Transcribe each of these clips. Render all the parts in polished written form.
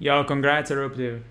Yo, congrats, Eruptive.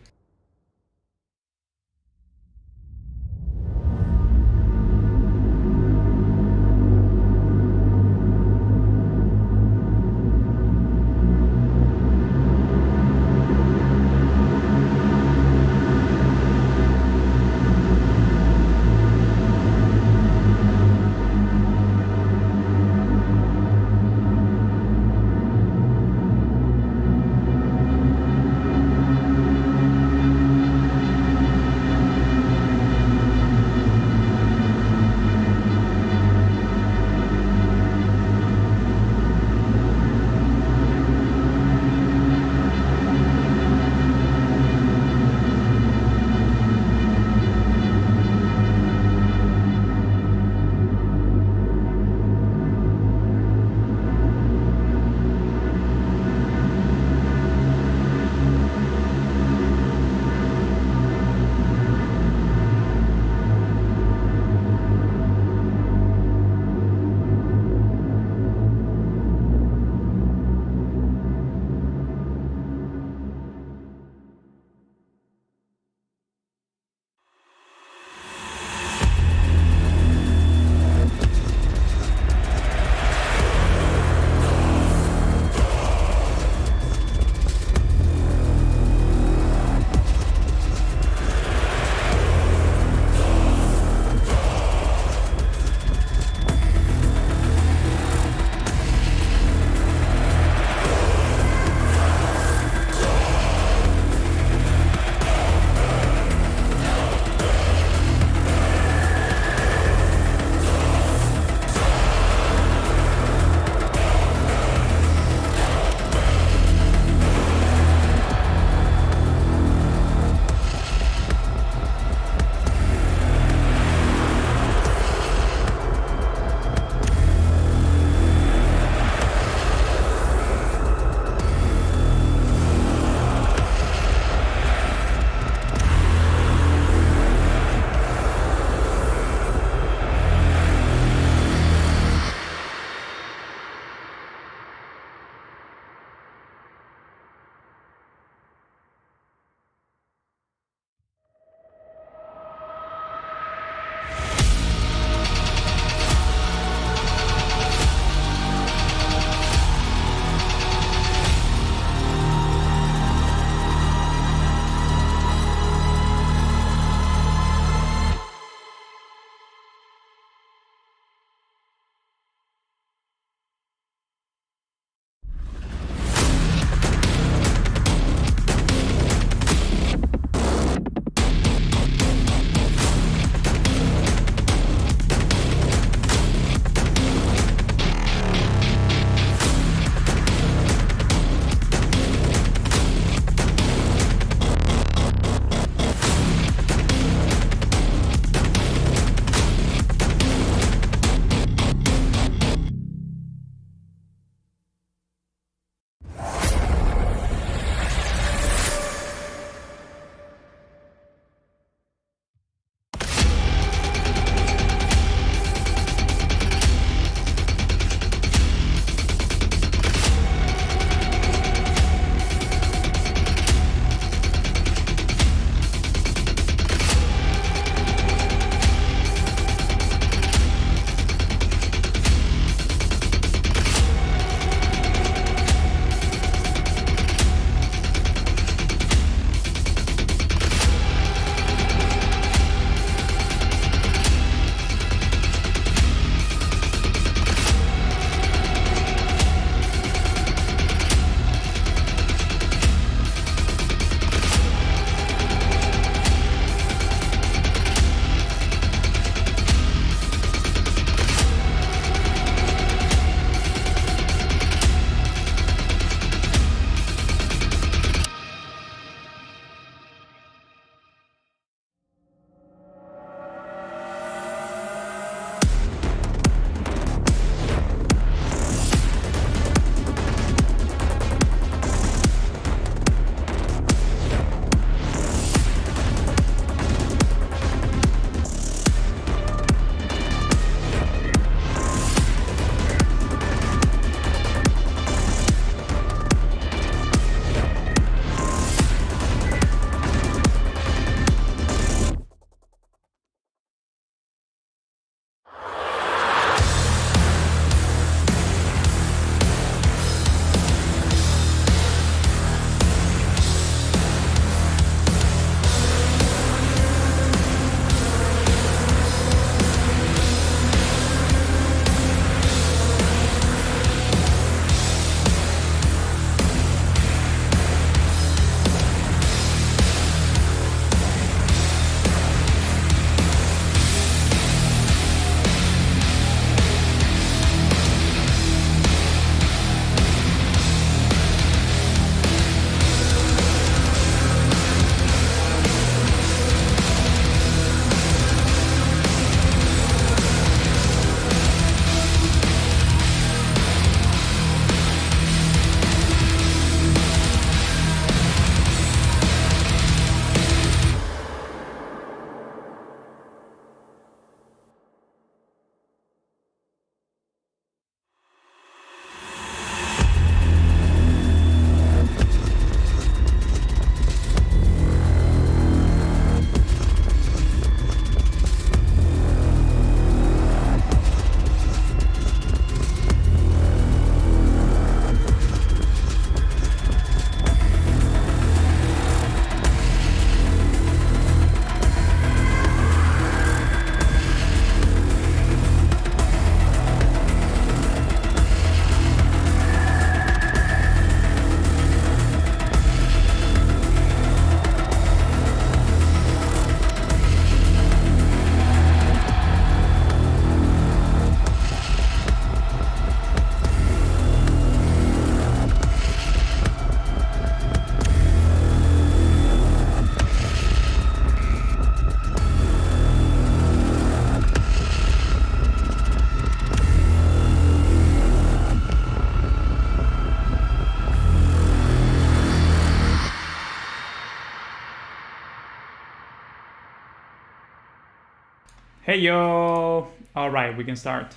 Hey yo! Alright, we can start.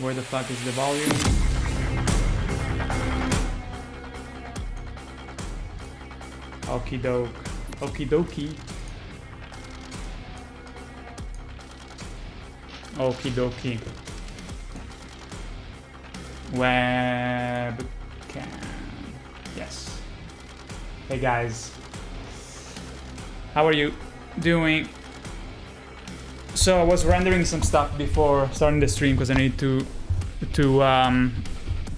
Where the fuck is the volume? Okie doke. Okie dokie. Okie dokie. Webcam. Yes. Hey guys. How are you doing? So I was rendering some stuff before starting the stream because I need to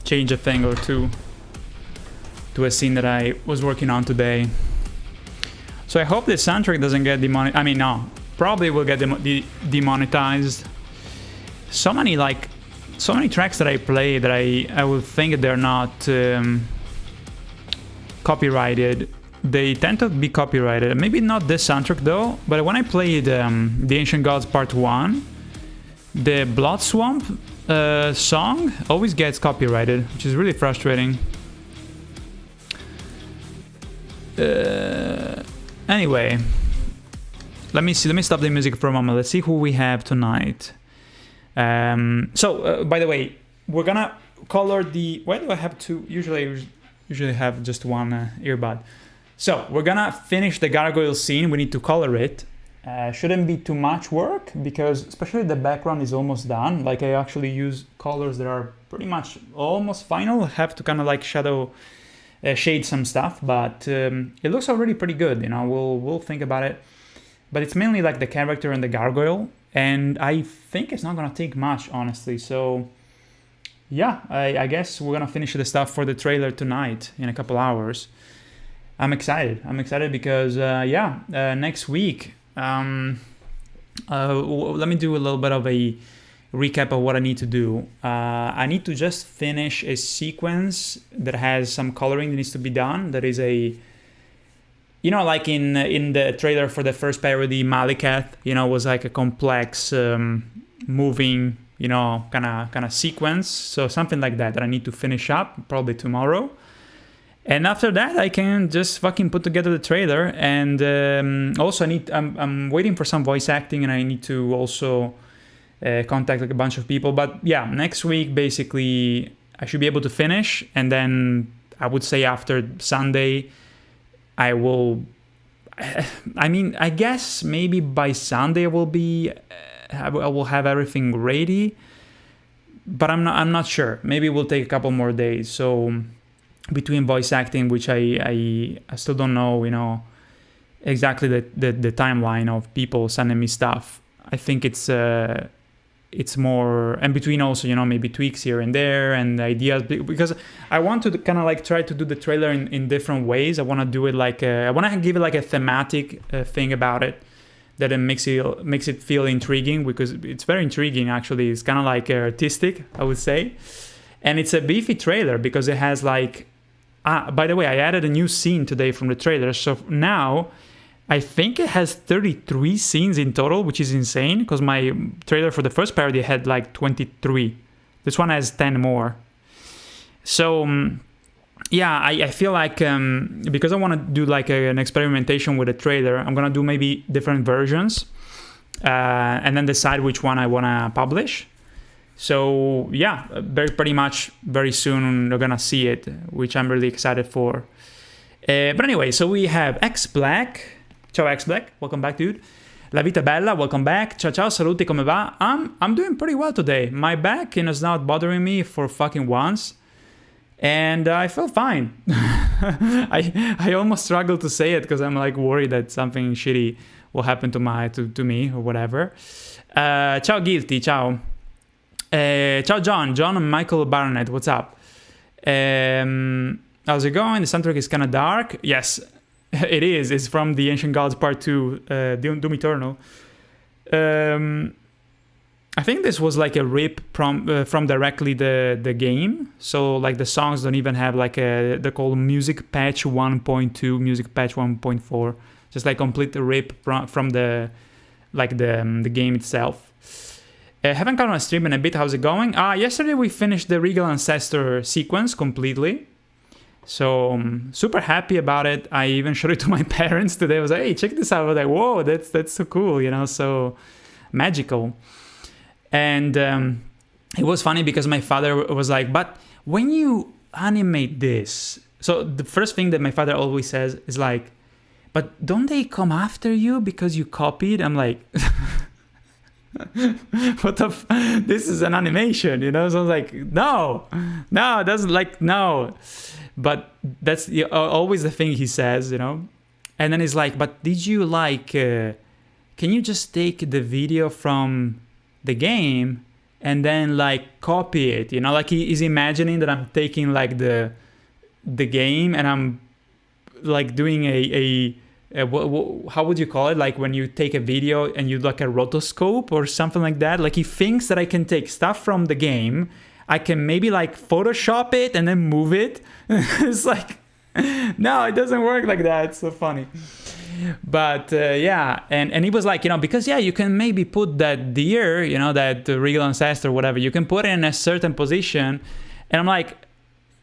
change a thing or two to a scene that I was working on today. So I hope this soundtrack doesn't get demonetized. I mean, no, probably will get demonetized. So many tracks that I play that I would think they're not copyrighted. They tend to be copyrighted. Maybe not this soundtrack though, but when I played The Ancient Gods Part 1, the Blood Swamp song always gets copyrighted, which is really frustrating. Anyway, let me stop the music for a moment. Let's see who we have tonight. By the way, we're gonna color the... Why do I have two? Usually have just one earbud. So we're gonna finish the gargoyle scene. We need to color it. Shouldn't be too much work because especially the background is almost done. Like I actually use colors that are pretty much almost final. Have to kind of like shade some stuff, but it looks already pretty good. You know, we'll think about it. But it's mainly like the character and the gargoyle, and I think it's not gonna take much, honestly. So yeah, I guess we're gonna finish the stuff for the trailer tonight in a couple hours. I'm excited. Because next week. Let me do a little bit of a recap of what I need to do. I need to just finish a sequence that has some coloring that needs to be done. That is like in the trailer for the first parody, Malikath, was like a complex moving, kind of sequence. So something like that I need to finish up probably tomorrow. And after that, I can just fucking put together the trailer. And also, I'm waiting for some voice acting, and I need to also contact like a bunch of people. But yeah, next week, basically, I should be able to finish. And then I would say after Sunday, I will... I guess maybe by Sunday I will have everything ready. But I'm not sure. Maybe it will take a couple more days. So... between voice acting, which I still don't know, exactly the timeline of people sending me stuff. I think it's more, and between also, maybe tweaks here and there and ideas, because I want to kind of like try to do the trailer in different ways. I want to do it like, I want to give it like a thematic thing about it that it makes it feel intriguing, because it's very intriguing actually. It's kind of like artistic, I would say. And it's a beefy trailer because it has like... by the way, I added a new scene today from the trailer. So now I think it has 33 scenes in total, which is insane because my trailer for the first parody had like 23. This one has 10 more. So I feel like because I want to do like an experimentation with the trailer, I'm going to do maybe different versions and then decide which one I want to publish. So yeah, pretty much very soon you're gonna see it, which I'm really excited for. But anyway, so we have X Black. Ciao X Black, welcome back, dude. La Vita Bella, welcome back. Ciao ciao, saluti, come va? I'm doing pretty well today. My back is not bothering me for fucking once, and I feel fine. I almost struggle to say it because I'm like worried that something shitty will happen to me or whatever. Ciao Guilty, ciao. Ciao John and Michael Barnett, what's up? How's it going? The soundtrack is kind of dark. Yes, it is. It's from The Ancient Gods Part 2, Doom Eternal. I think this was like a rip from directly the game. So like the songs don't even have like they're called Music Patch 1.2, Music Patch 1.4. Just like complete rip from the game itself. Haven't gone on a stream in a bit. How's it going? Yesterday we finished the Regal Ancestor sequence completely. So super happy about it. I even showed it to my parents today. I was like, hey, check this out. I was like, whoa, that's so cool, So magical. And it was funny because my father was like, but when you animate this, so the first thing that my father always says is like, but don't they come after you because you copied? I'm like, what the this is an animation, you know? So I was like, no, that's like, no. But that's always the thing he says, you know? And then he's like, but did you like, can you just take the video from the game and then like copy it, you know? Like he's imagining that I'm taking like the game and I'm like doing how would you call it? Like when you take a video and you like a rotoscope or something like that. Like he thinks that I can take stuff from the game, I can maybe like Photoshop it and then move it. It's like, no, it doesn't work like that. It's so funny. But yeah, and he was like, you know, because yeah, you can maybe put that deer, you know, that real ancestor, whatever, you can put it in a certain position. And I'm like,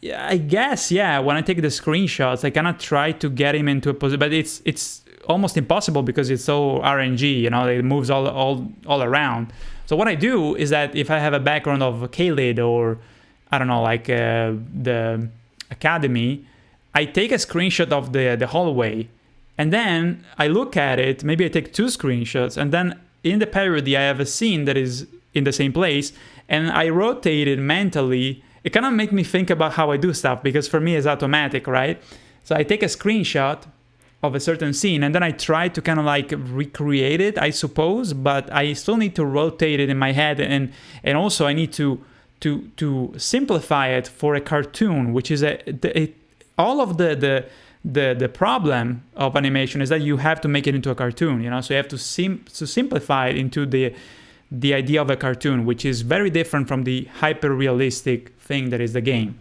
yeah, I guess, yeah, when I take the screenshots, I cannot try to get him into a position, but it's almost impossible because it's so RNG, you know, it moves all around. So what I do is that if I have a background of Kaled or, I don't know, like the Academy, I take a screenshot of the hallway, and then I look at it, maybe I take 2 screenshots, and then in the parody I have a scene that is in the same place, and I rotate it mentally. It kind of makes me think about how I do stuff, because for me it's automatic, right? So I take a screenshot of a certain scene and then I try to kind of like recreate it, I suppose, but I still need to rotate it in my head, and also I need to simplify it for a cartoon, which is all of the problem of animation is that you have to make it into a cartoon, you know, so you have to simplify it into the idea of a cartoon, which is very different from the hyper realistic thing that is the game.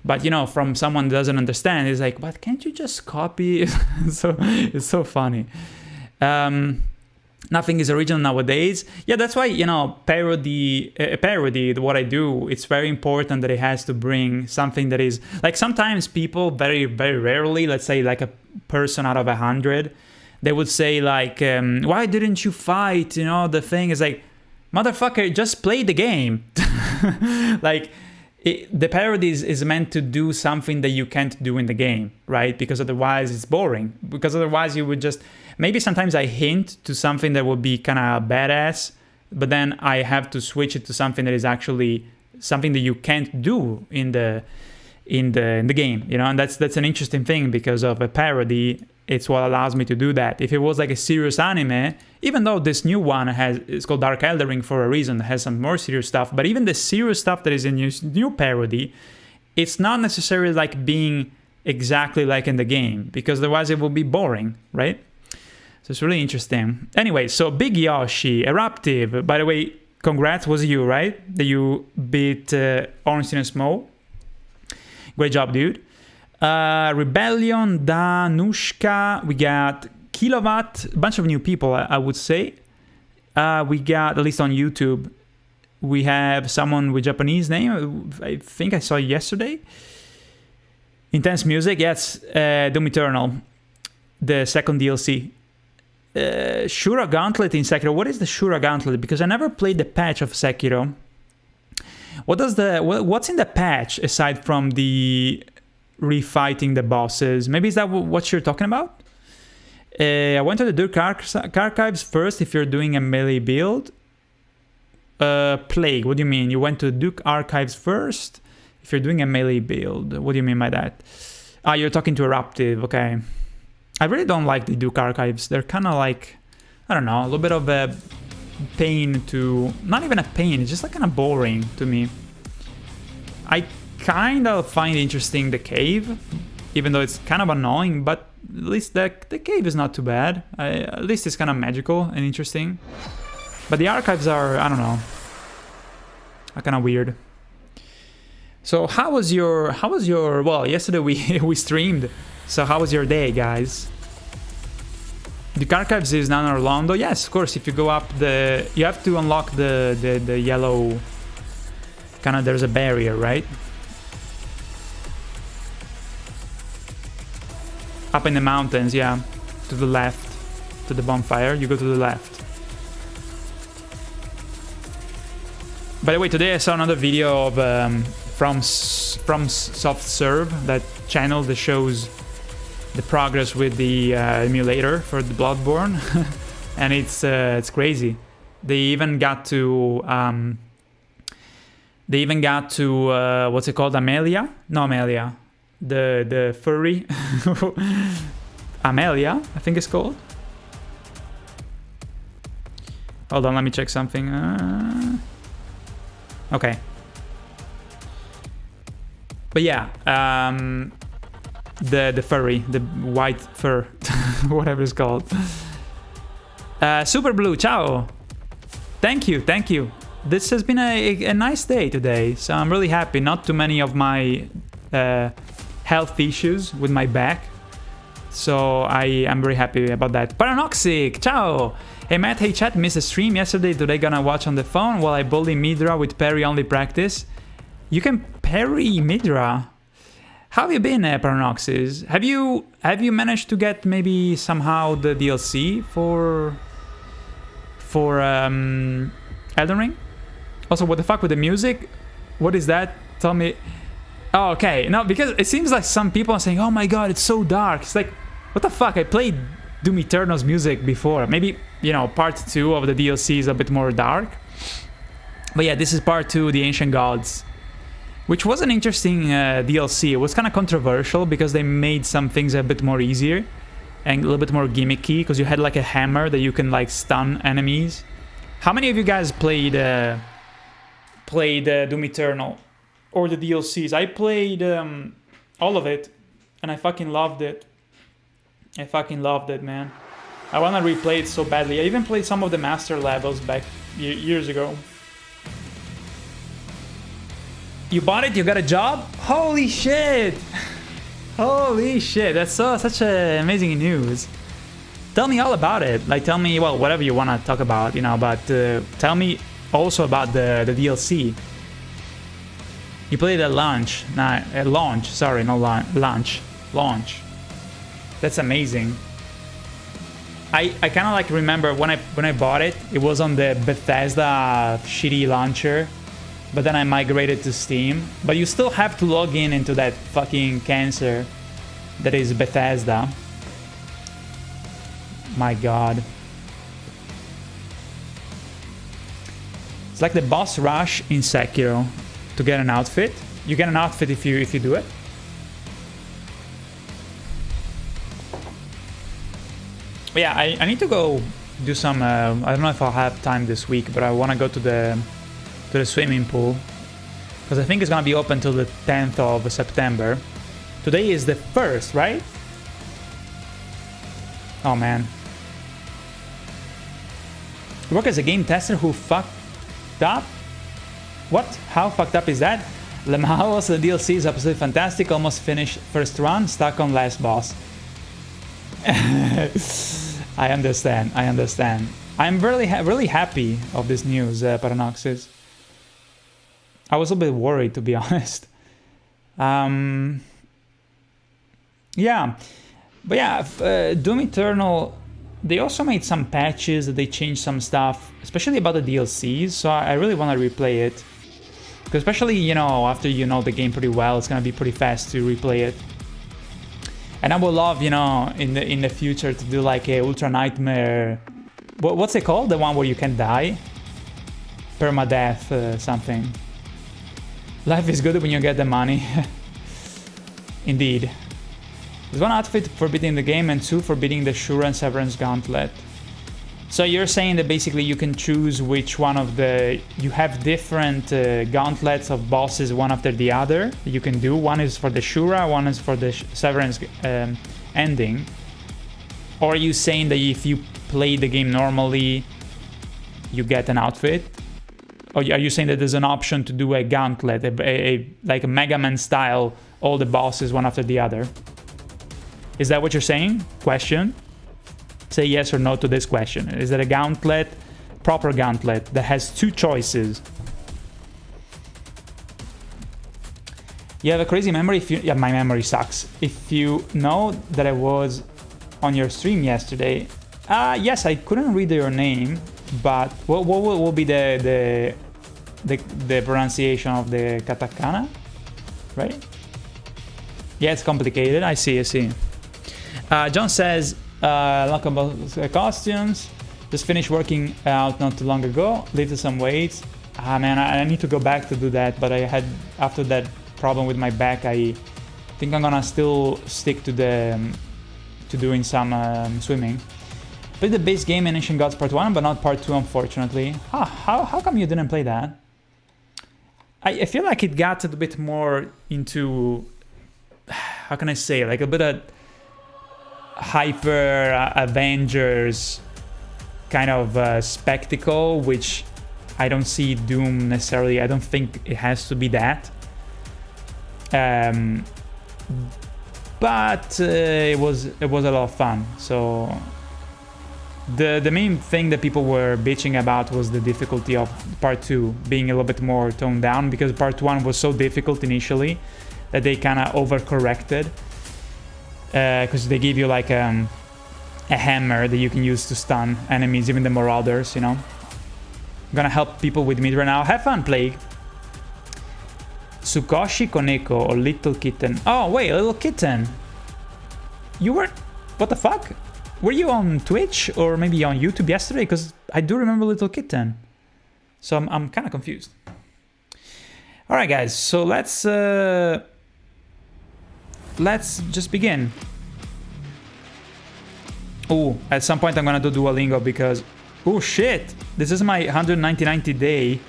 But you know, from someone that doesn't understand, it's like, but can't you just copy? So it's so funny. Nothing is original nowadays. Yeah, that's why, you know, parody, what I do, it's very important that it has to bring something that is like, sometimes people very, very rarely, let's say like a person out of 100, they would say like, why didn't you fight? You know, the thing is like, motherfucker, just play the game. Like, the parody is meant to do something that you can't do in the game, right? Because otherwise it's boring. Because otherwise you would just, maybe sometimes I hint to something that would be kind of badass, but then I have to switch it to something that is actually something that you can't do in the game, you know? And that's an interesting thing, because of a parody, it's what allows me to do that. If it was like a serious anime, even though this new one it's called Dark Elden Ring for a reason, it has some more serious stuff, but even the serious stuff that is in new parody, it's not necessarily like being exactly like in the game, because otherwise it will be boring, right? So it's really interesting. Anyway, so Big Yoshi, Eruptive, by the way, congrats, was you, right? That you beat Orange and Smoke. Great job, dude. Rebellion, Danushka, we got Kilowatt, a bunch of new people, I would say. We got, at least on YouTube, we have someone with Japanese name, I think I saw yesterday. Intense Music, yes, Doom Eternal, the second DLC. Shura Gauntlet in Sekiro. What is the Shura Gauntlet? Because I never played the patch of Sekiro. What's in the patch aside from the refighting the bosses? Maybe is that what you're talking about? I went to the Dirk Archives first if you're doing a melee build. Plague, what do you mean? You went to the Duke Archives first if you're doing a melee build. What do you mean by that? You're talking to Eruptive, okay. I really don't like the Duke Archives. They're kind of like, I don't know, a little bit of a pain to... Not even a pain, it's just like kind of boring to me. I kind of find interesting the cave, even though it's kind of annoying, but at least the cave is not too bad. At least it's kind of magical and interesting. But the archives are, I don't know, are kind of weird. So how was your, well, yesterday we streamed. So how was your day, guys? The archives is now in Orlando. Yes, of course, if you go up you have to unlock the yellow, kind of, there's a barrier, right? Up in the mountains, yeah, to the left, to the bonfire, you go to the left. By the way, today I saw another video of from Soft Serve, that channel that shows the progress with the emulator for the Bloodborne, and it's crazy. They even got to what's it called? Amelia? No, Amelia. The furry. Amelia, I think it's called. Hold on, let me check something. Okay. But yeah, the furry, the white fur, whatever it's called. Super Blue, ciao. Thank you, thank you. This has been a nice day today, so I'm really happy. Not too many of my health issues with my back, so I am very happy about that. Paranoxic, ciao. Hey Matt, hey chat, missed a stream yesterday. Today gonna watch on the phone while I bully Midra with parry only practice. You can parry Midra. How have you been, Paranoxis? Have you managed to get maybe somehow the DLC for Elden Ring? Also, what the fuck with the music? What is that? Tell me. Oh, okay. No, because it seems like some people are saying, "Oh my god, it's so dark." It's like, what the fuck? I played Doom Eternal's music before. Maybe, you know, part 2 of the DLC is a bit more dark. But yeah, this is part 2, The Ancient Gods, which was an interesting DLC. It was kind of controversial because they made some things a bit more easier and a little bit more gimmicky, because you had like a hammer that you can like stun enemies. How many of you guys played Doom Eternal or the DLCs? I played all of it, and I fucking loved it. I fucking loved it, man. I want to replay it so badly. I even played some of the master levels back years ago. You bought it? You got a job? Holy shit! Holy shit! That's such amazing news. Tell me all about it. Like, tell me, well, whatever you want to talk about, you know. But tell me also about the DLC. You played at launch. Nah, at launch. Sorry, no launch. Launch. That's amazing. I kind of like remember when I bought it. It was on the Bethesda shitty launcher. But then I migrated to Steam. But you still have to log in into that fucking cancer that is Bethesda. My god. It's like the boss rush in Sekiro to get an outfit. You get an outfit if you do it. But yeah, I need to go do some I don't know if I'll have time this week, but I want to go to the swimming pool, because I think it's gonna be open till the 10th of September. Today is the 1st, right? Oh man. You work as a game tester who fucked up? What? How fucked up is that? Lemhaus, the DLC is absolutely fantastic. Almost finished first run, stuck on last boss. I understand. I'm really happy of this news, Paranoxis. I was a bit worried, to be honest. Yeah. But yeah, Doom Eternal, they also made some patches that they changed some stuff, especially about the DLCs, so I really want to replay it. Because especially, you know, after you know the game pretty well, it's going to be pretty fast to replay it. And I would love, you know, in the future to do like a Ultra Nightmare... What's it called? The one where you can die? Permadeath something. Life is good when you get the money. Indeed. There's one outfit for beating the game and 2 for beating the Shura and Severance Gauntlet. So you're saying that basically you can choose which one of the... You have different gauntlets of bosses one after the other that you can do. One is for the Shura, one is for the Severance ending. Or are you saying that if you play the game normally, you get an outfit? Or are you saying that there's an option to do a gauntlet, like a Mega Man style, all the bosses one after the other? Is that what you're saying? Question? Say yes or no to this question. Is it a gauntlet, proper gauntlet, that has 2 choices? You have a crazy memory if you... Yeah, my memory sucks. If you know that I was on your stream yesterday... yes, I couldn't read your name, but what will be the the pronunciation of the katakana, right? Yeah, it's complicated. I see. John says, lockable costumes. Just finished working out not too long ago. Lifted some weights. Ah man, I need to go back to do that. But I had, after that problem with my back, I think I'm gonna still stick to doing some swimming. Played the base game in Ancient Gods Part 1, but not Part 2, unfortunately. How come you didn't play that? I feel like it got a bit more into, how can I say, like a bit of hyper Avengers kind of spectacle, which I don't see Doom necessarily. I don't think it has to be that. But it was a lot of fun. So the main thing that people were bitching about was the difficulty of Part 2 being a little bit more toned down, because Part 1 was so difficult initially that they kind of overcorrected, because they give you like a hammer that you can use to stun enemies, even the Marauders, you know. I'm gonna help people with Midra now. Have fun, Plague. Tsukoshi Koneko or Little Kitten. Oh, wait, Little Kitten. You were... What the fuck? Were you on Twitch or maybe on YouTube yesterday? Because I do remember Little Kitten. So I'm kind of confused. Alright, guys. So let's just begin. Oh, at some point I'm gonna do Duolingo because... Oh, shit. This is my 190 day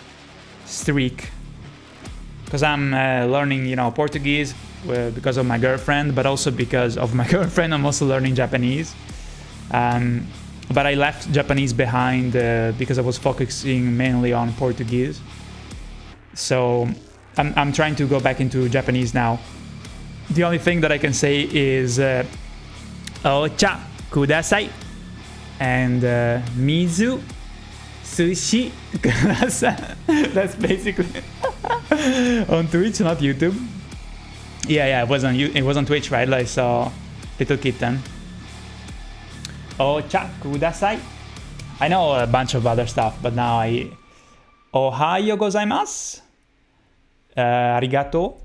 streak. Because I'm learning, you know, Portuguese because of my girlfriend, but also because of my girlfriend, I'm also learning Japanese. But I left Japanese behind because I was focusing mainly on Portuguese. So I'm trying to go back into Japanese now. The only thing that I can say is Ocha kudasai and Mizu sushi kudasai. That's basically on Twitch, not YouTube. Yeah, it was on Twitch, right? I saw Little Kitten. Ocha kudasai. I know a bunch of other stuff, but now I... Ohayo gozaimasu. Arigato.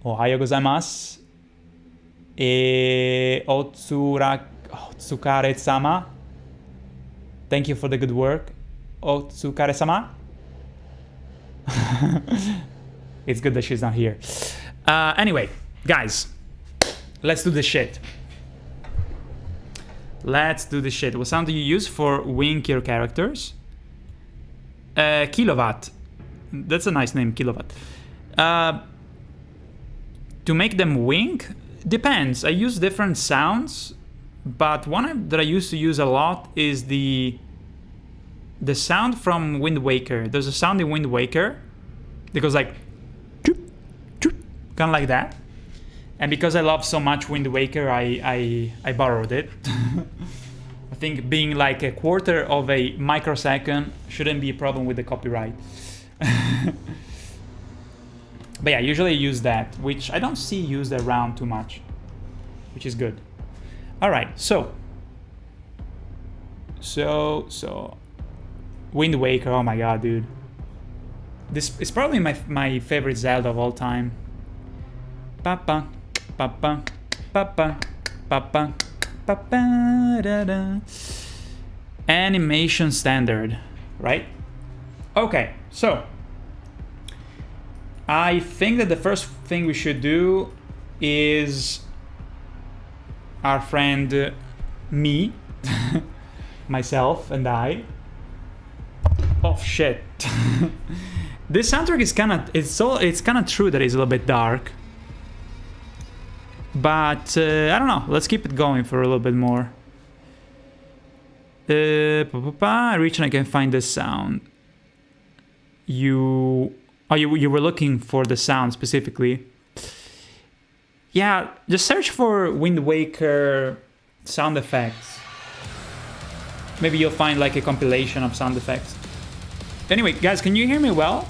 Ohayo gozaimasu. Otsukare-sama. Thank you for the good work. Otsukare-sama. It's good that she's not here. Anyway, guys, let's do this shit. Let's do this shit. What sound do you use for wink your characters? Kilowatt. That's a nice name, Kilowatt. To make them wink? Depends. I use different sounds, but one that I used to use a lot is the sound from Wind Waker. There's a sound in Wind Waker that goes like kind of like that. And because I love so much Wind Waker, I borrowed it. I think being like a quarter of a microsecond shouldn't be a problem with the copyright. But yeah, usually I use that, which I don't see used around too much, which is good. All right, so Wind Waker, oh my god, dude. This is probably my favorite Zelda of all time. Papa, papa, papa, papa, papa, da, da. Animation standard, right? Okay, so I think that the first thing we should do is our friend me, myself and I. Oh shit. This soundtrack is it's kind of true that it's a little bit dark. But I don't know, let's keep it going for a little bit more. I reach and I can find the sound. You were looking for the sound specifically. Yeah, just search for Wind Waker sound effects. Maybe you'll find like a compilation of sound effects. Anyway, guys, can you hear me well?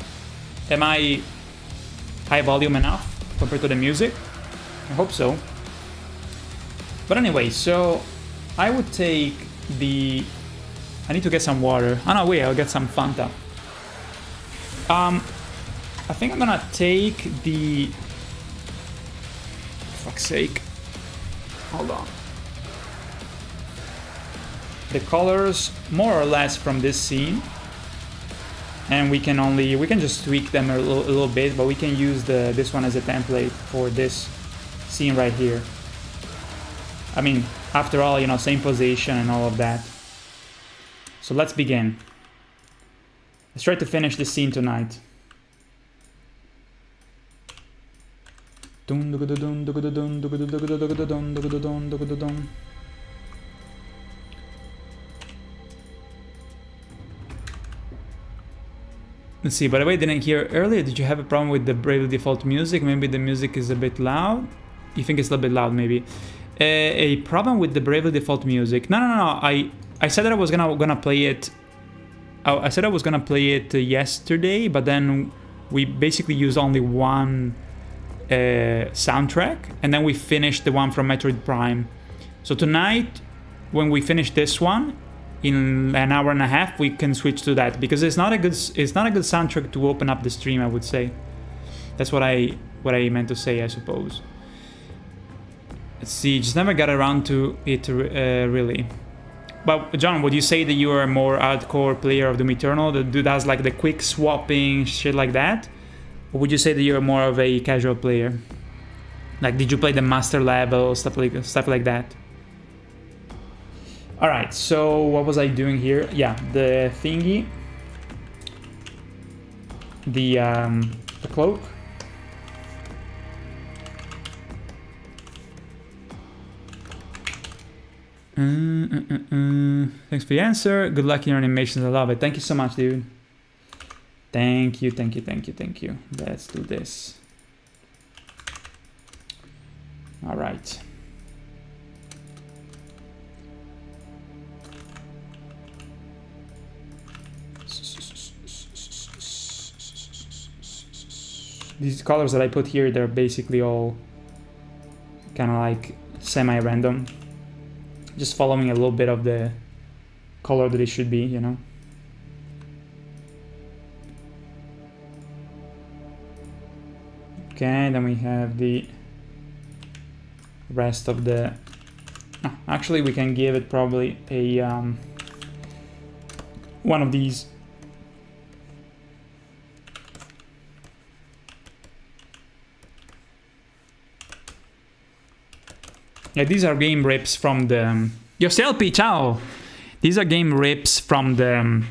Am I high volume enough compared to the music? I hope so. But anyway, so I would take I need to get some water. Oh no, wait, I'll get some Fanta. I think I'm gonna take the... fuck's sake. Hold on. The colors more or less from this scene. And we can just tweak them a little bit, but we can use this one as a template for this scene right here. I mean, after all, you know, same position and all of that. So let's begin. Let's try to finish this scene tonight. Let's see, by the way, I didn't hear earlier, did you have a problem with the Bravely Default music? Maybe the music is a bit loud? You think it's a little bit loud, maybe? A problem with the Bravely Default music? No. I said that I was gonna play it... I said I was gonna play it yesterday, but then we basically used only one soundtrack, and then we finished the one from Metroid Prime. So tonight, when we finish this one, in an hour and a half, we can switch to that, because it's not a good soundtrack to open up the stream, I would say. That's what I meant to say, I suppose. Let's see, just never got around to it really. But John, would you say that you are a more hardcore player of Doom Eternal that does like the quick swapping shit like that? Or would you say that you're more of a casual player? Like, did you play the master level, stuff like that? All right, so what was I doing here? Yeah, the thingy, the cloak. Thanks for the answer. Good luck in your animations. I love it. Thank you so much, dude. Thank you. Let's do this. All right. These colors that I put here, they're basically all kind of like semi-random. Just following a little bit of the color that it should be, you know? Okay, then we have the rest of the... actually, we can give it probably a one of these. Yeah, these are game rips from the... Yoselpi, ciao! These are game rips from the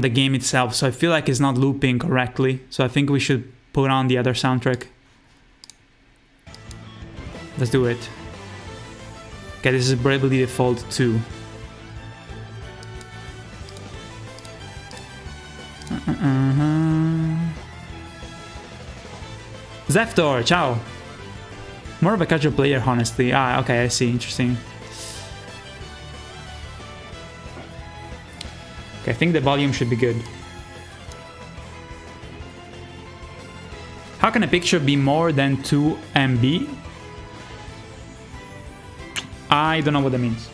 game itself, so I feel like it's not looping correctly. So I think we should put on the other soundtrack. Let's do it. Okay, this is Bravely Default 2. Zeftor, ciao! More of a casual player, honestly. Ah, okay, I see. Interesting. Okay, I think the volume should be good. How can a picture be more than 2 MB? I don't know what that means.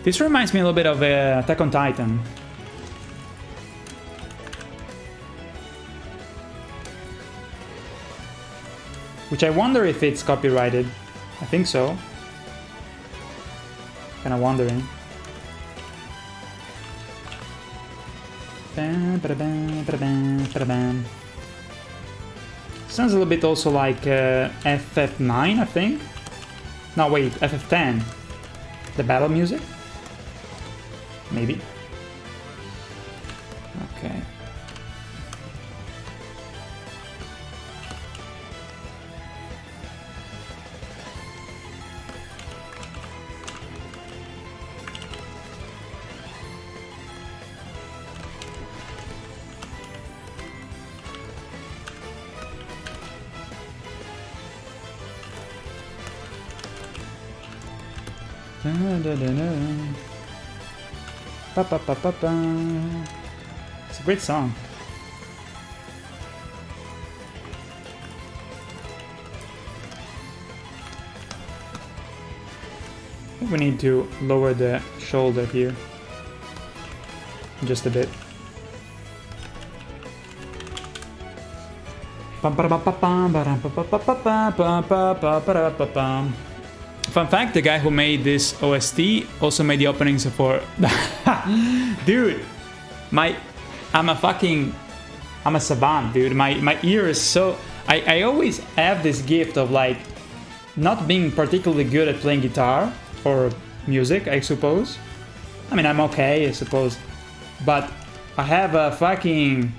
This reminds me a little bit of Attack on Titan. Which I wonder if it's copyrighted. I think so. Kinda wondering. Sounds a little bit also like FF9, I think. No, wait, FF10. The battle music? Maybe. Okay. It's a great song. I think we need to lower the shoulder here just a bit. Fun fact, the guy who made this OST also made the openings for... Dude, I'm a savant, dude. My ear is so... I always have this gift of like not being particularly good at playing guitar or music, I suppose. I mean, I'm okay, I suppose. But I have a fucking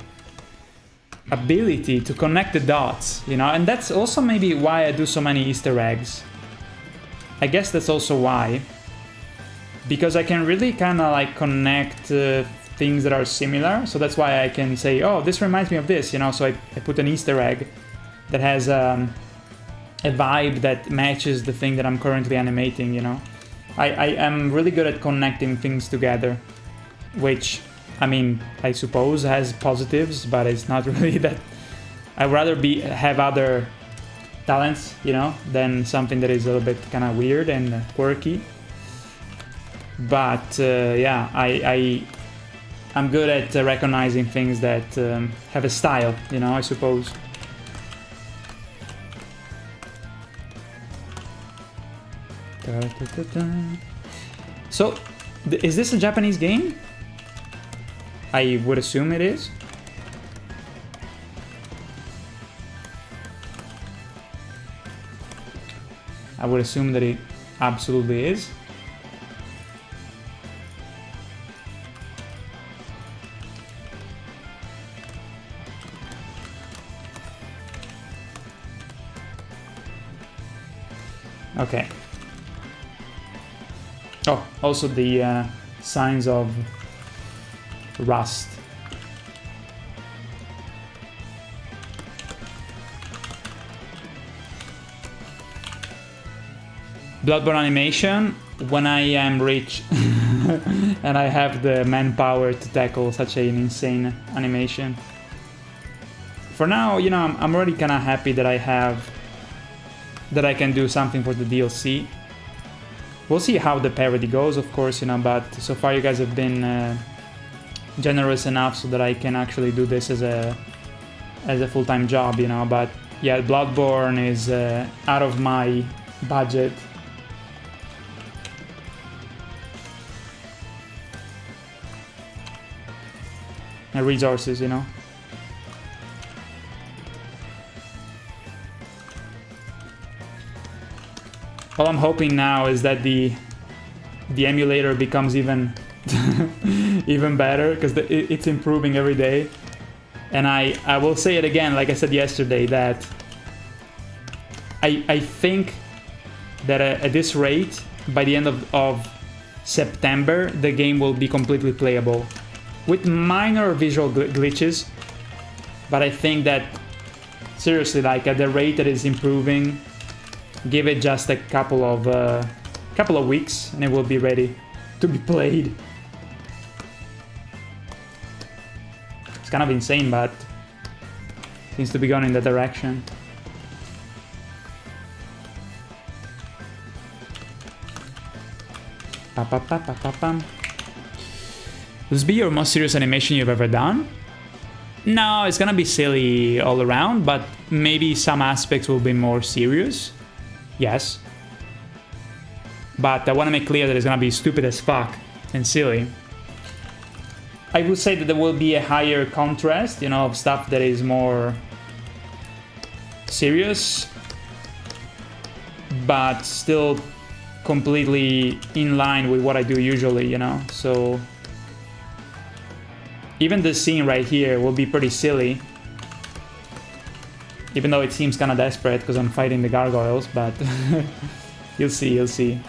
ability to connect the dots, you know? And that's also maybe why I do so many Easter eggs. I guess that's also why. Because I can really kind of like connect things that are similar. So that's why I can say, oh, this reminds me of this, you know? So I put an Easter egg that has a vibe that matches the thing that I'm currently animating, you know? I am really good at connecting things together, which, I mean, I suppose has positives, but it's not really that. I'd rather have other talents, you know, than something that is a little bit kind of weird and quirky. But yeah, I'm good at recognizing things that have a style, you know, I suppose. So, is this a Japanese game? I would assume it is. I would assume that it absolutely is. Okay. Oh, also the signs of rust. Bloodborne animation, when I am rich and I have the manpower to tackle such an insane animation. For now, you know, I'm already kind of happy that I can do something for the DLC. We'll see how the parody goes, of course, you know, but so far you guys have been generous enough so that I can actually do this as a full-time job, you know. But yeah, Bloodborne is out of my budget. And resources, you know. All I'm hoping now is that the emulator becomes even even better, because it's improving every day. And I will say it again, like I said yesterday, that I think that at this rate, by the end of September, the game will be completely playable, with minor visual glitches. But I think that, seriously, like at the rate that it's improving, give it just a couple of weeks and it will be ready to be played. It's kind of insane, but seems to be going in that direction. This be your most serious animation you've ever done? No, it's gonna be silly all around, but maybe some aspects will be more serious. Yes. But I want to make clear that it's gonna be stupid as fuck and silly. I would say that there will be a higher contrast, you know, of stuff that is more serious, but still completely in line with what I do usually, you know. So even this scene right here will be pretty silly, even though it seems kind of desperate because I'm fighting the gargoyles, but you'll see, you'll see.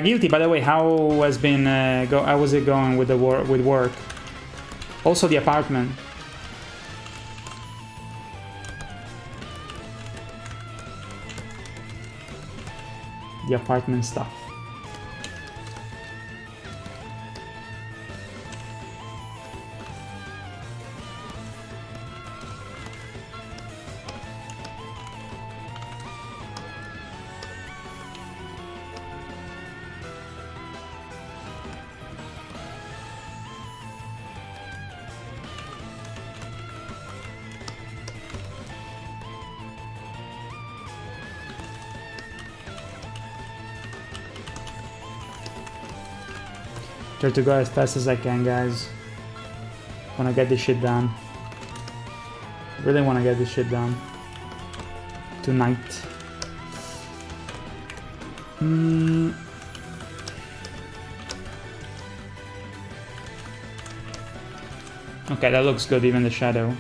Guilty, by the way, how was it going with work? Also the apartment. The apartment stuff. Try to go as fast as I can, guys. Wanna get this shit done. Really wanna get this shit done. Tonight. Okay, that looks good, even the shadow.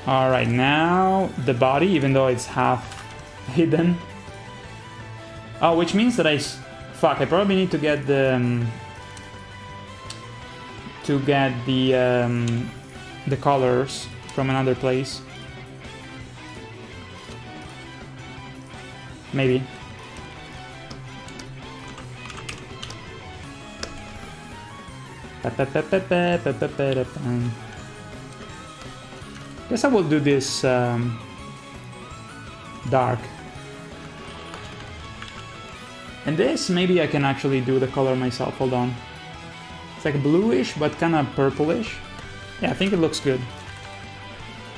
Alright, now the body, even though it's half hidden. Oh, which means that Fuck, I probably need to get the colors from another place. Maybe. Guess I will do this dark. And this, maybe I can actually do the color myself. Hold on. It's like bluish, but kind of purplish. Yeah, I think it looks good.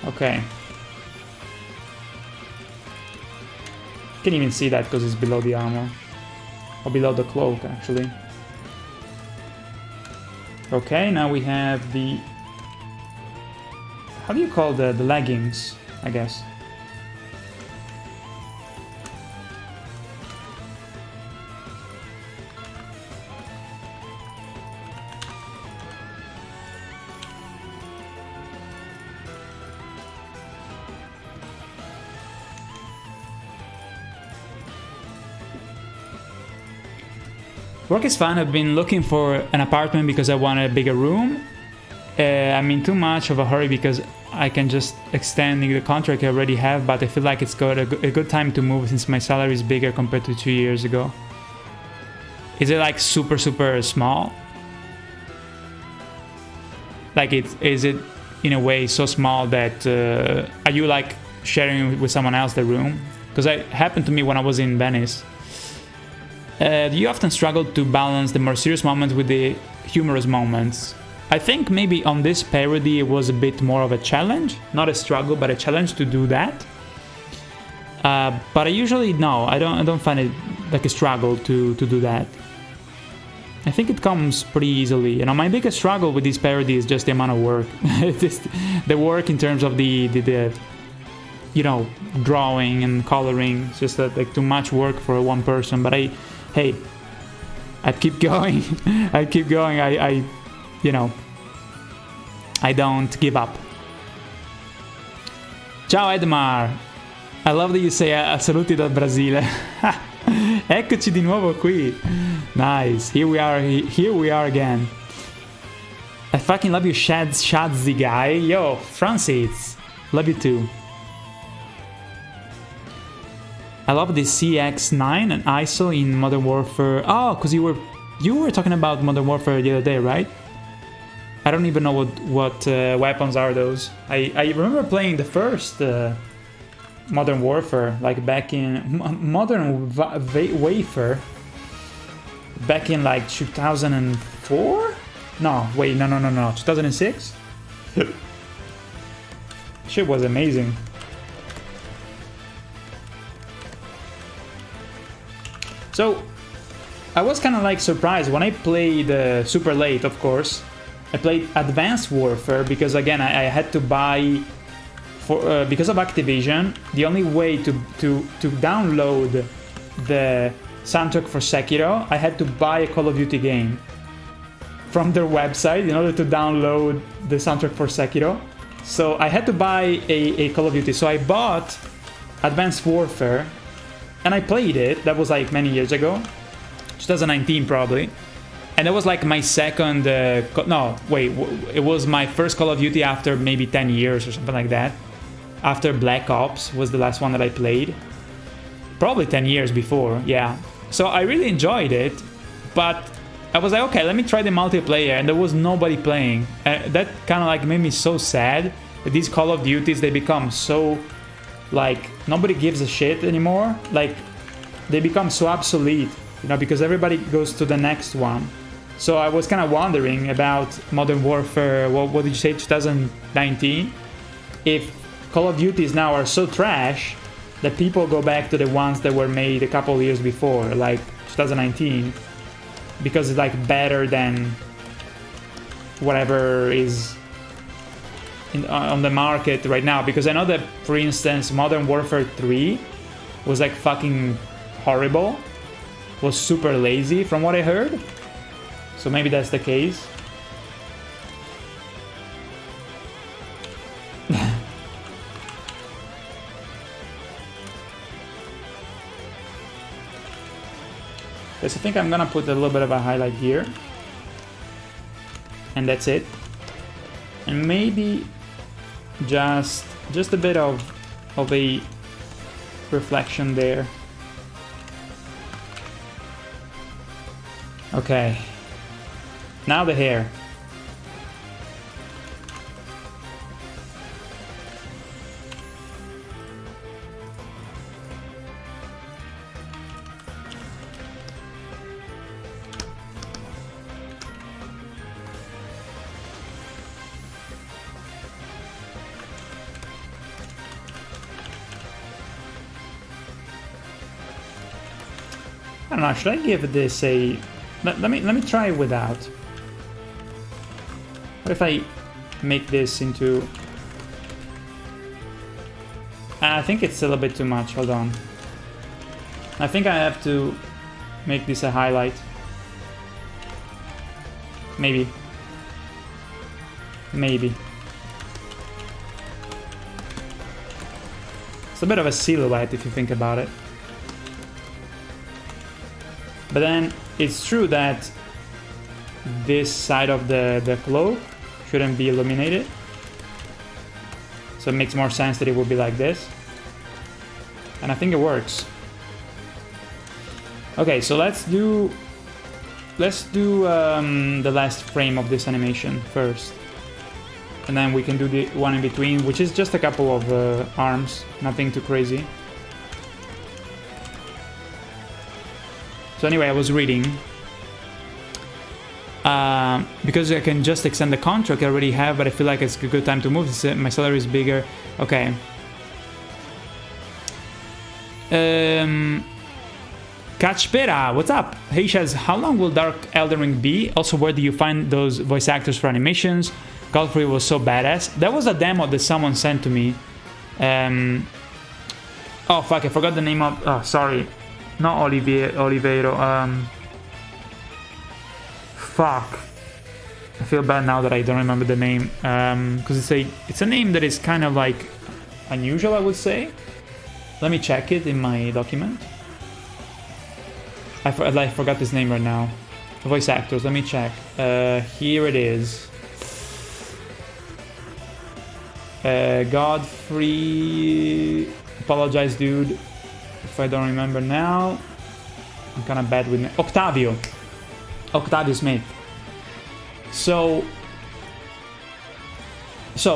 Okay. Can't even see that because it's below the armor. Or below the cloak, actually. Okay, now we have the... How do you call the leggings, I guess? Work is fun. I've been looking for an apartment because I want a bigger room. I'm in too much of a hurry because I can just extend the contract I already have, but I feel like it's got a good time to move since my salary is bigger compared to 2 years ago. Is it like super small? Like is it in a way so small that are you like sharing with someone else the room? Because it happened to me when I was in Venice. Do you often struggle to balance the more serious moments with the humorous moments? I think maybe on this parody it was a bit more of a challenge. Not a struggle, but a challenge to do that. But I usually, no, I don't find it like a struggle to do that. I think it comes pretty easily. You know, my biggest struggle with this parody is just the amount of work. Just the work in terms of the you know, drawing and coloring. It's just like too much work for one person. But hey, I keep going. I keep going. I you know, I don't give up. Ciao Edmar. I love that you say saluti dal Brasile. Eccoci di nuovo qui. Nice. Here we are again. I fucking love you, Shadzi guy. Yo, Francis. Love you too. I love the CX9 and ISO in Modern Warfare. Oh, because you were talking about Modern Warfare the other day, right? I don't even know what weapons are those. I remember playing the first Modern Warfare, like back in Modern Wafer, back in like 2004. No, wait, no, 2006. Shit was amazing. So, I was kind of like surprised when I played super late, of course. I played Advanced Warfare because again I had to buy for because of Activision. The only way to download the soundtrack for Sekiro, I had to buy a Call of Duty game from their website in order to download the soundtrack for Sekiro. So I had to buy a Call of Duty. So I bought Advanced Warfare and I played it. That was like many years ago, 2019 probably. And that was like my second, no, wait, it was my first Call of Duty after maybe 10 years or something like that. After Black Ops was the last one that I played. Probably 10 years before, yeah. So I really enjoyed it, but I was like, okay, let me try the multiplayer, and there was nobody playing. That kind of like made me so sad that these Call of Duties, they become so, like, nobody gives a shit anymore. Like, they become so obsolete, you know, because everybody goes to the next one. So I was kind of wondering about Modern Warfare, what did you say, 2019? If Call of Duties now are so trash that people go back to the ones that were made a couple of years before, like 2019, because it's like better than whatever is on the market right now. Because I know that, for instance, Modern Warfare 3 was like fucking horrible, was super lazy from what I heard. So maybe that's the case. Yes, I think I'm gonna put a little bit of a highlight here. And that's it. And maybe just a bit of a reflection there. Okay. Now the hair. I don't know, should I give this a... Let me try it without. What if I make this into... I think it's a little bit too much, hold on. I think I have to make this a highlight. Maybe. Maybe. It's a bit of a silhouette if you think about it. But then it's true that this side of the cloak shouldn't be illuminated. So it makes more sense that it would be like this. And I think it works. Okay, so let's do the last frame of this animation first. And then we can do the one in between, which is just a couple of arms, nothing too crazy. So anyway, I was reading, because I can just extend the contract I already have, but I feel like it's a good time to move. My salary is bigger. Okay. Kachpera, what's up? Hey Shaz, how long will Dark Elden Ring be? Also, where do you find those voice actors for animations? Godfrey was so badass. That was a demo that someone sent to me. Oh fuck, I forgot the name of... Oh, sorry. Not Oliveiro. Fuck. I feel bad now that I don't remember the name. Because it's a name that is kind of like unusual, I would say. Let me check it in my document. I forgot his name right now. Voice actors. Let me check. Here it is. Godfrey. Apologize, dude. If I don't remember now, I'm kind of bad with Octavio Smith. So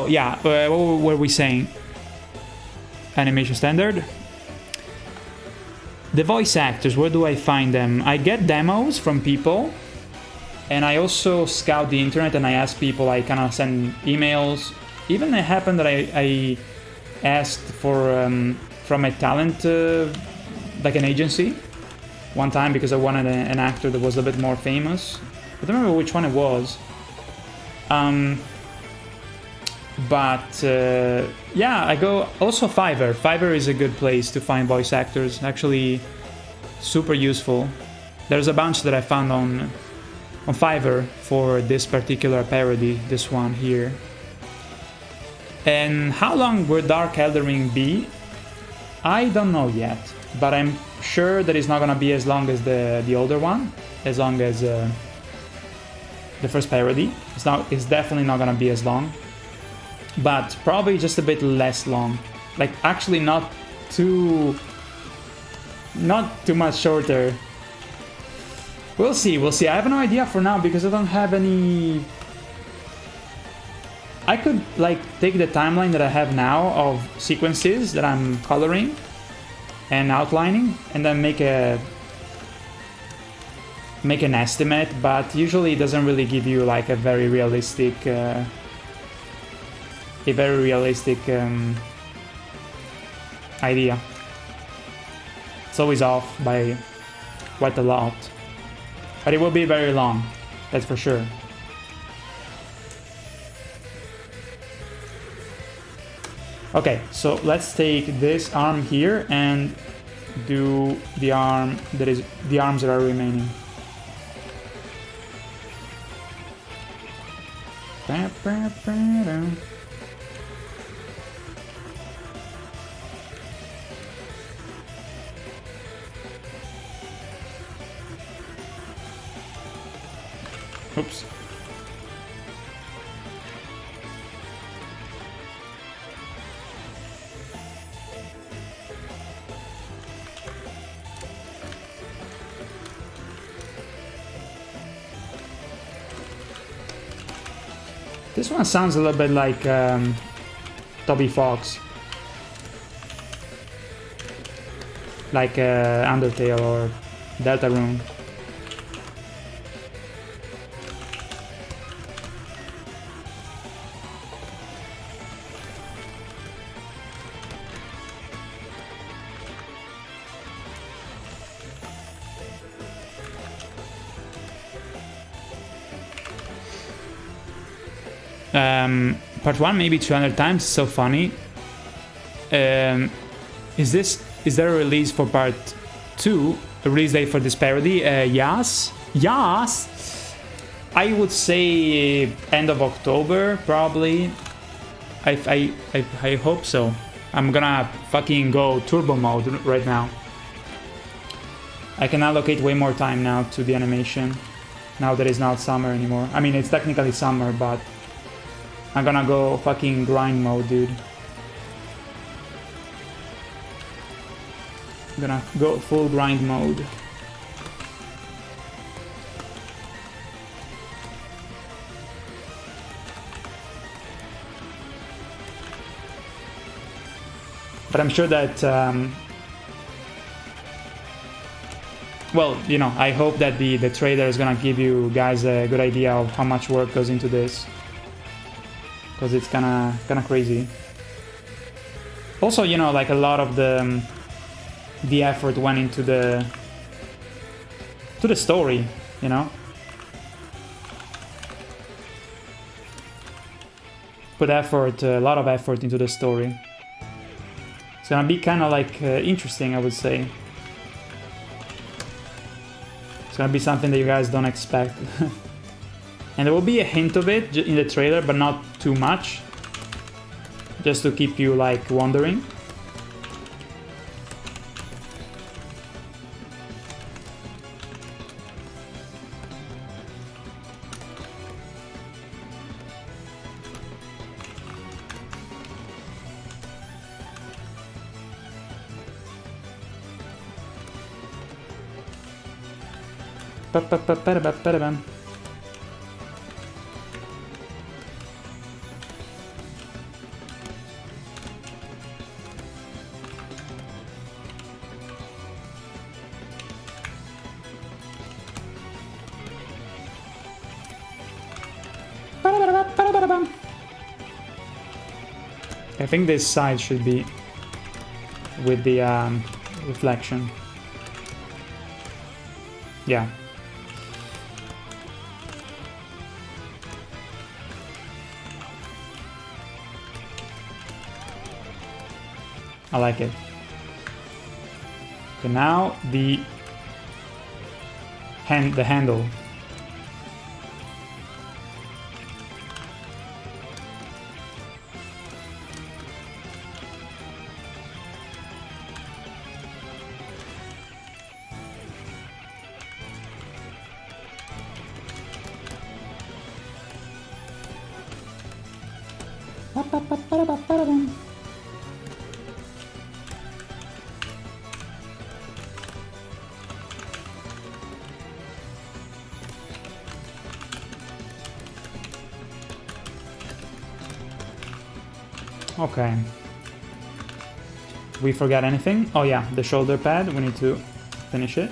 yeah, what were we saying? Animation standard. The voice actors, where do I find them? I get demos from people, and I also scout the internet and I ask people. I kind of send emails. Even it happened that I asked for from a talent, like an agency, one time because I wanted an actor that was a bit more famous. I don't remember which one it was. Yeah, I go also Fiverr. Fiverr is a good place to find voice actors. Actually, super useful. There's a bunch that I found on Fiverr for this particular parody. This one here. And how long will Dark Elden Ring be? I don't know yet, but I'm sure that it's not gonna be as long as the older one, as long as the first parody. It's definitely not gonna be as long, but probably just a bit less long. Like actually not too much shorter. We'll see. I have no idea for now because I don't have any. I could like take the timeline that I have now of sequences that I'm coloring and outlining and then make an estimate, but usually it doesn't really give you like a very realistic idea. It's always off by quite a lot, but it will be very long, that's for sure. Okay, so let's take this arm here and do the arms that are remaining. Oops. This one sounds a little bit like Toby Fox, like Undertale or Deltarune. Part 1 maybe 200 times, so funny. Is there a release for part 2? A release date for this parody? Yes. I would say end of October, probably. I hope so. I'm gonna fucking go turbo mode right now. I can allocate way more time now to the animation, now that it's not summer anymore. I mean, it's technically summer, but I'm gonna go fucking grind mode, dude. I'm gonna go full grind mode. But I'm sure that, well, you know, I hope that the trailer is gonna give you guys a good idea of how much work goes into this, because it's kinda crazy. Also, you know, like a lot of the effort went into the story, you know. Put effort, a lot of effort into the story. It's gonna be kind of like interesting, I would say. It's gonna be something that you guys don't expect. And there will be a hint of it in the trailer, but not too much. Just to keep you like wondering. Ba-ba-ba-ba-ba-ba-ba. I think this side should be with the reflection. Yeah. I like it. Okay, now the handle. Okay. We forgot anything? Oh yeah, the shoulder pad. We need to finish it.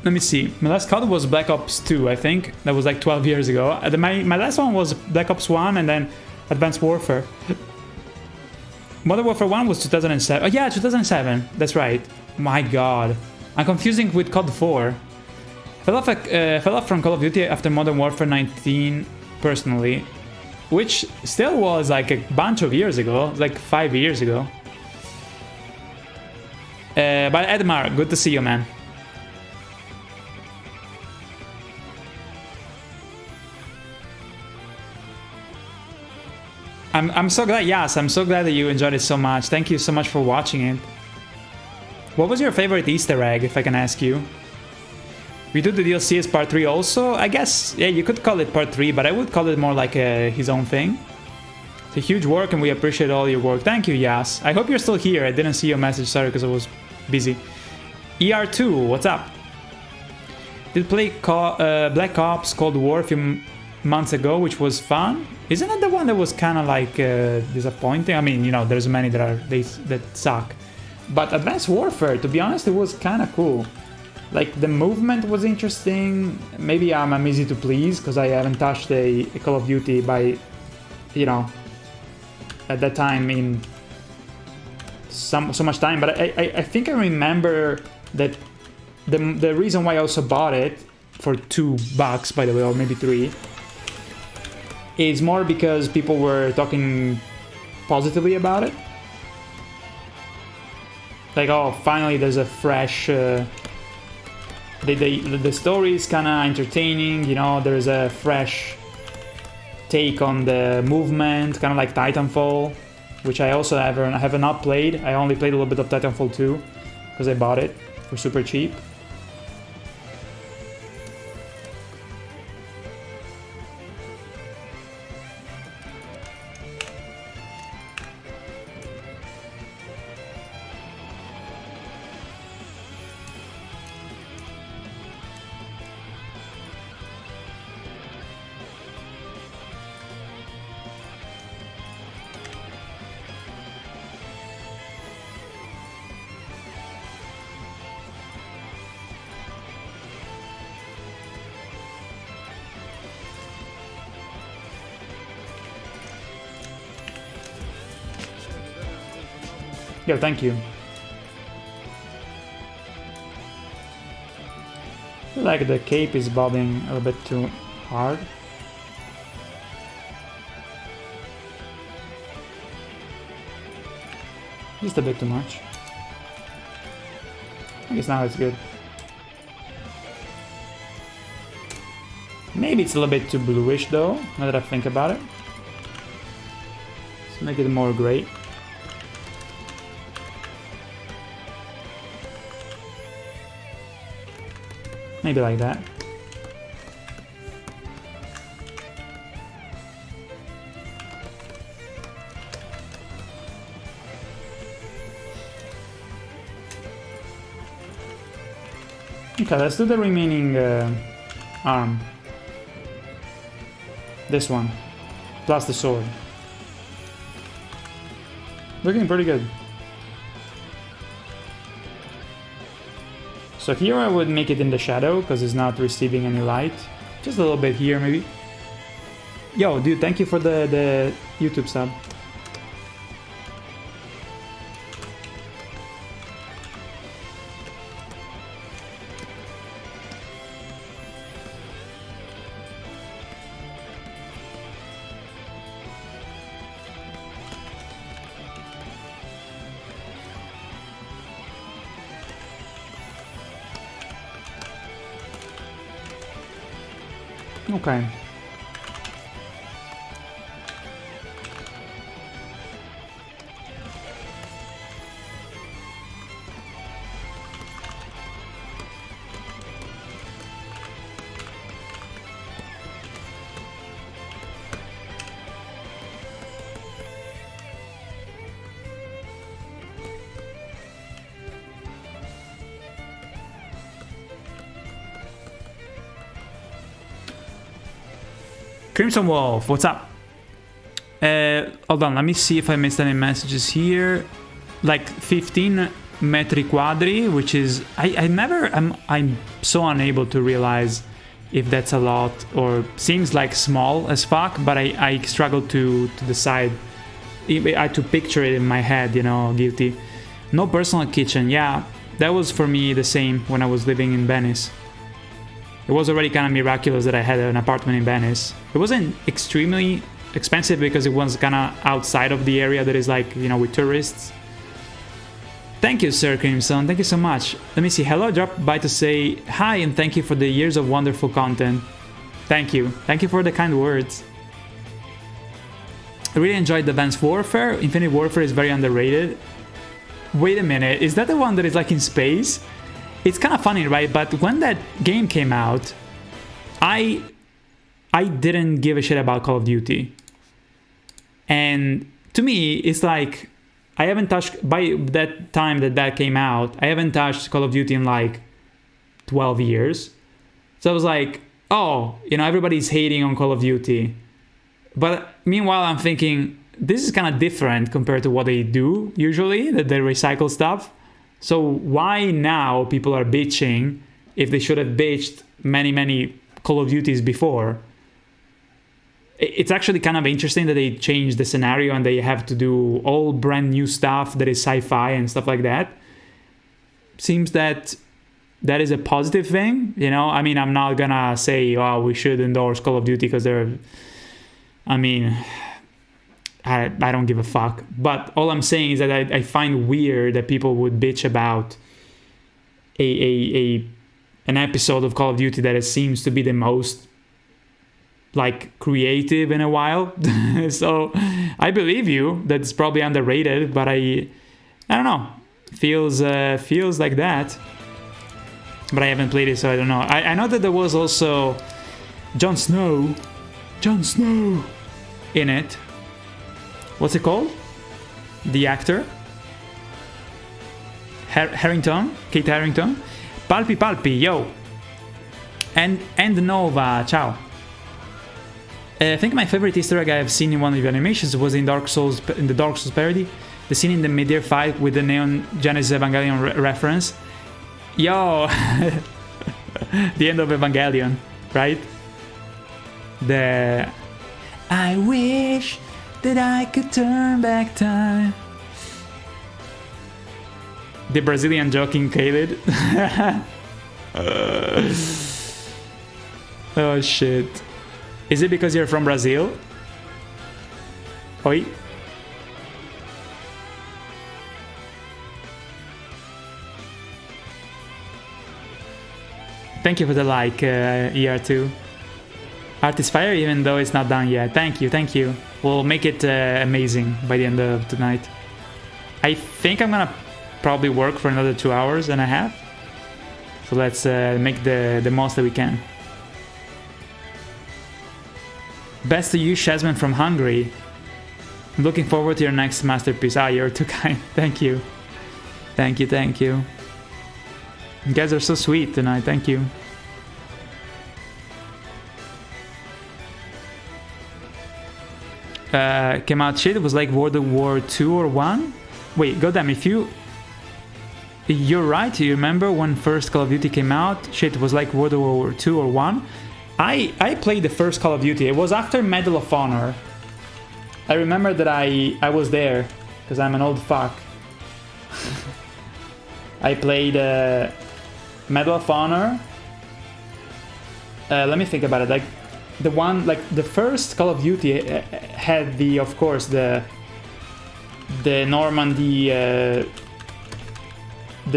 Let me see. My last COD was Black Ops 2, I think. That was like 12 years ago. My last one was Black Ops 1 and then Advanced Warfare. Modern Warfare 1 was 2007. Oh yeah, 2007. That's right. My god. I'm confusing with COD 4. Fell off from Call of Duty after Modern Warfare 19, personally. Which still was like a bunch of years ago, like 5 years ago. But Edmar, good to see you, man. I'm so glad, yes, I'm so glad that you enjoyed it so much. Thank you so much for watching it. What was your favorite Easter egg, if I can ask you? We do the DLC as part 3 also. I guess, yeah, you could call it part 3, but I would call it more like his own thing. It's a huge work and we appreciate all your work. Thank you, Yas. I hope you're still here. I didn't see your message, sorry, because I was busy. ER2, what's up? Did play Black Ops Cold War a few months ago, which was fun. Isn't it the one that was kind of like disappointing? I mean, you know, there's many that suck. But Advanced Warfare, to be honest, it was kind of cool. Like, the movement was interesting. Maybe I'm easy to please because I haven't touched a Call of Duty by, you know, at that time in so much time. But I think I remember that the reason why I also bought it for $2, by the way, or maybe $3, is more because people were talking positively about it. Like, oh, finally there's a fresh... The story is kind of entertaining, you know, there's a fresh take on the movement, kind of like Titanfall, which I also have not played. I only played a little bit of Titanfall 2 because I bought it for super cheap. Yo, thank you. I feel like the cape is bobbing a little bit too hard. Just a bit too much. I guess now it's good. Maybe it's a little bit too bluish though, now that I think about it. Let's make it more gray. Maybe like that. Okay, let's do the remaining arm. This one. Plus the sword. Looking pretty good. So here I would make it in the shadow because it's not receiving any light. Just a little bit here maybe. Yo, dude, thank you for the YouTube sub. Okay. Crimson Wolf, what's up? Hold on, let me see if I missed any messages here. Like 15 metri quadri, which is I'm so unable to realize if that's a lot or seems like small as fuck, but I struggle to decide. I had to picture it in my head, you know, guilty. No personal kitchen, yeah, that was for me the same when I was living in Venice. It was already kind of miraculous that I had an apartment in Venice. It wasn't extremely expensive because it was kind of outside of the area that is like, you know, with tourists. Thank you, Sir Crimson. Thank you so much. Let me see. Hello, I dropped by to say hi and thank you for the years of wonderful content. Thank you. Thank you for the kind words. I really enjoyed Advanced Warfare. Infinite Warfare is very underrated. Wait a minute. Is that the one that is like in space? It's kind of funny, right? But when that game came out, I didn't give a shit about Call of Duty. And to me, it's like, I haven't touched, by that time that came out, I haven't touched Call of Duty in like 12 years. So I was like, oh, you know, everybody's hating on Call of Duty. But meanwhile, I'm thinking, this is kind of different compared to what they do usually, that they recycle stuff. So why now people are bitching if they should have bitched many Call of Duties before? It's actually kind of interesting that they changed the scenario and they have to do all brand new stuff that is sci-fi and stuff like that. Seems that that is a positive thing, you know? I mean, I'm not gonna say, oh, we should endorse Call of Duty because they're... I mean, I don't give a fuck. But all I'm saying is that I find weird that people would bitch about an episode of Call of Duty that it seems to be the most like creative in a while. So I believe you that it's probably underrated, but I don't know, feels like that. But I haven't played it, so I don't know. I know that there was also Jon Snow in it. What's it called? The actor? Harrington? Kate Harrington? Palpi, yo. And Nova, ciao. I think my favorite Easter egg I have seen in one of the animations was in the Dark Souls parody. The scene in the mid-air fight with the Neon Genesis Evangelion reference. Yo! The end of Evangelion, right? The... I wish that I could turn back time. The Brazilian joking Khaled. Oh shit. Is it because you're from Brazil? Oi? Thank you for the like, ER2. Art is fire even though it's not done yet. Thank you. We'll make it amazing by the end of tonight. I think I'm gonna probably work for another 2 hours and a half. So let's make the most that we can. Best to you, Shazman from Hungary. I'm looking forward to your next masterpiece. Ah, you're too kind. Thank you. Thank you. You guys are so sweet tonight. Thank you. Came out shit. It was like World War II or 1. Wait, goddamn, you're right. You remember when first Call of Duty came out? Shit, it was like World War II or 1. I played the first Call of Duty. It was after Medal of Honor. I remember that I was there because I'm an old fuck. I played Medal of Honor. Let me think about it. Like the one, like the first Call of Duty had the, of course, the Normandy, the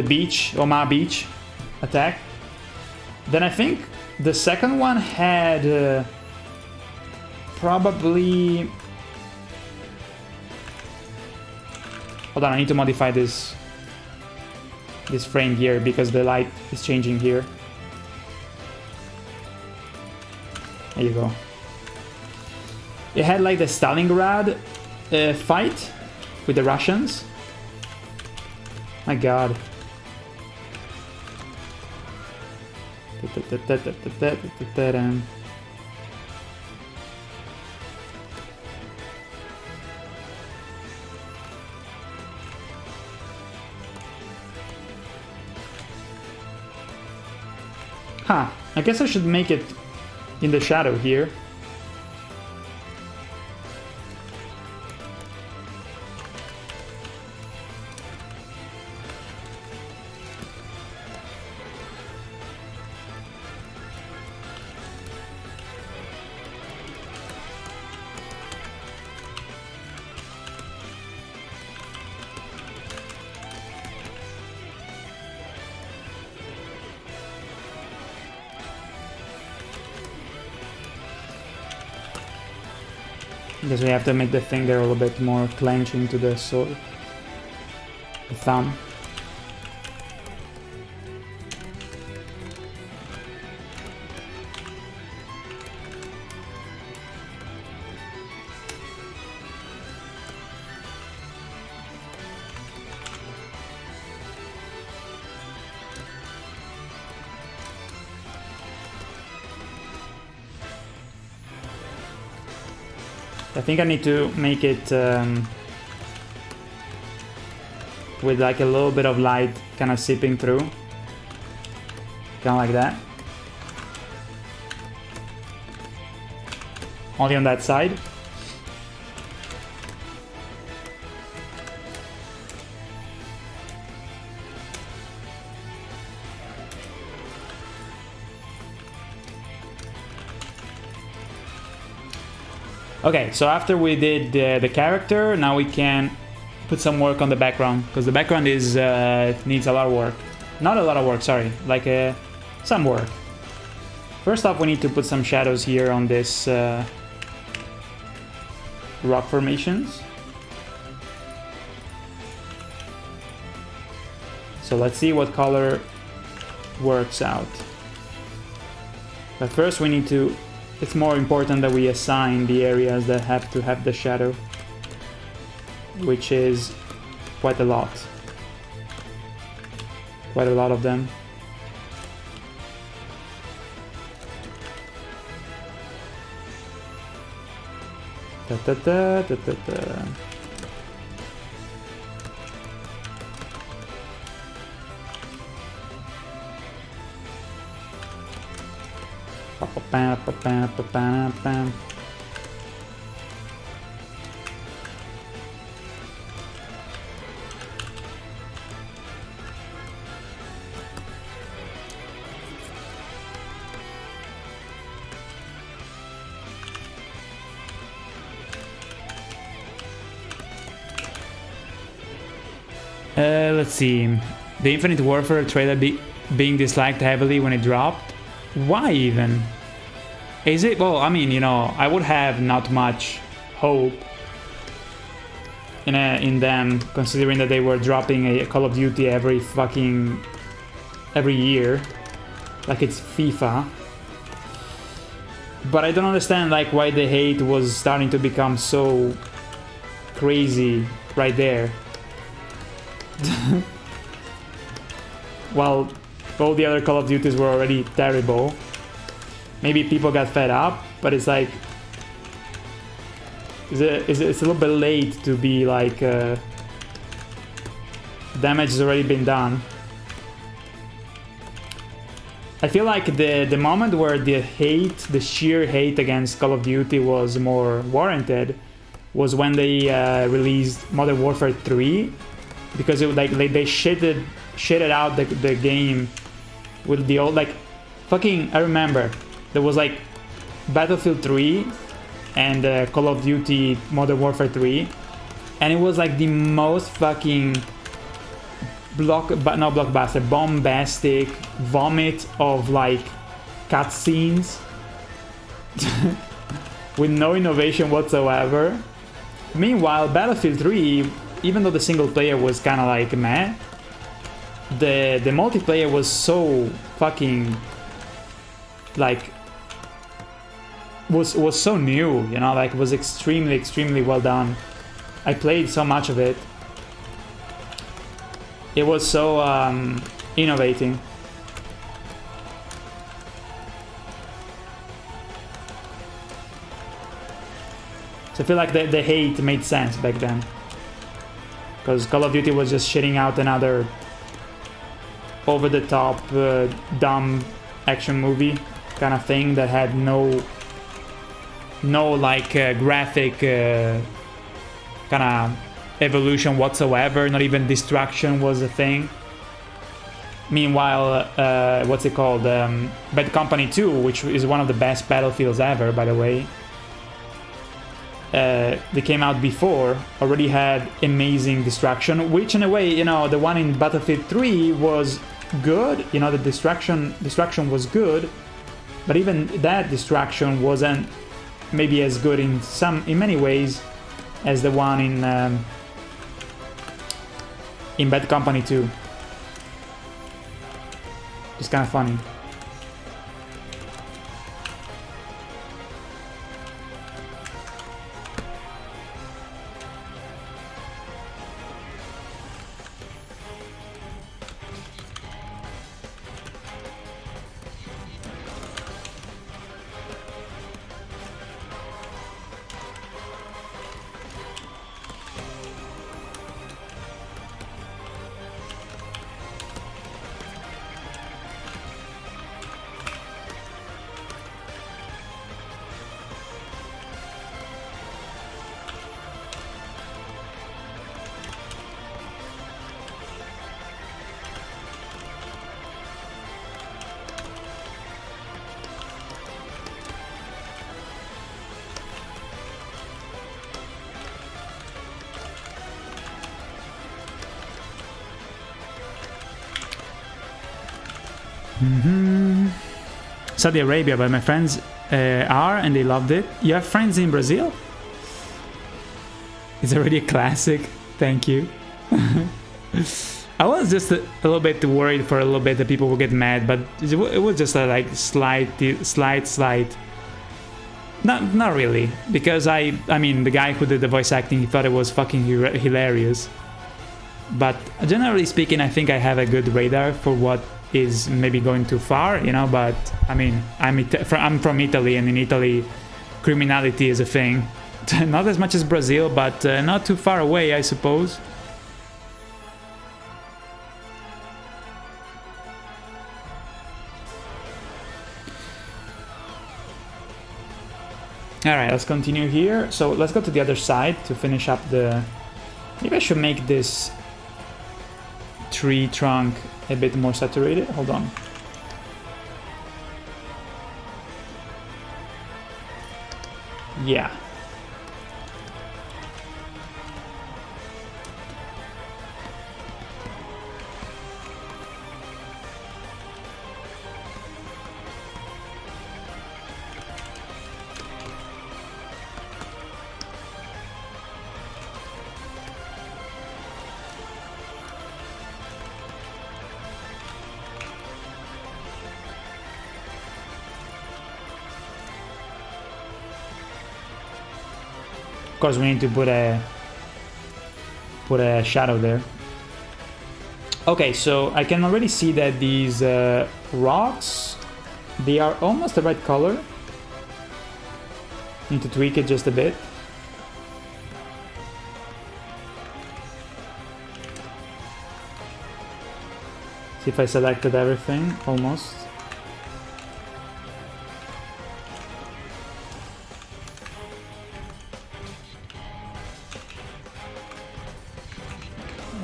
beach, Omaha Beach attack. Then I think the second one had probably... Hold on, I need to modify this frame here because the light is changing here. There you go. It had like the Stalingrad fight with the Russians. My god. Huh, I guess I should make it in the shadow here. I guess we have to make the finger a little bit more clenching to the sword. The thumb. I think I need to make it with like a little bit of light kind of seeping through. Kind of like that. Only on that side. Okay, so after we did the character, now we can put some work on the background, because the background is needs a lot of work. Not a lot of work, sorry, like some work. First off, we need to put some shadows here on this rock formations. So let's see what color works out. But first we need to... It's more important that we assign the areas that have to have the shadow, which is quite a lot. Quite a lot of them. Da, da, da, da, da, da. Let's see. The Infinite Warfare trailer being disliked heavily when it dropped. Why even? Is it? Well, I mean, you know, I would have not much hope in them, considering that they were dropping a Call of Duty every year, like it's FIFA. But I don't understand like why the hate was starting to become so crazy right there. Well, all the other Call of Duties were already terrible. Maybe people got fed up, but it's like it's a little bit late to be like damage has already been done. I feel like the moment where the sheer hate against Call of Duty was more warranted was when they released Modern Warfare 3, because it like they shitted out the game with the old, like, fucking, I remember there was like Battlefield 3 and Call of Duty Modern Warfare 3, and it was like the most fucking bombastic vomit of like cutscenes with no innovation whatsoever. Meanwhile, Battlefield 3, even though the single player was kind of like meh, the multiplayer was so fucking like was so new, you know, like it was extremely well done. I played so much of it. It was so innovating. So I feel like the hate made sense back then, because Call of Duty was just shitting out another over-the-top, dumb action movie kind of thing that had no like graphic kind of evolution whatsoever. Not even destruction was a thing. Meanwhile, what's it called? Bad Company 2, which is one of the best battlefields ever, by the way. They came out before, already had amazing destruction, which in a way, you know, the one in Battlefield 3 was good. You know, the destruction was good, but even that destruction wasn't maybe as good in many ways as the one in Bad Company 2. It's kind of funny. Saudi Arabia, but my friends are, and they loved it. You have friends in Brazil? It's already a classic. Thank you. I was just a little bit worried for a little bit that people would get mad, but it was just a like slight. Not really, because I mean the guy who did the voice acting, he thought it was fucking hilarious. But generally speaking, I think I have a good radar for what is maybe going too far, you know. But I mean, I'm from Italy, and in Italy, criminality is a thing. Not as much as Brazil, but not too far away, I suppose. Alright, let's continue here. So let's go to the other side to finish up the... Maybe I should make this tree trunk a bit more saturated. Hold on. Yeah. Of course, we need to put a shadow there. Okay, so I can already see that these rocks, they are almost the right color. Need to tweak it just a bit. See if I selected everything, almost.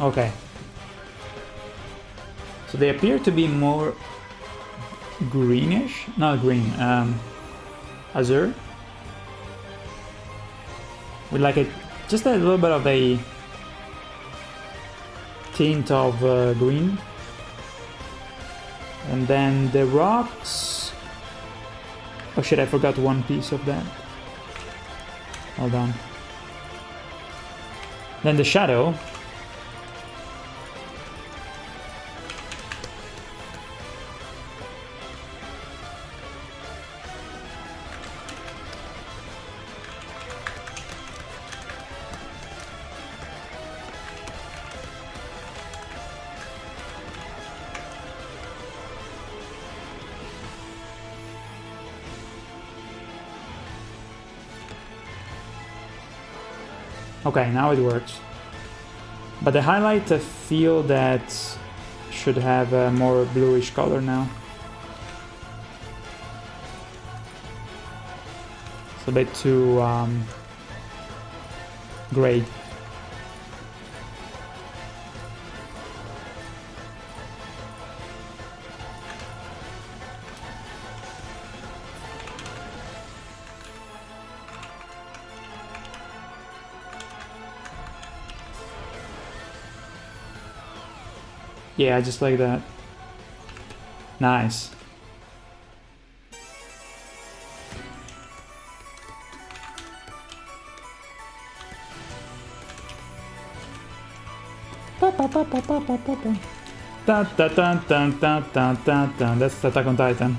Okay. So they appear to be more greenish, not green, azure. With like just a little bit of a tint of green. And then the rocks... Oh shit, I forgot one piece of that. Hold on. Then the shadow. Okay, now it works. But the highlight, I feel that should have a more bluish color now. It's a bit too gray. Yeah, just like that. Nice. That's Attack on Titan.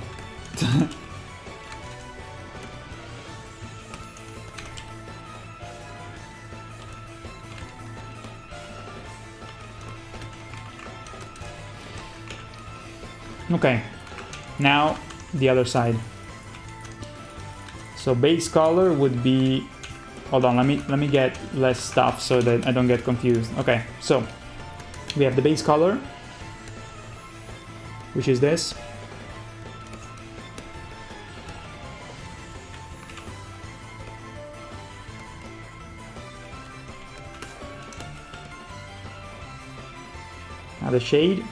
Okay, now the other side. So base color would be, hold on, let me get less stuff so that I don't get confused. Okay, so we have the base color, which is this. Now the shade.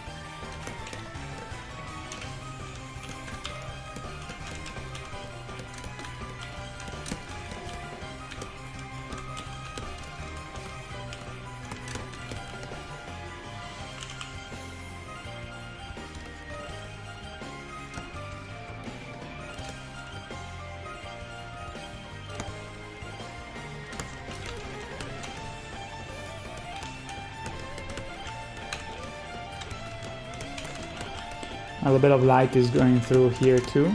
A little bit of light is going through here too.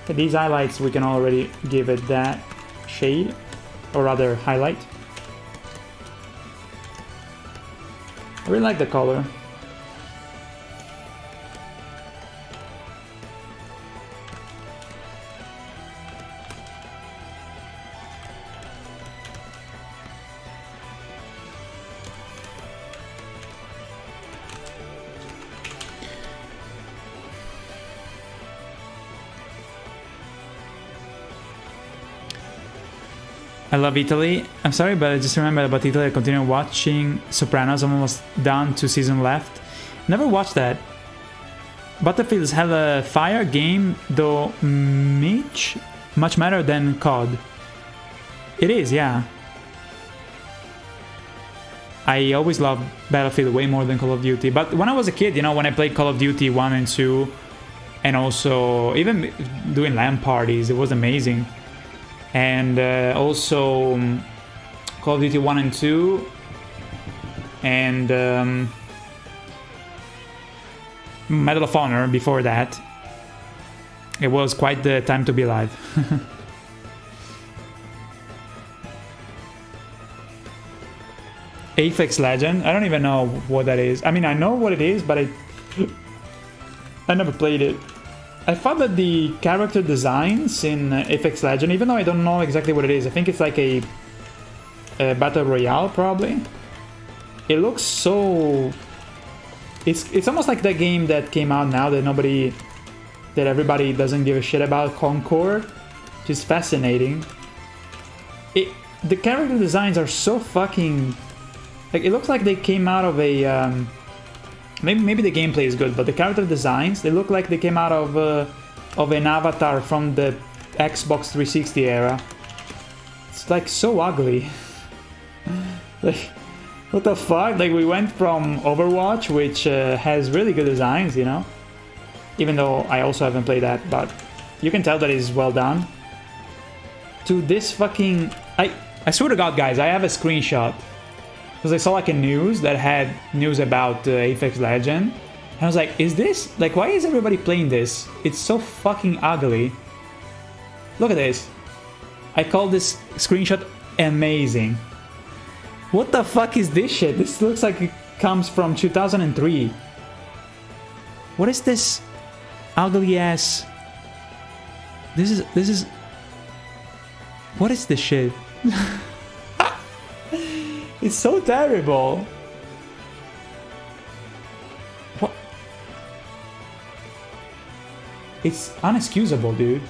These highlights, we can already give it that shade, or rather highlight. I really like the color. I love Italy. I'm sorry, but I just remembered about Italy. I continue watching Sopranos. I'm almost done, 2 seasons left. Never watched that. Battlefield's hella fire game, though much better than COD. It is, yeah. I always loved Battlefield way more than Call of Duty. But when I was a kid, you know, when I played Call of Duty 1 and 2, and also even doing LAN parties, it was amazing. And also Call of Duty 1 and 2, and Medal of Honor before that. It was quite the time to be alive. Apex Legend, I don't even know what that is. I mean, I know what it is, but I never played it. I thought that the character designs in Apex Legend, even though I don't know exactly what it is, I think it's like a Battle Royale, probably. It looks so... It's almost like that game that came out now that everybody doesn't give a shit about, Concord, which is fascinating. The character designs are so fucking... Like, it looks like they came out of a... Maybe the gameplay is good, but the character designs, they look like they came out of an avatar from the Xbox 360 era. It's like so ugly. Like, what the fuck? Like, we went from Overwatch, which has really good designs, you know? Even though I also haven't played that, but you can tell that it's well done. To this fucking... I swear to God, guys, I have a screenshot. Because I saw like a news that had news about Apex Legend. And I was like, is this... Like, why is everybody playing this? It's so fucking ugly. Look at this. I call this screenshot amazing. What the fuck is this shit? This looks like it comes from 2003. What is this ugly ass... This is... What is this shit? It's so terrible. What? It's unexcusable, dude.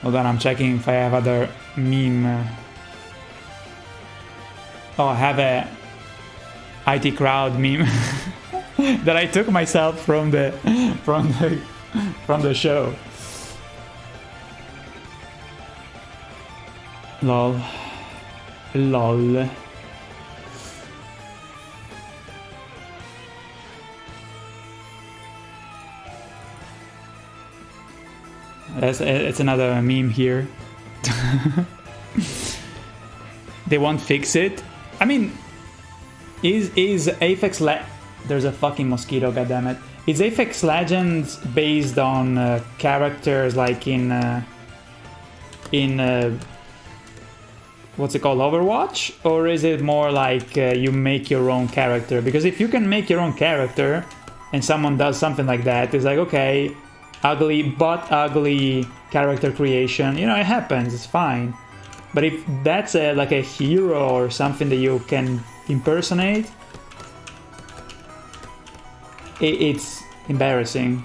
Hold on, I'm checking if I have other meme. Oh, I have a IT crowd meme that I took myself from the show. Lol. Lol. It's another meme here. They won't fix it. I mean, is Apex there's a fucking mosquito, goddammit. Is Apex Legends based on characters like in what's it called, Overwatch? Or is it more like you make your own character? Because if you can make your own character and someone does something like that, it's like, okay, ugly but ugly character creation, you know, it happens, it's fine. But if that's like a hero or something that you can impersonate, it's embarrassing.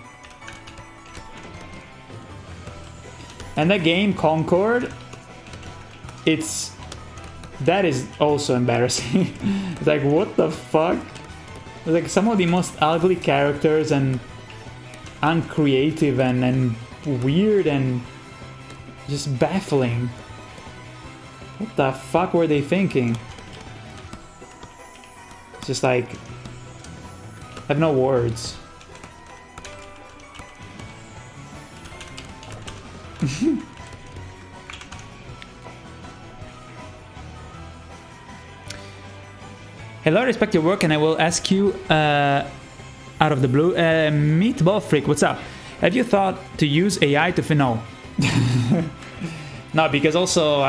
And the game Concord, that is also embarrassing. It's like, what the fuck? It's like some of the most ugly characters and uncreative and weird and just baffling. What the fuck were they thinking? It's just like, I have no words. Hello, I respect your work, and I will ask you out of the blue. Meatball Freak, what's up? Have you thought to use AI to no? No, because also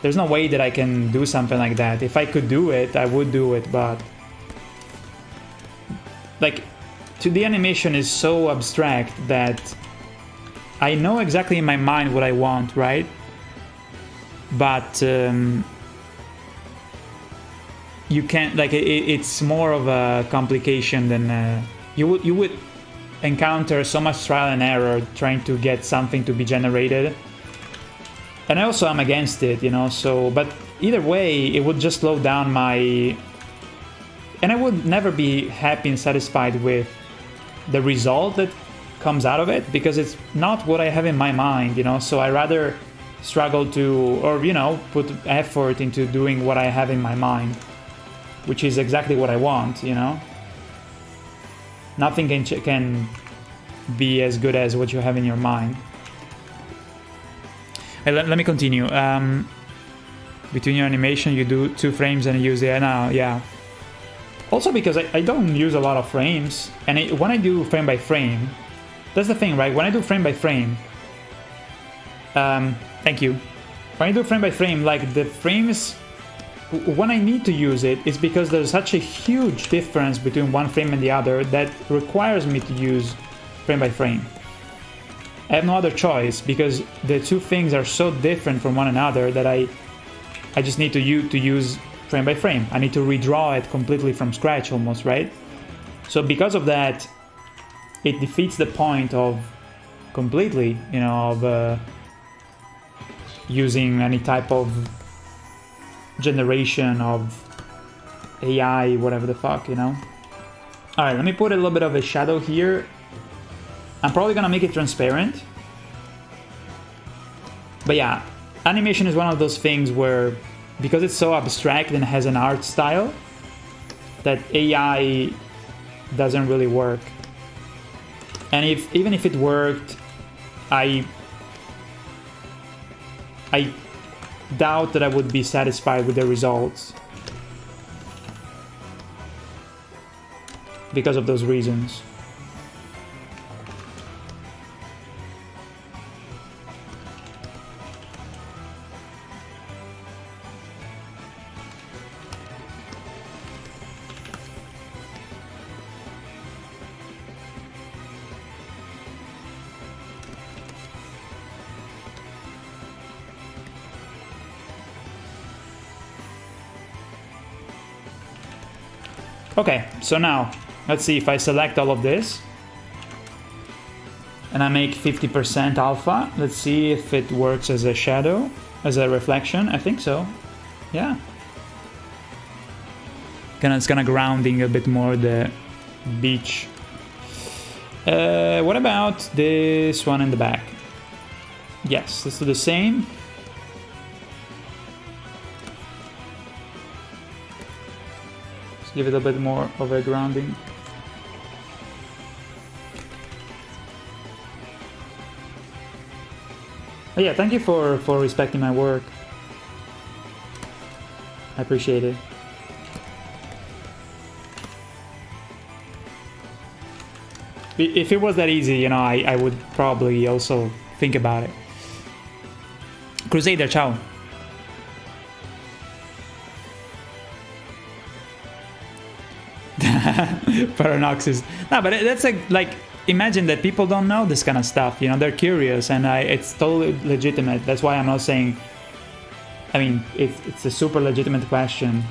there's no way that I can do something like that. If I could do it, I would do it, but like 2D animation is so abstract that I know exactly in my mind what I want, right? But you can't, like, it's more of a complication than you would encounter so much trial and error trying to get something to be generated. And I also am against it, you know, so, but either way, it would just slow down and I would never be happy and satisfied with the result that comes out of it, because it's not what I have in my mind, you know, so I rather struggle to, or, you know, put effort into doing what I have in my mind, which is exactly what I want, you know. Nothing can be as good as what you have in your mind. Let me continue. Between your animation, you do 2 frames and you use the now, yeah. Also because I don't use a lot of frames, and when I do frame by frame, that's the thing, right? When I do frame by frame, thank you. When I do frame by frame, like the frames, when I need to use it, it's because there's such a huge difference between one frame and the other that requires me to use frame by frame. I have no other choice, because the two things are so different from one another that I just need to use frame by frame. I need to redraw it completely from scratch almost, right? So because of that, it defeats the point of completely, you know, of using any type of generation of AI, whatever the fuck, you know? Alright, let me put a little bit of a shadow here. I'm probably gonna make it transparent. But yeah, animation is one of those things where, because it's so abstract and has an art style, that AI doesn't really work. And even if it worked, I doubt that I would be satisfied with the results because of those reasons. Okay, so now, let's see if I select all of this. And I make 50% alpha. Let's see if it works as a shadow, as a reflection. I think so. Yeah. It's gonna grounding a bit more the beach. What about this one in the back? Yes, let's do the same. Let's give it a bit more of a grounding. But yeah, thank you for respecting my work. I appreciate it. If it was that easy, you know, I would probably also think about it. Crusader, ciao. Paradox is... No, but that's like, imagine that people don't know this kind of stuff, you know, they're curious, and it's totally legitimate. That's why I'm not saying... I mean, it's a super legitimate question.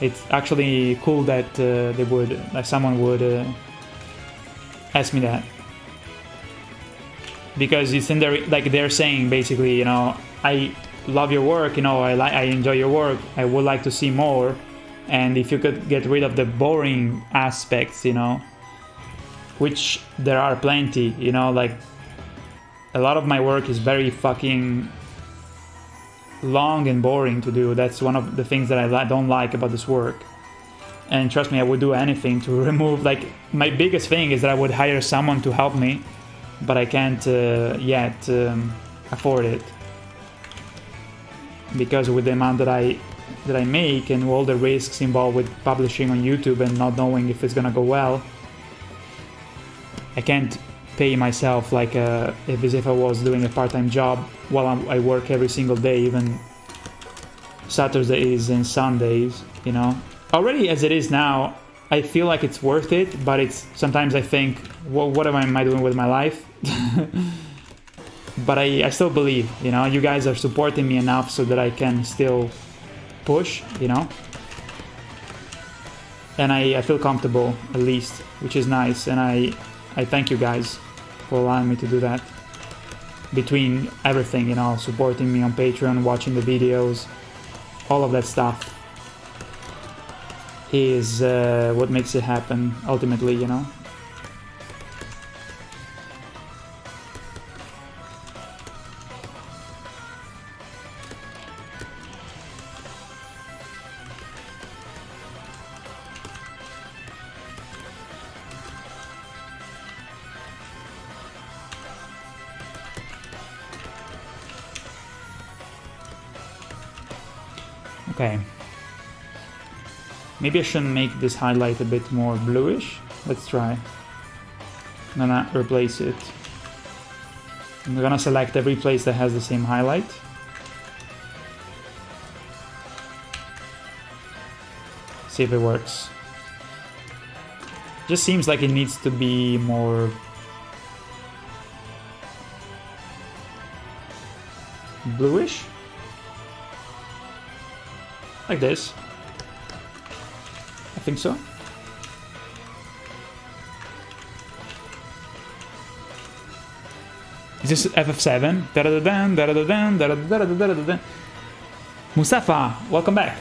It's actually cool that someone would... ask me that, because it's in there, like they're saying basically, you know, I love your work, you know, I enjoy your work, I would like to see more, and if you could get rid of the boring aspects, you know, which there are plenty, you know, like a lot of my work is very fucking long and boring to do. That's one of the things that I don't like about this work. And trust me, I would do anything to remove, like, my biggest thing is that I would hire someone to help me, but I can't yet afford it. Because with the amount that I make and all the risks involved with publishing on YouTube and not knowing if it's gonna go well, I can't pay myself like as if I was doing a part-time job while I work every single day, even Saturdays and Sundays, you know. Already as it is now, I feel like it's worth it, but it's sometimes I think, well, what am I doing with my life? But I still believe, you know, you guys are supporting me enough so that I can still push, you know. And I feel comfortable, at least, which is nice. And I thank you guys for allowing me to do that. Between everything, you know, supporting me on Patreon, watching the videos, all of that stuff is what makes it happen ultimately, you know. Okay. Maybe I should make this highlight a bit more bluish. Let's try. I'm gonna replace it. I'm gonna select every place that has the same highlight. See if it works. Just seems like it needs to be more bluish. Like this. I think so. Is this FF7? Da-da-da-dan, da-da-da-dan, da-da-da-da-da-da-da. Mustafa, welcome back.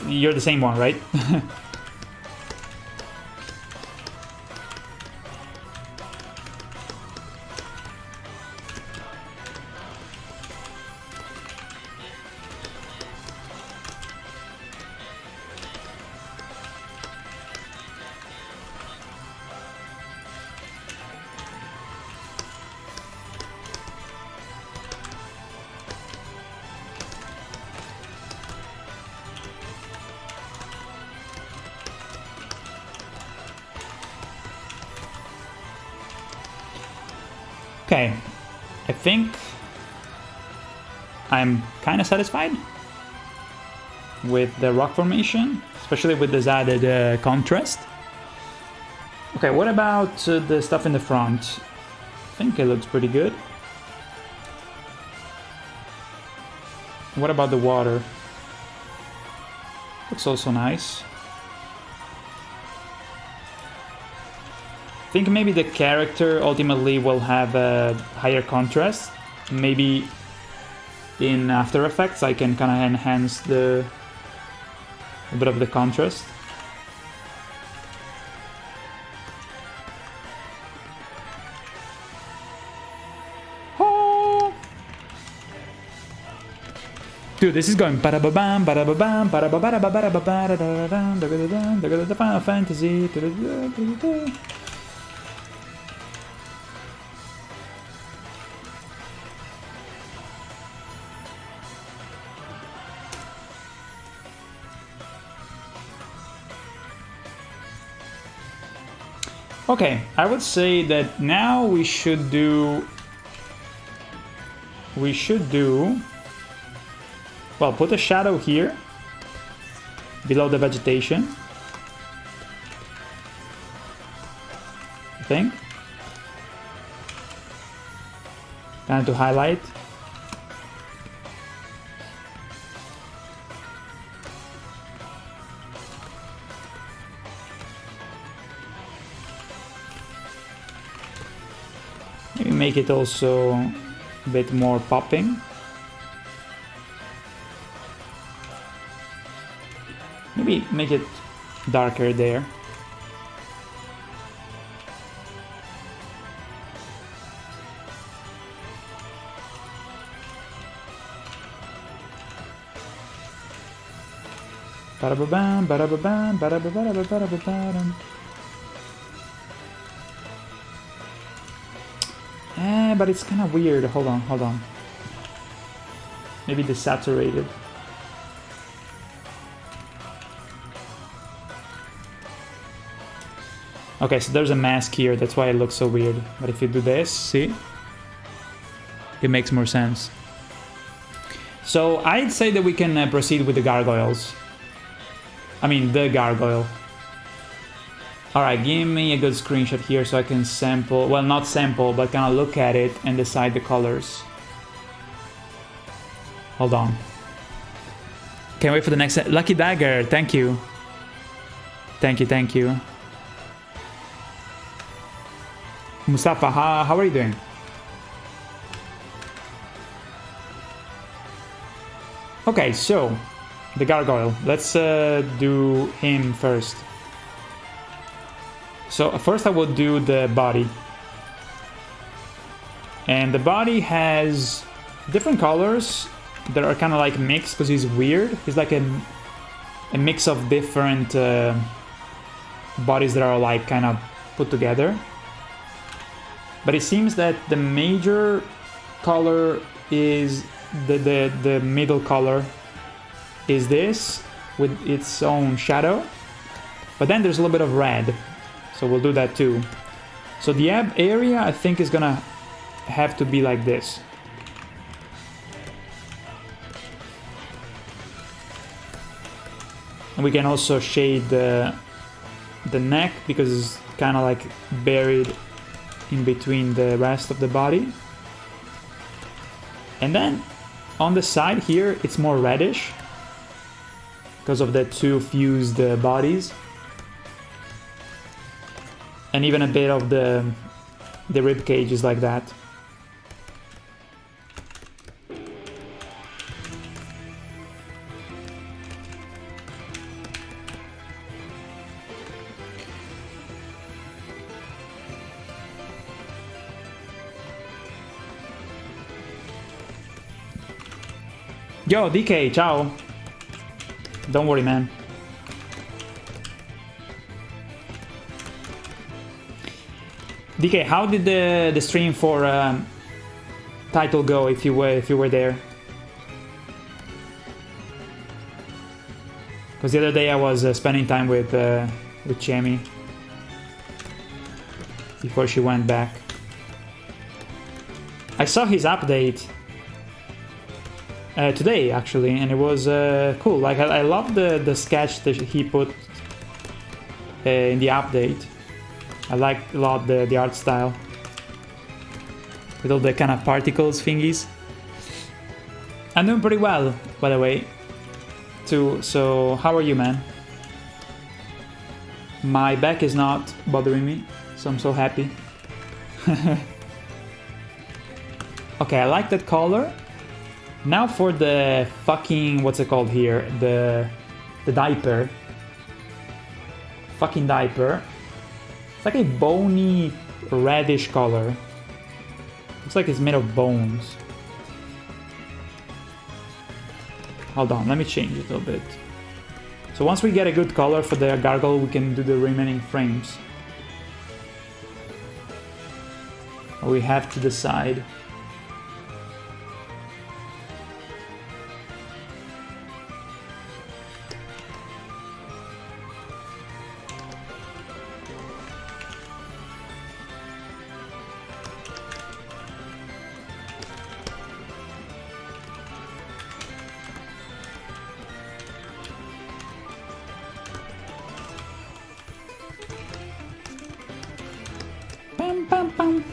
You're the same one, right? Okay, I think I'm kind of satisfied with the rock formation, especially with this added contrast. Okay, what about the stuff in the front? I think it looks pretty good. What about the water? Looks also nice. I think maybe the character ultimately will have a higher contrast. Maybe in After Effects I can kind of enhance a bit of the contrast. Oh. Dude, this is going ba-da-ba-bam, ba-da-ba-bam, ba-da-ba-ba-ba-ba-da-da-da-da-da-da-da-da-da-da, Final Fantasy. Da-da-da-da-da-da. Okay, I would say that now we should do... Well, put a shadow here, below the vegetation, I think. Kind of to highlight. Maybe make it also a bit more popping. Maybe make it darker there. Ba-da-ba-bam, ba-da-ba-bam, ba-da-ba-ba-da-ba-da-ba-da-ba-dum. But it's kind of weird. Hold on. Maybe desaturated. Okay, so there's a mask here, that's why it looks so weird. But if you do this, see? It makes more sense. So I'd say that we can proceed with the gargoyles. I mean, the gargoyle. Alright, give me a good screenshot here so I can sample, well, not sample, but kind of look at it and decide the colors. Hold on. Can't wait for the next... Lucky Dagger, thank you. Thank you. Mustafa, how are you doing? Okay, so the gargoyle. Let's do him first. So first I will do the body. And the body has different colors that are kind of like mixed because he's weird. He's like a mix of different bodies that are like kind of put together. But it seems that the major color is the middle color is this with its own shadow. But then there's a little bit of red. So we'll do that too. So the ab area I think is gonna have to be like this. And we can also shade the neck because it's kind of like buried in between the rest of the body. And then on the side here it's more reddish because of the two fused bodies. And even a bit of the rib cage is like that. Yo, DK, ciao. Don't worry, man. DK, how did the stream for title go if you were there? Because the other day I was spending time with Chemi before she went back. I saw his update today actually, and it was cool. Like I love the sketch that he put in the update. I like a lot the art style with all the kind of particles thingies. I'm doing pretty well, by the way. too. So how are you, man? My back is not bothering me, so I'm so happy. Okay, I like that color. Now for the fucking, what's it called here? The diaper. Fucking diaper. It's like a bony reddish color. Looks like it's made of bones. Hold on, let me change it a little bit. So once we get a good color for the gargoyle, we can do the remaining frames. We have to decide. Bam, bam, bam.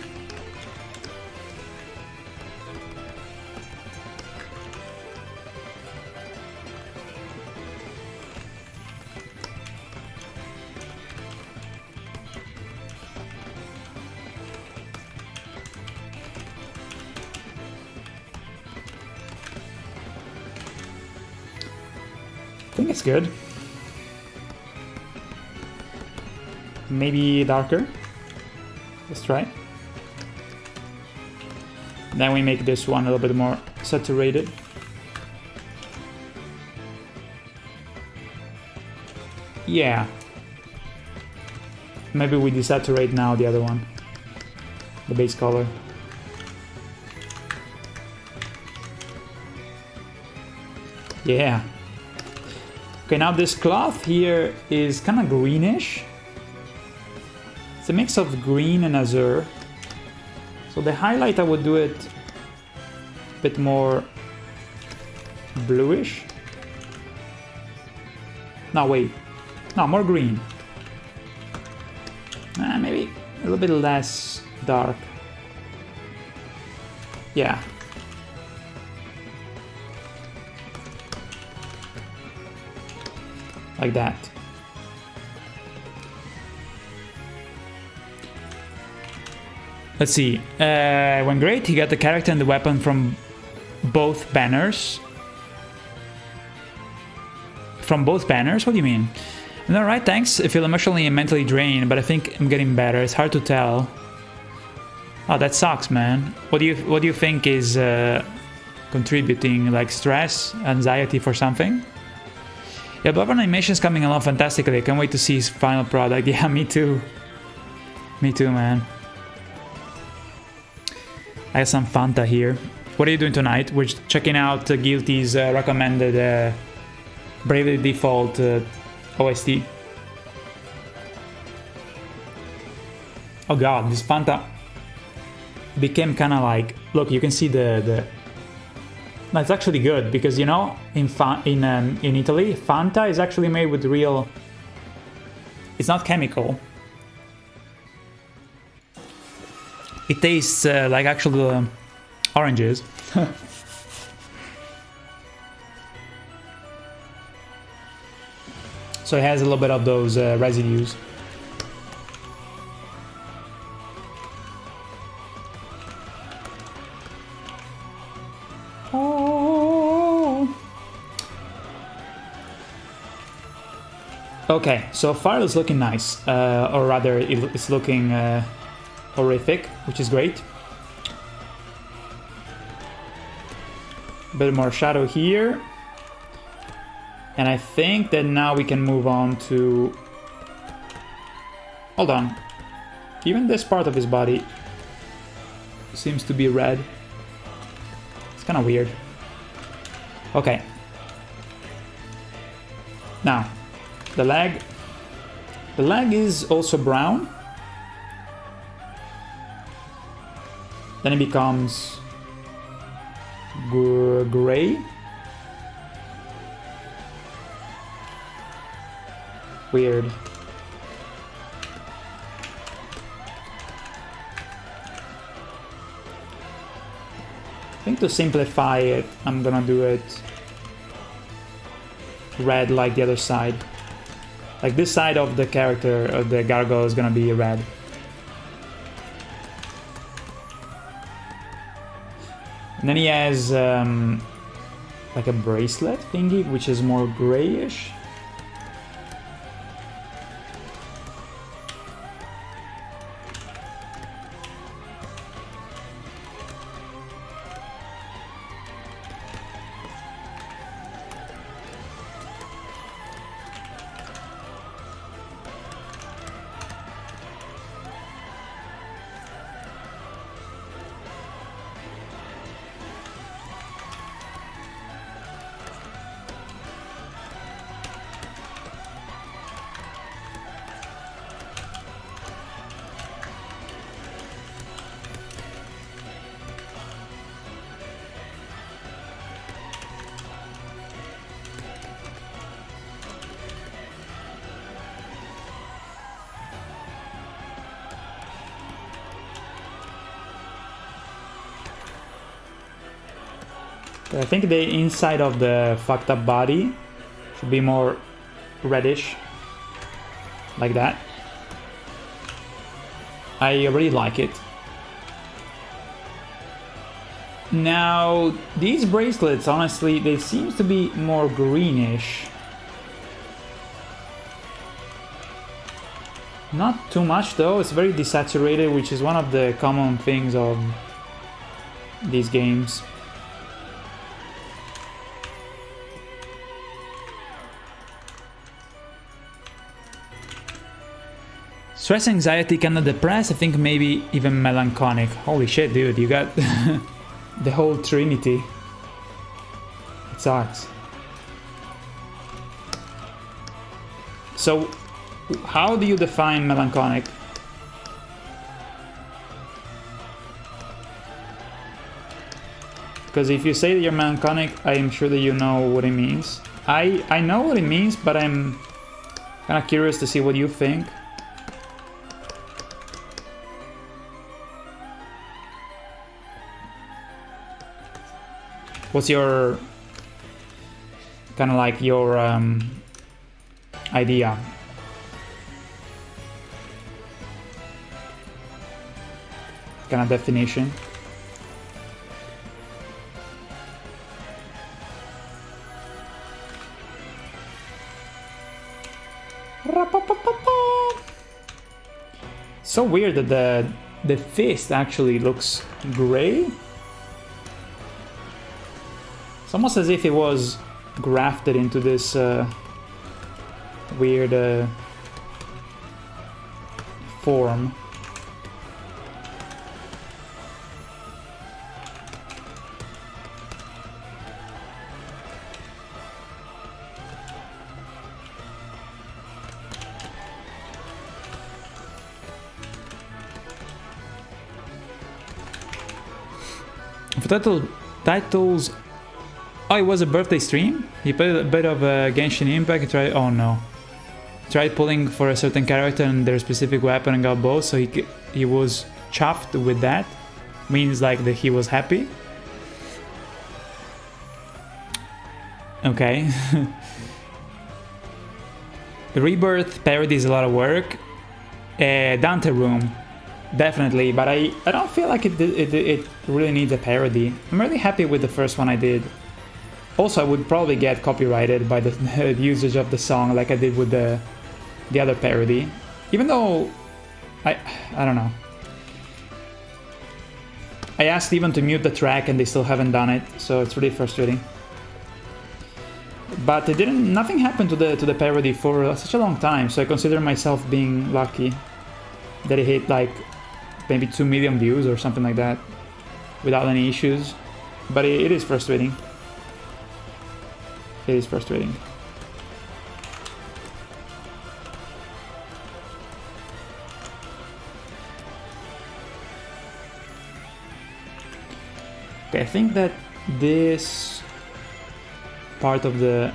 I think it's good. Maybe darker. Let's try. Then we make this one a little bit more saturated. Yeah. Maybe we desaturate now the other one. The base color. Yeah. Okay, now this cloth here is kind of greenish. It's a mix of green and azure. So the highlight, I would do it a bit more bluish. No, wait. No, more green. Maybe a little bit less dark. Yeah. Like that. Let's see. When great, he got the character and the weapon from both banners. From both banners? What do you mean? No, right, thanks. I feel emotionally and mentally drained, but I think I'm getting better. It's hard to tell. Oh, that sucks, man. What do you think is contributing? Like stress, anxiety for something? Yeah, but animation's coming along fantastically. I can't wait to see his final product. Yeah, me too. Me too, man. I have some Fanta here. What are you doing tonight? We're checking out Guilty's recommended Bravely Default OST. Oh god, this Fanta became kind of like... Look, you can see the... No, it's actually good because, you know, in Italy, Fanta is actually made with real... It's not chemical. It tastes like actual oranges. So it has a little bit of those residues. Okay, so far it's looking nice, or rather it's looking horrific, which is great. A bit more shadow here. And I think that now we can move on to... Hold on. Even this part of his body seems to be red. It's kind of weird. Okay. Now, the leg. The leg is also brown. Then it becomes gray. Weird. I think to simplify it, I'm gonna do it red like the other side. Like this side of the character of the gargoyle is gonna be red. And then he has like a bracelet thingy, which is more grayish. I think the inside of the fucked up body should be more reddish, like that. I really like it. Now, these bracelets, honestly, they seem to be more greenish. Not too much though, it's very desaturated, which is one of the common things of these games. Stress, anxiety, kinda depressed, I think maybe even melancholic. Holy shit, dude, you got the whole trinity. It sucks. So, how do you define melancholic? Because if you say that you're melancholic, I am sure that you know what it means. I know what it means, but I'm kinda curious to see what you think. What's your kind of like your idea? Kind of definition. So weird that the fist actually looks gray. It's almost as if it was grafted into this weird form. For titles. Oh, it was a birthday stream? He played a bit of Genshin Impact, he tried, oh no. Tried pulling for a certain character and their specific weapon and got both, so he was chuffed with that. Means like that he was happy. Okay. The Rebirth parody is a lot of work. Dante Room, definitely, but I don't feel like it really needs a parody. I'm really happy with the first one I did. Also, I would probably get copyrighted by the usage of the song like I did with the other parody. Even though, I don't know. I asked even to mute the track and they still haven't done it, so it's really frustrating. But nothing happened to the parody for such a long time, so I consider myself being lucky that it hit like maybe 2 million views or something like that without any issues. But it is frustrating. It is frustrating. Okay, I think that this part of the...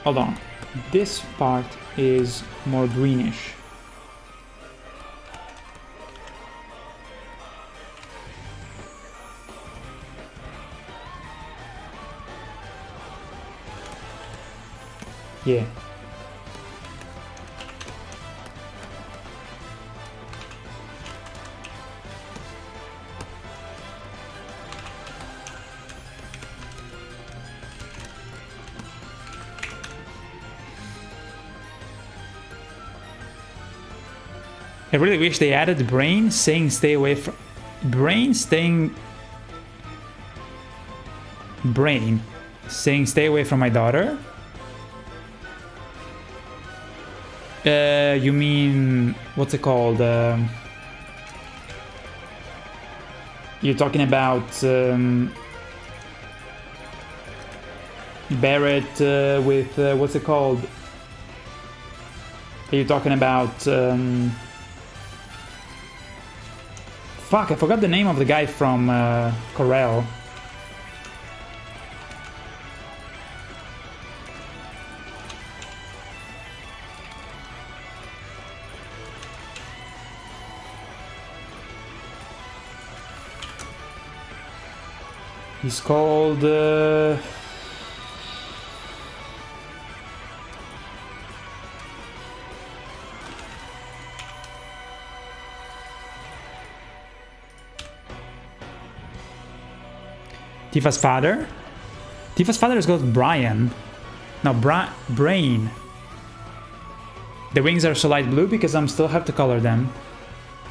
Hold on. This part is more greenish. Yeah. I really wish they added brain saying stay away from... Brain saying stay away from my daughter? You mean... What's it called? You're talking about... Barrett with... what's it called? Are you talking about... Fuck, I forgot the name of the guy from Corel. He's called... Tifa's father? Tifa's father is called Brian. No, Brain. The wings are so light blue because I still have to color them.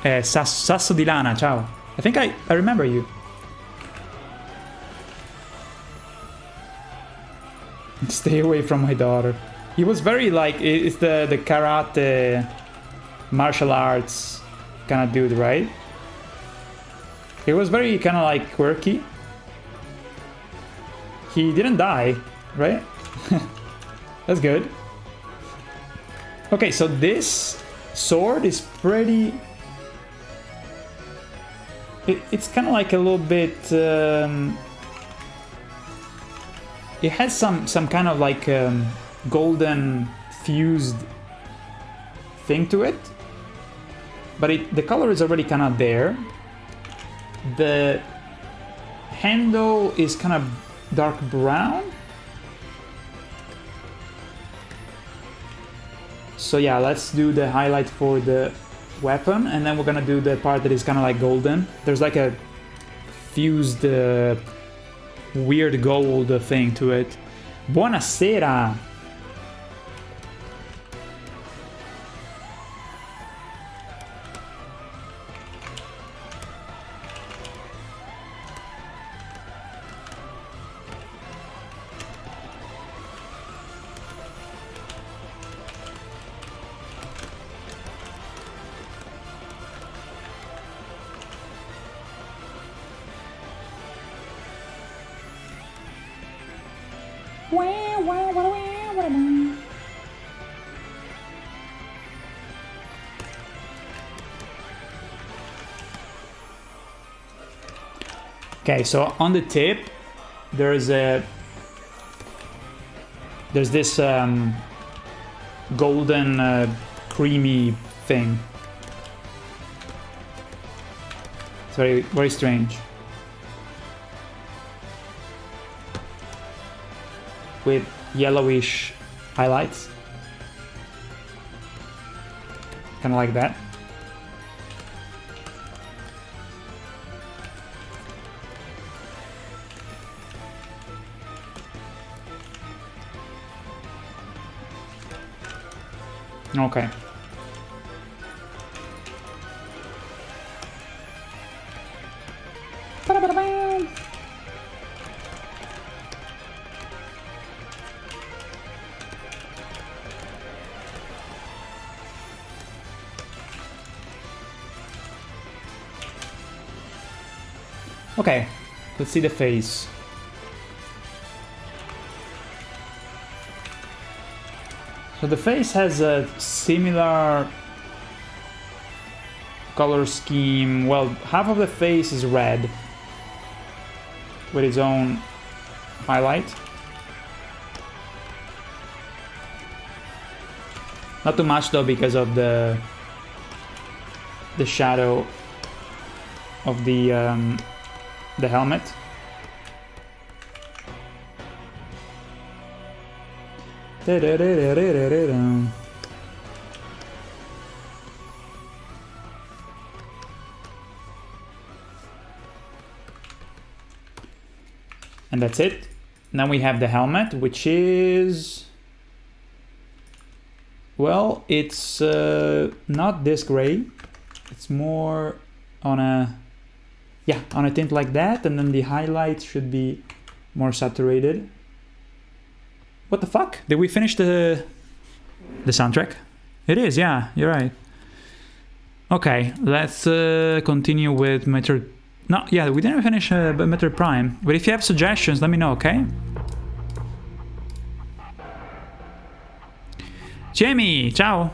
Sasso di Lana, ciao. I think I remember you. Stay away from my daughter. He was very like, it's the karate, martial arts kind of dude, right? He was very kind of like quirky. He didn't die, right? That's good. Okay, so this sword is pretty... It's kind of like a little bit... It has some kind of like golden fused thing to it. But the color is already kind of there. The handle is kind of dark brown. So yeah, let's do the highlight for the weapon, and then we're gonna do the part that is kind of like golden. There's like a fused weird gold thing to it. Buonasera! Okay, so on the tip, there's this golden creamy thing. It's very, very strange. With yellowish highlights. Kind of like that. Okay. Okay, let's see the face. So the face has a similar color scheme. Well, half of the face is red with its own highlight. Not too much though, because of the shadow of the helmet. And that's it. Then we have the helmet, which is... Well, it's not this gray. It's more on a... Yeah, on a tint like that. And then the highlights should be more saturated. What the fuck? Did we finish the soundtrack? It is, yeah, you're right. Okay, let's continue with Metroid... No, yeah, we didn't finish Metroid Prime. But if you have suggestions, let me know, okay? Jamie, ciao.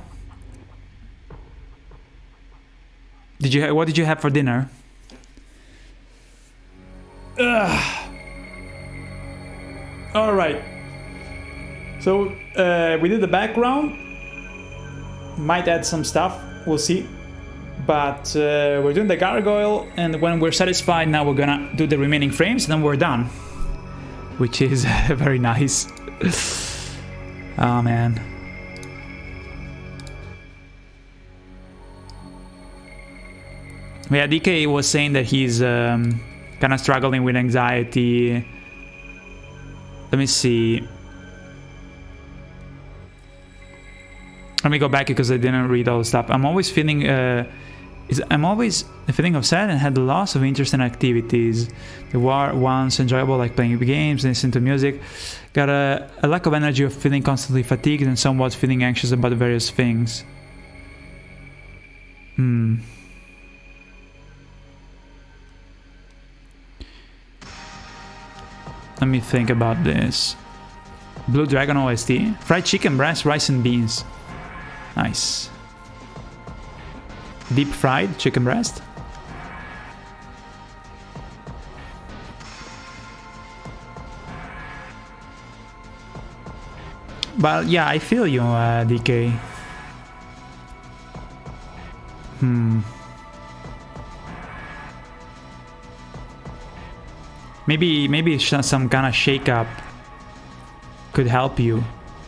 What did you have for dinner? All right. So we did the background. Might add some stuff. We'll see. But we're doing the gargoyle, and when we're satisfied, now we're gonna do the remaining frames, and then we're done. Which is very nice. Oh man. Yeah, DK was saying that he's kind of struggling with anxiety. Let me see. Let me go back because I didn't read all the stuff. I'm always feeling upset and had a loss of interest in activities that were once enjoyable, like playing games, listening to music. Got a lack of energy of feeling constantly fatigued and somewhat feeling anxious about various things. Let me think about this. Blue Dragon OST. Fried chicken breast, rice and beans. Nice. Deep fried chicken breast. But yeah, I feel you, DK. Maybe some kind of shake-up could help you.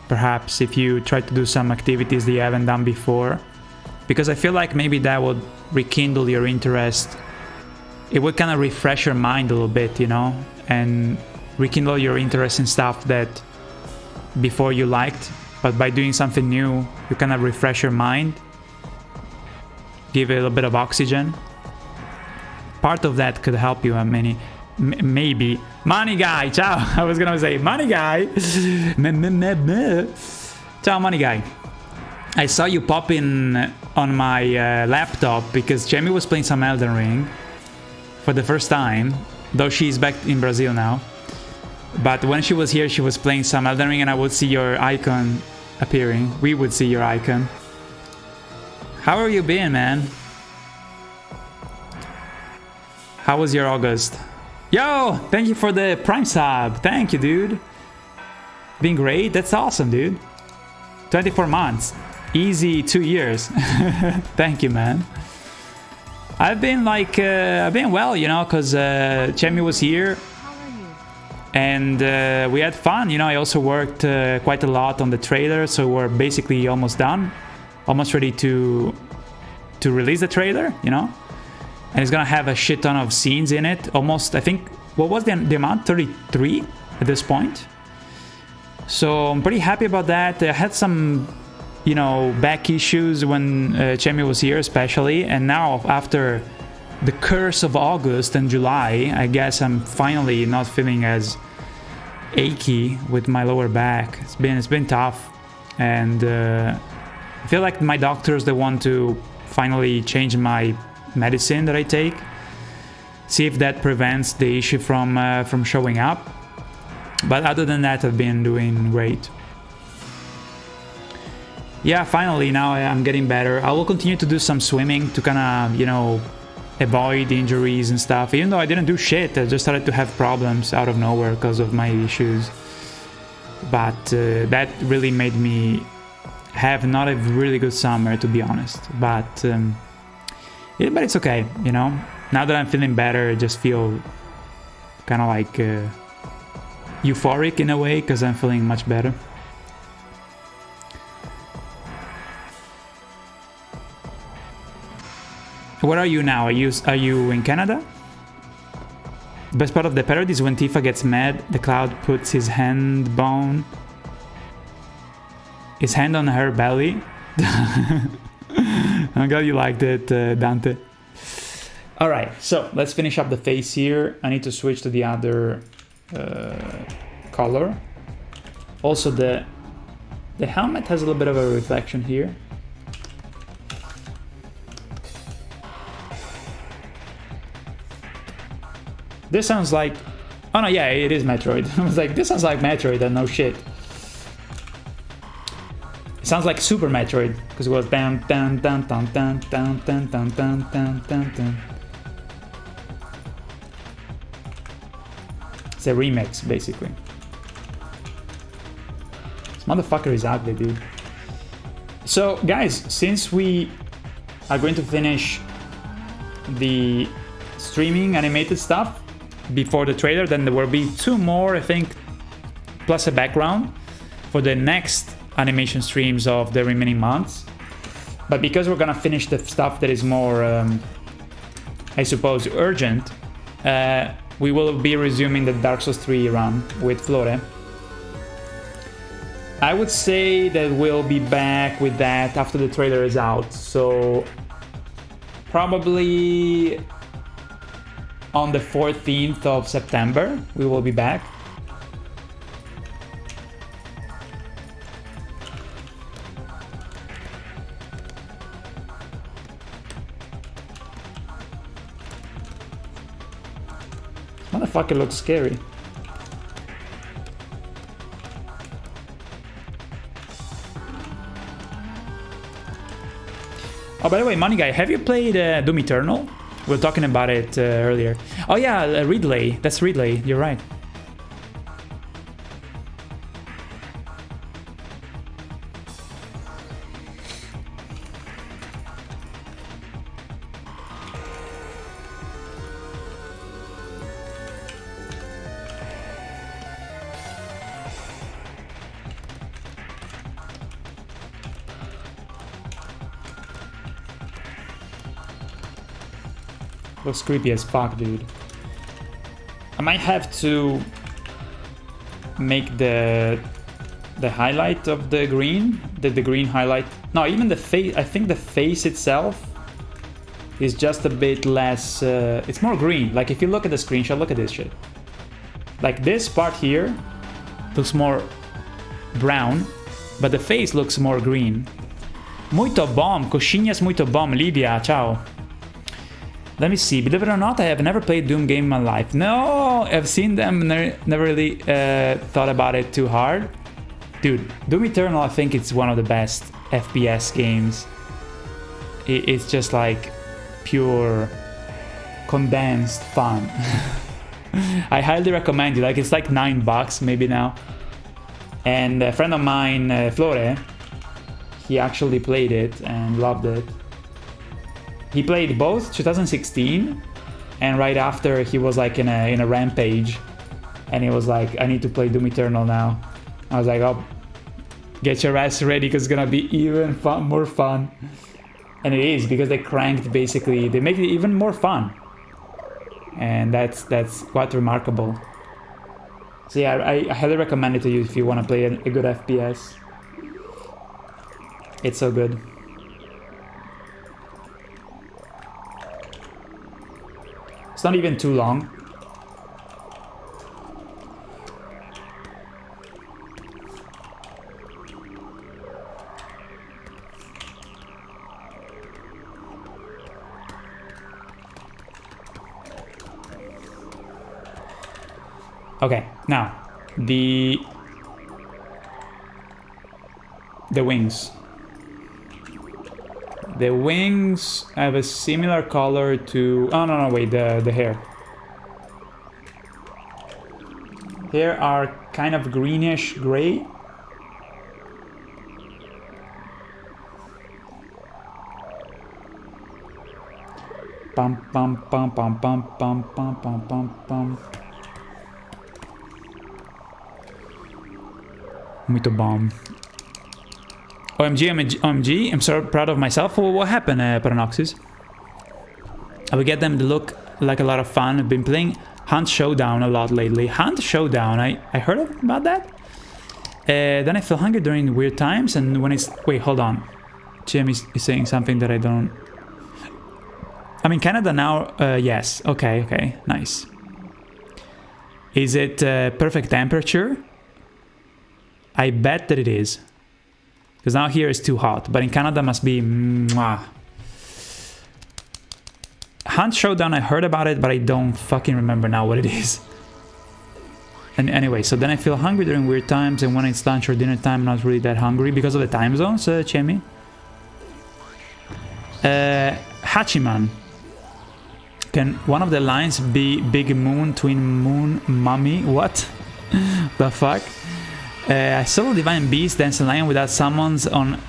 Perhaps if you try to do some activities that you haven't done before. Because I feel like maybe that would rekindle your interest. It would kind of refresh your mind a little bit, you know? And rekindle your interest in stuff that before you liked. But by doing something new, you kind of refresh your mind. Give it a little bit of oxygen. Part of that could help you, maybe. Money guy, ciao. I was gonna say money guy. Ciao, money guy. I saw you pop in on my laptop because Jamie was playing some Elden Ring for the first time, though she's back in Brazil now. But when she was here, she was playing some Elden Ring, and I would see your icon appearing. We would see your icon. How are you been, man? How was your August? Yo, thank you for the Prime sub. Thank you, dude. Been great. That's awesome, dude. 24 months. Easy 2 years. Thank you, man. I've been well, you know, because Chemi was here. And we had fun, you know. I also worked quite a lot on the trailer, so we're basically almost done. Almost ready to release the trailer, you know. And it's gonna have a shit ton of scenes in it. Almost, I think, what was the amount? 33 at this point. So I'm pretty happy about that. I had some, you know, back issues when Chemi was here, especially. And now, after the curse of August and July, I guess I'm finally not feeling as achy with my lower back. It's been tough, and I feel like my doctors, they want to finally change my medicine that I take, see if that prevents the issue from showing up. But other than that, I've been doing great. Yeah, finally now I'm getting better. I will continue to do some swimming to kind of, you know, avoid injuries and stuff, even though I didn't do shit. I just started to have problems out of nowhere because of my issues. But that really made me have not a really good summer, to be honest. But it's okay, you know. Now that I'm feeling better, I just feel kind of like euphoric in a way, because I'm feeling much better. Where are you now? Are you in Canada? The best part of the parody is when Tifa gets mad, the cloud puts his hand on her belly. I'm glad you liked it, Dante. Alright, so let's finish up the face here. I need to switch to the other color. Also, the helmet has a little bit of a reflection here. This sounds like... Oh no, yeah, it is Metroid. I was like, this sounds like Metroid, and no shit. It sounds like Super Metroid, because it was down, down, down, down, down, down, down, down, down, down, down, down. It's a remix, basically. This motherfucker is ugly, dude. So, guys, since we are going to finish the streaming animated stuff before the trailer, then there will be 2 more, I think, plus a background for the next animation streams of the remaining months. But because we're gonna finish the stuff that is more, I suppose, urgent, we will be resuming the Dark Souls 3 run with Flore. I would say that we'll be back with that after the trailer is out, so probably on the 14th of September we will be back. Motherfucker looks scary. Oh, by the way, Money Guy, have you played Doom Eternal? We were talking about it earlier. Oh yeah, Ridley. That's Ridley. You're right. Looks creepy as fuck, dude. I might have to make the highlight of the green, the green highlight. No, even the face. I think the face itself is just a bit less. It's more green. Like if you look at the screenshot, look at this shit. Like this part here looks more brown, but the face looks more green. Muito bom, coxinhas muito bom, Livia, ciao. Let me see, believe it or not, I have never played Doom game in my life. No, I've seen them, never really thought about it too hard. Dude, Doom Eternal, I think it's one of the best FPS games. It's just like pure, condensed fun. I highly recommend it, like it's like $9 maybe now. And a friend of mine, Flore, he actually played it and loved it. He played both 2016 and right after he was like in a rampage and he was like, I need to play Doom Eternal now. I was like, oh, get your ass ready because it's gonna be even more fun. And it is, because they cranked basically, they make it even more fun. And that's quite remarkable. So yeah, I highly recommend it to you if you want to play a good FPS. It's so good. It's not even too long. Okay, now the wings. The wings have a similar color to... Oh, no, wait, the hair. Hair are kind of greenish gray. Pum, pum, pum, pum, pum, pum, pum, pum, pum, pum. Muito bom. OMG, I'm so proud of myself. What happened, Paranoxis? We get them to look like a lot of fun. I've been playing Hunt Showdown a lot lately. Hunt Showdown, I heard about that. Then I feel hungry during weird times, and when it's... Wait, hold on. Jim is saying something that I don't... I'm in Canada now. Yes. Okay. Nice. Is it perfect temperature? I bet that it is. Because now here it's too hot. But in Canada must be... Mwah. Hunt Showdown, I heard about it, but I don't fucking remember now what it is. And anyway, so then I feel hungry during weird times, and when it's lunch or dinner time, I'm not really that hungry because of the time zones, Chemi. Hachiman. Can one of the lines be Big Moon, Twin Moon, Mummy? What? The fuck? I saw Divine Beast dance a lion without summons on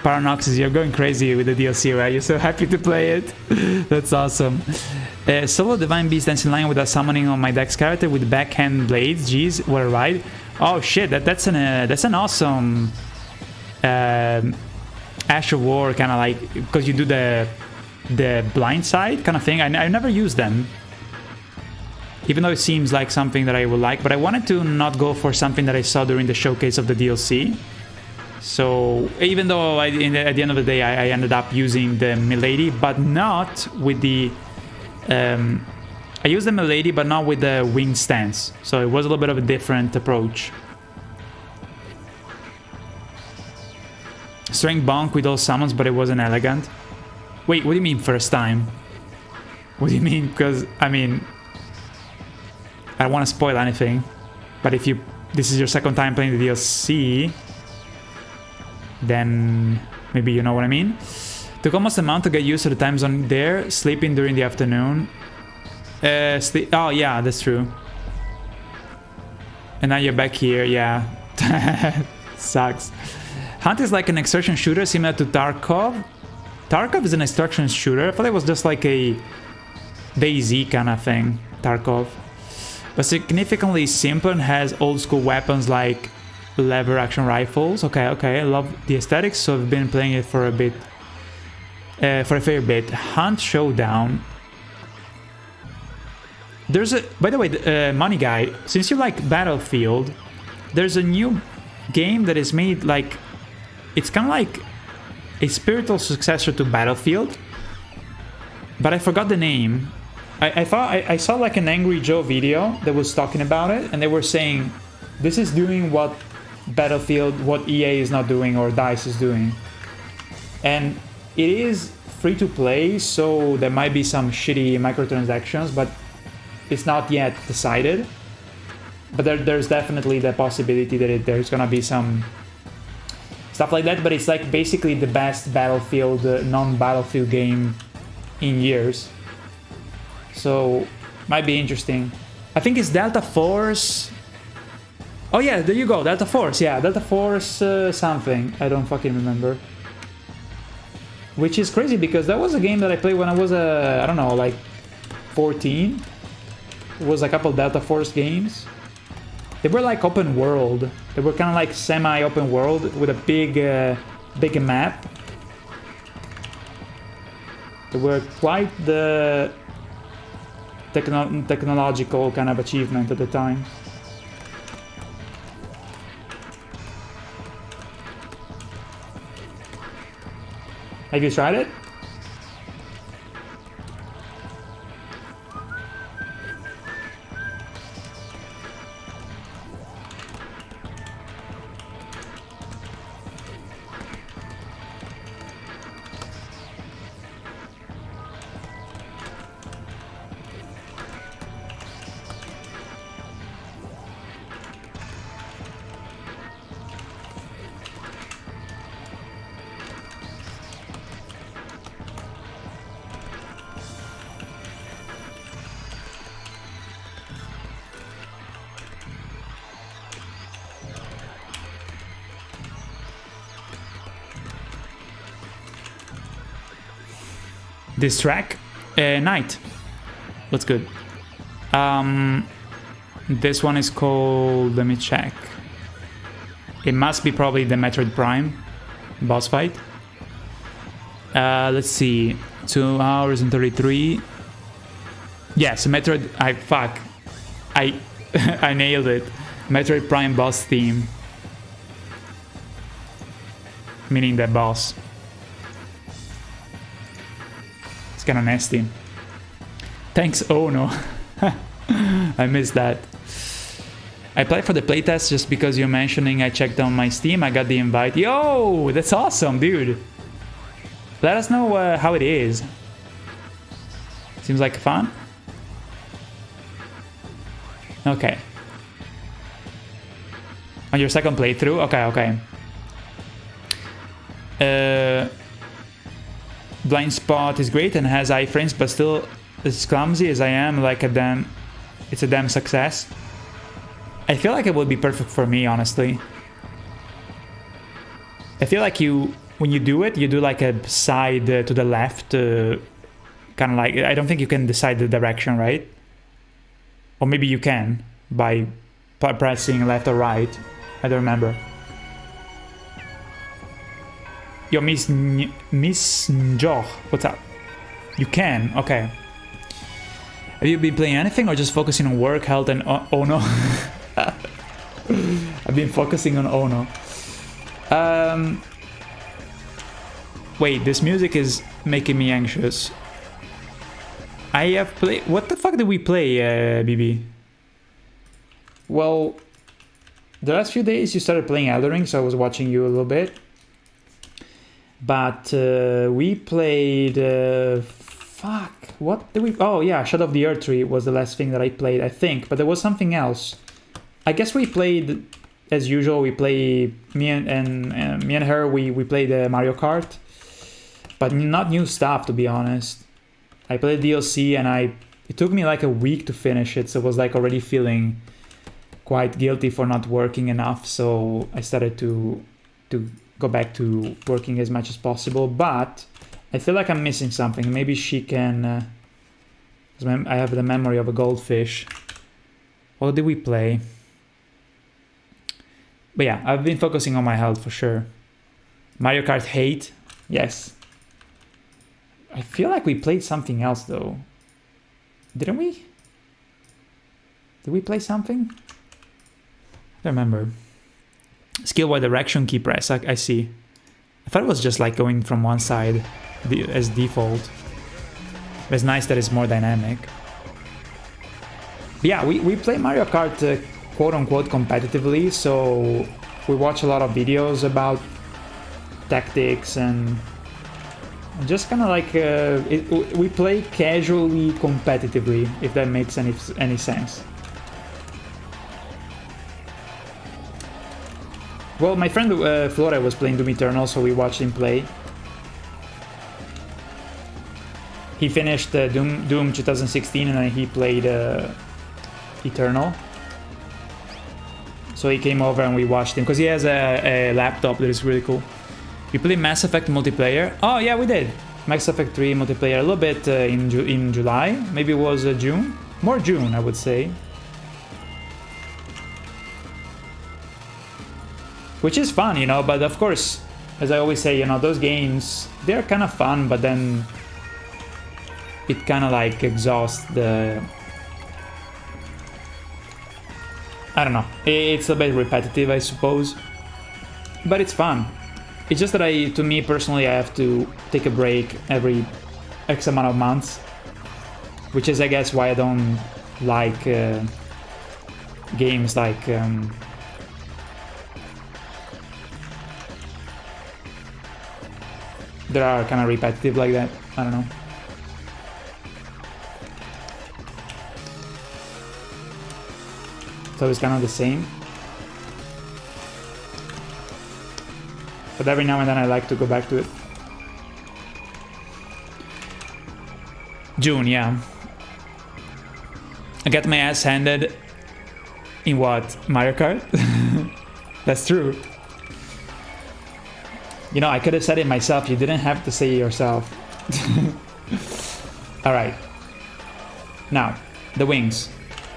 Paranoxes. You're going crazy with the DLC, right? You're so happy to play it. That's awesome. Solo Divine Beast dancing lion without summoning on my Dex character with backhand blades. Jeez, what a ride! Oh shit, that's an awesome Ash of War kind of like, because you do the blind side kind of thing. I never used them, even though it seems like something that I would like. But I wanted to not go for something that I saw during the showcase of the DLC. So even though at the end of the day I ended up using the Milady, but not with the... I used the Milady, but not with the wing stance. So it was a little bit of a different approach. Strength bonk with all summons, but it wasn't elegant. Wait, what do you mean first time? What do you mean? Because, I mean... I don't want to spoil anything. But if this is your second time playing the DLC... then maybe you know what I mean. Took almost a month to get used to the time zone there. Sleeping during the afternoon. Oh yeah, that's true. And now you're back here, yeah. Sucks. Hunt is like an extraction shooter similar to Tarkov. Tarkov is an extraction shooter. I thought it was just like a DayZ kind of thing, Tarkov. But significantly simpler and has old school weapons like lever action rifles. Okay, I love the aesthetics, so I've been playing it for a bit, for a fair bit. Hunt Showdown. There's a, by the way, Money Guy, since you like Battlefield, there's a new game that is made like, it's kind of like a spiritual successor to Battlefield, but I forgot the name. I thought I saw like an Angry Joe video that was talking about it, and they were saying this is doing what Battlefield, what EA is not doing or DICE is doing. And it is free to play, so there might be some shitty microtransactions, but it's not yet decided. But there's definitely the possibility that there's gonna be some stuff like that, but it's like basically the best Battlefield, non-Battlefield game in years. So, might be interesting. I think it's Delta Force. Oh yeah, there you go, Delta Force, yeah, Delta Force something, I don't fucking remember. Which is crazy because that was a game that I played when I was, I don't know, like 14. It was a couple Delta Force games. They were like open world. They were kind of like semi-open world with a big, big map. They were quite the technological kind of achievement at the time. Have you tried it? This track, Night. That's good. This one is called, let me check. It must be probably the Metroid Prime boss fight. Let's see. 2 hours and 33. Yes, Metroid. I I nailed it. Metroid Prime boss theme. Meaning the boss. It's kind of nasty. Thanks, oh no. I missed that. I applied for the playtest just because you're mentioning. I checked on my Steam. I got the invite. Yo, that's awesome, dude. Let us know how it is. Seems like fun. Okay. On your second playthrough? Okay. Blind spot is great and has iframes, but still as clumsy as I am, it's a damn success. I feel like it would be perfect for me, honestly. I feel like when you do it, you do like a side to the left, kind of like, I don't think you can decide the direction, right? Or maybe you can by pressing left or right. I don't remember. Yo, Miss Njoh, what's up? You can, okay. Have you been playing anything or just focusing on work, health, and oh no? I've been focusing on oh no. Wait, this music is making me anxious. I have played. What the fuck did we play, BB? Well, the last few days you started playing Elden, so I was watching you a little bit. But we played. Fuck. What did we? Oh yeah, Shadow of the Earth Tree was the last thing that I played, I think. But there was something else. I guess we played, as usual. We play me and her. We played Mario Kart, but not new stuff, to be honest. I played DLC and it took me like a week to finish it, so I was like already feeling quite guilty for not working enough. So I started to go back to working as much as possible. But I feel like I'm missing something. Maybe she can. I have the memory of a goldfish. What did we play? But yeah, I've been focusing on my health for sure. Mario Kart 8, yes. I feel like we played something else though. Didn't we? Did we play something? I don't remember. Skill Y direction key press, I see. I thought it was just like going from one side as default. But it's nice that it's more dynamic. But yeah, we play Mario Kart quote-unquote competitively, so we watch a lot of videos about tactics and just kind of like we play casually competitively, if that makes any sense. Well, my friend Flora was playing Doom Eternal, so we watched him play. He finished Doom 2016 and then he played Eternal. So he came over and we watched him because he has a laptop that is really cool. We played Mass Effect multiplayer. Oh yeah, we did. Mass Effect 3 multiplayer a little bit in July. Maybe it was June. More June, I would say. Which is fun, you know, but of course, as I always say, you know, those games, they're kind of fun, but then it kind of like exhausts the... I don't know, it's a bit repetitive, I suppose, but it's fun. It's just that to me personally, I have to take a break every X amount of months, which is, I guess, why I don't like games like that are kind of repetitive like that. I don't know. So it's kind of the same. But every now and then I like to go back to it. June, yeah. I got my ass handed in what? Mario Kart? That's true. You know, I could have said it myself. You didn't have to say it yourself. Alright. Now, the wings.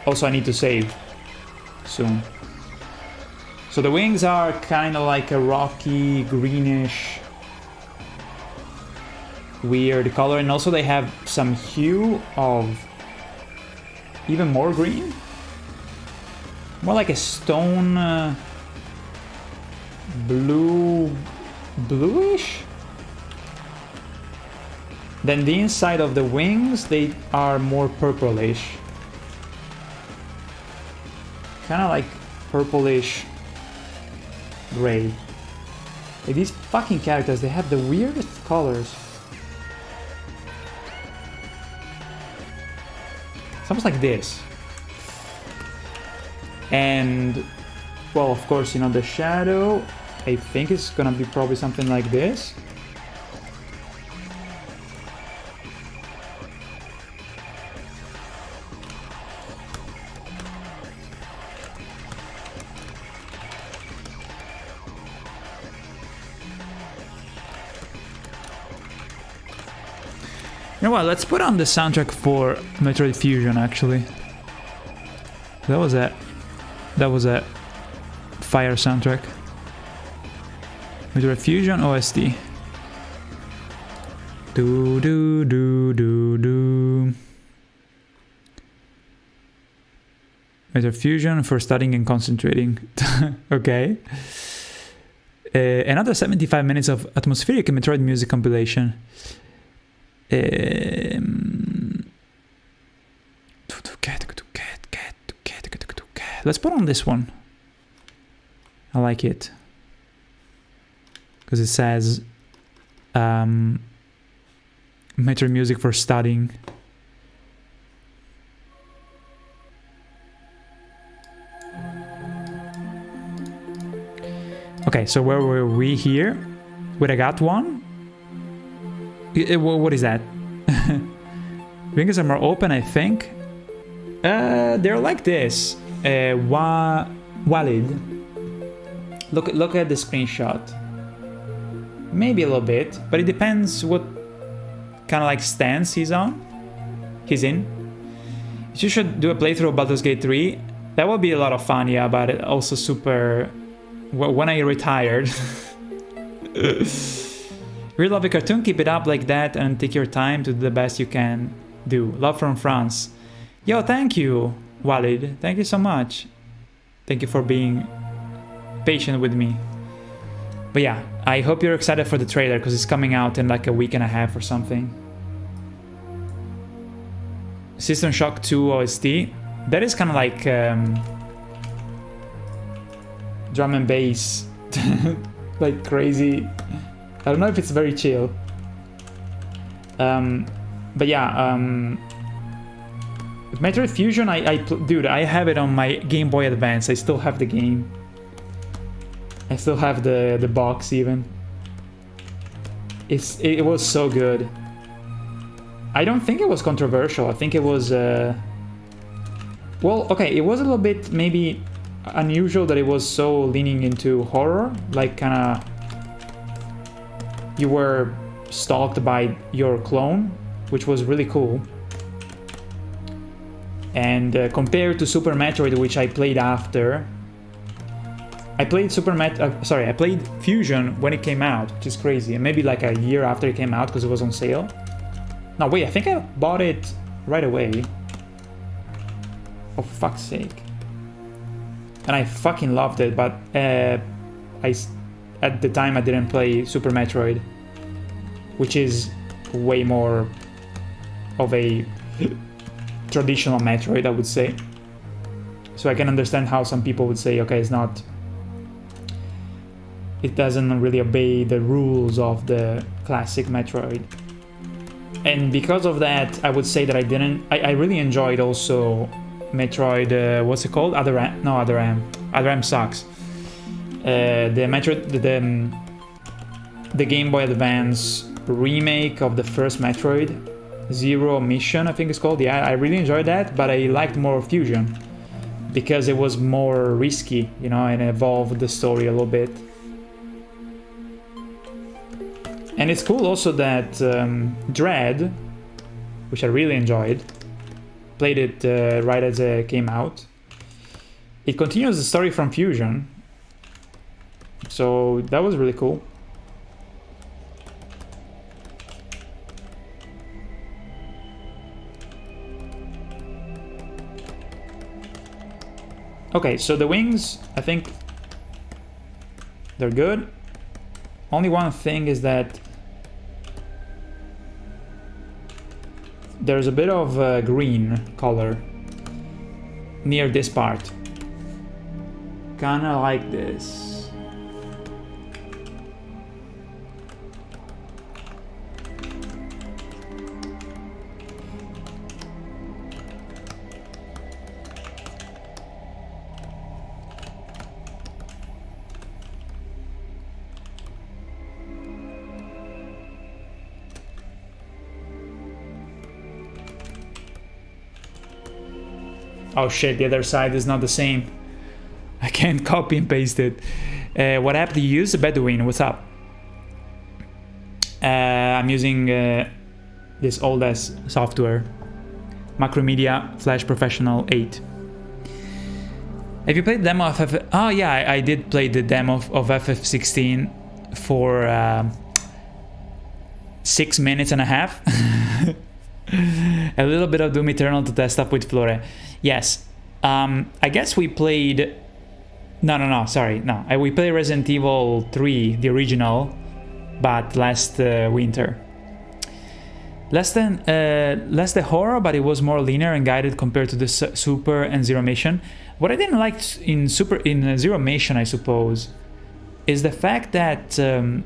Also, I need to save soon. So the wings are kind of like a rocky, greenish weird color, and also they have some hue of even more green, more like a stone bluish. Then the inside of the wings, they are more purplish, kind of like purplish gray. Like these fucking characters, they have the weirdest colors. It's almost like this. And, well, of course, you know, the shadow, I think it's gonna be probably something like this. You know what, let's put on the soundtrack for Metroid Fusion, actually. That was a fire soundtrack. Metroid Fusion OST. Do do do do do. Metroid Fusion for studying and concentrating. Okay. Another 75 minutes of atmospheric Metroid music compilation. Let's put on this one. I like it because it says Metroid music for studying. Okay, so where were we here? Wait, I got one? What is that? Wings are more open, I think. They're like this. Walid. Look at the screenshot. Maybe a little bit, but it depends what kind of like stance he's in. You should do a playthrough of Baldur's Gate 3. That would be a lot of fun, yeah, but it also super... When I retired... Really love the cartoon, keep it up like that and take your time to do the best you can do. Love from France. Yo, thank you, Walid. Thank you so much. Thank you for being patient with me. But yeah, I hope you're excited for the trailer because it's coming out in like a week and a half or something. System Shock 2 OST. That is kind of like drum and bass. Like crazy. I don't know if it's very chill. But yeah, Metroid Fusion, dude, I have it on my Game Boy Advance. I still have the game. I still have the box even. It was so good. I don't think it was controversial. I think it was well, okay, it was a little bit maybe unusual that it was so leaning into horror, like kind of you were stalked by your clone, which was really cool. And compared to Super Metroid, which I played after, I played I played Fusion when it came out, which is crazy, and maybe like a year after it came out because it was on sale. No, wait, I think I bought it right away. Oh, fuck's sake. And I fucking loved it, but at the time I didn't play Super Metroid, which is way more of a traditional Metroid, I would say. So I can understand how some people would say, okay, it doesn't really obey the rules of the classic Metroid. And because of that, I would say that I really enjoyed also Metroid, what's it called? Other M sucks. The Metroid, the Game Boy Advance remake of the first Metroid, Zero Mission, I think it's called. Yeah, I really enjoyed that, but I liked more Fusion because it was more risky, you know, and evolved the story a little bit. And it's cool also that Dread, which I really enjoyed, played it right as it came out. It continues the story from Fusion, so that was really cool. Okay, so the wings, I think they're good. Only one thing is that there's a bit of green color near this part. Kinda like this. Oh shit, the other side is not the same. I can't copy and paste it. What app do you use? Bedouin, what's up? I'm using this old ass software. Macromedia Flash Professional 8. Have you played the demo of FF? Oh yeah, I did play the demo of FF16 for 6 minutes and a half. A little bit of Doom Eternal to test up with Flore. Yes, I guess we played... We played Resident Evil 3, the original, but last winter. Less the horror, but it was more linear and guided compared to the Super and Zero Mission. What I didn't like in Zero Mission, I suppose, is the fact that it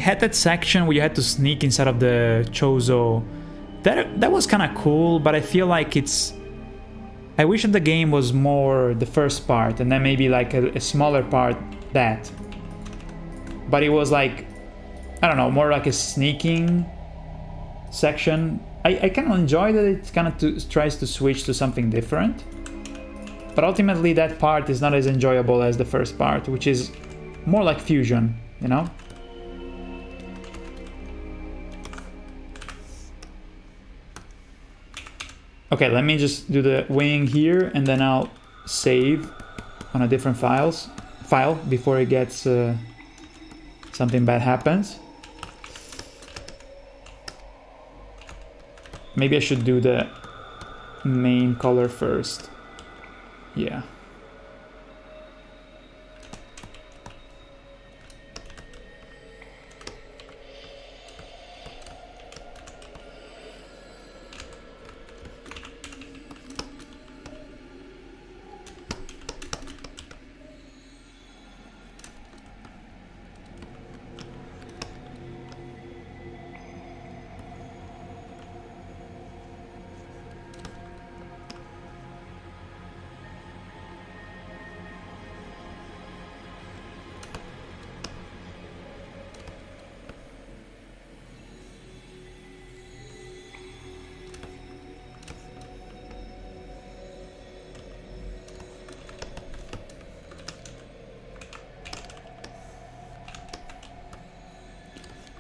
had that section where you had to sneak inside of the Chozo. That was kind of cool, but I feel like I wish that the game was more the first part, and then maybe like a smaller part that. But it was like, I don't know, more like a sneaking section. I kind of enjoy that it kind of tries to switch to something different. But ultimately that part is not as enjoyable as the first part, which is more like fusion, you know? Okay, let me just do the wing here, and then I'll save on a different file before it gets something bad happens. Maybe I should do the main color first. Yeah.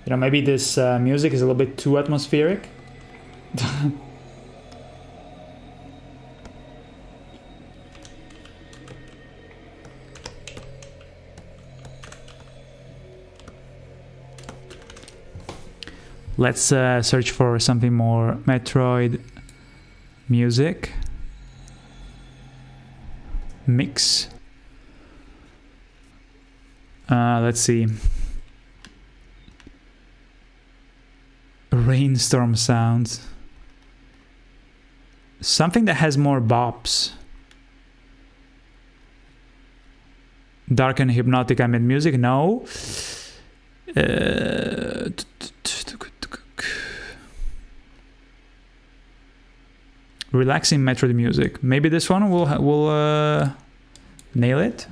You know, maybe this music is a little bit too atmospheric. Let's search for something more Metroid music. Mix. Let's see. Rainstorm sounds. Something that has more bops. Dark and hypnotic ambient music? No. Relaxing Metroid music. Maybe this one will nail it.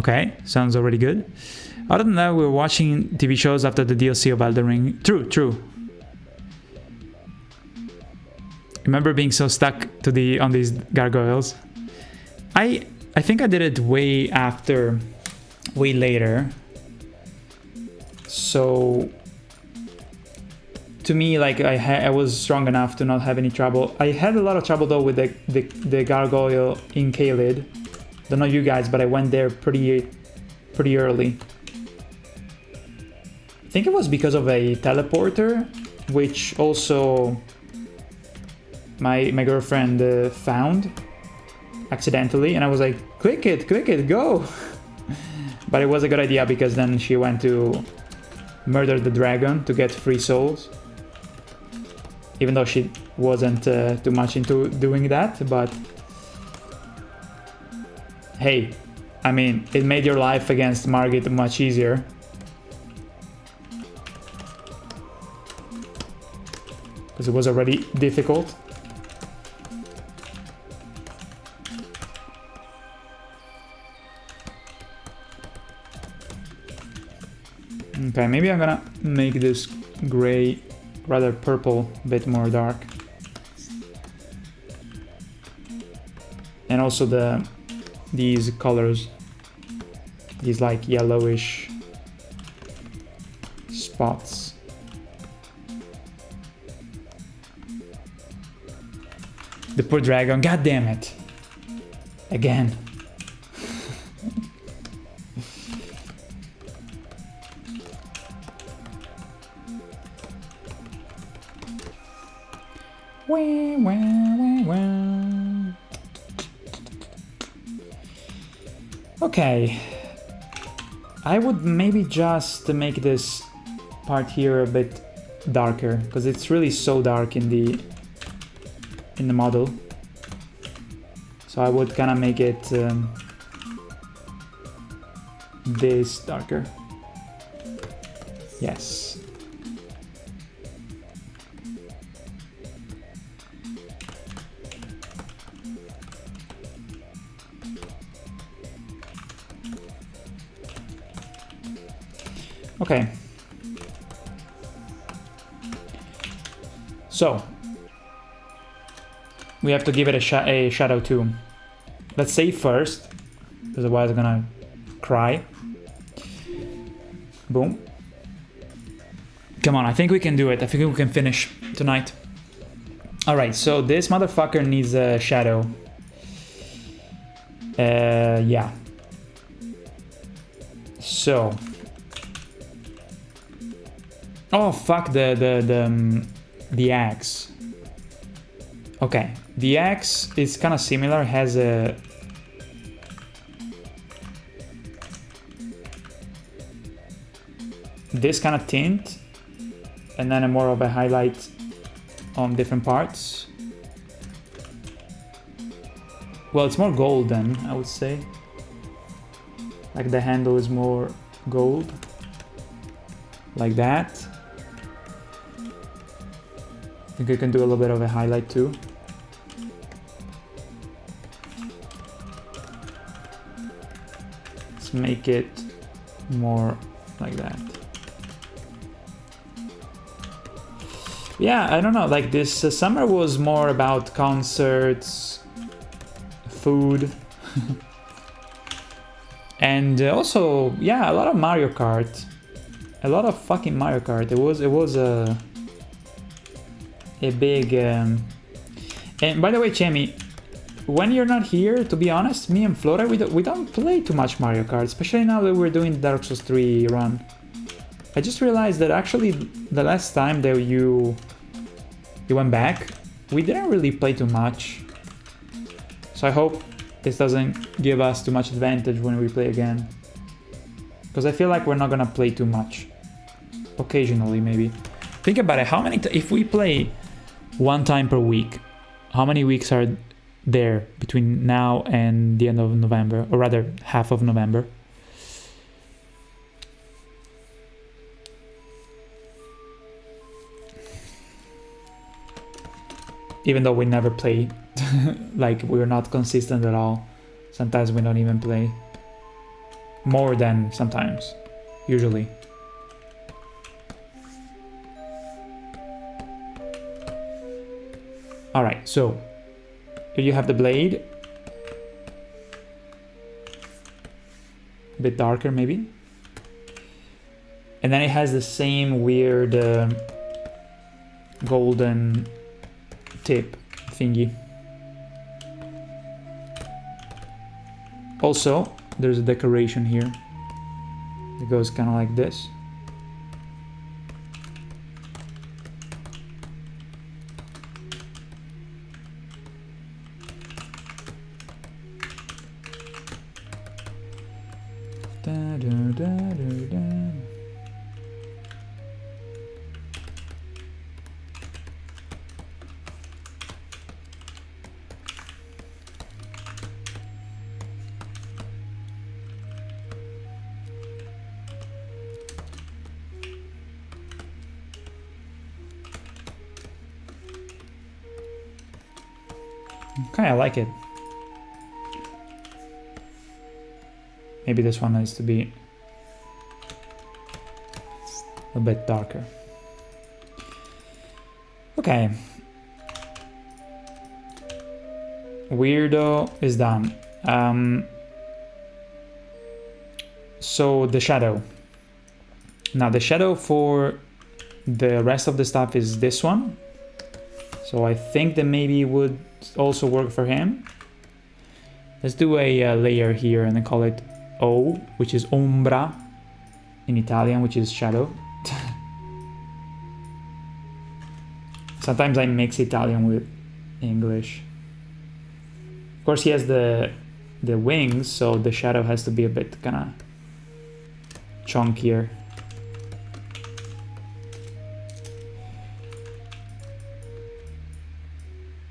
Okay, sounds already good. Other than that, we're watching TV shows after the DLC of Elden Ring. True. Remember being so stuck to on these gargoyles. I think I did it way later. So to me, like I was strong enough to not have any trouble. I had a lot of trouble though with the gargoyle in Caelid. Don't know you guys, but I went there pretty early. I think it was because of a teleporter, which also my girlfriend found accidentally, and I was like, click it, go. But it was a good idea because then she went to murder the dragon to get free souls, even though she wasn't too much into doing that. But hey, I mean, it made your life against Margit much easier. Because it was already difficult. Okay, maybe I'm gonna make this gray, rather purple, a bit more dark. And also these colors, these like yellowish spots. The poor dragon, god damn it. Again. Okay, I would maybe just make this part here a bit darker, because it's really so dark in the model. So I would kind of make it this darker. Yes. Okay. So we have to give it a shadow too. Let's save first, because otherwise I'm gonna cry. Boom. Come on, I think we can do it. I think we can finish tonight. Alright, so this motherfucker needs a shadow. Yeah. So. Oh fuck the axe. Okay, the axe is kind of similar, has a this kind of tint, and then a more of a highlight on different parts. Well, it's more golden, I would say. Like the handle is more gold, like that. I think I can do a little bit of a highlight too. Let's make it more like that. Yeah, I don't know, like this summer was more about concerts, food, and also, yeah, a lot of Mario Kart. A lot of fucking Mario Kart. It was a big and by the way, Chemi, when you're not here, to be honest, me and Flora, we don't play too much Mario Kart, especially now that we're doing the Dark Souls 3 run. I just realized that actually the last time that you went back, we didn't really play too much. So I hope this doesn't give us too much advantage when we play again, because I feel like we're not gonna play too much. Occasionally, maybe. Think about it, how many if we play one time per week, how many weeks are there between now and the end of November, or rather half of November? Even though we never play, like we're not consistent at all. Sometimes we don't even play. More than sometimes, usually. Alright, so here you have the blade. A bit darker maybe. And then it has the same weird golden tip thingy. Also, there's a decoration here. It goes kind of like this. Okay, I like it. Maybe this one needs to be a bit darker. Okay. Weirdo is done. So the shadow. Now the shadow for the rest of the stuff is this one. So I think that maybe would also work for him. Let's do a layer here and then call it O, which is ombra in Italian, which is shadow. Sometimes I mix Italian with English. Of course, he has the wings, so the shadow has to be a bit kind of chunkier.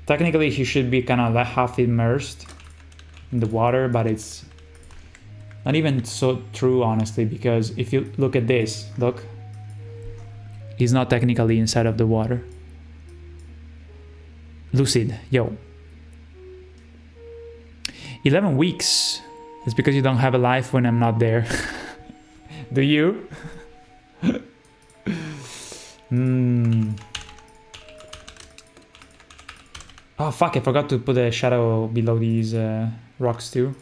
Technically, he should be kind of like half immersed in the water, but it's not even so true, honestly, because if you look at this, look, he's not technically inside of the water. Lucid, yo. 11 weeks. It's because you don't have a life when I'm not there. Do you? Oh fuck, I forgot to put a shadow below these rocks too.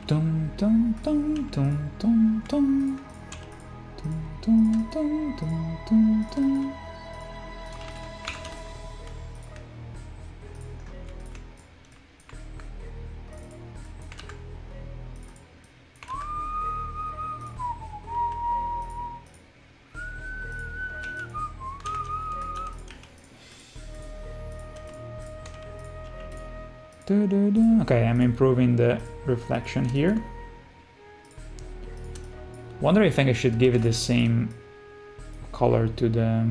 Dum dum dum dum dum dum dum dum dum dum dum. Okay, I'm improving the reflection here. Wonder if I should give it the same color to the...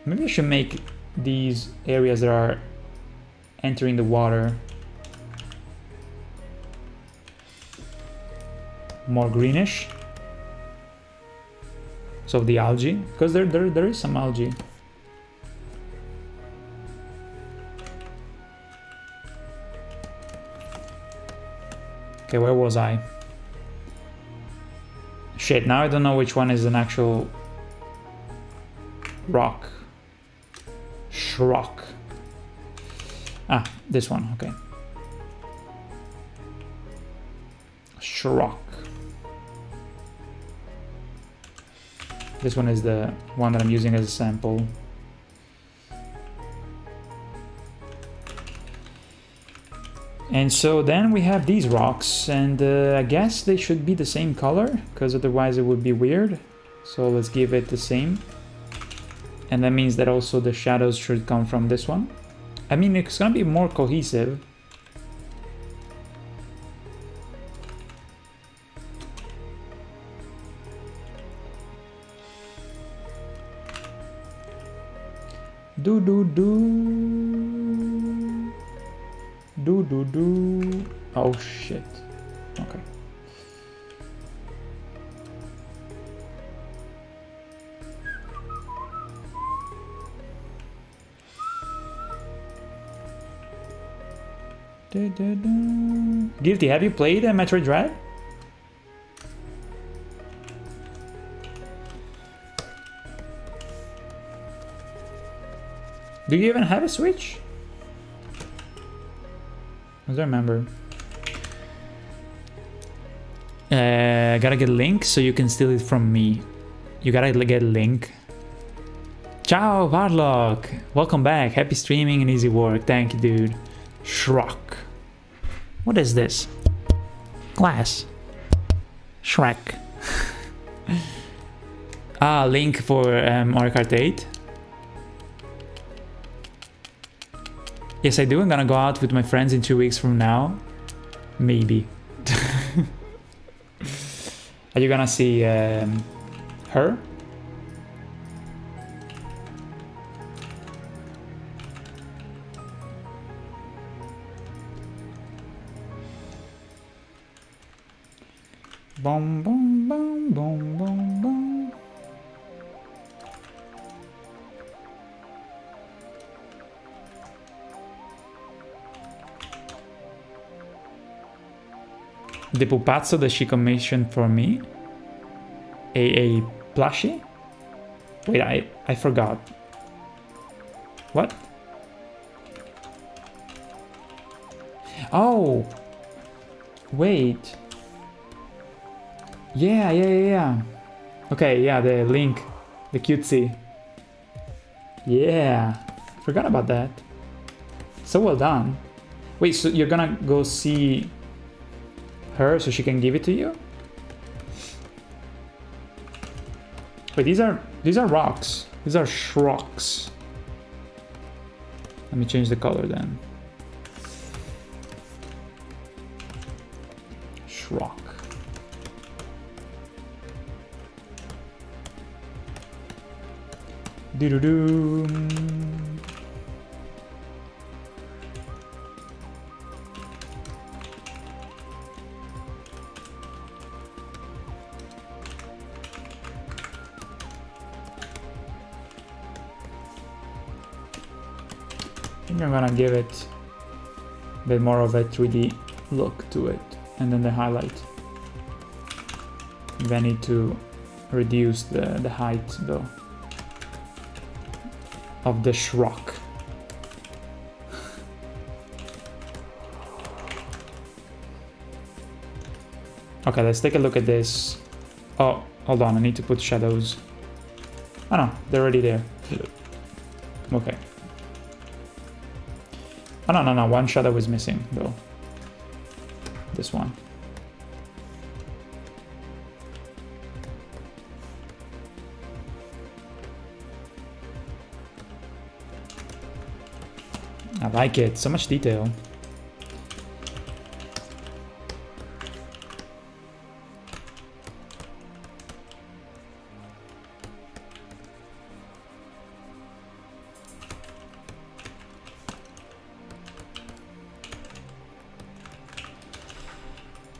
Maybe I should make these areas that are entering the water more greenish. So the algae, because there is some algae. Okay, where was I? Shit, now I don't know which one is an actual rock. Shrock. Ah, this one, okay. Shrock. This one is the one that I'm using as a sample. And so then we have these rocks, and I guess they should be the same color, because otherwise it would be weird. So let's give it the same. And that means that also the shadows should come from this one. I mean, it's gonna be more cohesive. Do do do. Do. Oh shit. Okay. Guilty, have you played Metroid Dread? Do you even have a Switch? I don't remember. Gotta get a link so you can steal it from me. You gotta get a link. Ciao, Varlock! Welcome back. Happy streaming and easy work. Thank you, dude. Shrock. What is this? Glass. Shrek. Ah, link for Mario Kart 8. Yes, I do. I'm gonna go out with my friends in 2 weeks from now. Maybe. Are you gonna see her? Boom, boom, boom, boom, boom, boom. The pupazzo that she commissioned for me. A plushie? Wait, I forgot. What? Oh! Wait. Yeah. Okay, yeah, the link. The cutesy. Yeah. Forgot about that. So well done. Wait, so you're gonna go see her so she can give it to you? Wait, these are rocks. These are shrocks. Let me change the color then. Shrock. Doo-doo-doo. I think I'm gonna give it a bit more of a 3D look to it, and then the highlight. Maybe I need to reduce the height though of the shrock. Okay, let's take a look at this. Oh, hold on, I need to put shadows. Oh no, they're already there. Okay. Oh no, one shadow is missing though. This one. I like it, so much detail.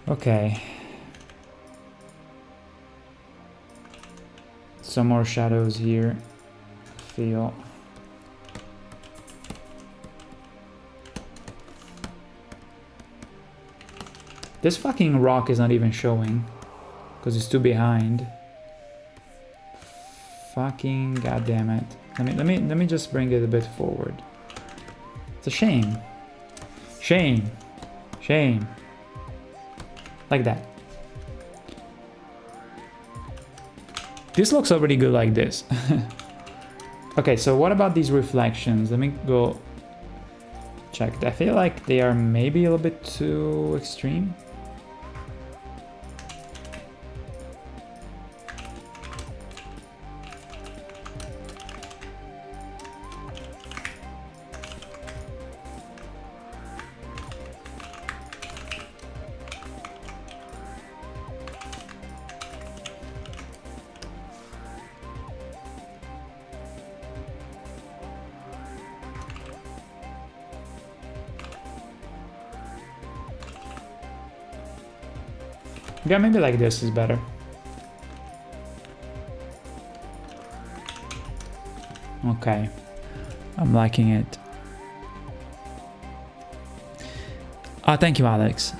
Okay. Some more shadows here. Feel. This fucking rock is not even showing because it's too behind. Fucking goddamn it. Let me just bring it a bit forward. It's a shame. Shame. Shame. Like that. This looks already good like this. Okay, so what about these reflections? Let me go check. I feel like they are maybe a little bit too extreme. Yeah, maybe like this is better. Okay, I'm liking it. Oh, thank you, Alex.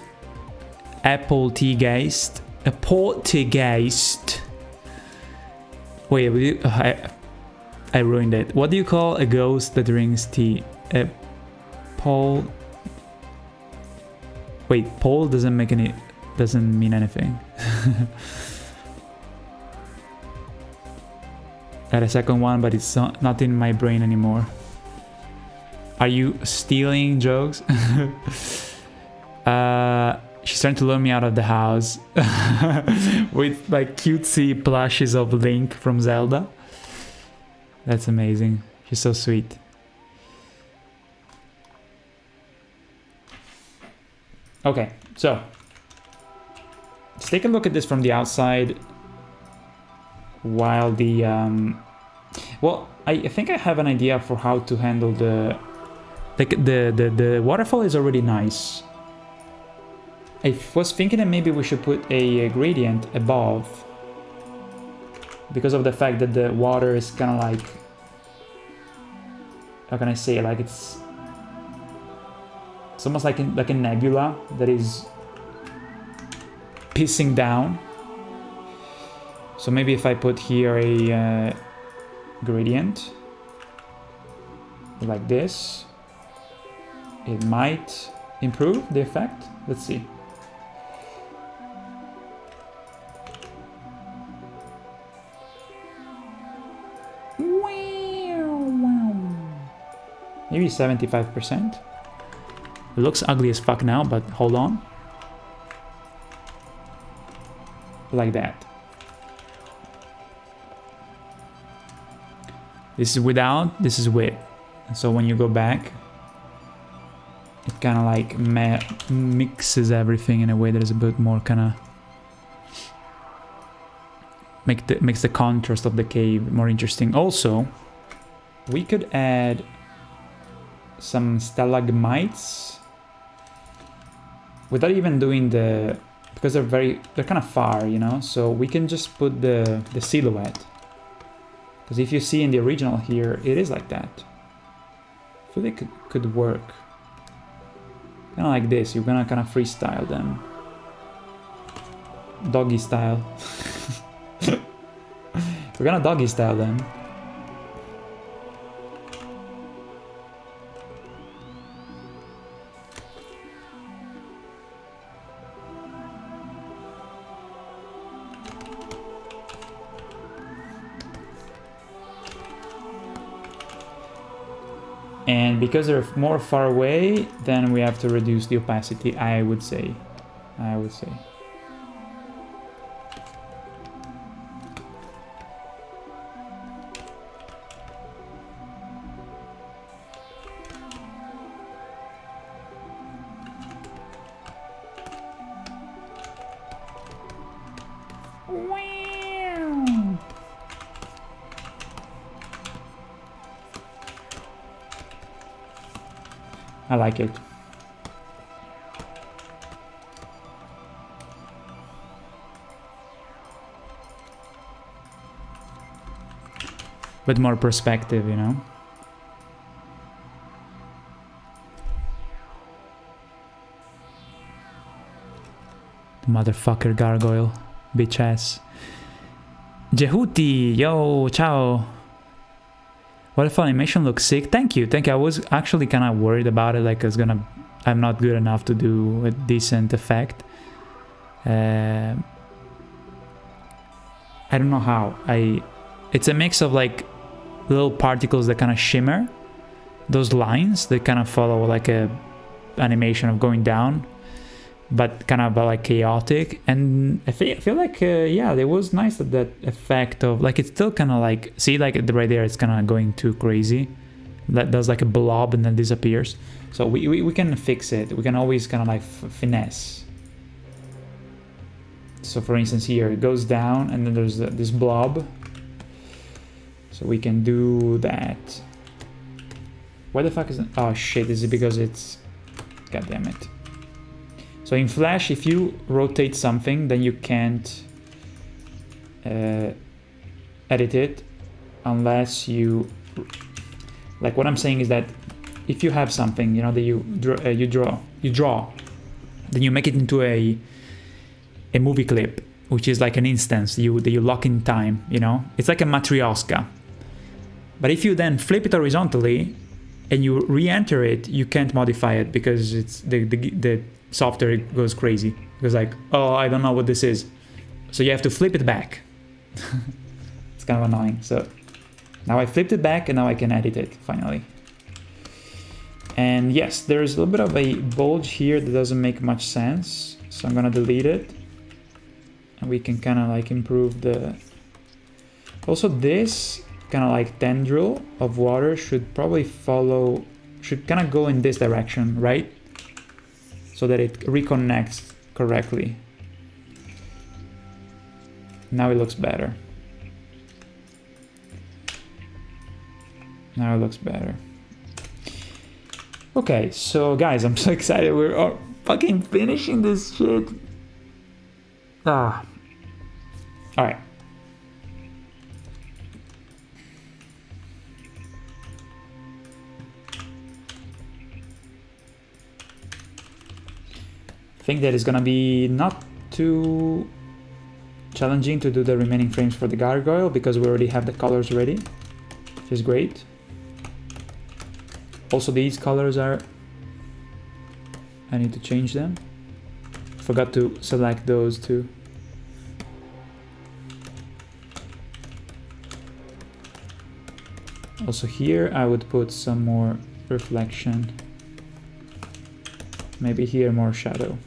Apple tea geist. A poltergeist. Wait, I ruined it. What do you call a ghost that drinks tea? A pole. Wait, pole doesn't mean anything. I had a second one, but it's not in my brain anymore. Are you stealing jokes? She's trying to lure me out of the house with like cutesy plushes of Link from Zelda. That's amazing. She's so sweet. Okay, so let's take a look at this from the outside. While the well, I think I have an idea for how to handle the waterfall is already nice. I was thinking that maybe we should put a gradient above, because of the fact that the water is kind of like, how can I say it? Like it's almost like a nebula that is pissing down. So maybe if I put here a gradient like this, it might improve the effect. Let's see. Maybe 75%. It looks ugly as fuck now, but hold on. Like that. This is without, this is with. So when you go back, it kind of like mixes everything in a way that is a bit more kind of makes the contrast of the cave more interesting. Also, we could add some stalagmites without even doing the, because they're kind of far, you know, so we can just put the silhouette, because if you see in the original here, it is like that. I feel like it could work kind of like this. You're gonna kind of freestyle them, doggy style. We're gonna doggy style them. And because they're more far away, then we have to reduce the opacity, I would say. I like it. With more perspective, you know? Motherfucker gargoyle. Bitch ass. Jehuti! Yo, ciao! Waterfall animation looks sick. Thank you. I was actually kind of worried about it, like I'm not good enough to do a decent effect. I don't know how. It's a mix of like little particles that kind of shimmer, those lines that kind of follow like a animation of going down, but kind of like chaotic. And I feel like yeah, it was nice that effect of like, it's still kind of like, see, like right there, it's kind of going too crazy. That does like a blob and then disappears. So we can fix it. We can always kind of like finesse. So for instance here, it goes down and then there's this blob. So we can do that. Why the fuck is it? Oh shit, is it because it's, god damn it. So in Flash, if you rotate something, then you can't edit it unless you, like what I'm saying is that if you have something, you know, that you draw, then you make it into a movie clip, which is like an instance that you lock in time, you know? It's like a matryoshka. But if you then flip it horizontally and you re-enter it, you can't modify it because it's the software goes crazy. Because like, oh, I don't know what this is. So you have to flip it back. It's kind of annoying. So now I flipped it back and now I can edit it finally. And yes, there's a little bit of a bulge here that doesn't make much sense. So I'm gonna delete it. And we can kind of like improve the... Also this kind of like tendril of water should probably follow, should kind of go in this direction, right? so that it reconnects correctly. Now it looks better. Now it looks better. Okay, so guys, I'm so excited. We're all fucking finishing this shit. All right. I think that is gonna be not too challenging to do the remaining frames for the gargoyle because we already have the colors ready, which is great. Also, these colors are... I need to change them. Forgot to select those too. Also here I would put some more reflection. Maybe here more shadow.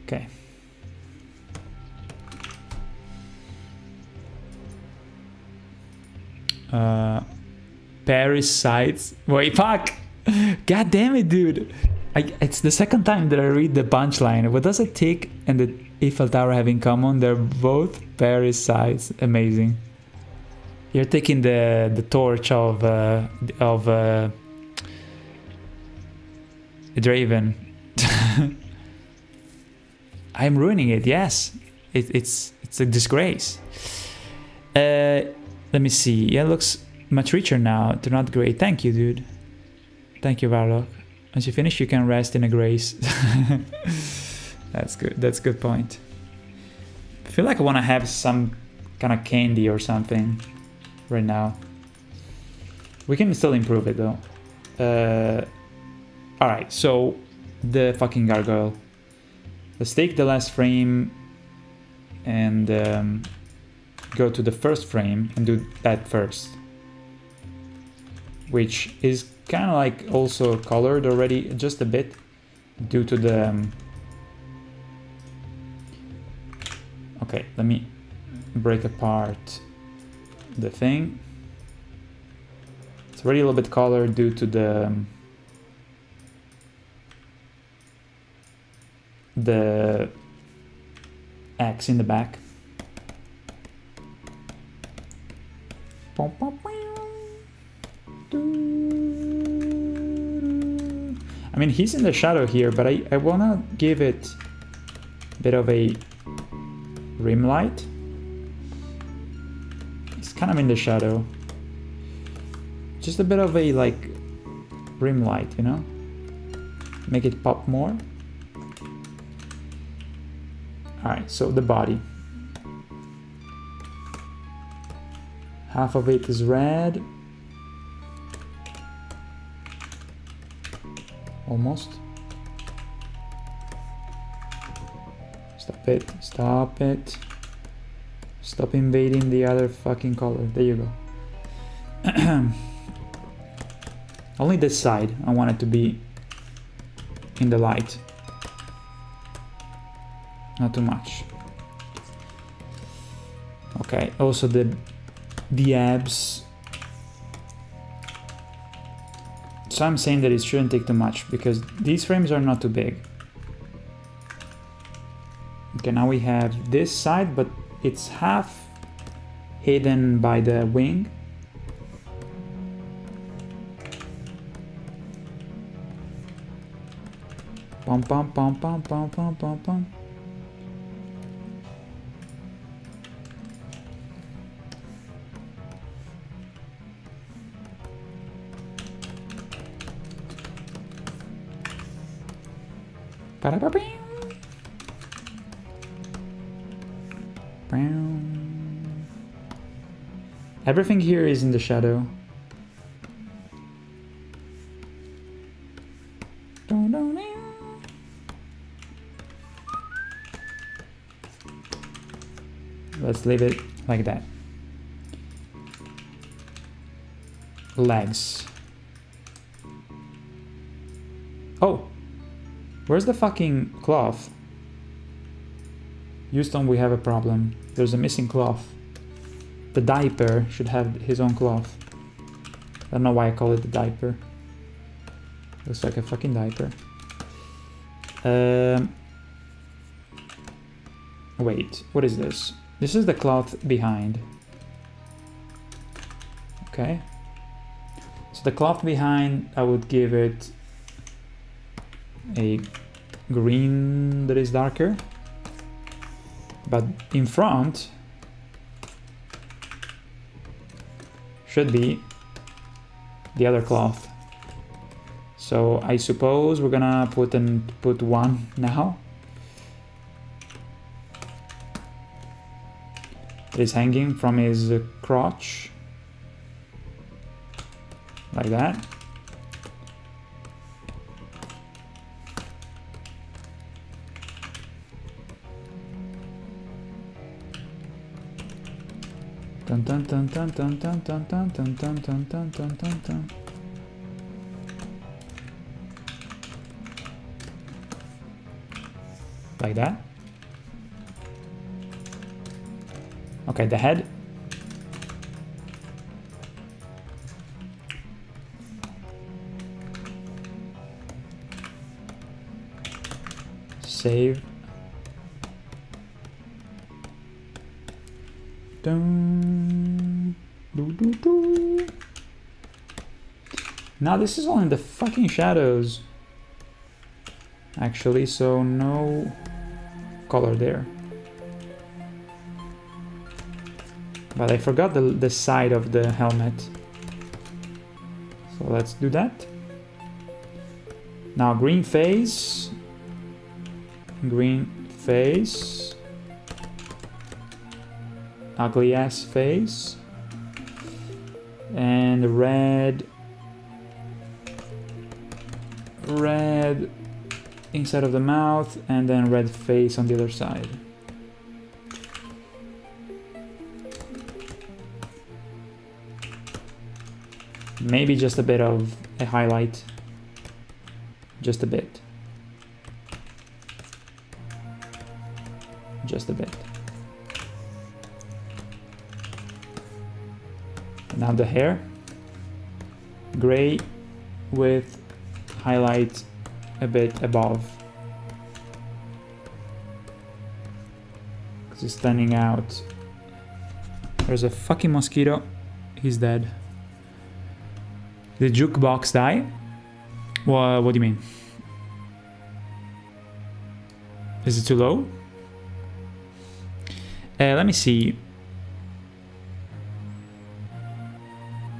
Okay. Paris sides. Wait, fuck! God damn it, dude! It's the second time that I read the punchline. What does it take and the Eiffel Tower have in common? They're both Paris sides. Amazing. You're taking the torch of Draven. I'm ruining it. Yes, it's a disgrace. Let me see. Yeah, it looks much richer now. They're not great. Thank you, dude. Thank you, Varlock. Once you finish, you can rest in a grace. That's good. That's a good point. I feel like I want to have some kind of candy or something right now. We can still improve it though. Alright, so the fucking gargoyle. Let's take the last frame and go to the first frame and do that first. Which is kind of like also colored already just a bit due to the... Okay, let me break apart the thing. It's already a little bit colored due to the X in the back. I mean, he's in the shadow here, but I wanna give it a bit of a rim light. He's kind of in the shadow. Just a bit of a like rim light, you know? Make it pop more. Alright, so the body. Half of it is red. Almost. Stop it, stop it. Stop invading the other fucking color. There you go. Only this side I want it to be in the light. Not too much. Okay, also the abs. So I'm saying that it shouldn't take too much because these frames are not too big. Okay, now we have this side, but it's half hidden by the wing. Pom pom pom pom pom pom pom pom. Everything here is in the shadow. Let's leave it like that. Legs. Oh! Where's the fucking cloth? Houston, we have a problem. There's a missing cloth. The diaper should have his own cloth. I don't know why I call it the diaper. Looks like a fucking diaper. Wait, what is this? This is the cloth behind. Okay. So the cloth behind, I would give it a green that is darker. But in front should be the other cloth. So I suppose we're gonna put one now. It is hanging from his crotch. Like that. Dun dun dun dun dun dun dun dun dun dun dun dun dun dun dun. Like that. Okay, the head. Save. Dun, doo, doo, doo. Now this is all in the fucking shadows. Actually, so no color there. But I forgot the side of the helmet. So let's do that. Now green face. Green face. Ugly ass face. And red. Red inside of the mouth, and then red face on the other side. Maybe just a bit of a highlight. Just a bit. Just a bit. Now the hair. Gray with highlight a bit above. Because it's standing out. There's a fucking mosquito. He's dead. Did the jukebox die? What do you mean? Is it too low? Let me see.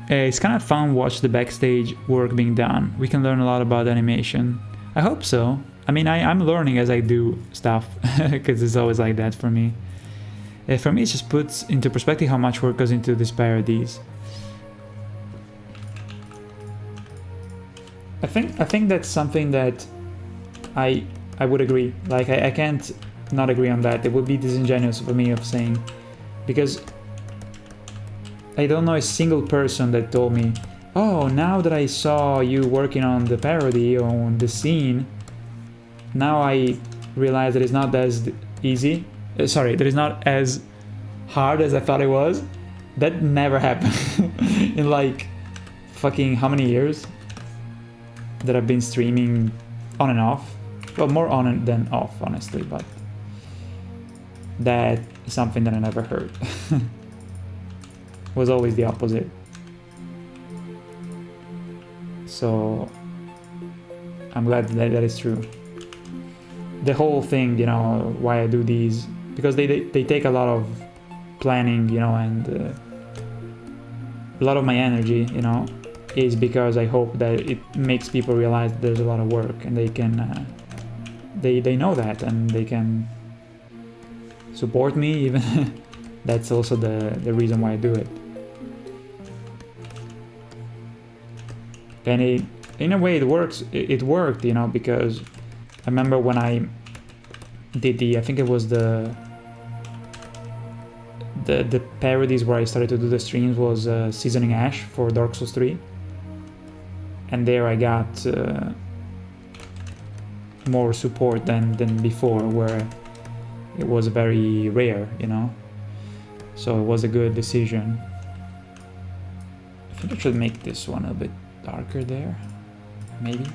It's kind of fun watch the backstage work being done. We can learn a lot about animation. I hope so. I mean, I'm learning as I do stuff, because it's always like that for me. For me, it just puts into perspective how much work goes into these parodies. I think that's something that I would agree. Like I can't not agree on that. It would be disingenuous for me of saying, because I don't know a single person that told me, oh, now that I saw you working on the parody on the scene, now I realize that it's not as easy. Sorry, that it's not as hard as I thought it was. That never happened in like fucking how many years that I've been streaming on and off. Well, more on than off, honestly, but that is something that I never heard. Was always the opposite. So I'm glad that that is true. The whole thing, you know, why I do these, because they take a lot of planning, you know, and a lot of my energy, you know, is because I hope that it makes people realize that there's a lot of work, and they can they know that, and they can support me even. That's also the reason why I do it. And in a way it works. It worked, you know, because I remember when I did I think it was the parodies where I started to do the streams was Seasoning Ash for Dark Souls 3. And there I got more support than before, where it was very rare, you know, so it was a good decision. I think I should make this one a bit darker there, maybe,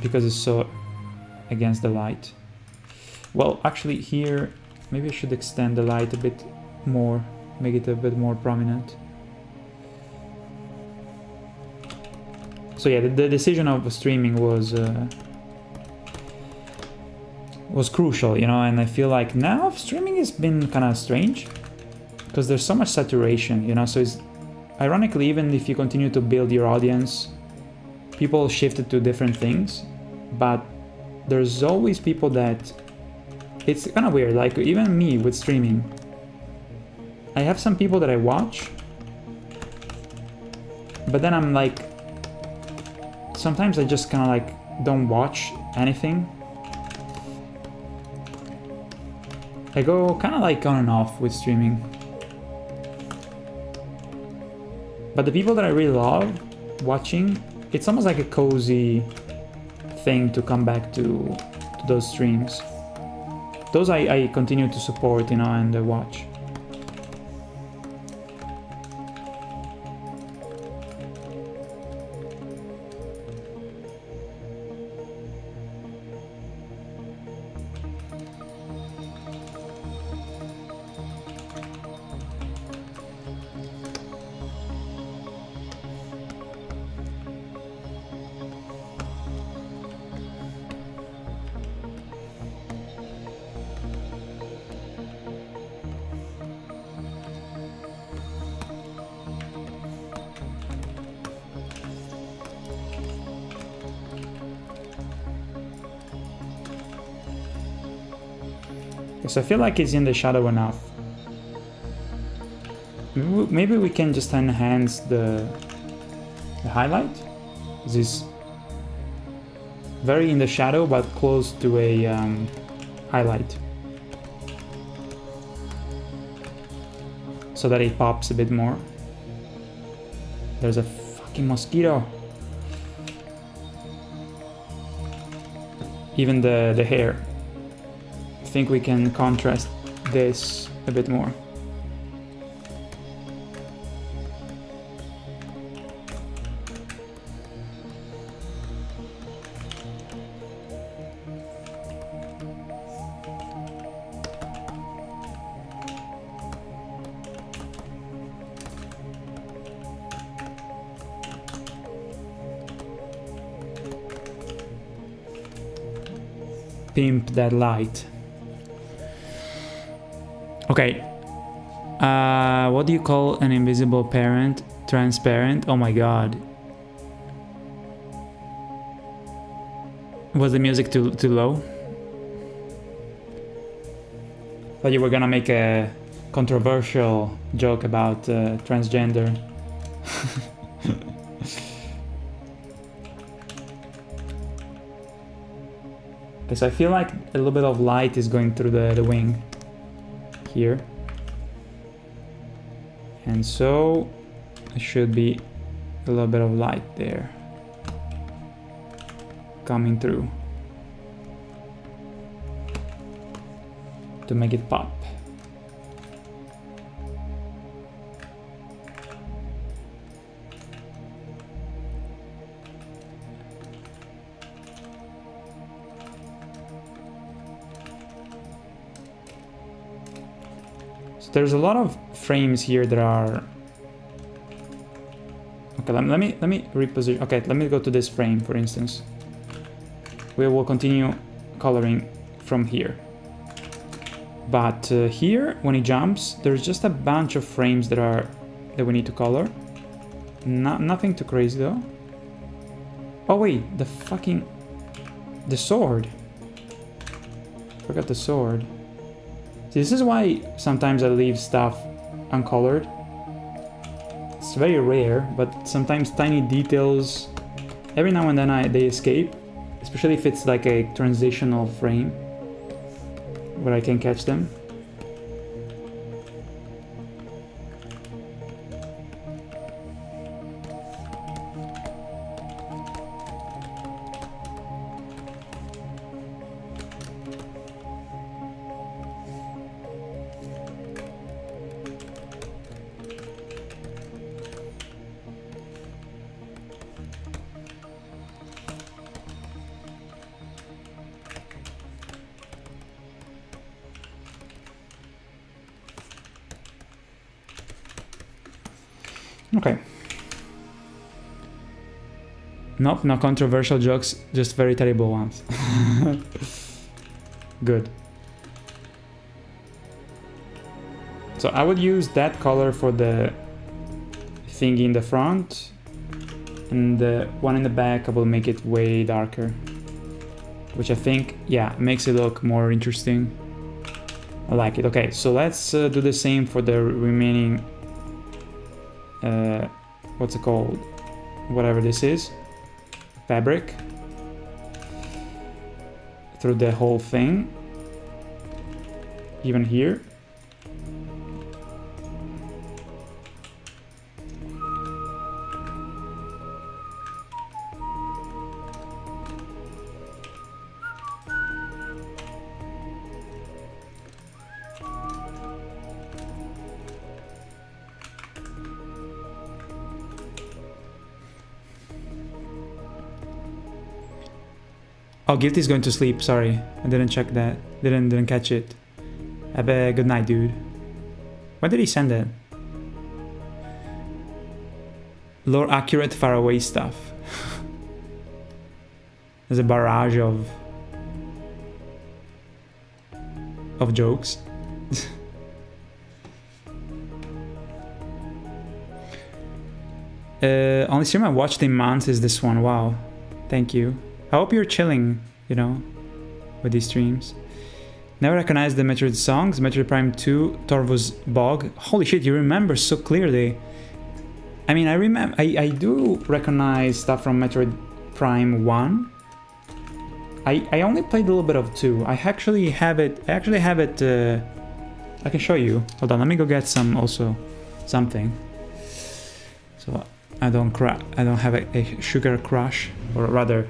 because it's so against the light. Well, actually here, maybe I should extend the light a bit more, make it a bit more prominent. So yeah, the decision of streaming was crucial, you know, and I feel like now streaming has been kind of strange because there's so much saturation, you know, so it's ironically, even if you continue to build your audience, people shifted to different things, but there's always people that, it's kind of weird, like even me with streaming, I have some people that I watch, but then I'm like, sometimes I just kind of like don't watch anything. I go kind of like on and off with streaming. But the people that I really love watching, it's almost like a cozy thing to come back to those streams. Those I continue to support, you know, and watch. So I feel like it's in the shadow enough. Maybe we can just enhance the highlight. This is very in the shadow, but close to a highlight. So that it pops a bit more. There's a fucking mosquito. Even the hair. I think we can contrast this a bit more. Pimp that light. Okay. What do you call an invisible parent? Transparent? Oh my god. Was the music too low? Thought you were gonna make a controversial joke about transgender. Because I feel like a little bit of light is going through the wing here. And so there should be a little bit of light there coming through to make it pop. There's a lot of frames here that are... Okay, let me reposition. Okay, let me go to this frame, for instance. We will continue coloring from here. But here, when he jumps, there's just a bunch of frames that we need to color. Nothing too crazy though. Oh wait, the sword. Forgot the sword. See, this is why sometimes I leave stuff uncolored. It's very rare, but sometimes tiny details, every now and then they escape, especially if it's like a transitional frame where I can catch them. Okay. Nope, no controversial jokes, just very terrible ones. Good. So I would use that color for the thingy in the front, and the one in the back I will make it way darker, which I think, yeah, makes it look more interesting. I like it. Okay, so let's do the same for the remaining, what's it called? Whatever this is. Fabric. Through the whole thing. Even here. Oh, Guilty's going to sleep. Sorry, I didn't check that. Didn't catch it. Have a good night, dude. When did he send it? Lore accurate, faraway stuff. There's a barrage of jokes. Only stream I watched in months is this one. Wow, thank you. I hope you're chilling, you know, with these streams. Never recognized the Metroid songs. Metroid Prime 2, Torvo's Bog. Holy shit, you remember so clearly. I mean, I do recognize stuff from Metroid Prime 1. I only played a little bit of 2. I actually have it, I can show you. Hold on, let me go get something. So I don't have a sugar crush, or rather,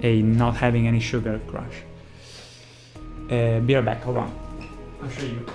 a not having any sugar crush. Be right back, hold on. I'll show you.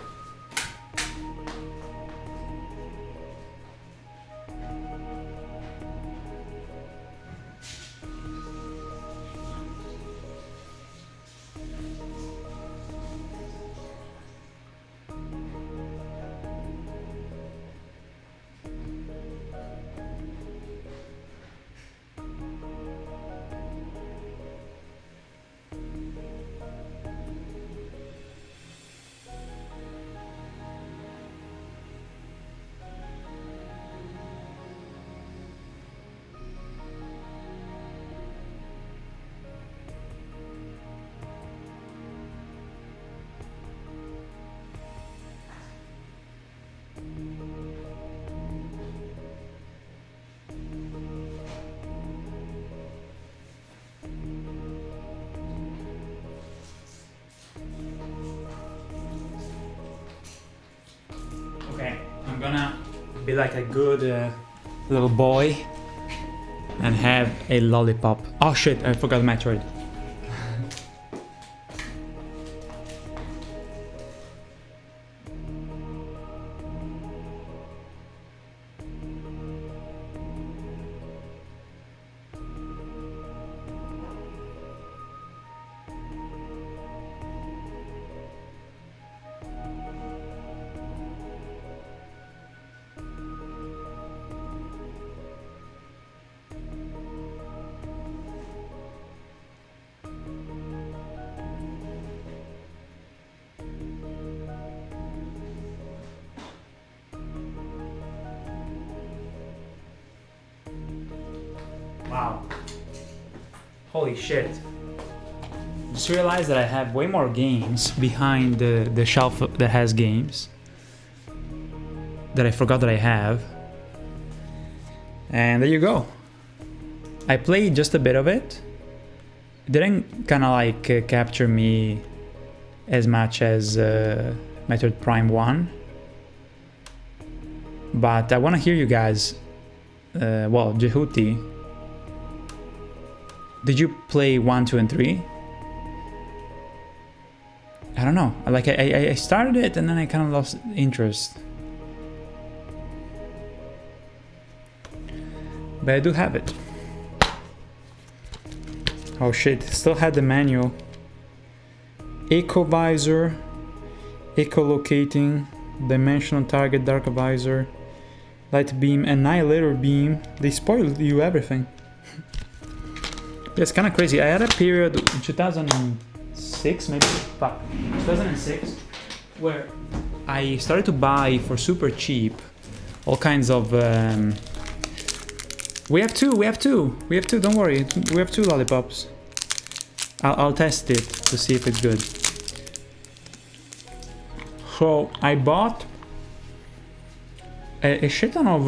I'm gonna be like a good little boy and have a lollipop. Oh shit, I forgot Metroid. Wow. Holy shit. Just realized that I have way more games behind the shelf that has games that I forgot that I have. And there you go. I played just a bit of it. It didn't kind of like capture me as much as Metroid Prime 1. But I want to hear you guys. Well, Jehuti, did you play 1, 2, and 3? I don't know. Like I started it and then I kind of lost interest. But I do have it. Oh shit, still had the manual. Echo visor, echolocating, dimensional target dark visor, Light Beam, Annihilator Beam. They spoiled you everything. Yeah, it's kind of crazy. I had a period in 2006, maybe, 2006, where I started to buy for super cheap all kinds of... We have two, don't worry. We have 2 lollipops. I'll test it to see if it's good. So I bought a shit ton of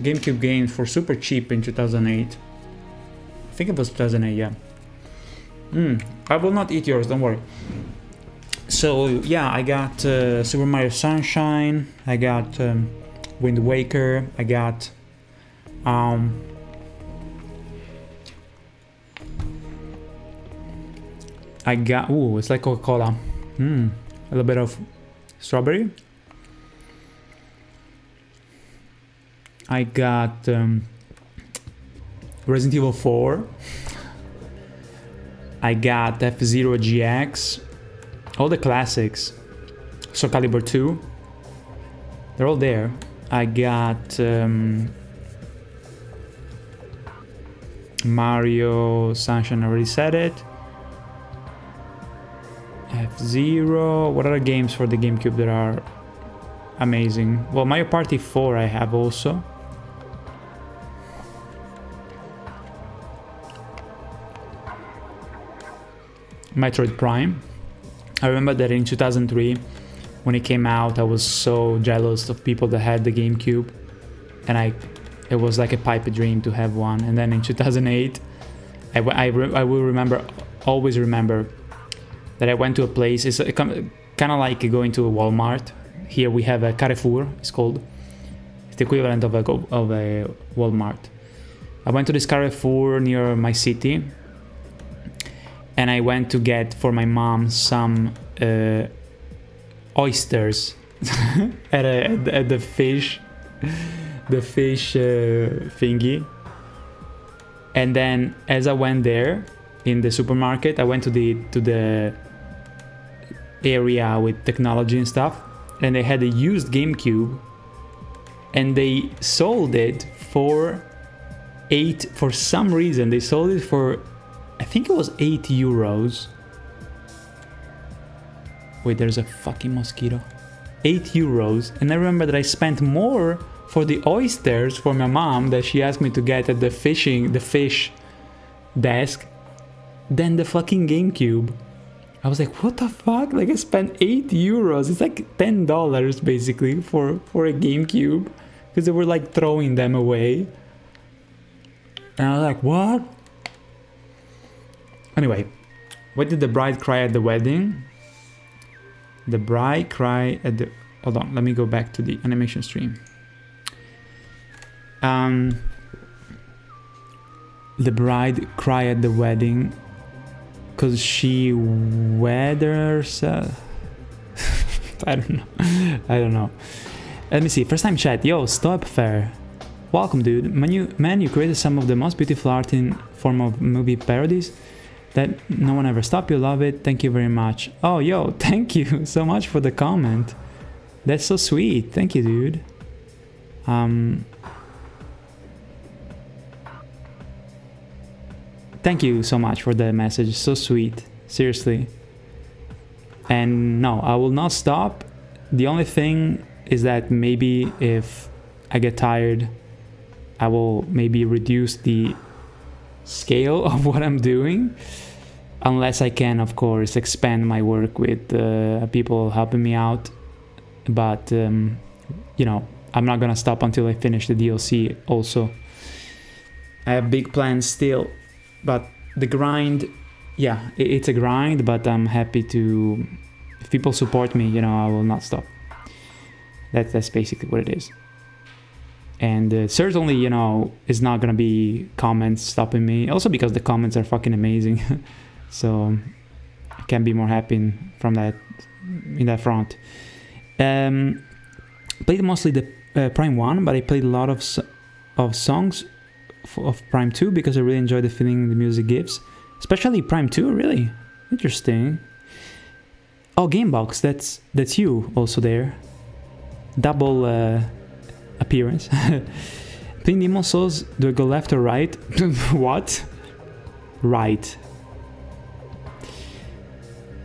GameCube games for super cheap in 2008. I think it was 2008, yeah. I will not eat yours, don't worry. So yeah, I got Super Mario Sunshine, I got Wind Waker, I got ooh, it's like Coca-Cola. A little bit of strawberry. I got Resident Evil 4. I got F-Zero GX. All the classics. Soul Calibur 2. They're all there. I got Mario Sunshine, I already said it. F-Zero. What other games for the GameCube that are amazing? Well, Mario Party 4 I have also. Metroid Prime. I remember that in 2003 when it came out, I was so jealous of people that had the GameCube, and it was like a pipe dream to have one. And then in 2008 I will always remember that I went to a place. It's kind of like going to a Walmart. Here we have a Carrefour, it's called. It's the equivalent of a Walmart. I went to this Carrefour near my city, and I went to get for my mom some oysters at the fish thingy. And then as I went there in the supermarket, I went to the area with technology and stuff, and they had a used GameCube, and they sold it for some reason they sold it for, I think it was 8 euros. Wait, there's a fucking mosquito. 8 euros. And I remember that I spent more for the oysters for my mom that she asked me to get at the fish desk than the fucking GameCube. I was like, what the fuck? Like, I spent 8 euros. It's like $10 basically for a GameCube, because they were like throwing them away. And I was like, what? Anyway, what did the bride cry at the wedding? The bride cry at the... Hold on, let me go back to the animation stream. The bride cry at the wedding because she wed herself. I don't know. Let me see. First time chat. Yo, stop fair. Welcome, dude. Man, you created some of the most beautiful art in form of movie parodies that no one ever stopped. You love it. Thank you very much. Oh, yo, thank you so much for the comment. That's so sweet. Thank you, dude. Thank you so much for the message. So sweet. Seriously. And no, I will not stop. The only thing is that maybe if I get tired, I will maybe reduce the scale of what I'm doing, unless I can, of course, expand my work with people helping me out. But you know, I'm not gonna stop until I finish the DLC. Also, I have big plans still, but the grind, yeah, it's a grind, but I'm happy to, if people support me, you know, I will not stop. That's basically what it is. And certainly, you know, it's not gonna be comments stopping me. Also because the comments are fucking amazing. So I can't be more happy in that front. Played mostly the Prime 1, but I played a lot of songs of Prime 2 because I really enjoy the feeling the music gives. Especially Prime 2, really. Interesting. Oh, Gamebox, that's you also there. Double appearance. Playing Demon Souls, do I go left or right? What? Right.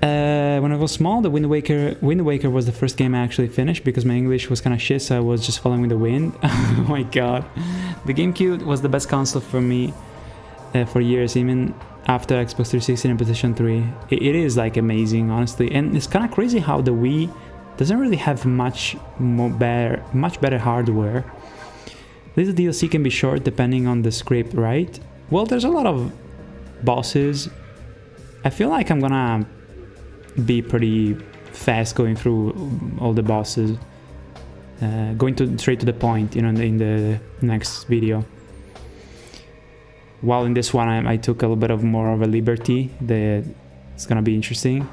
When I was small, the Wind Waker was the first game I actually finished because my English was kind of shit, so I was just following the wind. Oh my god. The GameCube was the best console for me for years, even after Xbox 360 and PlayStation 3. It is like amazing, honestly, and it's kind of crazy how the Wii doesn't really have much better hardware. This DLC can be short depending on the script, right? Well, there's a lot of bosses. I feel like I'm gonna be pretty fast going through all the bosses, going straight to the point, you know, in the next video. While in this one I took a little bit of more of a liberty. It's gonna be interesting.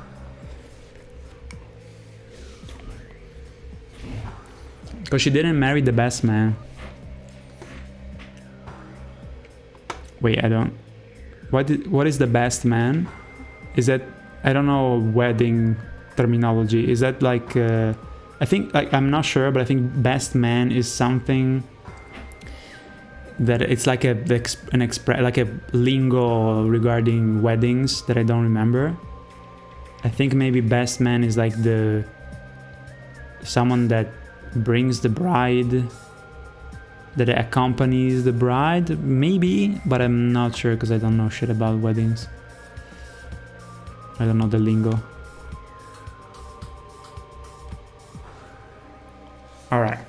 Because she didn't marry the best man. Wait, I don't... What is the best man? Is that... I don't know wedding terminology. Is that like... I think... I'm not sure, but I think best man is something... that it's like like a lingo regarding weddings that I don't remember. I think maybe best man is like someone that brings the bride, that accompanies the bride, maybe, but I'm not sure because I don't know shit about weddings. I don't know the lingo. All right.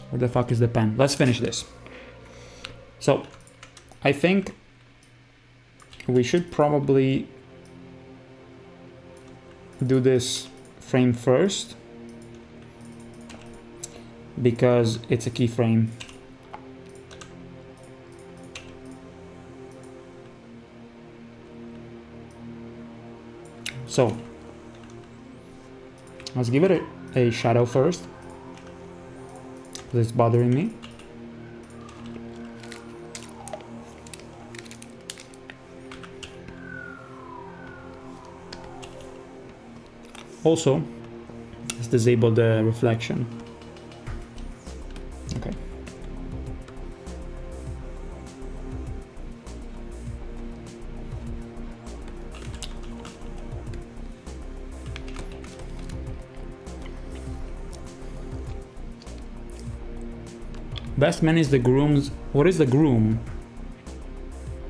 Where the fuck is the pen? Let's finish this. So, I think we should probably do this frame first because it's a keyframe. So, let's give it a shadow first. It's bothering me. Also, let's disable the reflection. Okay. Best man is the groom's... What is the groom?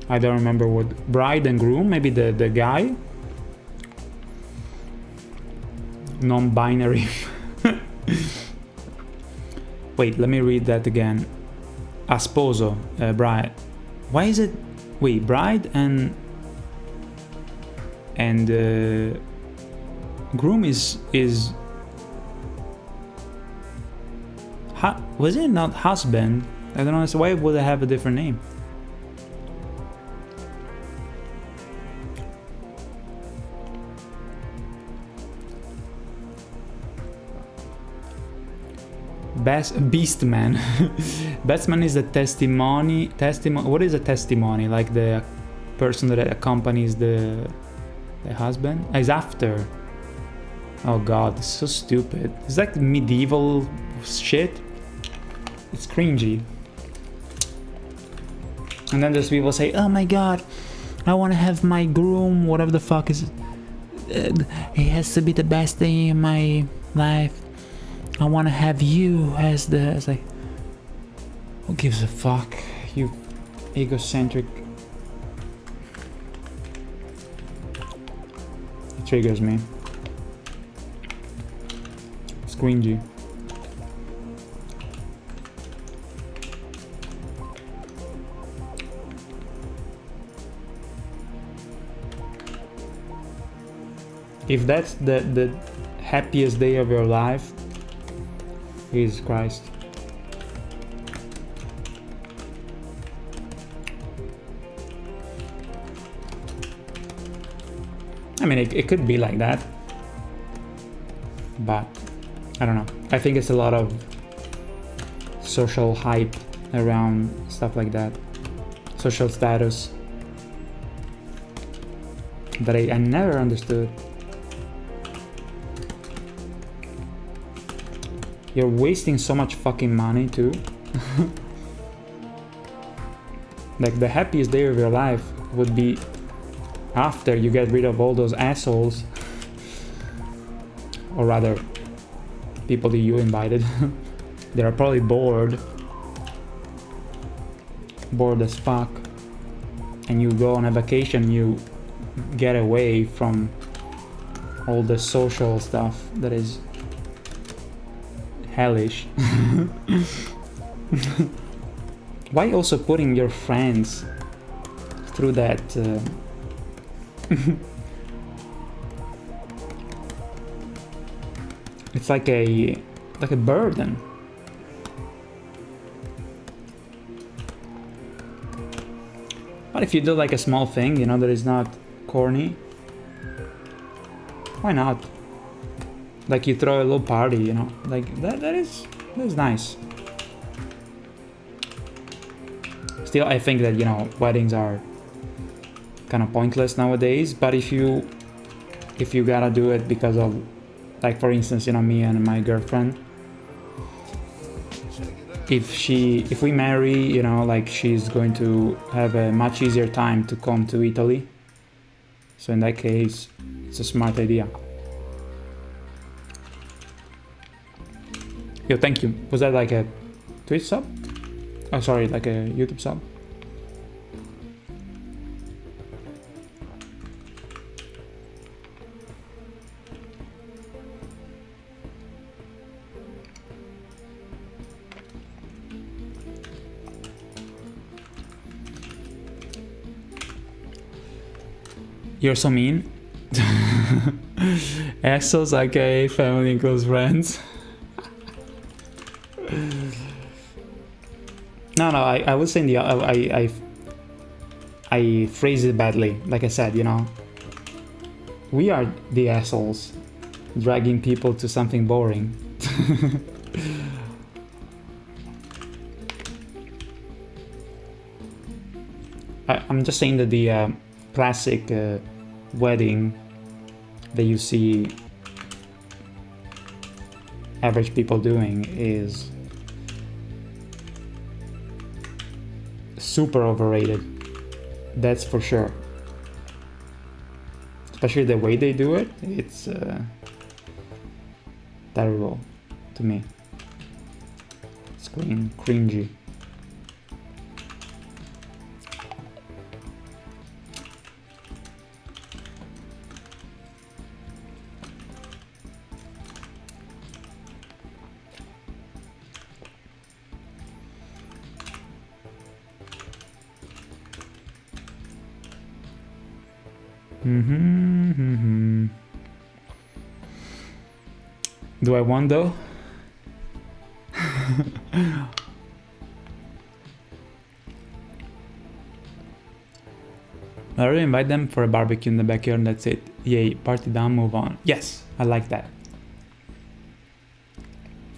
I don't remember what... Bride and groom? Maybe the guy? Non-binary. Wait, let me read that again. Asposo, bride. Why is it... Wait, bride and groom is... Was it not husband? I don't know. So why would I have a different name? Beastman. Bestman is the testimony. What is a testimony? Like the person that accompanies the husband? Is after. Oh god, it's so stupid. It's like medieval shit. It's cringy. And then there's people say, oh my god, I want to have my groom, whatever the fuck is it. It has to be the best thing in my life. I want to have you as the... It's like, who gives a fuck, you egocentric... It triggers me. It's cringy. If that's the happiest day of your life, Jesus Christ. I mean, it could be like that, but I don't know. I think it's a lot of social hype around stuff like that, social status, that I never understood. You're wasting so much fucking money too. Like the happiest day of your life would be after you get rid of all those assholes. Or rather, people that you invited. They are probably bored as fuck, and you go on a vacation, you get away from all the social stuff that is hellish. Why also putting your friends through that it's like a burden. But if you do like a small thing, you know, that is not corny, why not? Like you throw a little party, you know, like that is nice. Still, I think that, you know, weddings are kind of pointless nowadays, but if you gotta do it because of, like, for instance, you know, me and my girlfriend, if we marry, you know, like, she's going to have a much easier time to come to Italy. So in that case, it's a smart idea. Yo, thank you. Was that like a Twitch sub? Oh, sorry, like a YouTube sub? You're so mean. Assholes, okay, family and close friends. No, I was saying I phrased it badly. Like I said, you know, we are the assholes dragging people to something boring. I'm just saying that the classic wedding that you see average people doing is super overrated. That's for sure. Especially the way they do it, it's terrible to me. It's cringy. Do I want though? I already invite them for a barbecue in the backyard and that's it. Yay, party done, move on. Yes, I like that.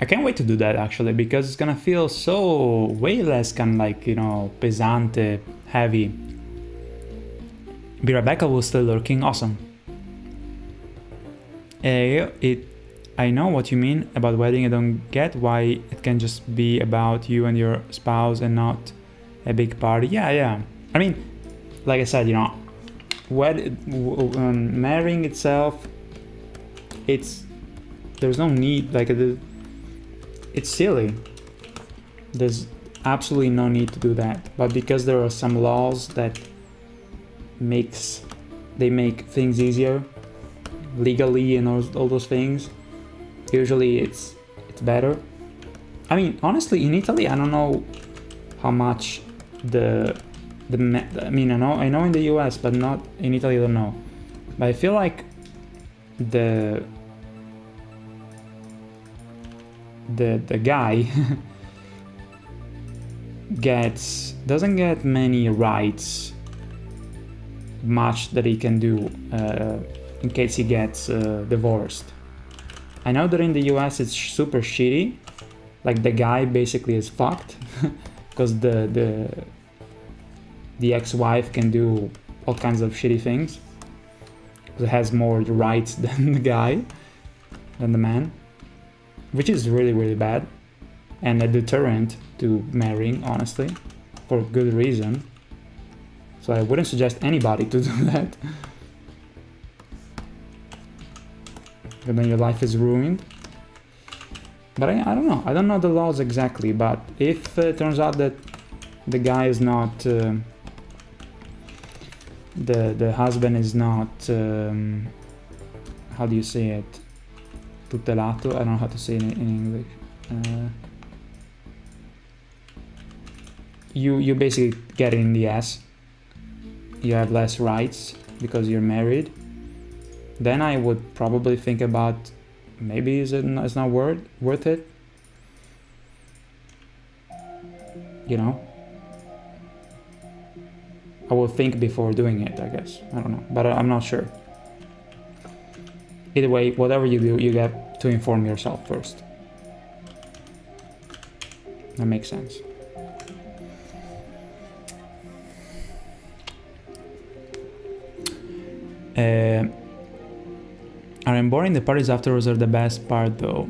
I can't wait to do that actually, because it's gonna feel so way less kind of like, you know, pesante, heavy. Be Rebecca was still lurking, awesome. I know what you mean about wedding. I don't get why it can just be about you and your spouse and not a big party. Yeah. I mean, like I said, you know, marrying itself, there's no need, like, it's silly. There's absolutely no need to do that. But because there are some laws that make things easier legally and all those things, usually it's better. I mean, honestly, in Italy, I don't know how much I mean, I know in the US, but not in Italy. I don't know, but I feel like the guy doesn't get many rights, much that he can do in case he gets divorced. I know that in the US it's super shitty, like the guy basically is fucked because the ex-wife can do all kinds of shitty things. It has more rights than the man. which is really, really bad, and a deterrent to marrying, honestly, for good reason. So I wouldn't suggest anybody to do that. And then your life is ruined. But I don't know. I don't know the laws exactly, but if it turns out that the guy is not... the husband is not... how do you say it? Tutelato? I don't know how to say it in English. You basically get it in the ass. You have less rights because you're married. Then I would probably think about maybe it's not worth it. You know? I will think before doing it, I guess. I don't know, but I'm not sure. Either way, whatever you do, you get to inform yourself first. That makes sense. Aren't boring, the parties afterwards are the best part though.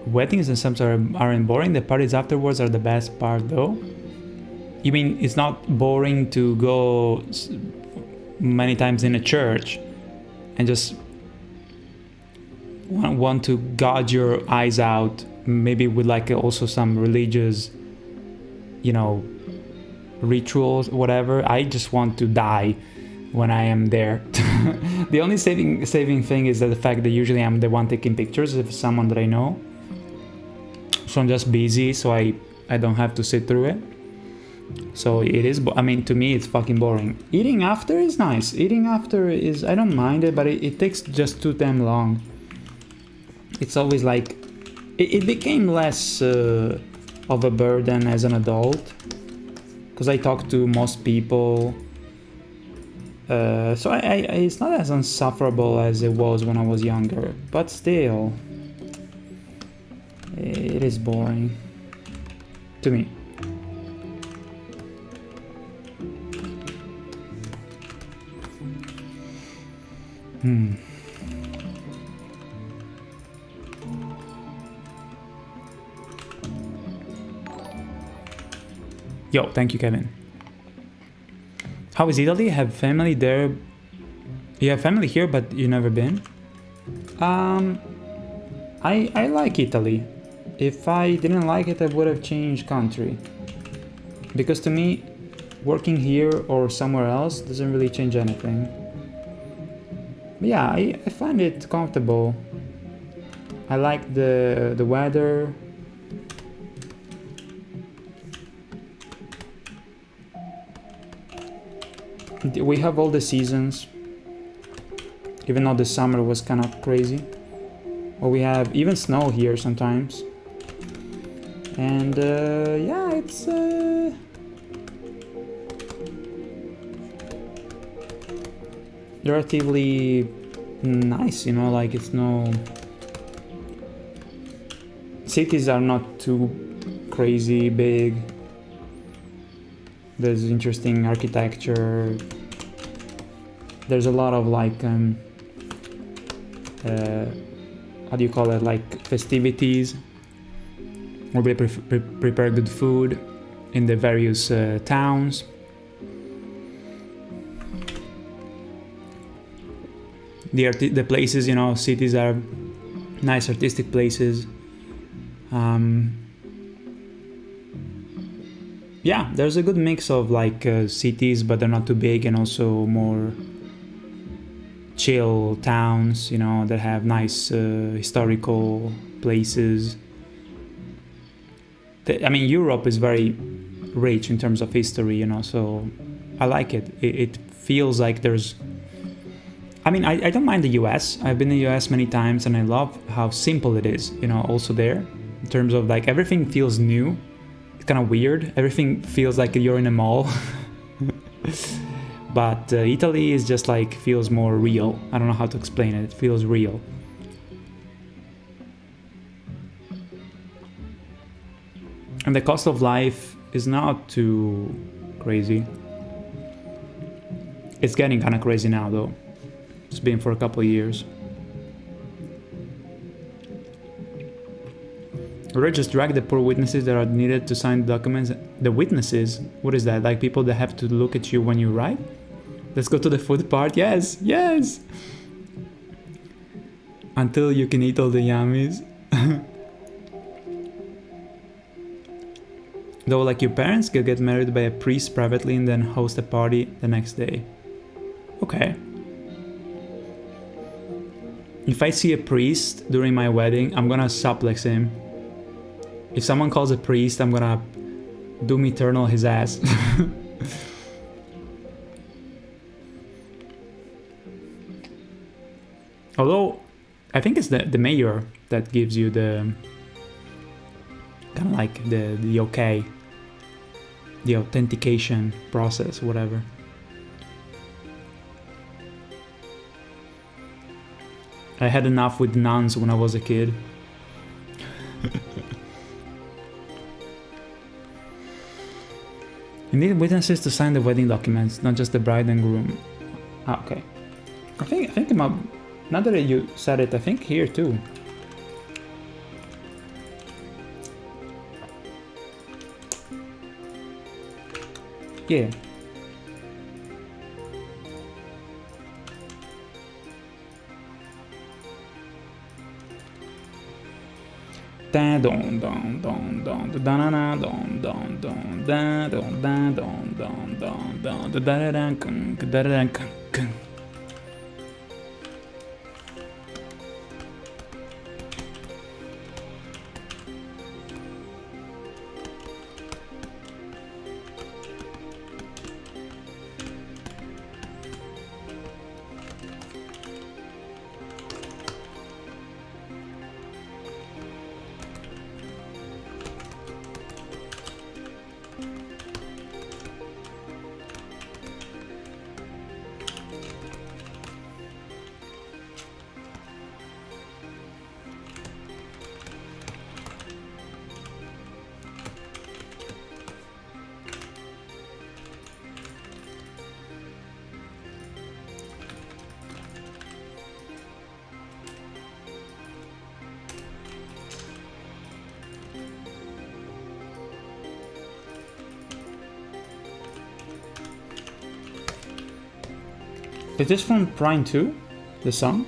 Weddings and some aren't boring, the parties afterwards are the best part though. You mean it's not boring to go many times in a church and just want to gouge your eyes out, maybe with like also some religious, you know, rituals, whatever. I just want to die when I am there. The only saving thing is that the fact that usually I'm the one taking pictures of someone that I know. So I'm just busy, so I don't have to sit through it. So it is, I mean, to me it's fucking boring. Eating after is nice. Eating after is, I don't mind it, but it takes just too damn long. It's always like, it became less of a burden as an adult, because I talk to most people. So it's not as insufferable as it was when I was younger, but still, it is boring to me. Yo, thank you, Kevin. How is Italy? Have family there? You have family here, but you never been? I like Italy. If I didn't like it, I would have changed country. Because to me, working here or somewhere else doesn't really change anything. But yeah, I find it comfortable. I like the weather. We have all the seasons, even though the summer was kind of crazy. Well, we have even snow here sometimes. And yeah, it's relatively nice, you know, like it's no... Cities are not too crazy big. There's interesting architecture. There's a lot of like, how do you call it, like festivities, where they prepare good food in the various towns. The places, you know, cities are nice artistic places. Yeah, there's a good mix of like cities, but they're not too big, and also more chill towns, you know, that have nice historical places. I mean, Europe is very rich in terms of history, you know, so I like it. It feels like there's... I mean, I don't mind the US. I've been in the US many times, and I love how simple it is, you know, also there. In terms of like, everything feels new. It's kind of weird. Everything feels like you're in a mall. But Italy is just like, feels more real. I don't know how to explain it. It feels real. And the cost of life is not too crazy. It's getting kind of crazy now though. It's been for a couple of years. Or just drag the poor witnesses that are needed to sign the documents. The witnesses? What is that? Like people that have to look at you when you write? Let's go to the food part. Yes, yes. Until you can eat all the yummies. Though, like, your parents could get married by a priest privately and then host a party the next day. Okay. If I see a priest during my wedding, I'm gonna suplex him. If someone calls a priest, I'm gonna doom eternal his ass. Although, I think it's the mayor that gives you the kind of like the okay, the authentication process, whatever. I had enough with nuns when I was a kid. You need witnesses to sign the wedding documents, not just the bride and groom. Ah, okay. I think now that you said it, I think here too. Yeah. Da don don don don da na na don don don da don da don don don don da da da da da da. Is this from Prime 2? The song?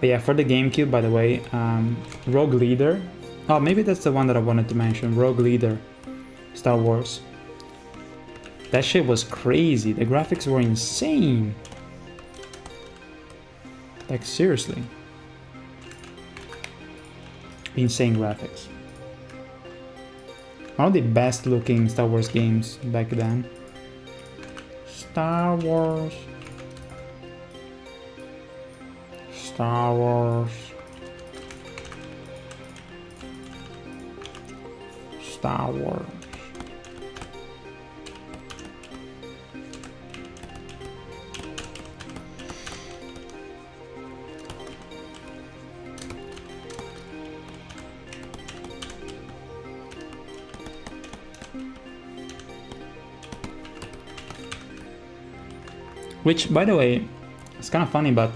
But yeah, for the GameCube, by the way, Rogue Leader. Oh, maybe that's the one that I wanted to mention. Rogue Leader. Star Wars. That shit was crazy. The graphics were insane. Like, seriously. Insane graphics. One of the best looking Star Wars games back then. Star Wars. Star Wars. Star Wars. Which, by the way, it's kind of funny, but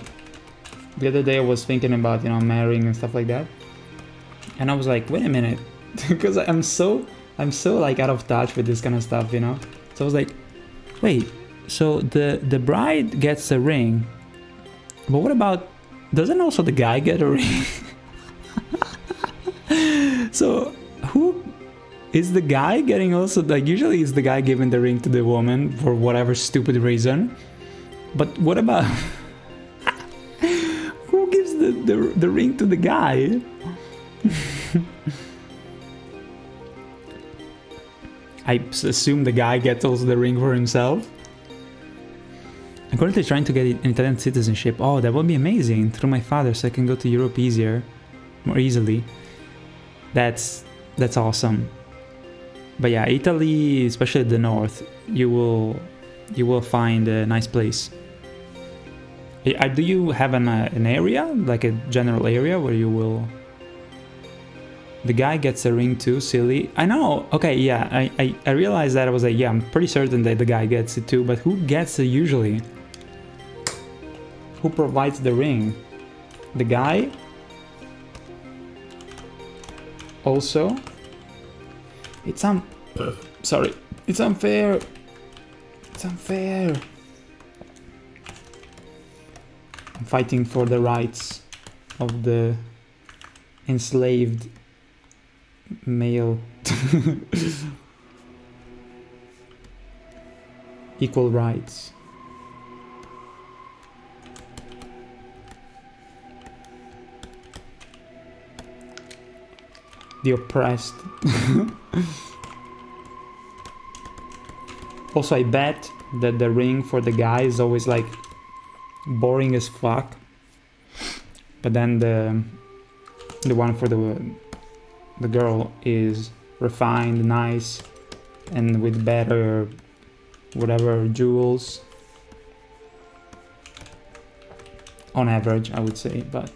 the other day I was thinking about, you know, marrying and stuff like that. And I was like, wait a minute, because I'm so like out of touch with this kind of stuff, you know? So I was like, wait, so the bride gets a ring, but what about, doesn't also the guy get a ring? So who is the guy getting also, like, usually it's the guy giving the ring to the woman for whatever stupid reason. But what about who gives the ring to the guy? I assume the guy gets also the ring for himself. I'm currently trying to get an Italian citizenship. Oh, that would be amazing. Through my father, so I can go to Europe more easily. That's awesome. But yeah, Italy, especially the north, you will find a nice place. Do you have an area, like a general area where you will... The guy gets a ring too, silly. I know, okay, yeah, I realized that. I was like, yeah, I'm pretty certain that the guy gets it too, but who gets it usually? Who provides the ring? The guy? Also, it's sorry, it's unfair. It's unfair. I'm fighting for the rights of the enslaved male. Equal rights. The oppressed. Also, I bet that the ring for the guy is always like boring as fuck, but then the one for the girl is refined, nice, and with better whatever jewels on average, I would say, but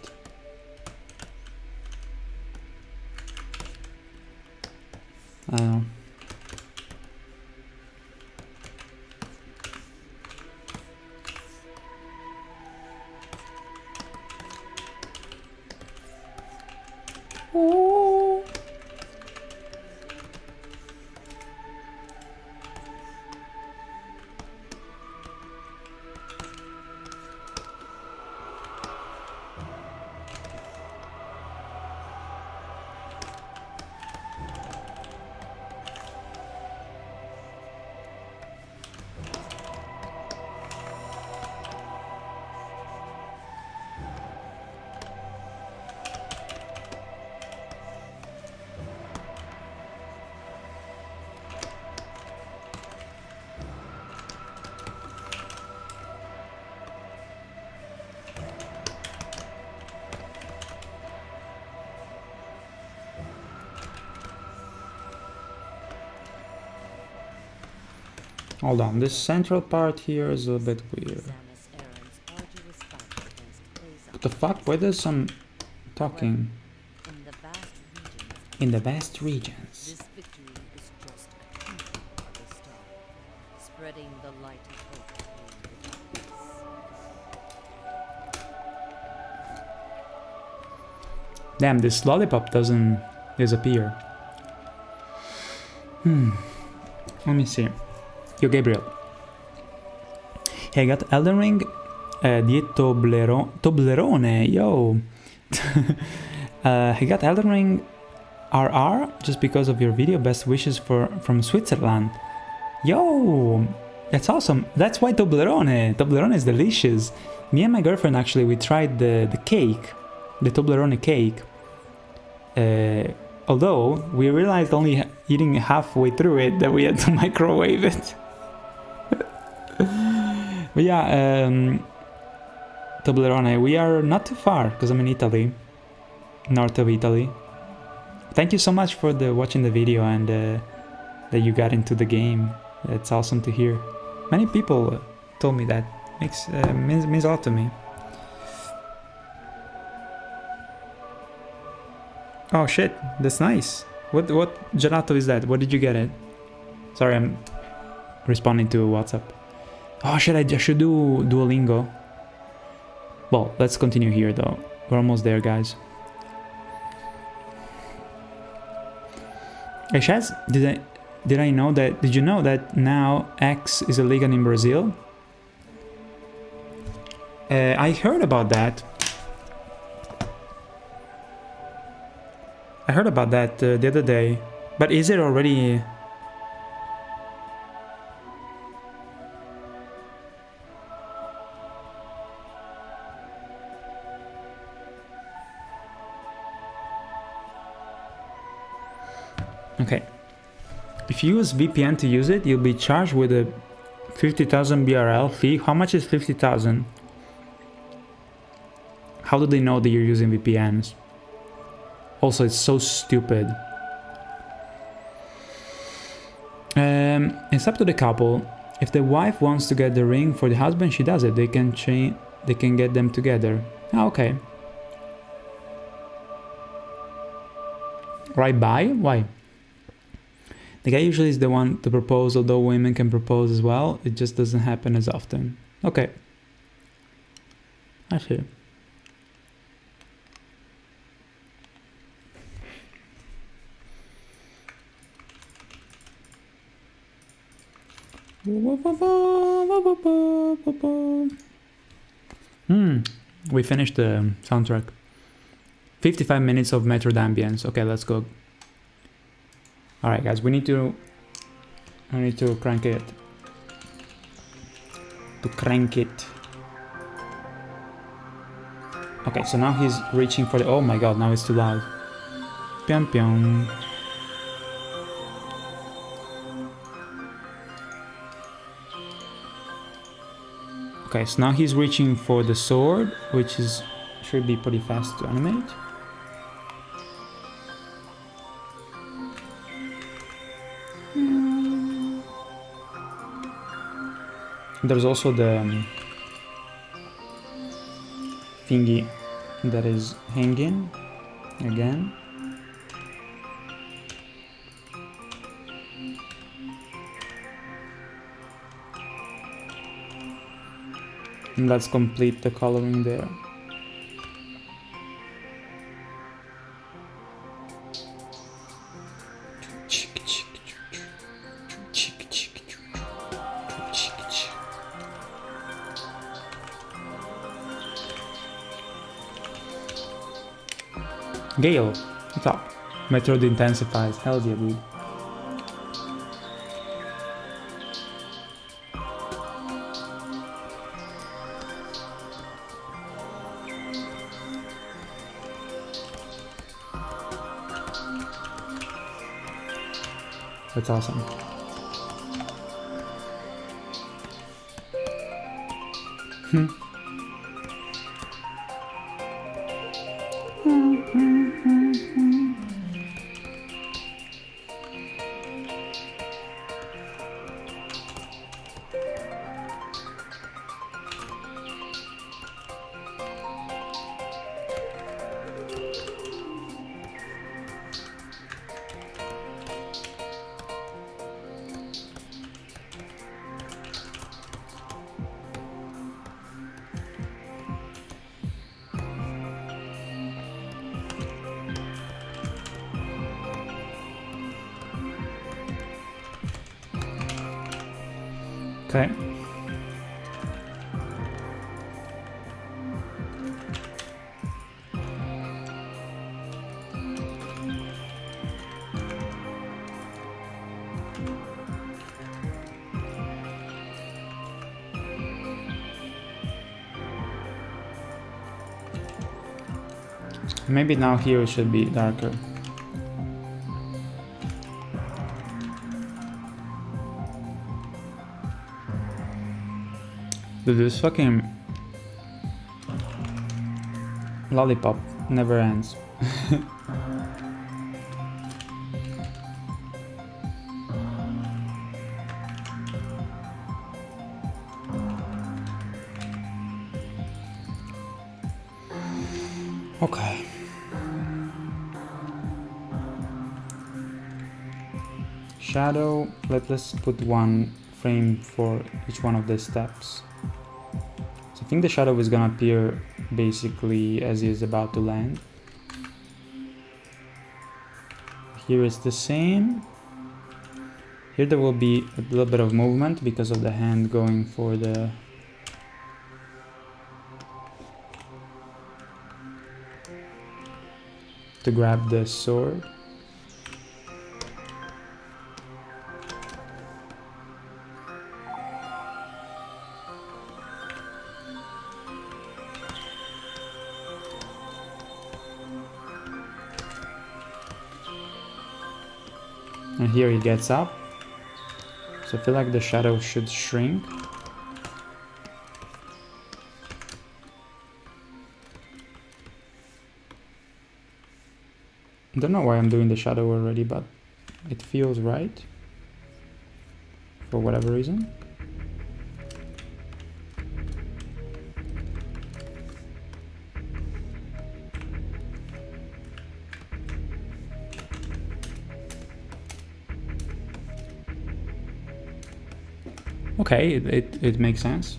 I don't know. Oh. Hold on, this central part here is a bit weird. What the fuck? Why there's some talking? In the vast regions. This victory is just a twinkle of a star, spreading the light of hope through the darkness. Damn, this lollipop doesn't disappear. Let me see. Yo, Gabriel. Hey, I got Elden Ring di Toblerone, yo. I got Elden Ring RR just because of your video. Best wishes from Switzerland. Yo, that's awesome. That's why Toblerone. Toblerone is delicious. Me and my girlfriend actually, we tried the cake, the Toblerone cake. Although we realized only eating halfway through it that we had to microwave it. But yeah, Toblerone, we are not too far because I'm in Italy, north of Italy. Thank you so much for watching the video and that you got into the game. It's awesome to hear. Many people told me that. Means a lot to me. Oh shit, that's nice. What gelato is that? What did you get it? Sorry, I'm responding to WhatsApp. Oh shit, I should do Duolingo. Well, let's continue here though. We're almost there, guys. Hey Shaz, did you know that now X is illegal in Brazil? I heard about that. I heard about that the other day, but is it already? Okay. If you use VPN to use it, you'll be charged with a 50,000 BRL fee. How much is 50,000? How do they know that you're using VPNs? Also, it's so stupid. It's up to the couple. If the wife wants to get the ring for the husband, she does it. They can get them together. Oh, okay. Right by? Why? The guy usually is the one to propose, although women can propose as well. It just doesn't happen as often. Okay. I see. We finished the soundtrack. 55 minutes of Metro ambience. Okay, let's go. Alright guys, I need to crank it. Okay, so now he's reaching for the... Oh my god, now it's too loud. Pyong pyong. Okay, so now he's reaching for the sword, which should be pretty fast to animate. There's also the thingy that is hanging again. And let's complete the coloring there. Gale, what's up? Metroid intensifies. Hell yeah, dude. That's awesome. Okay. Maybe now here it should be darker. Dude, this fucking lollipop never ends. Okay. Shadow, let's put one frame for each one of the steps. So I think the shadow is gonna appear basically as he is about to land. Here is the same. Here there will be a little bit of movement because of the hand going for the... to grab the sword. And here he gets up. So I feel like the shadow should shrink. I don't know why I'm doing the shadow already, but it feels right. For whatever reason. Okay, it makes sense.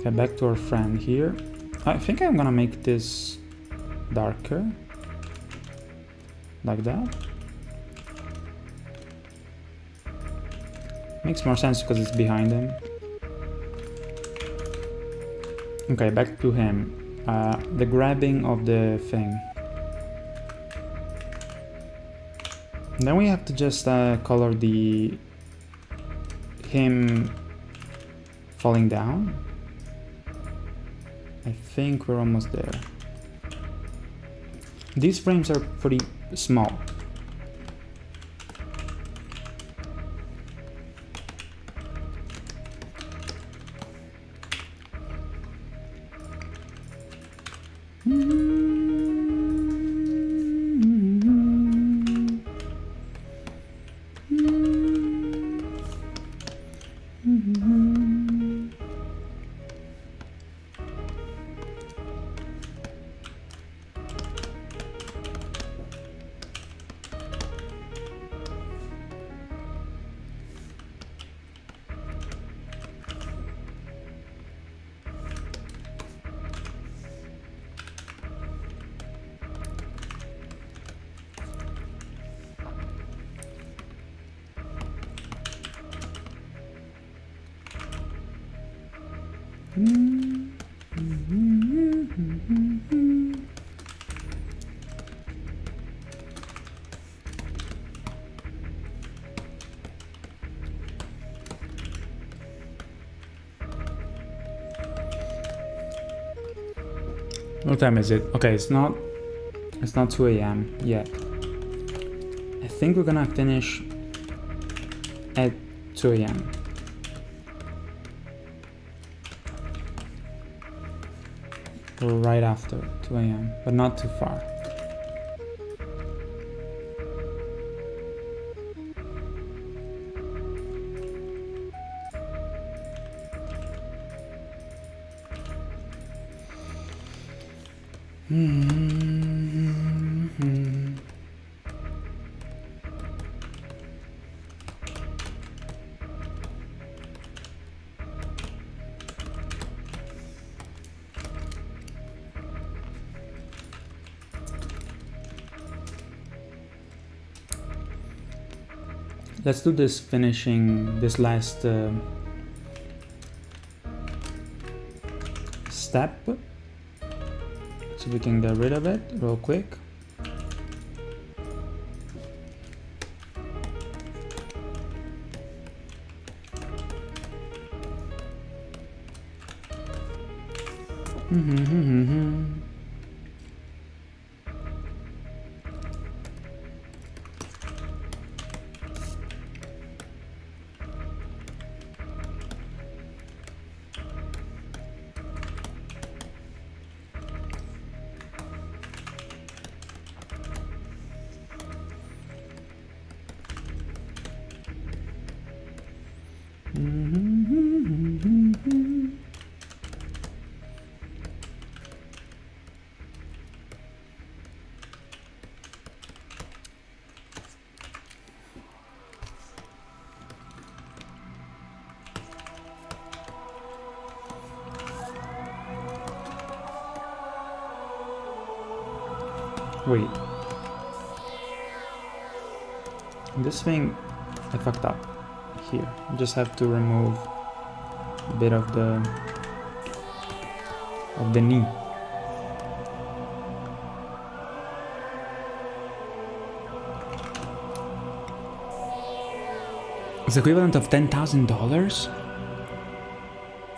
Okay, back to our friend here. I think I'm gonna make this darker. Like that. Makes more sense because it's behind him. Okay, back to him. The grabbing of the thing. Then we have to just color the him falling down. I think we're almost there. These frames are pretty small. What time is it? Okay, it's not 2 a.m. yet. I think we're gonna finish at 2 a.m. Or right after 2 a.m., but not too far. Let's do this finishing this last step so we can get rid of it real quick. Wait. This thing, I fucked up here. I just have to remove a bit of the knee. It's equivalent of $10,000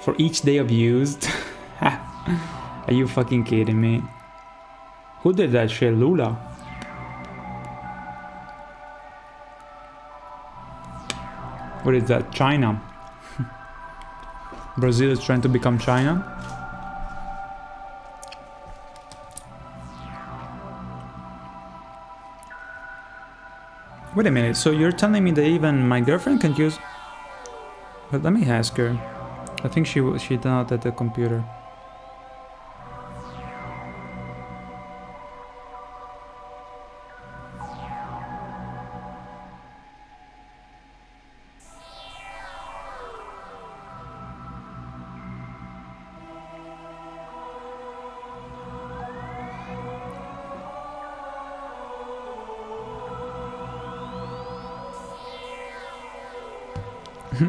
for each day of used. Are you fucking kidding me? Who did that shit? Lula? What is that? China? Brazil is trying to become China? Wait a minute, so you're telling me that even my girlfriend can use... But let me ask her. I think she's not at the computer.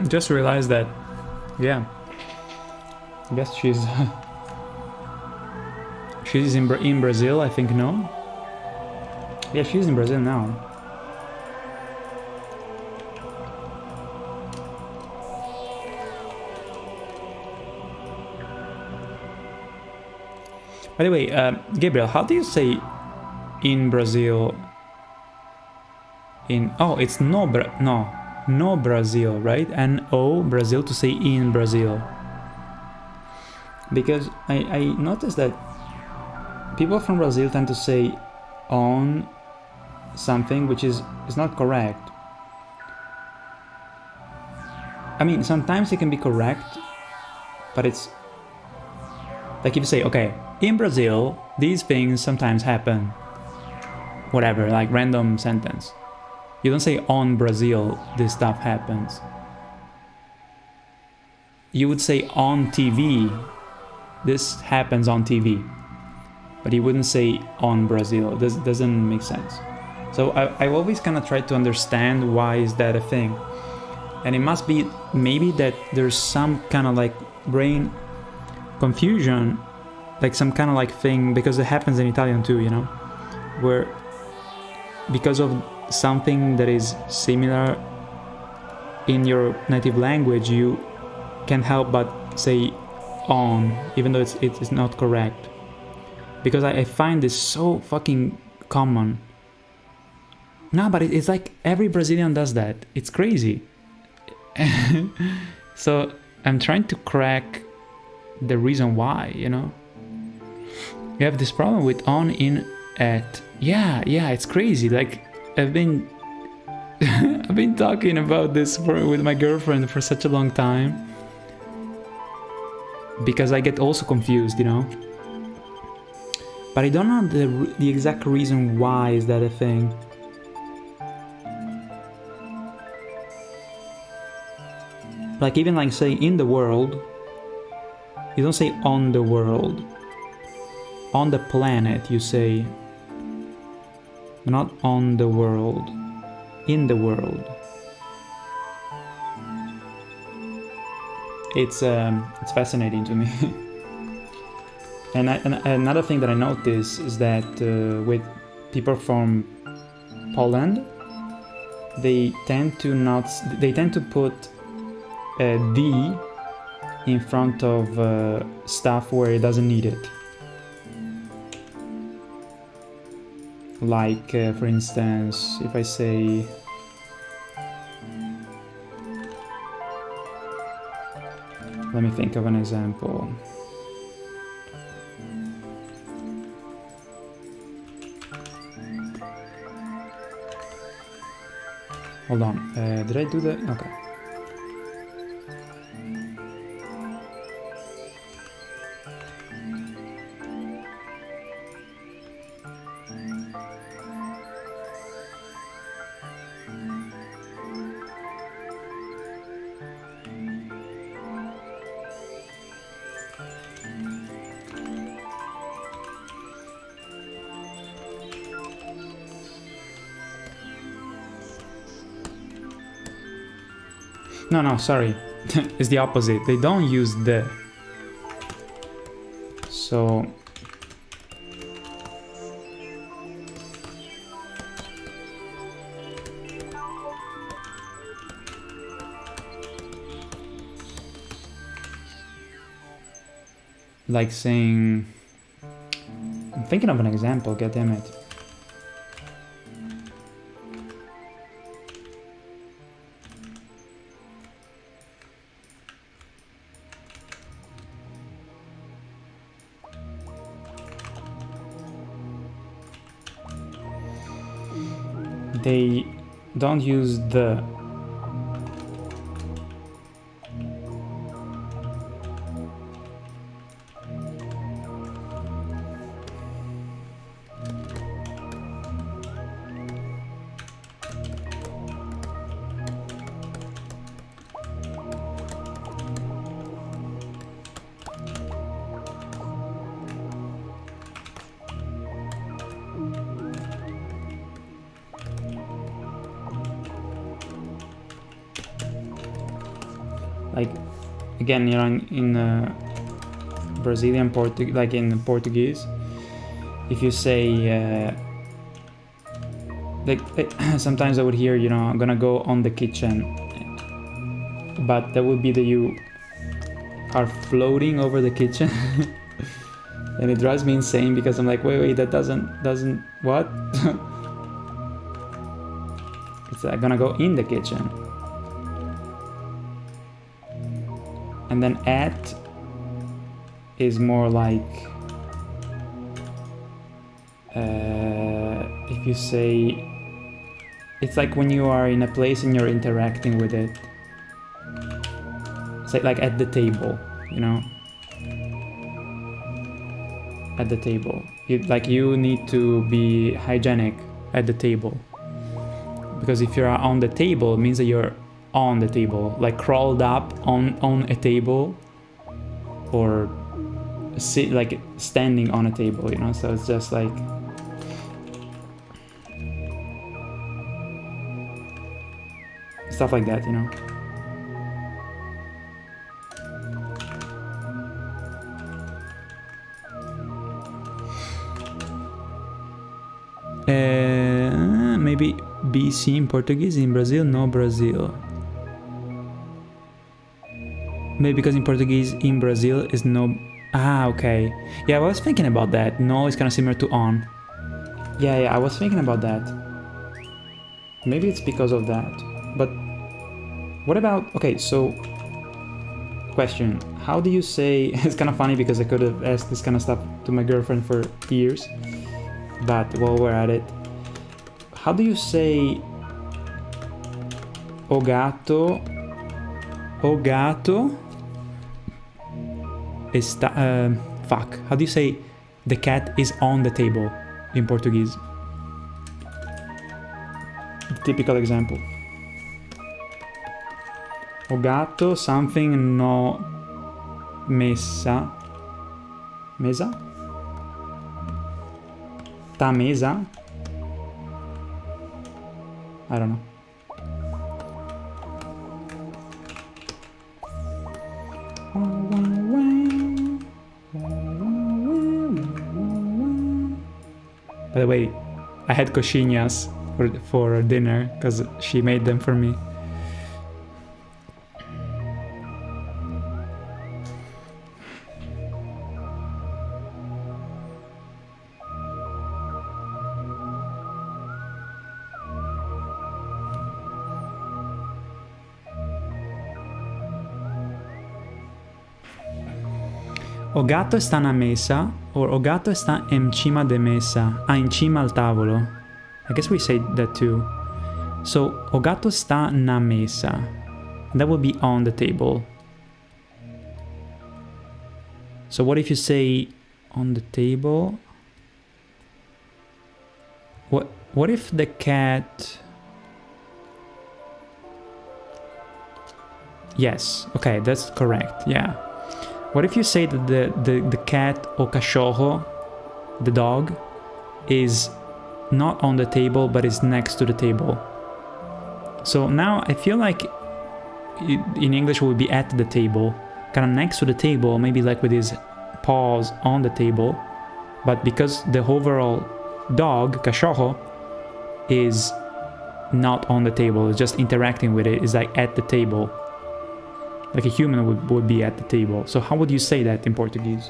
Just realized that, yeah. I guess she's she's in Brazil, I think, no? Yeah, she's in Brazil now. By the way, Gabriel, how do you say in Brazil? It's no Brazil, right? N-O Brazil to say in Brazil. Because I noticed that people from Brazil tend to say on something which is not correct. I mean, sometimes it can be correct, but it's like if you say, okay, in Brazil, these things sometimes happen. Whatever, like random sentence. You don't say on Brazil, this stuff happens. You would say on TV, this happens on TV. But you wouldn't say on Brazil. This doesn't make sense. So I always kind of try to understand why is that a thing. And it must be maybe that there's some kind of like brain confusion, like some kind of like thing, because it happens in Italian too, you know, where because of something that is similar in your native language, you can't help but say on, even though it's not correct. Because I find this so fucking common. No, but it's like every Brazilian does that. It's crazy. So I'm trying to crack the reason why, you know. You have this problem with on, in, at. Yeah, it's crazy. Like I've been I've been talking about this with my girlfriend for such a long time. Because I get also confused, you know. But I don't know the exact reason why is that a thing. Like even like say in the world, you don't say on the world. On the planet you say, not on the world, in the world. It's fascinating to me. And another thing that I notice is that with people from Poland, they tend to put a D in front of stuff where it doesn't need it. Like, for instance, if I say let me think of an example. Hold on, did I do that? Okay. No, sorry. It's the opposite. They don't use the. So like saying, I'm thinking of an example, god damn it. They don't use the. Like, again, you know, in Brazilian like in Portuguese, if you say like sometimes I would hear, you know, I'm gonna go on the kitchen, but that would be that you are floating over the kitchen. And it drives me insane because I'm like, wait, that doesn't what? It's like gonna go in the kitchen. And then at is more like if you say, it's like when you are in a place and you're interacting with it. It's like at the table, you know? At the table. You need to be hygienic at the table. Because if you're on the table, it means that you're on the table, like crawled up on a table, or like standing on a table, you know? So it's just like stuff like that, you know? Maybe BC in Portuguese. In Brazil, no Brazil. Maybe because in Portuguese, in Brazil is no... Ah, okay. Yeah, I was thinking about that. No is kind of similar to on. Yeah, I was thinking about that. Maybe it's because of that. But what about... Okay, so... Question. How do you say... It's kind of funny because I could have asked this kind of stuff to my girlfriend for years. But while we're at it... How do you say... O gato... O gato... Fuck. How do you say the cat is on the table in Portuguese? Typical example. O gato something no mesa. Mesa? Ta mesa? I don't know. By the way, I had coxinhas for dinner because she made them for me. O gato está na mesa, or o gato está em cima de mesa. Ah, em cima al tavolo. I guess we say that too. So, o gato está na mesa. That would be on the table. So what if you say on the table? What if the cat... Yes, okay, that's correct, yeah. What if you say that the cat o cachorro, the dog, is not on the table but is next to the table? So now I feel like in English it would be at the table, kind of next to the table, maybe like with his paws on the table, but because the overall dog, cachorro, is not on the table, it's just interacting with it, it's like at the table. Like a human would be at the table. So how would you say that in Portuguese?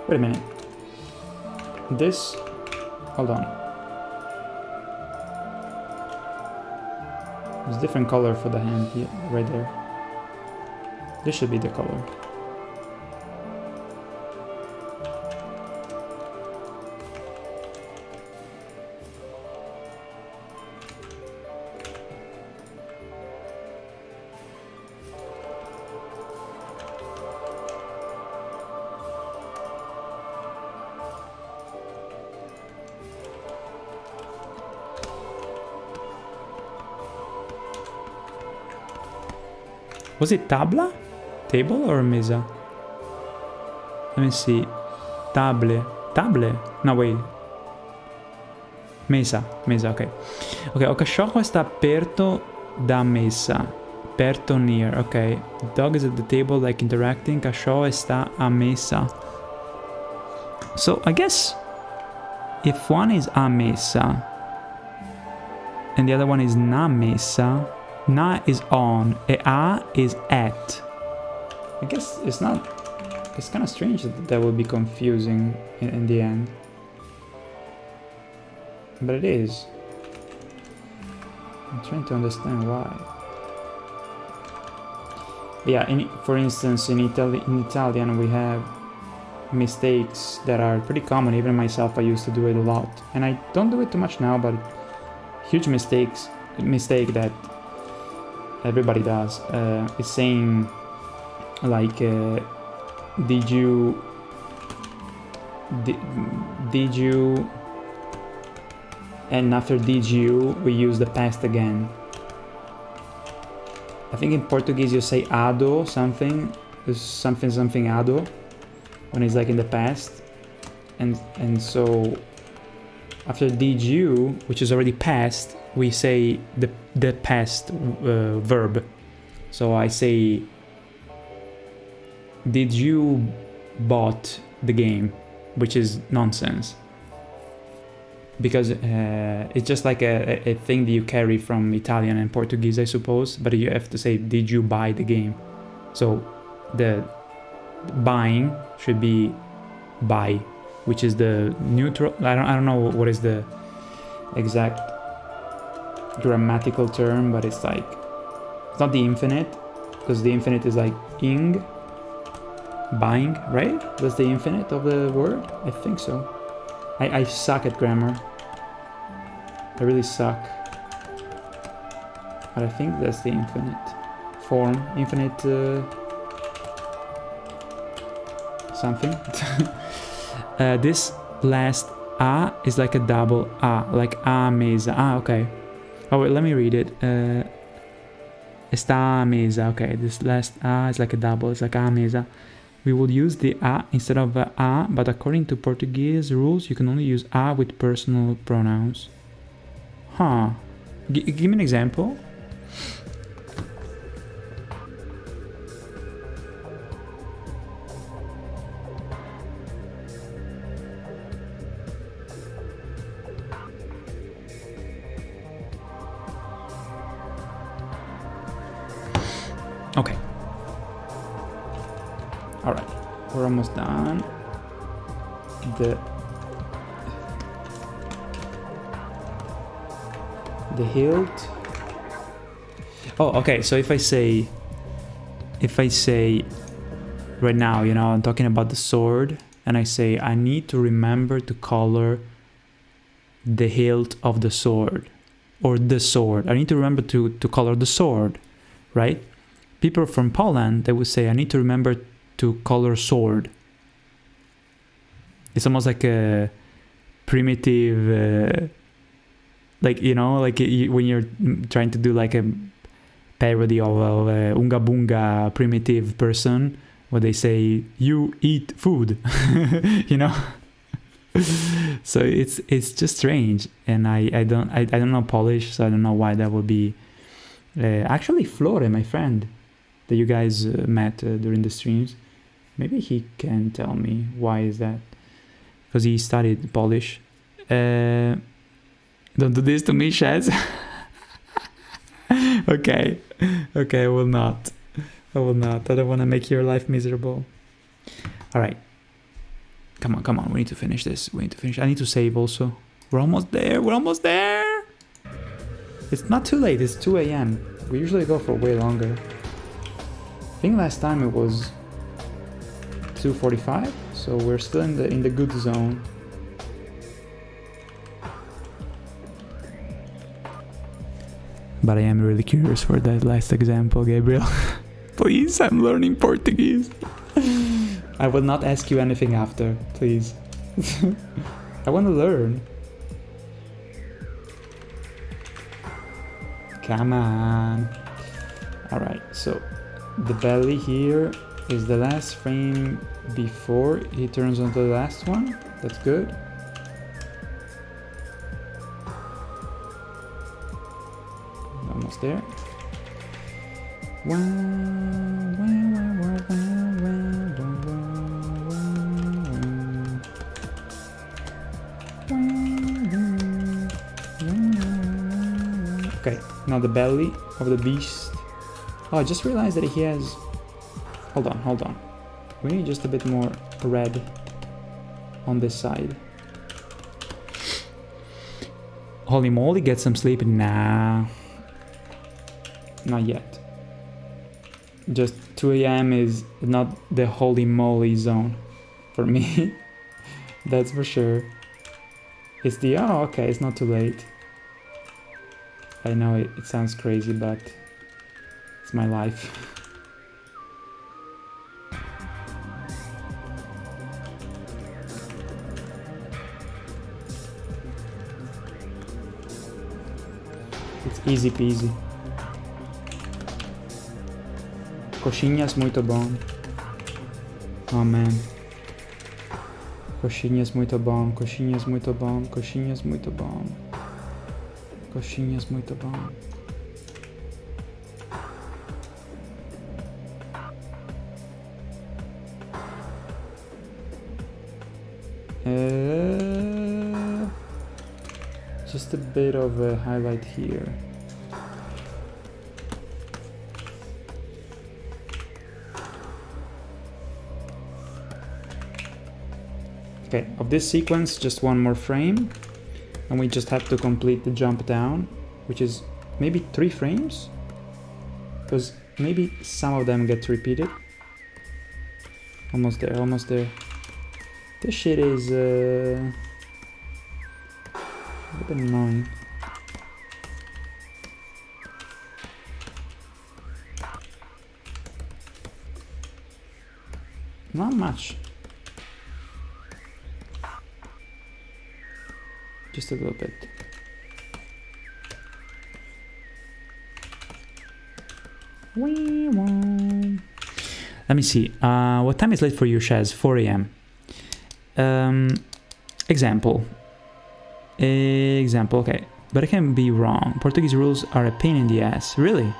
Wait a minute. This... Hold on. There's a different color for the hand here, right there. This should be the color. Was it tabla? Table or mesa? Let me see. Table. Table? No, wait. Mesa, ok. Ok, o cachorro está aperto da mesa. Perto near, ok. The dog is at the table like interacting. Cachorro está a mesa. So I guess if one is a mesa and the other one is na mesa, na is on, e a is at. I guess it's not. It's kind of strange that would be confusing in the end. But it is. I'm trying to understand why. Yeah, for instance, in Italian we have mistakes that are pretty common. Even myself, I used to do it a lot. And I don't do it too much now, but huge mistake that everybody does is saying like did you and after did you we use the past again. I think in Portuguese you say ado something ado when it's like in the past, and so after did you, which is already past, we say the past verb. So I say did you bought the game, which is nonsense because it's just like a thing that you carry from Italian and Portuguese, I suppose, but you have to say did you buy the game. So the buying should be buy, which is the neutral. I don't know what is the exact grammatical term, but it's like it's not the infinite, because the infinite is like ing, buying, right? That's the infinite of the word. I think so. I suck at grammar. I really suck. But I think that's the infinite form. Infinite something. This last a is like a double a, like a mesa. Ah, okay. Oh wait, let me read it. Está a mesa. Okay, this last a is like a double. It's like a mesa. We will use the a instead of a, but according to Portuguese rules, you can only use a with personal pronouns. Huh. Give me an example. Okay. All right, we're almost done. The hilt. Oh, okay. So if I say right now, you know, I'm talking about the sword, and I say I need to remember to color the hilt of the sword, or the sword. I need to remember to color the sword, right? People from Poland, they would say I need to remember to color sword. It's almost like a primitive, like, you know, like when you're trying to do like a parody of a Unga Bunga primitive person, where they say you eat food, you know. So it's just strange, and I don't know Polish, so I don't know why that would be. Actually, Flore, my friend, that you guys met during the streams, maybe he can tell me why is that, because he studied Polish. Don't do this to me, Shaz. Okay, I will not. I don't want to make your life miserable. All right. Come on. We need to finish this. I need to save also. We're almost there. It's not too late. It's 2 a.m. We usually go for way longer. I think last time it was 2:45, so we're still in the good zone. But I am really curious for that last example, Gabriel. Please, I'm learning Portuguese. I will not ask you anything after, please. I want to learn. Come on. Alright, so The belly here is the last frame before he turns on the last one. That's good. Almost there. Okay, now the belly of the beast. Oh, I just realized that he has... Hold on. We need just a bit more red on this side. Holy moly, get some sleep. Nah. Not yet. Just 2 a.m. is not the holy moly zone for me. That's for sure. It's the... Oh, okay, it's not too late. I know it sounds crazy, but it's my life. It's easy peasy. Coxinhas muito bom. Oh man. Coxinhas muito bom, coxinhas muito bom, coxinhas muito bom. Coxinhas muito bom. Just a bit of a highlight here. Okay, of this sequence, just one more frame, and we just have to complete the jump down, which is maybe 3 frames, because maybe some of them get repeated. Almost there, almost there. This shit is a bit annoying. Not much. Just a little bit. Let me see. What time is late for you, Shaz? 4 a.m. Example. Okay. But I can be wrong. Portuguese rules are a pain in the ass. Really?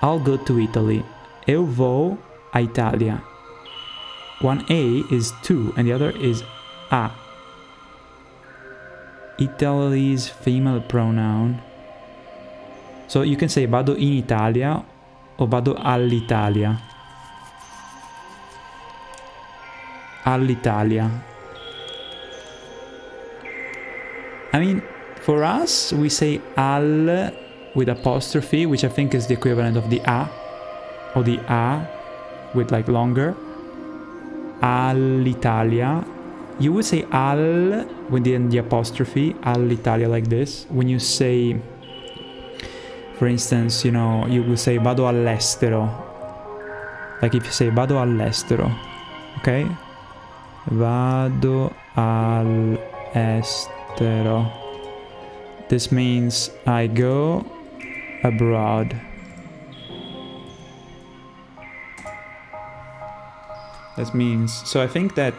I'll go to Italy. Eu vou à Itália. One A is to, and the other is a. Italy's female pronoun. So you can say vado in Italia or vado all'Italia. All'Italia. I mean, for us, we say al with apostrophe, which I think is the equivalent of the a, or the a with like longer. All'Italia. You would say al with the apostrophe, all'Italia, like this. When you say, for instance, you know, you would say vado all'estero. Like if you say vado all'estero, okay? Vado all'estero. This means I go abroad. That means, so I think that,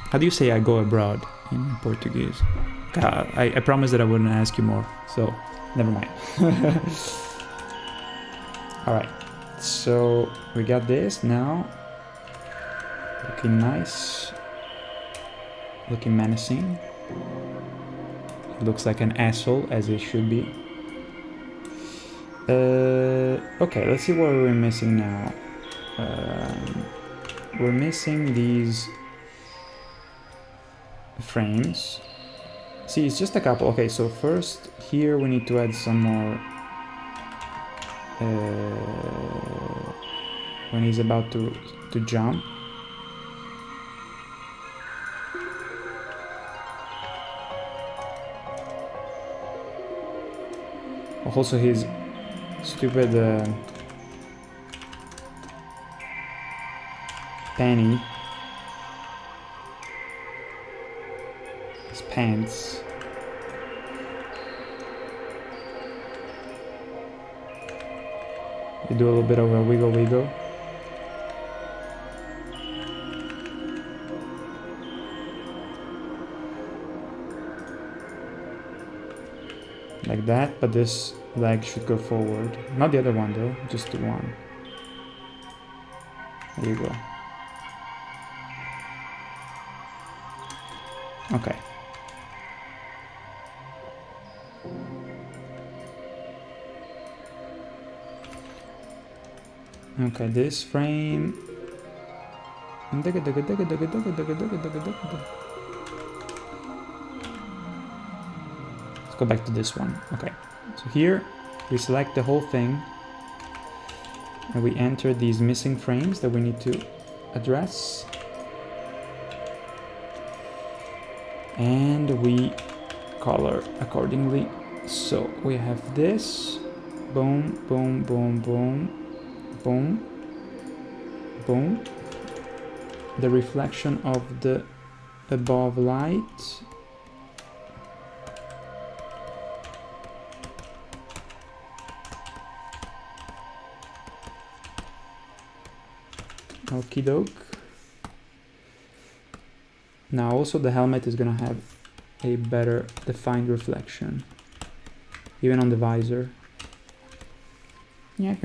how do you say I go abroad in Portuguese? I promised that I wouldn't ask you more, so never mind. Alright, so we got this now. Looking nice. Looking menacing. It looks like an asshole, as it should be. Okay, let's see what we're missing now. We're missing these frames. See, it's just a couple. Okay, so first here we need to add some more when he's about to jump. Also his stupid penny. His pants. You do a little bit of a wiggle wiggle. Like that, but this leg should go forward. Not the other one though, just the one. There you go. Okay. Okay, this frame. Let's go back to this one. Okay, so here we select the whole thing and we enter these missing frames that we need to address. And we color accordingly. So we have this. Boom, boom, boom, boom, boom, boom. The reflection of the above light. Okie doke. Now also the helmet is gonna have a better defined reflection, even on the visor. Yeah.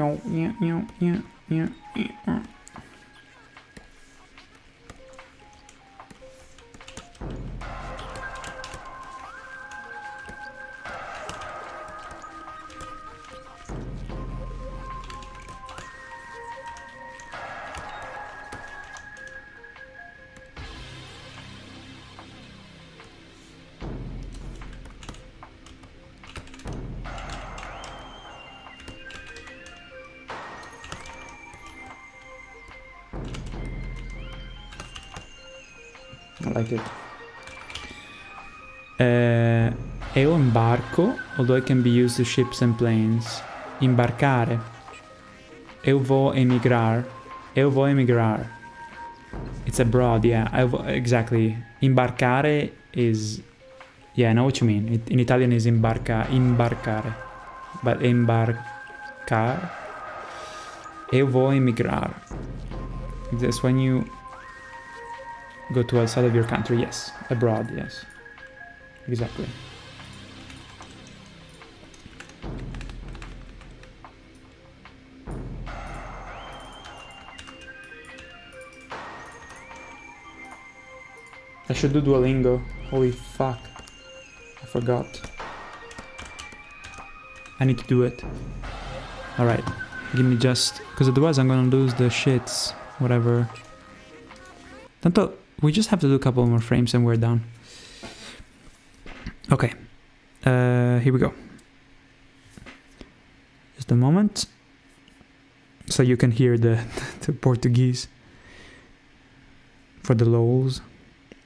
I like it. Eu embarco, although it can be used to ships and planes. Imbarcare. Eu vou emigrar. Eu vou emigrar. It's abroad, yeah. Exactly. Imbarcare is... Yeah, I know what you mean. In Italian is imbarcare. But embarcar... Eu vou emigrar. That's when you go to outside of your country, yes. Abroad, yes. Exactly. I should do Duolingo. Holy fuck. I forgot. I need to do it. Alright. Give me just... Because otherwise I'm gonna lose the shits. Whatever. Tanto, we just have to do a couple more frames and we're done. Okay. Here we go. Just a moment. So you can hear the Portuguese. For the lols.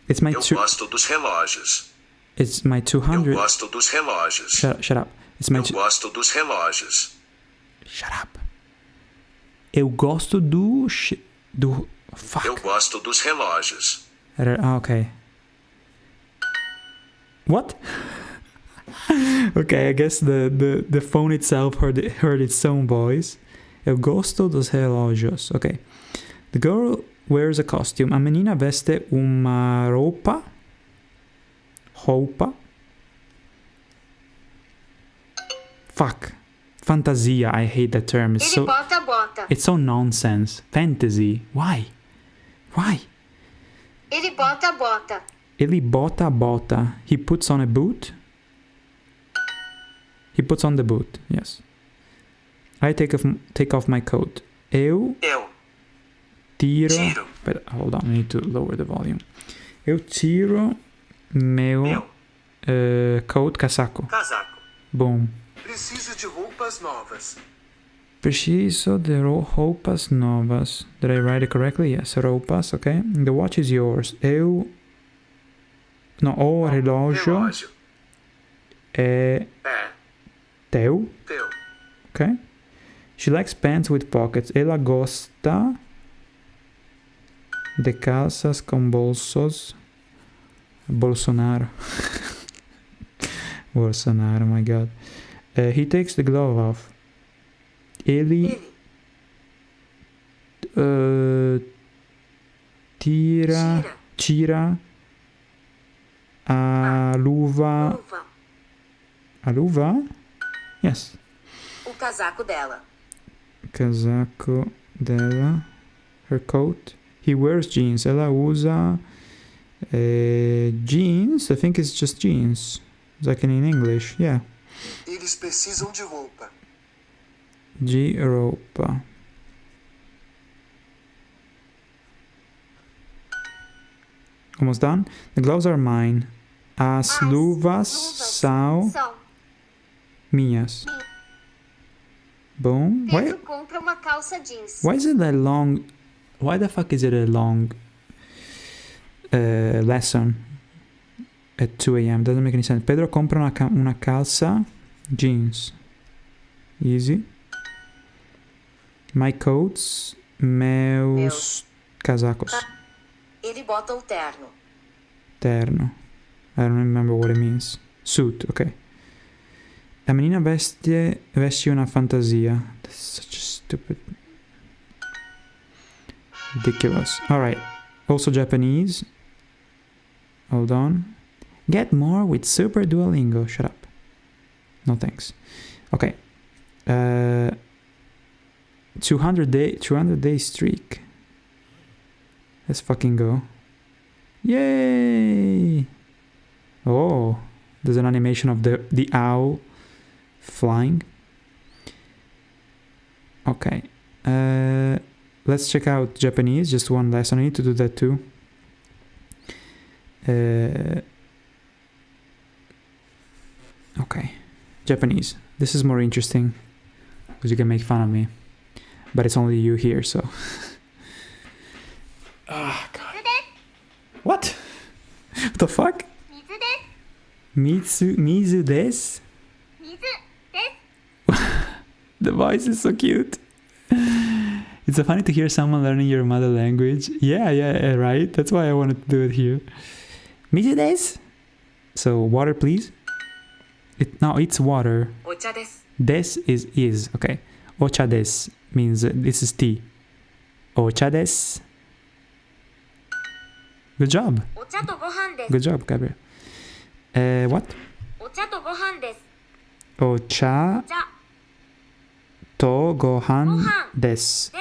It's my... gosto dos relógios. It's my 200... Eu gosto dos relógios. Shut up. It's my... Eu gosto dos relógios. Shut up. Eu gosto do... do... Fuck. Eu gosto dos relógios. Okay. What? Okay, I guess the phone itself heard its own voice. Eu gosto dos relógios. Okay. The girl wears a costume. A menina veste uma roupa. Fuck. Fantasia. I hate that term. It's so... bota. It's so nonsense. Fantasy. Why? Why? Ele bota. Ele bota. He puts on a boot. He puts on the boot. Yes. I take off my coat. Eu tiro. But hold on, I need to lower the volume. Eu tiro meu coat, casaco. Boom. Preciso de roupas novas. Preciso de roupas novas. Did I write it correctly? Yes, roupas, okay. The watch is yours. O relógio é teu. Okay. She likes pants with pockets. Ela gosta de calças com bolsos. Bolsonaro. Bolsonaro, my god. He takes the glove off. Ele Tira. Cira. Luva. Luva. A luva? Yes. O casaco dela. Casaco dela. Her coat. He wears jeans. Ela usa jeans. I think it's just jeans. It's like in English. Yeah. Eles precisam de roupa. De roupa. Almost done. The gloves are mine. As luvas são São. minhas. Boom. Pedro compra uma calça jeans. Why is it a long... Why the fuck is it a long lesson at 2 a.m.? Doesn't make any sense. Pedro compra una calça jeans. Easy. My coats. Meus casacos. Ele bota o terno. Terno. I don't remember what it means. Suit, okay. La menina veste una fantasia. That's such a stupid... Ridiculous. Alright. Also Japanese. Hold on. Get more with Super Duolingo. Shut up. No thanks. Okay. 200 day streak. Let's fucking go. Yay! Oh, there's an animation of the owl flying. Okay. Let's check out Japanese. Just one lesson. I need to do that too. Okay. Japanese. This is more interesting because you can make fun of me. But it's only you here, so... Ah, God. What? What the fuck? 水です。Mizu desu? 水です。 The voice is so cute. It's so funny to hear someone learning your mother language. Yeah, right? That's why I wanted to do it here. Mizu desu? So, water, please. No, it's water. お茶です。 Des is. Okay. Ocha desu means this is tea. Ocha desu. Good job. お茶とご飯です。 Good job, Gabriel. What? お茶とご飯です。 Ocha お茶 to gohan Gohan. desu. です。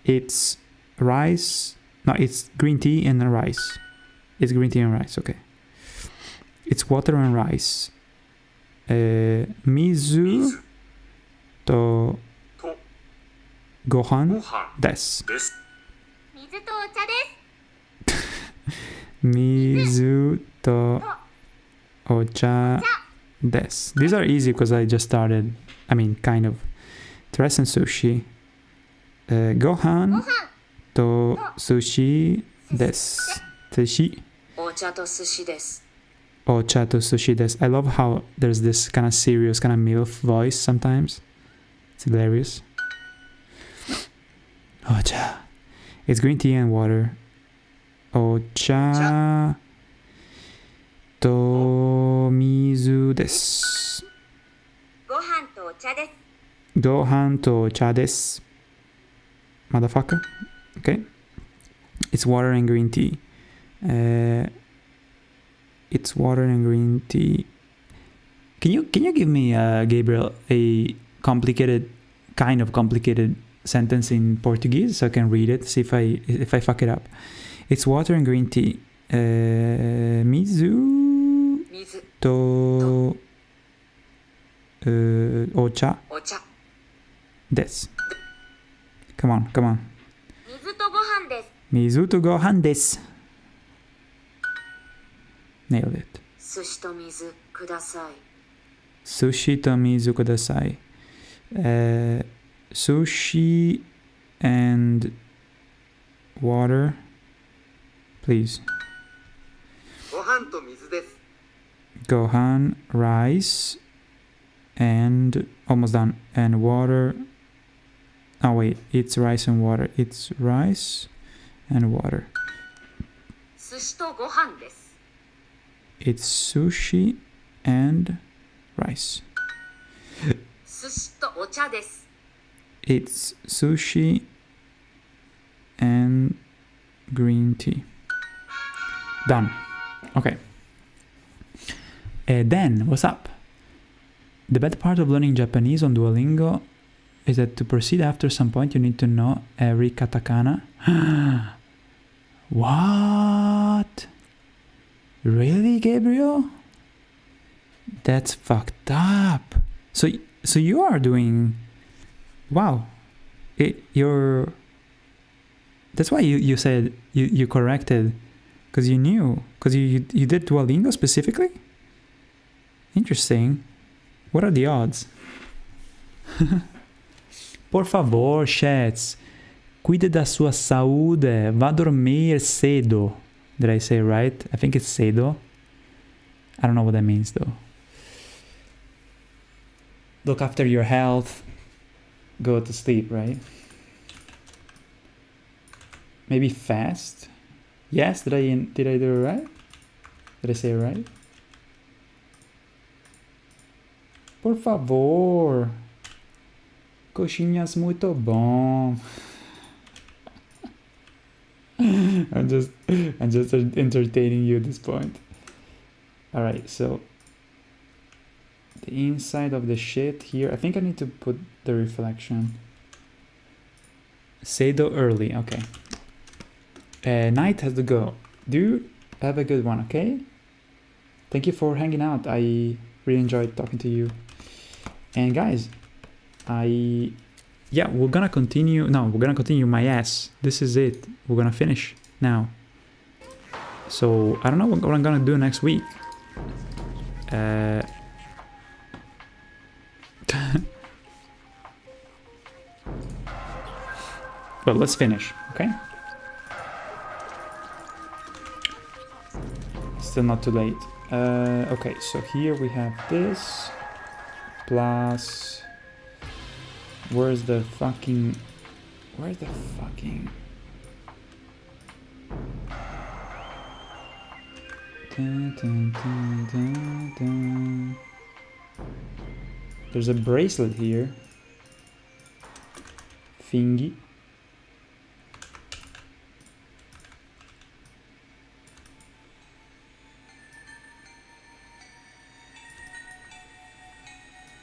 It's rice. No, it's green tea and rice. It's green tea and rice, okay. It's water and rice. Mizu to と gohan ご飯 desu. です。水とお茶です。 Mizu to ocha desu. These are easy because I just started. I mean, kind of. Rice and sushi. Gohan ご飯 to sushi desu. Sushi. お茶と寿司です。 Ocha to sushi desu. I love how there's this kind of serious, kind of MILF voice sometimes. It's hilarious. Ocha. It's green tea and water. Ocha to mizu desu. ご飯とお茶です。 Gohan to ocha desu. Motherfucker. Okay. It's water and green tea. It's water and green tea. Can you give me, Gabriel, a kind of complicated sentence in Portuguese so I can read it, see if I fuck it up. It's water and green tea. Mizu 水、 to ocha お茶。 desu. Come on. 水とご飯です。 Mizu to gohan desu. Nailed it. 寿司と水ください。 Sushi to mizu kudasai. Sushi and water, please. ご飯と水です。 Gohan, rice, and almost done. And water. Oh wait, it's rice and water. It's rice and water. 寿司とご飯です。 It's sushi and rice. 寿司とお茶です。 It's sushi and green tea. Done. Okay. Dan, what's up? The bad part of learning Japanese on Duolingo is that to proceed after some point you need to know every katakana. What? Really, Gabriel? That's fucked up. So you are doing... Wow. You're... That's why you said you corrected, because you knew, because you did Duolingo specifically? Interesting. What are the odds? Por favor, chats, cuide da sua saúde, vá dormir cedo. Did I say it right? I think it's cedo. I don't know what that means though. Look after your health. Go to sleep, right? Maybe fast? Yes, did I do it right? Did I say it right? Por favor. Coxinhas muito bom. I'm just entertaining you at this point. Alright, so the inside of the shit here. I think I need to put the reflection. Cedo early, okay. Night has to go. Do have a good one, okay? Thank you for hanging out. I really enjoyed talking to you. And guys, we're gonna continue. No, we're gonna continue my ass. This is it. We're gonna finish now. So I don't know what I'm gonna do next week. But let's finish, okay? Still not too late. Okay, so here we have this plus... Where's the fucking... Dun, dun, dun, dun, dun. There's a bracelet here. Thingy.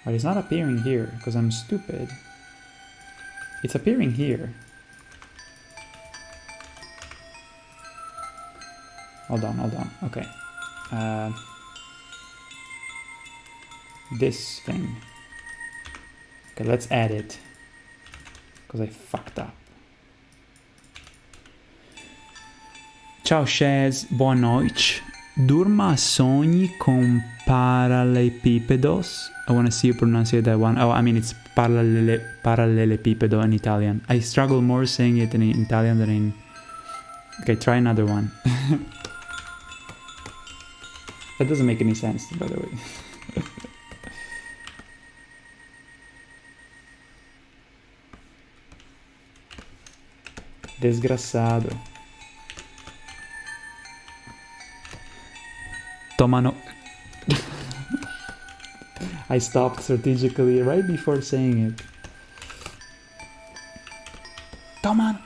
But it's not appearing here because I'm stupid. It's appearing here. Hold on. Okay. This thing. Okay, let's add it. Because I fucked up. Ciao Shaz, boa noite. Durma sonhi con parallelepipedos. I want to see you pronounce that one. Oh, I mean it's parallelepipedo in Italian. I struggle more saying it in Italian than in... Okay, try another one. That doesn't make any sense, by the way. Desgraçado. Tomano. I stopped strategically right before saying it. Tomano.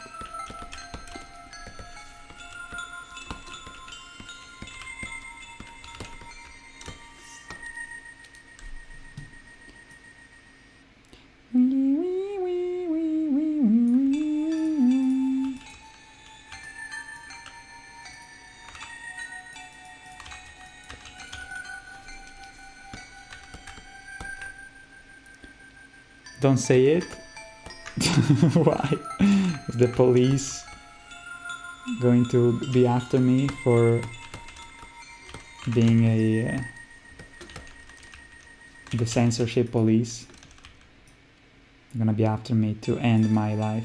Don't say it. Why? Is the police going to be after me for being the censorship police? They're gonna be after me to end my life.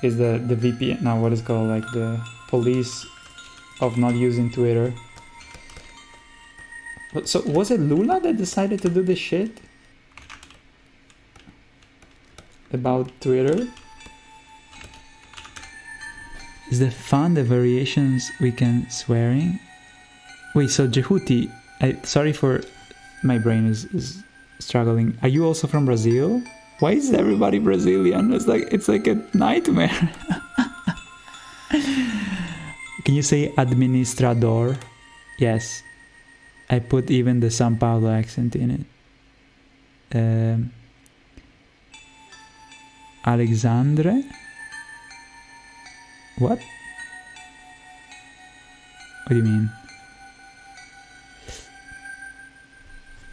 Is the VPN, now what is called, like the police of not using Twitter. So was it Lula that decided to do this shit? About Twitter? Is the fun the variations weekend swearing? Wait, so Jehuti, sorry for my brain is struggling. Are you also from Brazil? Why is everybody Brazilian? It's like a nightmare. Can you say administrador? Yes. I put even the São Paulo accent in it. Alexandre? What? What do you mean?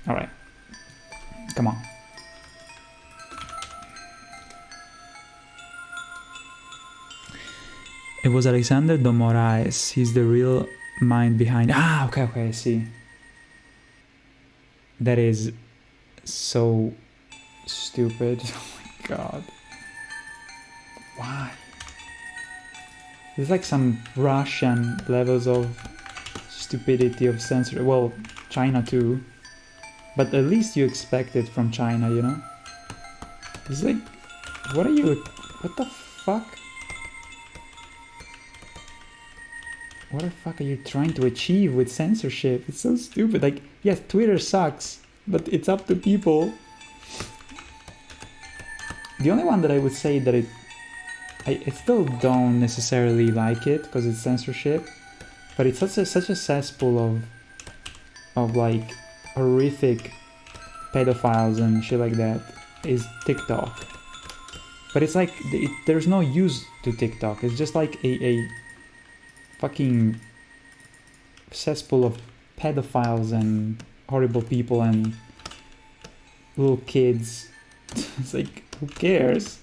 Alright. Come on. It was Alexander de Moraes. He's the real mind behind... Ah, okay, I see. That is so stupid. Oh my god. Why? There's like some Russian levels of stupidity of censor. Well, China too. But at least you expect it from China, you know? It's like... What the fuck? What the fuck are you trying to achieve with censorship? It's so stupid. Like, yes, Twitter sucks, but it's up to people. The only one that I would say that I still don't necessarily like it because it's censorship, but it's such a cesspool of like horrific pedophiles and shit like that is TikTok. But it's like there's no use to TikTok. It's just like a fucking cesspool of pedophiles and horrible people and little kids. It's like, who cares?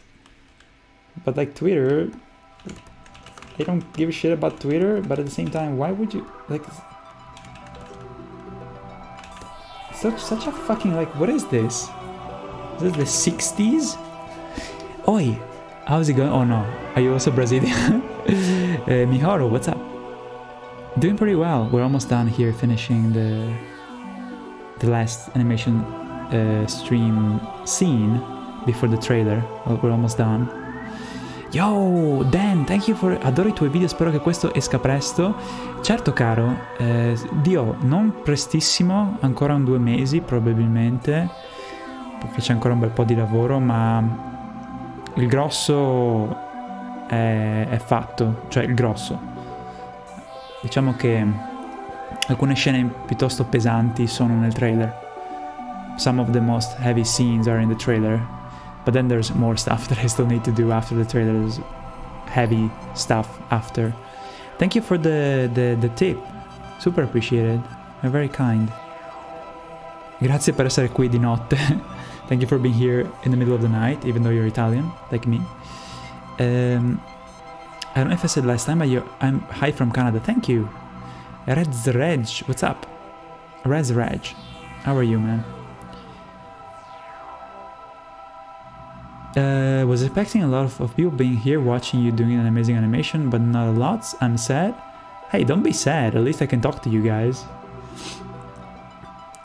But like Twitter, I don't give a shit about Twitter, but at the same time, why would you, like, such a fucking, like, what is this? Is this the 60s? Oi, how's it going? Oh no, are you also Brazilian? Miharu, what's up? Doing pretty well. We're almost done here, finishing the last animation stream scene before the trailer. We're almost done. Yo, Dan, thank you for... Adoro i tuoi video, spero che questo esca presto. Certo, caro. Dio, non prestissimo, ancora 2 mesi probabilmente, perché c'è ancora un bel po' di lavoro, ma il grosso è fatto, cioè il grosso. Diciamo che alcune scene piuttosto pesanti sono nel trailer. Some of the most heavy scenes are in the trailer. But then there's more stuff that I still need to do after the trailer. There's heavy stuff after. Thank you for the tip. Super appreciated. You're very kind. Grazie per essere qui di notte. Thank you for being here in the middle of the night, even though you're Italian, like me. I don't know if I said last time, but I'm hi from Canada. Thank you. Reds Reg, what's up? Reds Reg, how are you, man? Was expecting a lot of people being here watching you doing an amazing animation, but not a lot. I'm sad. Hey, don't be sad. At least I can talk to you guys.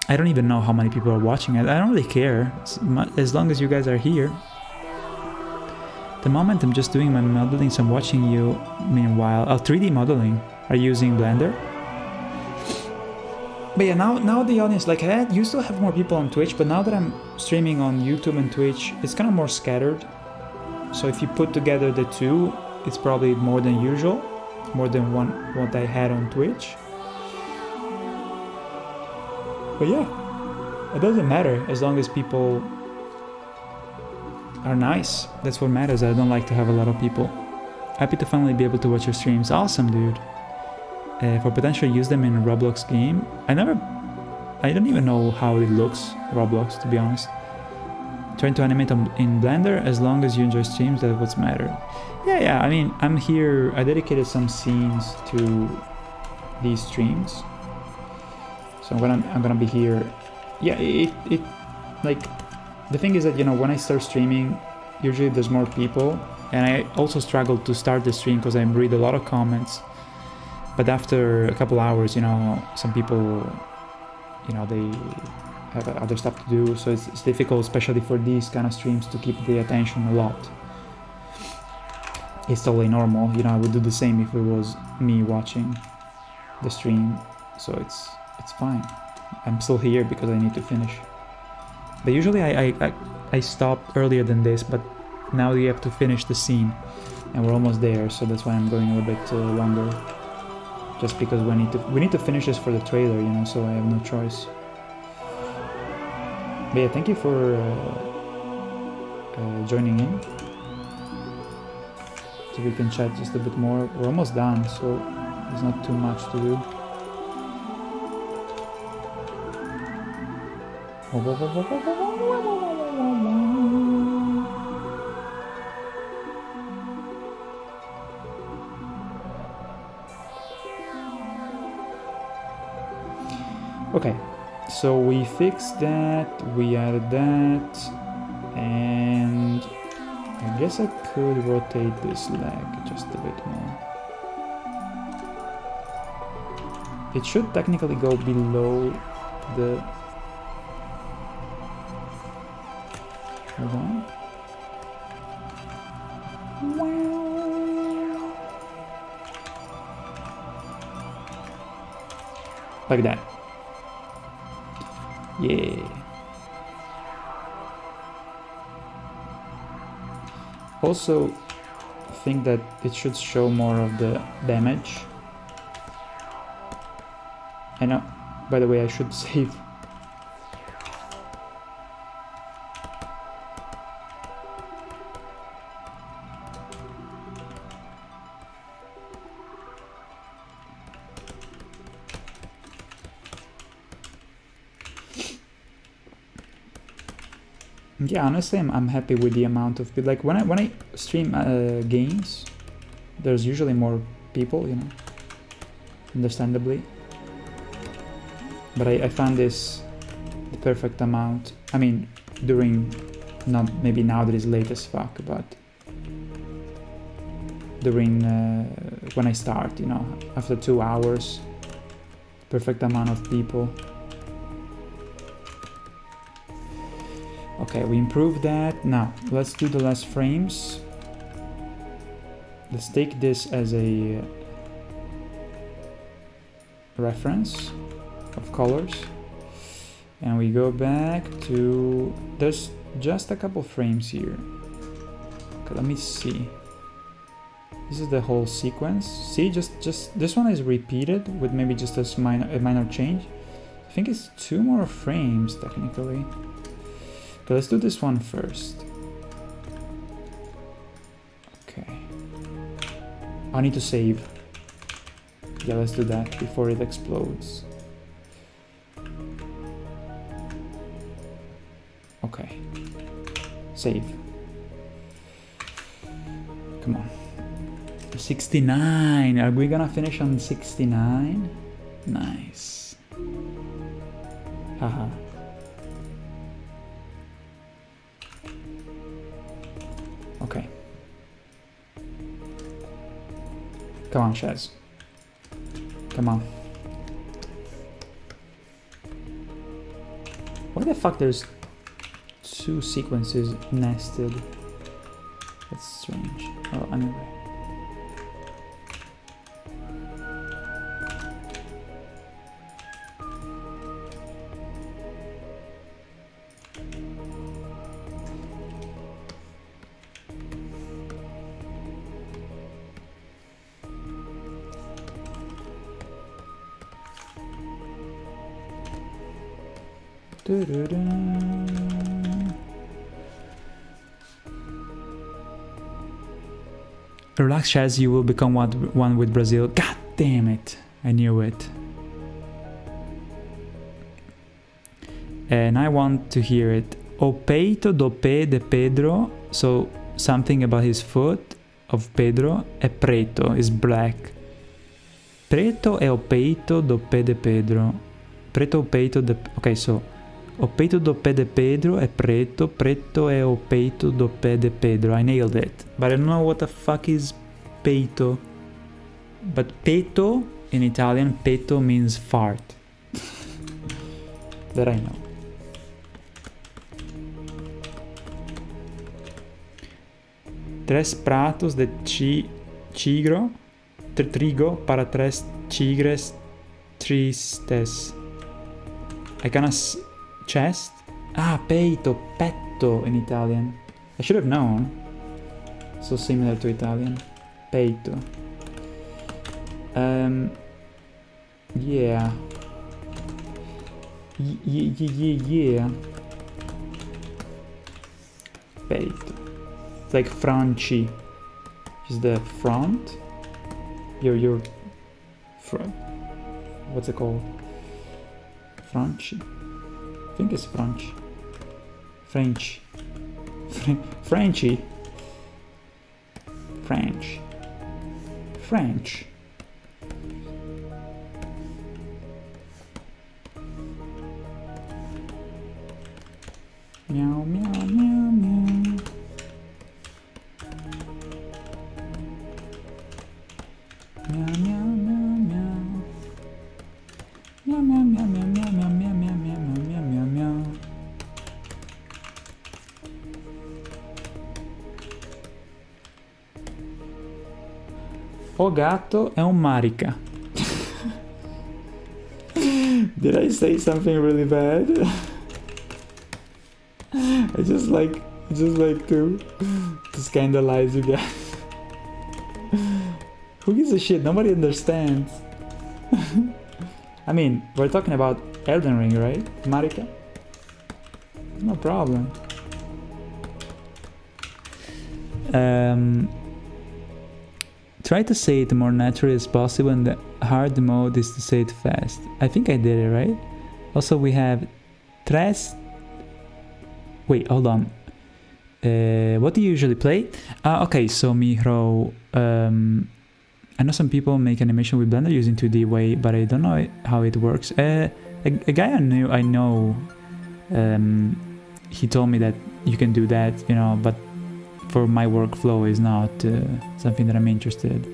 I don't even know how many people are watching it. I don't really care, as long as you guys are here. At the moment I'm just doing my modeling, so I'm watching you meanwhile. Oh, 3D modeling. Are you using Blender? But yeah, now the audience, like I used to have more people on Twitch, but now that I'm streaming on YouTube and Twitch, it's kind of more scattered. So if you put together the two, it's probably more than usual, more than what I had on Twitch. But yeah, it doesn't matter as long as people are nice. That's what matters. I don't like to have a lot of people. Happy to finally be able to watch your streams. Awesome, dude. For potential use them in a Roblox game. I don't even know how it looks, Roblox, to be honest. Trying to animate in Blender, as long as you enjoy streams, that's what's matter. Yeah, I mean, I'm here, I dedicated some scenes to these streams. So I'm gonna be here. Yeah, it like, the thing is that, you know, when I start streaming, usually there's more people, and I also struggle to start the stream because I read a lot of comments. But after a couple hours, you know, some people, you know, they have other stuff to do, so it's difficult, especially for these kind of streams, to keep the attention a lot. it's totally normal. You know, I would do the same if it was me watching the stream. So it's fine. I'm still here because I need to finish. But usually I stopped earlier than this, but now we have to finish the scene. And we're almost there, so that's why I'm going a little bit longer. Just because we need to finish this for the trailer, you know, so I have no choice. But yeah, thank you for joining in. So we can chat just a bit more. We're almost done, so there's not too much to do. Okay, so we fixed that, we added that, and I guess I could rotate this leg just a bit more. It should technically go below the... Hold on. Like that. Yeah. Also, I think that it should show more of the damage. I know, by the way, I should save. Yeah, honestly, I'm happy with the amount of people. Like when I stream games, there's usually more people, you know, understandably. But I found this the perfect amount. I mean, during, not maybe now that it's late as fuck, but during when I start, you know, after 2 hours, perfect amount of people. Okay, we improved that. Now, let's do the last frames. Let's take this as a reference of colors. And we go back to... There's just a couple frames here. Okay, let me see. This is the whole sequence. See, just this one is repeated with maybe just a minor change. I think it's 2 more frames, technically. Okay, let's do this one first. Okay. I need to save. Yeah, let's do that before it explodes. Okay. Save. Come on. 69. Are we gonna finish on 69? Nice. Haha. Okay. Come on, Shaz. Come on. Why the fuck there's 2 sequences nested? That's strange. Oh, anyway. Relax, Shaz, you will become one with Brazil. God damn it. I knew it. And I want to hear it. O peito do pé de Pedro. So something about his foot of Pedro. É preto, is black. Preto é o peito do pé de Pedro. Preto o peito de... Okay, so... O peito do pé de Pedro é preto. Preto é o peito do pé de Pedro. I nailed it. But I don't know what the fuck is peito. But peto, in Italian, peto means fart. That I know. Tres pratos de trigo para tres tigres tristes. I kind of chest. Ah, peito, petto in Italian. I should have known. So similar to Italian. Peito. Yeah. Yeah. Peito. It's like franci. Is the front? Your front. What's it called? Franci. I think it's French. French. Frenchy. French. French. Meow, meow, meow, meow. Meow, meow, meow, meow. Meow, meow, meow, meow, meow, meow, meow, meow, meow, meow, meow, meow. O gato è un marica. Did I say something really bad? I just like to scandalize you guys. Who gives a shit? Nobody understands. I mean, we're talking about Elden Ring, right? Marika? No problem. Try to say it more naturally as possible, and the hard mode is to say it fast. I think I did it, right? Also, we have tres. Wait, hold on. What do you usually play? Okay, so Mihro, I know some people make animation with Blender using 2D way, but I don't know how it works. A guy I know, he told me that you can do that, you know, but for my workflow is not something that I'm interested.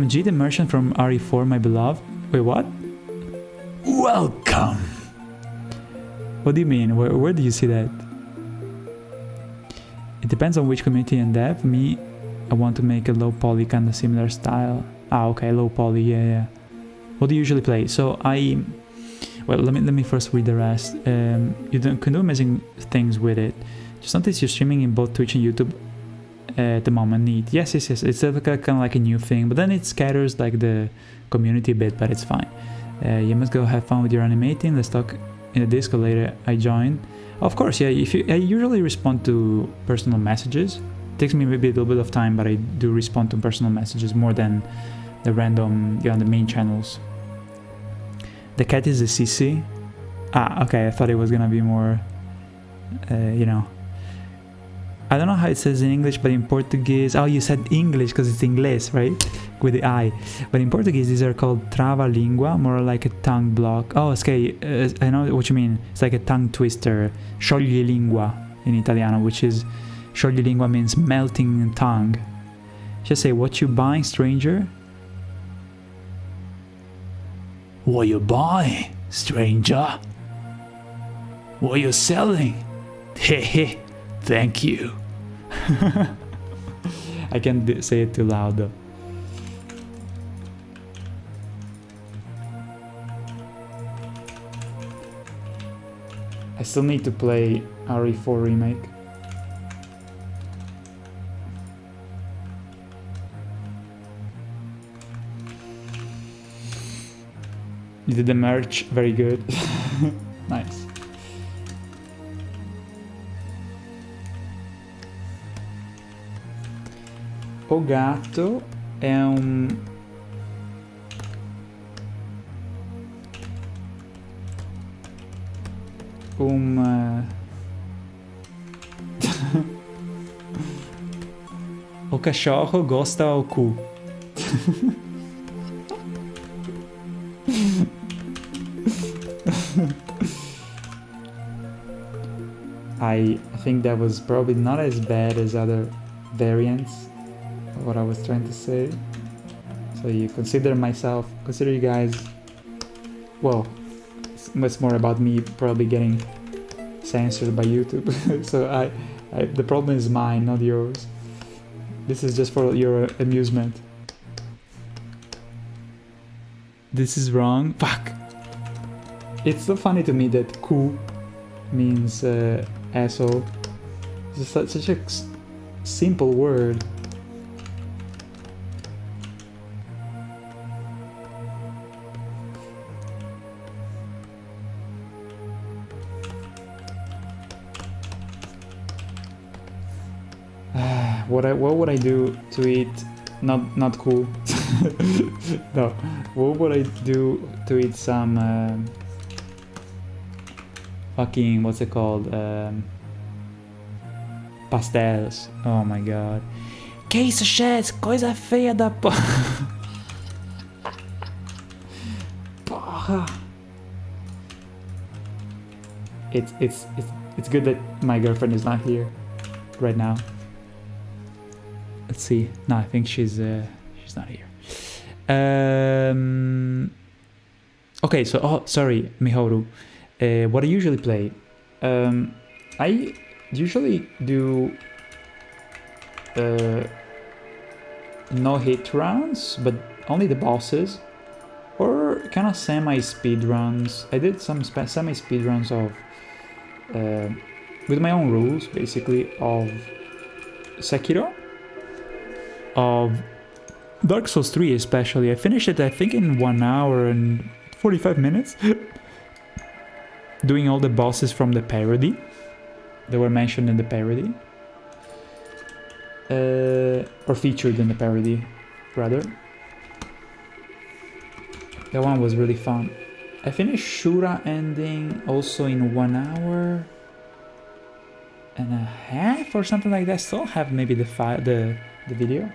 G the merchant from RE4, my beloved. Wait, what? Welcome. What do you mean? Where do you see that? It depends on which community and dev. Me, I want to make a low poly kind of similar style. Ah, okay, low poly, yeah. What do you usually play? So well, let me first read the rest. You can do amazing things with it. Just notice you're streaming in both Twitch and YouTube at the moment. Neat. Yes. It's kind of like a new thing, but then it scatters like the community a bit, but it's fine. You must go have fun with your animating. Let's talk in the Discord later. I joined. Of course, yeah. I usually respond to personal messages. It takes me maybe a little bit of time, but I do respond to personal messages more than the random, the main channels. The cat is a CC. Ah, okay. I thought it was gonna be more, I don't know how it says in English, but in Portuguese... Oh, you said English because it's Inglés, right? With the I. But in Portuguese, these are called trava-língua, more like a tongue block. Oh, okay, I know what you mean. It's like a tongue twister. Sciogli-língua in Italiano, which is... Sciogli-língua means melting tongue. Just say, what you buying, stranger? What you buying, stranger? What you selling? Hehe, thank you. I can't say it too loud though. I still need to play RE4 remake. You did the merch, very good. Nice. O gato é uma... O cachorro gosta ao cu. I think that was probably not as bad as other variants of what I was trying to say. So you consider you guys, well, it's more about me probably getting censored by YouTube. So the problem is mine, not yours. This is just for your amusement. This is wrong. Fuck. It's so funny to me that ku means asshole. It's such a simple word. What would I do to eat? Not cool. No. What would I do to eat some fucking, what's it called? Pastels. Oh my god. Que isso, Chess? Coisa feia da porra. Porra. It's good that my girlfriend is not here right now. Let's see. No, I think she's not here. Okay, so sorry, Mihoru. What I usually play, I usually do no hit rounds, but only the bosses, or kind of semi speed runs. I did some semi speed runs of with my own rules, basically, of Sekiro, of Dark Souls 3 especially. I finished it, I think, in 1 hour and 45 minutes. Doing all the bosses from the parody that were mentioned in the parody. Or featured in the parody, rather. That one was really fun. I finished Shura ending also in 1 hour and a half or something like that. Still have maybe the video.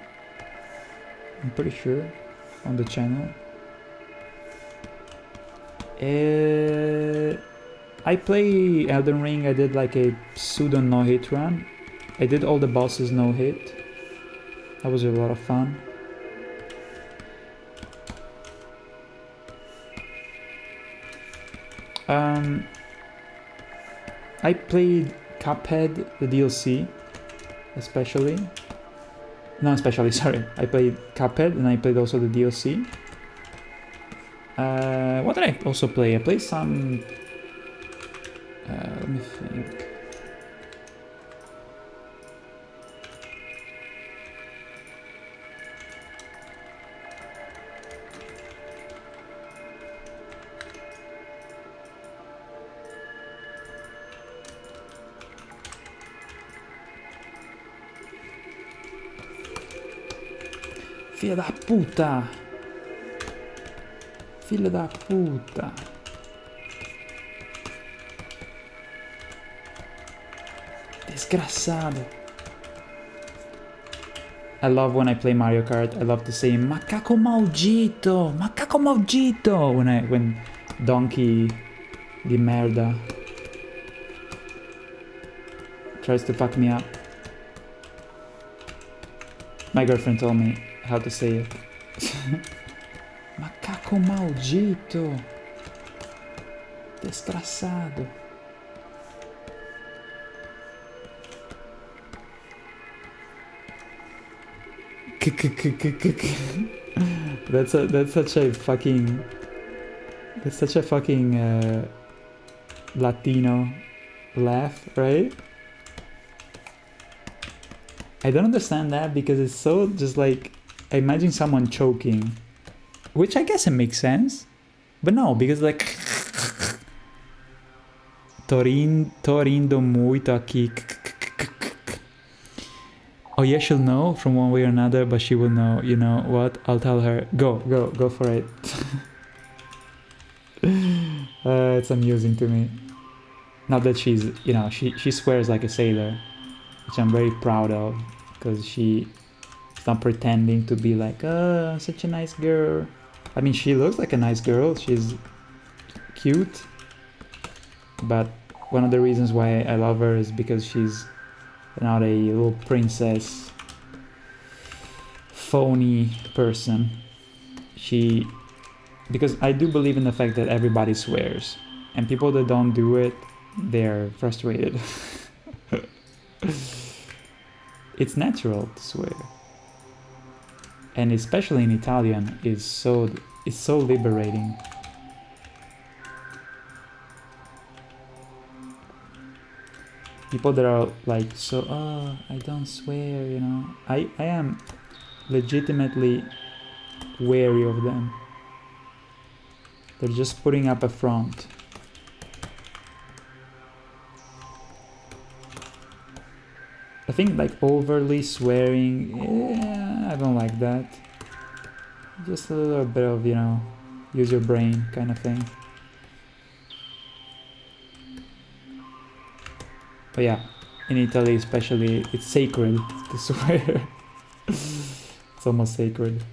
I'm pretty sure on the channel. I play Elden Ring. I did like a pseudo no-hit run. I did all the bosses no-hit. That was a lot of fun. I played Cuphead, the DLC, especially. No, especially, sorry. I played Cuphead and I played also the DLC. What did I also play? I played some... let me think. Filha da puta! Filha da puta! Desgraçado! I love when I play Mario Kart. I love to say macaco maldito! Macaco maldito! When Donkey di merda tries to fuck me up. My girlfriend told me how to say it. Macaco maldito! Desgraçado! That's such a fucking Latino laugh, right? I don't understand that because it's so just like, I imagine someone choking, which I guess it makes sense, but no, because like tô rindo muito aqui. Oh yeah, she'll know from one way or another, but she will know. You know what? I'll tell her. Go for it. It's amusing to me. Not that she's, you know, she swears like a sailor, which I'm very proud of, because she's not pretending to be like, oh, such a nice girl. I mean, she looks like a nice girl. She's cute, but one of the reasons why I love her is because she's not a little princess phony person. Because I do believe in the fact that everybody swears, and people that don't do it, they're frustrated. It's natural to swear. and especially in Italian is so liberating. People that are like, so, oh, I don't swear, you know. I am legitimately wary of them. They're just putting up a front. I think like overly swearing, yeah, I don't like that. Just a little bit of, you know, use your brain kind of thing. But yeah, in Italy especially, it's sacred to swear. It's almost sacred.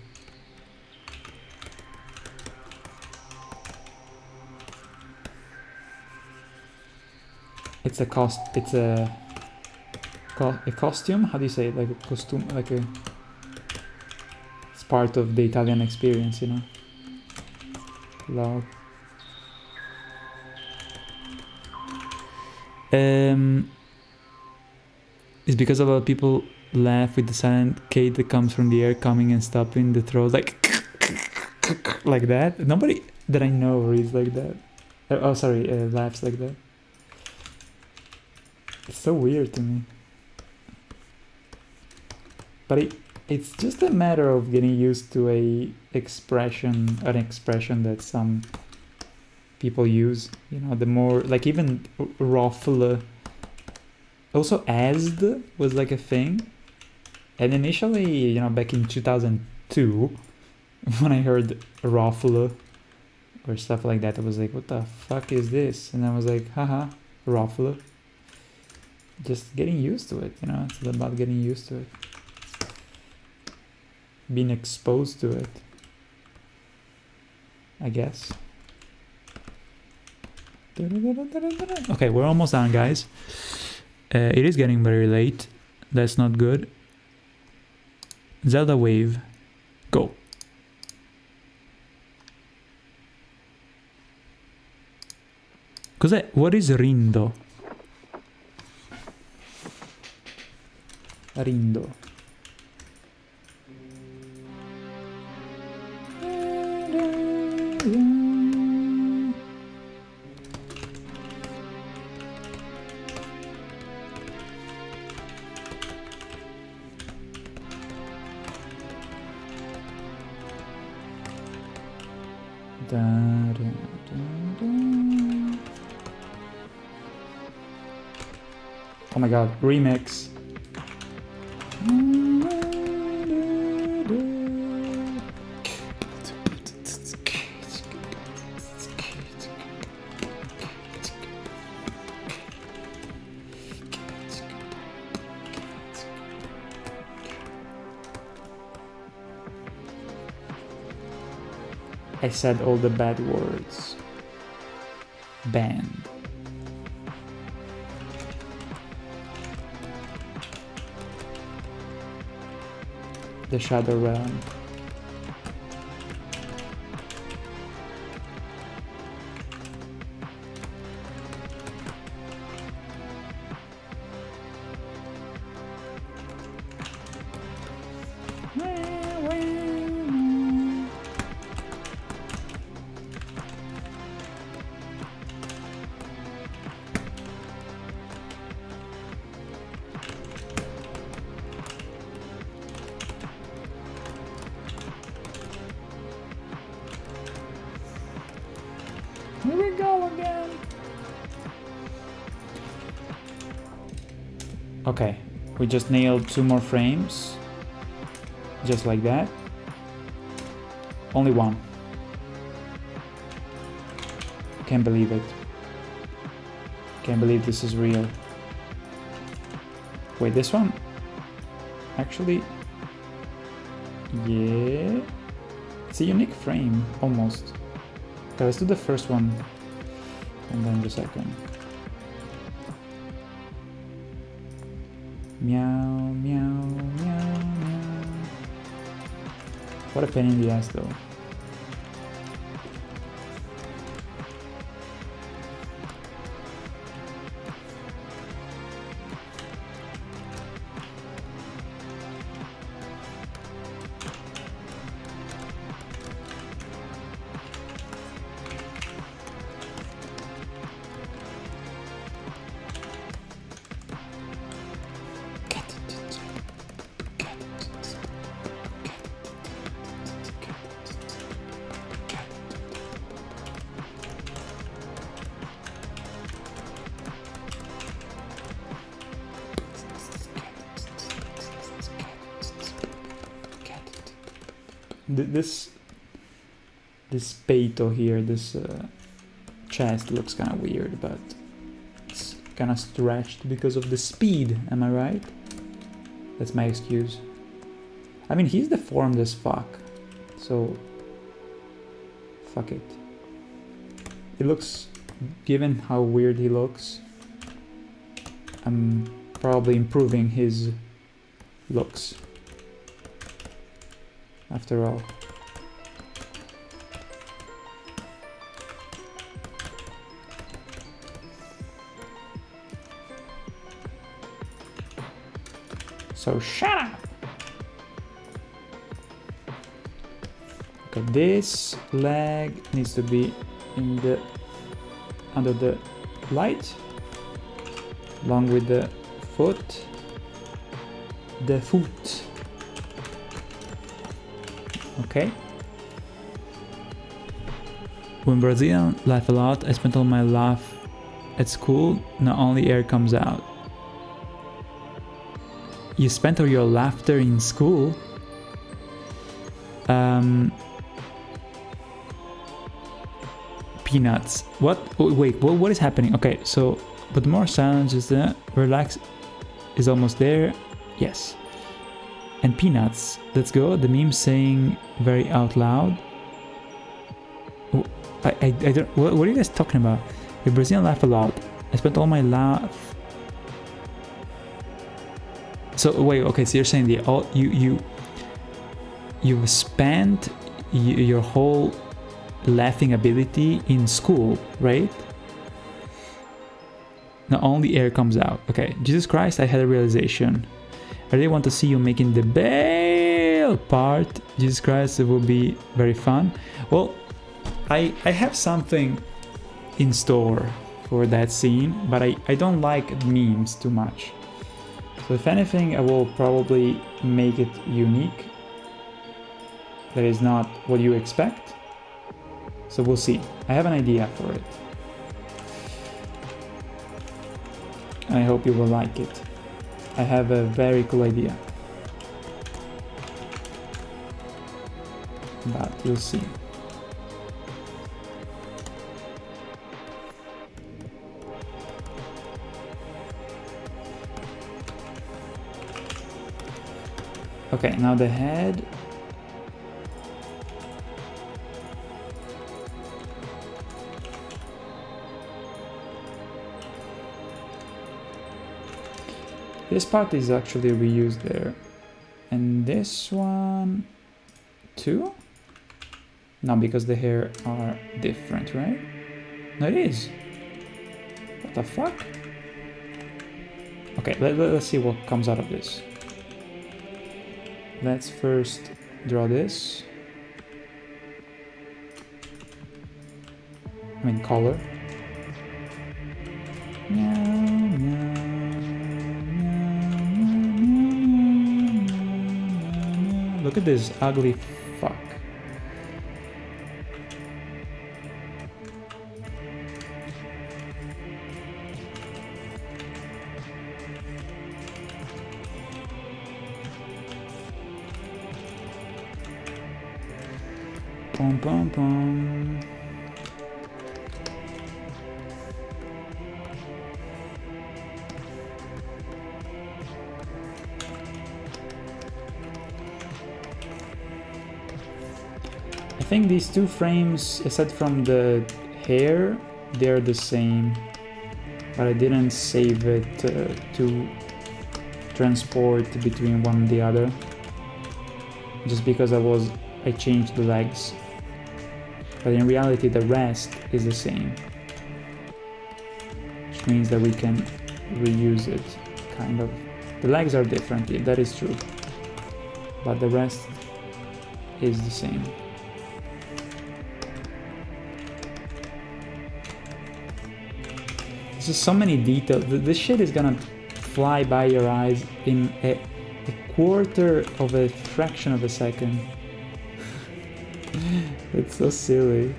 It's a costume? How do you say it? Like a costume, like a... It's part of the Italian experience, you know? Love. It's because a lot of people laugh with the silent K that comes from the air coming and stopping the throat, like like that. Nobody that I know reads like that. Laughs like that. It's so weird to me. But it's just a matter of getting used to an expression that some people use. You know, the more, like even ruffle. Also, asd was like a thing. And initially, you know, back in 2002, when I heard ruffle or stuff like that, I was like, what the fuck is this? And I was like, haha, ruffle. Just getting used to it, you know, it's about getting used to it. Being exposed to it, I guess. Okay, we're almost done, guys. It is getting very late. That's not good. Zelda Wave. Go. Cos'è? What is Rindo? Rindo. Oh my god, remix. I said all the bad words. Banned. The Shadow Realm. Here we go again. Okay, we just nailed 2 more frames. Just like that. Only 1. Can't believe it. Can't believe this is real. Wait, this one? Actually, yeah. It's a unique frame, almost. Okay, let's do the first one, and then the second. Meow, meow, meow, meow. What a pain in the ass, though. this peito here, this chest looks kind of weird, but it's kind of stretched because of the speed. Am I right? That's my excuse. I mean, he's deformed as fuck, so fuck it. It looks, given how weird he looks, I'm probably improving his looks after all. So shut up! Okay, this leg needs to be in the under the light, along with the foot. The foot. Okay. When Brazilians laugh a lot, I spent all my laugh at school. Not only air comes out. You spent all your laughter in school? Peanuts. What? Oh, wait, what is happening? Okay, so, but more silence is the relax is almost there. Yes. And peanuts. Let's go. The meme saying very out loud. I don't. What are you guys talking about? The Brazilian laugh a lot. I spent all my laugh. So wait, okay. So you're saying you've spent your whole laughing ability in school, right? Not only air comes out. Okay. Jesus Christ, I had a realization. I really want to see you making the bail part. Jesus Christ, it will be very fun. Well, I have something in store for that scene, but I don't like memes too much. So if anything, I will probably make it unique. That is not what you expect. So we'll see. I have an idea for it. And I hope you will like it. I have a very cool idea. But you'll see. Okay, now the head. This part is actually reused there. And this one too? No, because the hair are different, right? No, it is. What the fuck? Okay, let's see what comes out of this. Let's first draw this. I mean color. Look at this ugly fuck. Pom pom pom. I think these two frames, aside from the hair, they're the same, but I didn't save it to transport between one and the other, just because I changed the legs, but in reality the rest is the same, which means that we can reuse it, kind of. The legs are different, that is true, but the rest is the same. There's just so many details. This shit is gonna fly by your eyes in a quarter of a fraction of a second. It's so silly.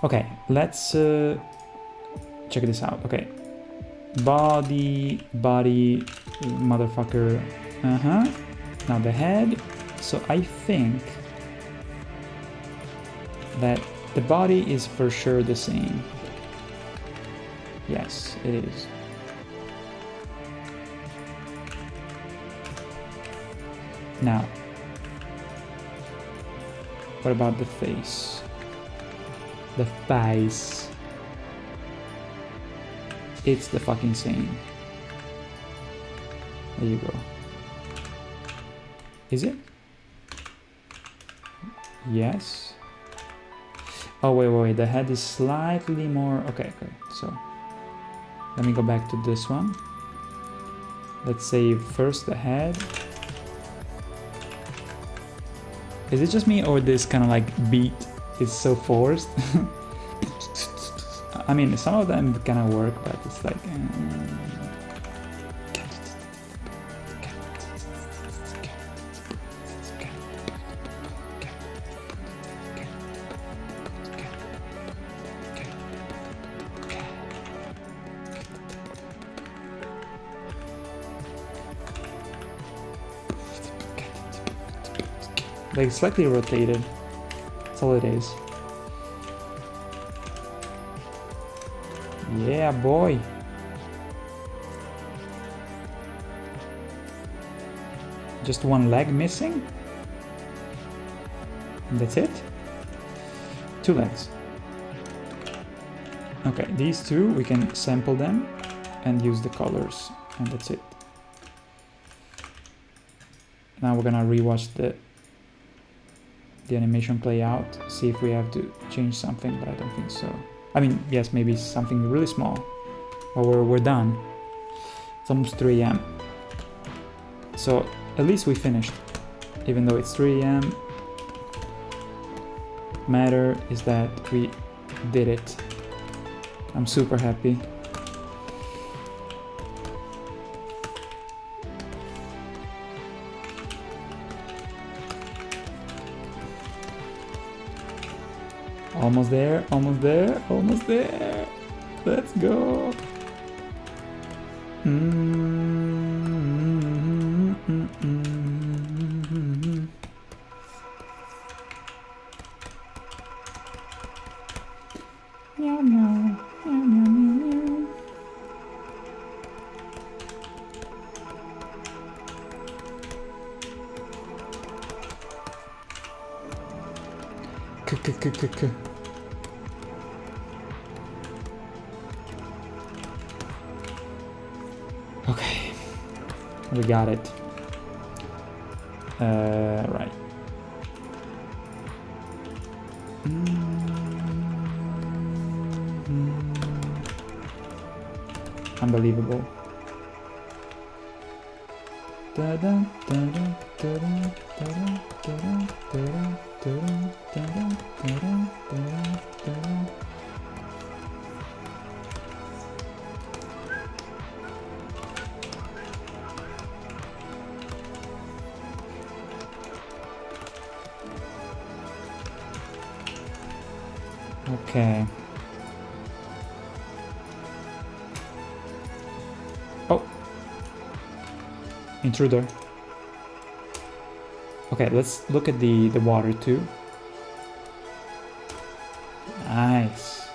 Okay, let's check this out. Okay, body, motherfucker. Now the head. So I think that the body is for sure the same. Yes, it is. Now, what about the face? The face. It's the fucking same. There you go. Is it? Yes. Oh, wait. The head is slightly more... Okay. So, let me go back to this one. Let's save first the head. Is it just me, or this kind of like beat is so forced? I mean, some of them kind of work, but it's like... like slightly rotated. That's all it is. Yeah, boy. Just one leg missing. And that's it. 2 legs. Okay, these two, we can sample them and use the colors, and that's it. Now we're gonna rewatch the animation play out, see if we have to change something, but I don't think so. I mean, yes, maybe something really small. Well, we're done. It's almost 3 AM. So at least we finished, even though it's 3 AM. Matter is that we did it. I'm super happy. Almost there, almost there, almost there. Let's go. Meow, meow, meow, meow, meow, meow. K. Okay, we got it. Right. Unbelievable. Okay. Oh. Intruder. Okay, let's look at the water too. Nice.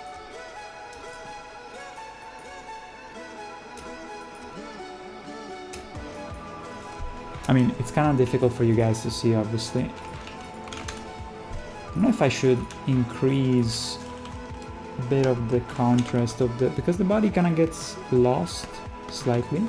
I mean, it's kind of difficult for you guys to see, obviously. I don't know if I should increase a bit of the contrast of the... because the body kind of gets lost slightly.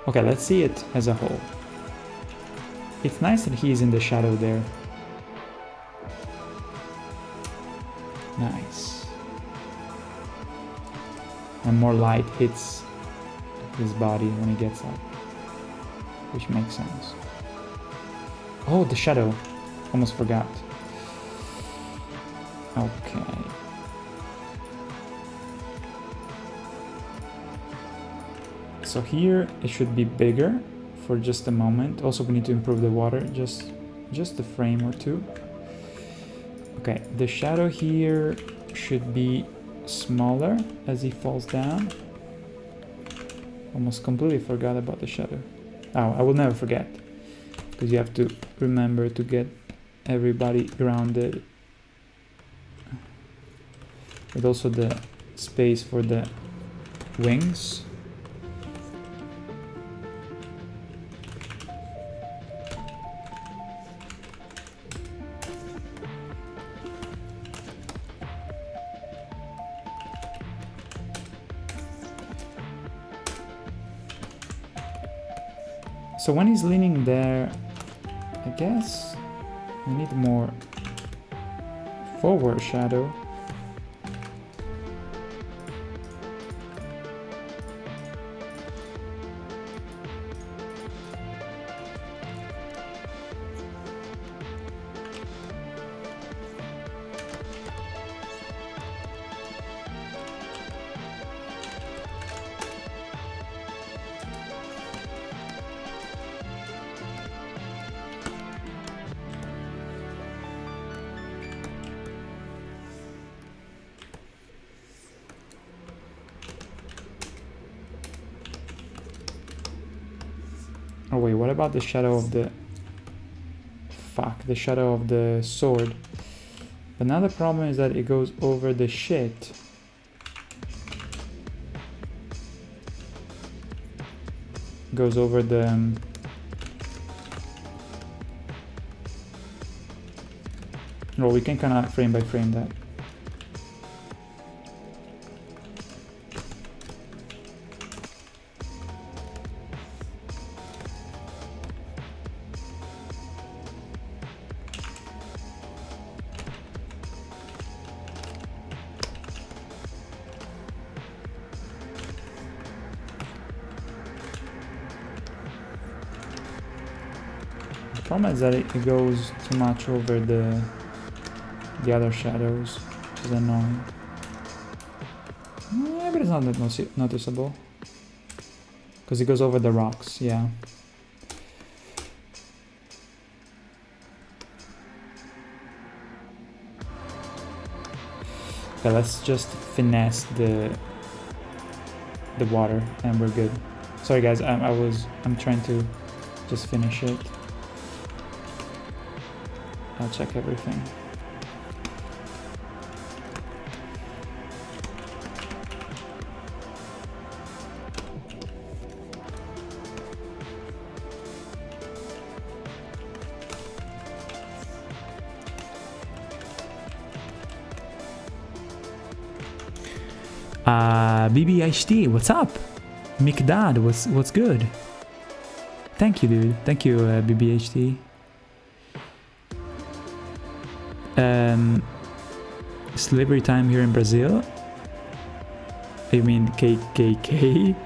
Okay, let's see it as a whole. It's nice that he is in the shadow there. Nice. And more light hits his body when he gets up, which makes sense. Oh, the shadow. Almost forgot. Okay. So here it should be bigger for just a moment. Also, we need to improve the water, just a frame or two. Okay, the shadow here should be smaller as he falls down. Almost completely forgot about the shadow. Oh, I will never forget, because you have to remember to get everybody grounded. With also the space for the wings. So when he's leaning there, I guess we need more forward shadow. Oh wait, what about the shadow of the... Fuck, the shadow of the sword. But now the problem is that it goes over the shit. Goes over the... Well, we can kind of frame by frame that. The problem is that it goes too much over the other shadows, which is annoying. Yeah, but it's not that noticeable. Because it goes over the rocks, yeah. Okay, let's just finesse the water and we're good. Sorry guys, I'm trying to just finish it. I'll check everything. BBHD, what's up? Mikdad, what's good? Thank you, dude. Thank you, BBHD. Slavery time here in Brazil. You mean KKK?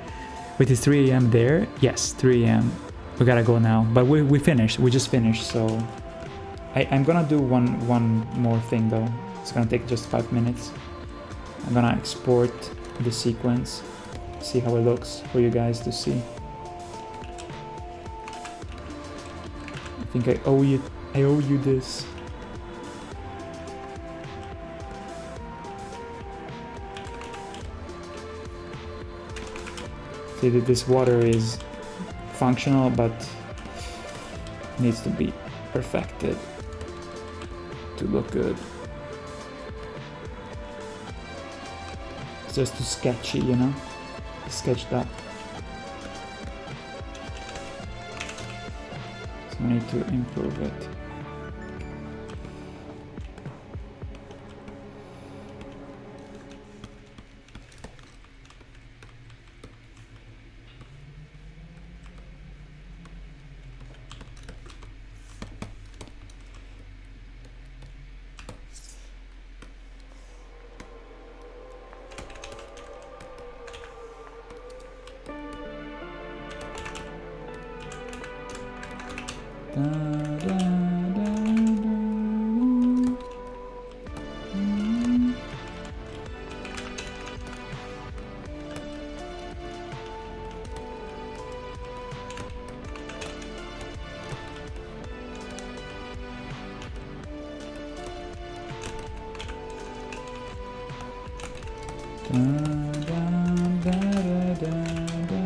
Wait, it's 3 a.m. there? Yes, 3 a.m. We gotta go now. But we finished. We just finished, so... I'm gonna do one more thing though. It's gonna take just 5 minutes. I'm gonna export the sequence, see how it looks for you guys to see. I think I owe you this. See that this water is functional, but needs to be perfected to look good. It's just too sketchy, you know? Sketched up. So I need to improve it. Dun, dun, da, da, da, da, da.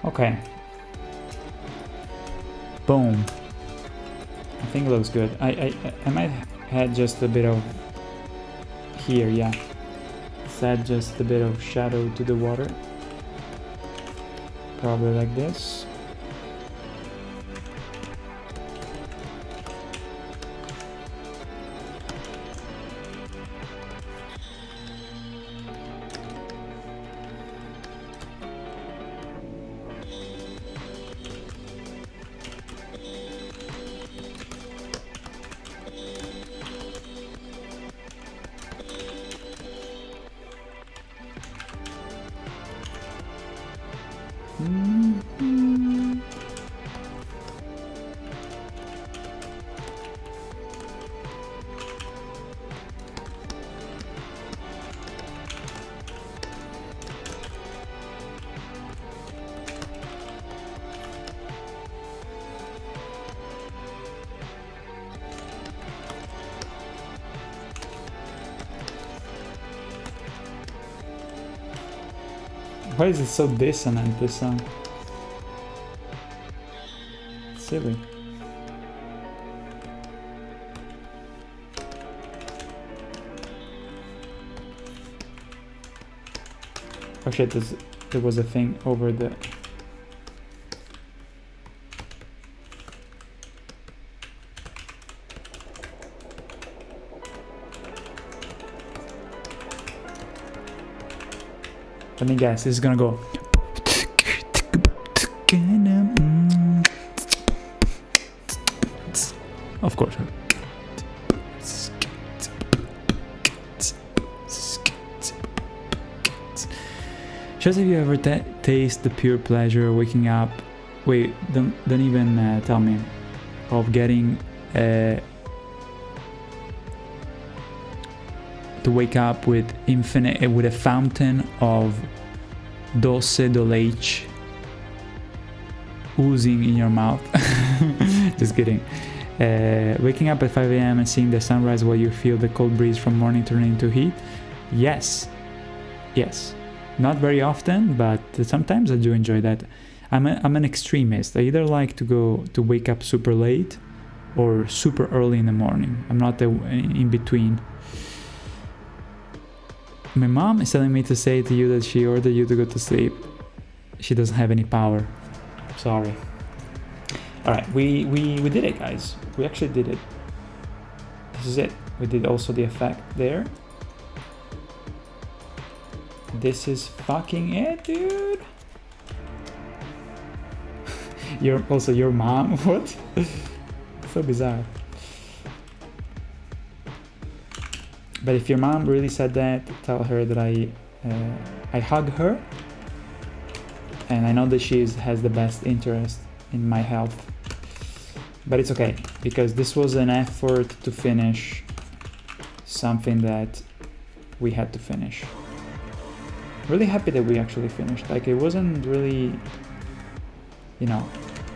Okay. Boom. I think it looks good. I might add just a bit of here, yeah. Let's add just a bit of shadow to the water. Probably like this. Why is it so dissonant, this song? Silly. Oh shit, there was a thing over the... Let me guess, this is gonna go. Of course. Just have you ever taste the pure pleasure of waking up? Wait, don't even tell me. Of getting to wake up with a fountain of dulce de leche oozing in your mouth. Just kidding. Waking up at 5 a.m. and seeing the sunrise while you feel the cold breeze from morning turning into heat. Yes. Not very often, but sometimes I do enjoy that. I'm an extremist. I either like to wake up super late or super early in the morning. I'm not in between. My mom is telling me to say to you that she ordered you to go to sleep. She doesn't have any power. Sorry. Alright, we did it, guys. We actually did it. This is it. We did also the effect there. This is fucking it, dude. Your mom? What? So bizarre. But if your mom really said that, tell her that I hug her, and I know that she has the best interest in my health. But it's okay, because this was an effort to finish something that we had to finish. Really happy that we actually finished. Like, it wasn't really, you know,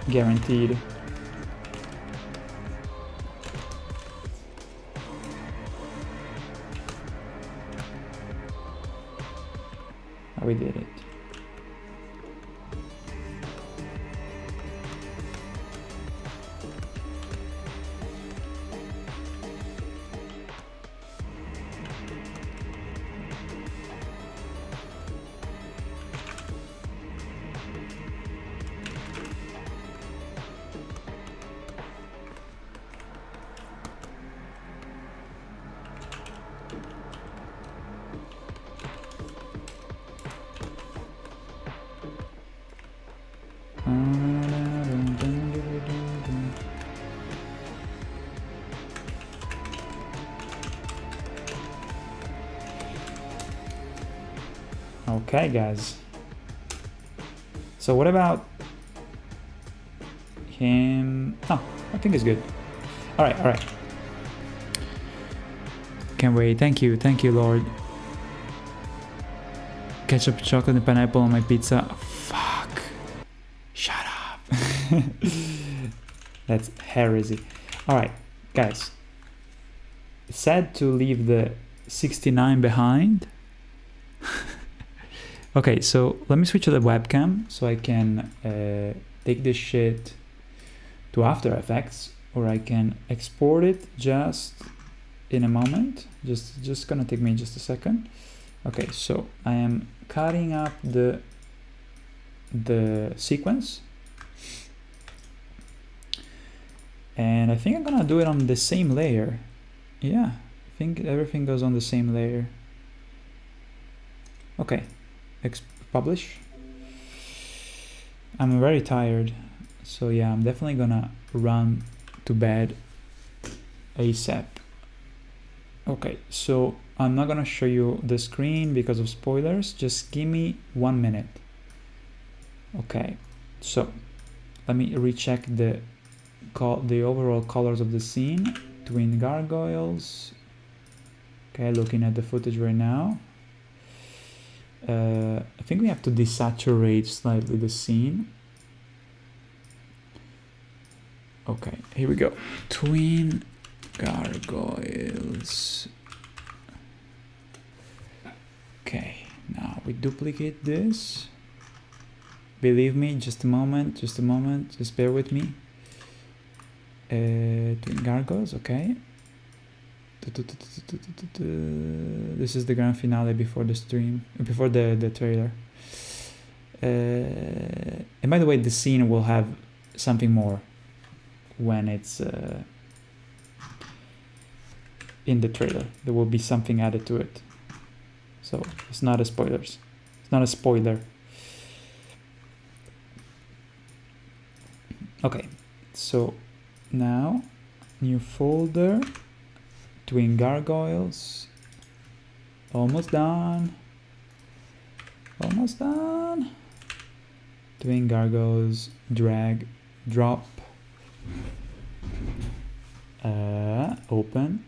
guaranteed. We did it. Okay, guys. So what about him? Oh, I think it's good. All right, all right. Can't wait. Thank you, Lord. Ketchup, chocolate, and pineapple on my pizza. Fuck. Shut up. That's heresy. All right, guys. It's sad to leave the 69 behind. Okay, so let me switch to the webcam so I can take this shit to After Effects, or I can export it just in a moment. Just gonna take me just a second. Okay, so I am cutting up the sequence, and I think I'm gonna do it on the same layer. Yeah, I think everything goes on the same layer. Okay. Publish. I'm very tired, so yeah, I'm definitely gonna run to bed ASAP. Okay, so I'm not gonna show you the screen because of spoilers. Just give me 1 minute. Okay, so let me recheck the overall colors of the scene. Twin gargoyles. Okay, looking at the footage right now. I think we have to desaturate slightly the scene. Okay, here we go. Twin gargoyles. Okay, now we duplicate this. Believe me, just a moment, just bear with me. Twin gargoyles, okay. This is the grand finale before the stream, before the trailer. And by the way, the scene will have something more when it's in the trailer. There will be something added to it. So it's not a spoilers. It's not a spoiler. Okay, so now new folder. Twin gargoyles. Almost done. Almost done. Twin gargoyles. Drag. Drop. Open.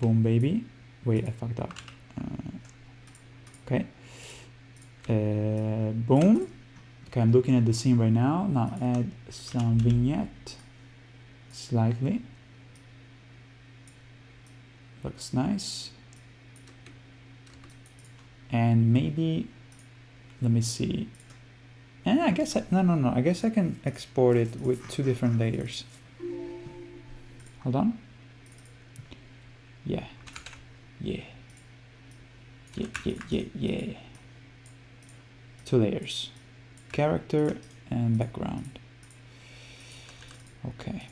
Boom, baby. Wait, I fucked up. Okay. Boom. Okay, I'm looking at the scene right now. Now add some vignette. Slightly. Looks nice. And maybe, let me see. And I guess, no. I guess I can export it with 2 different layers. Hold on. Yeah. 2 layers. Character and background. Okay.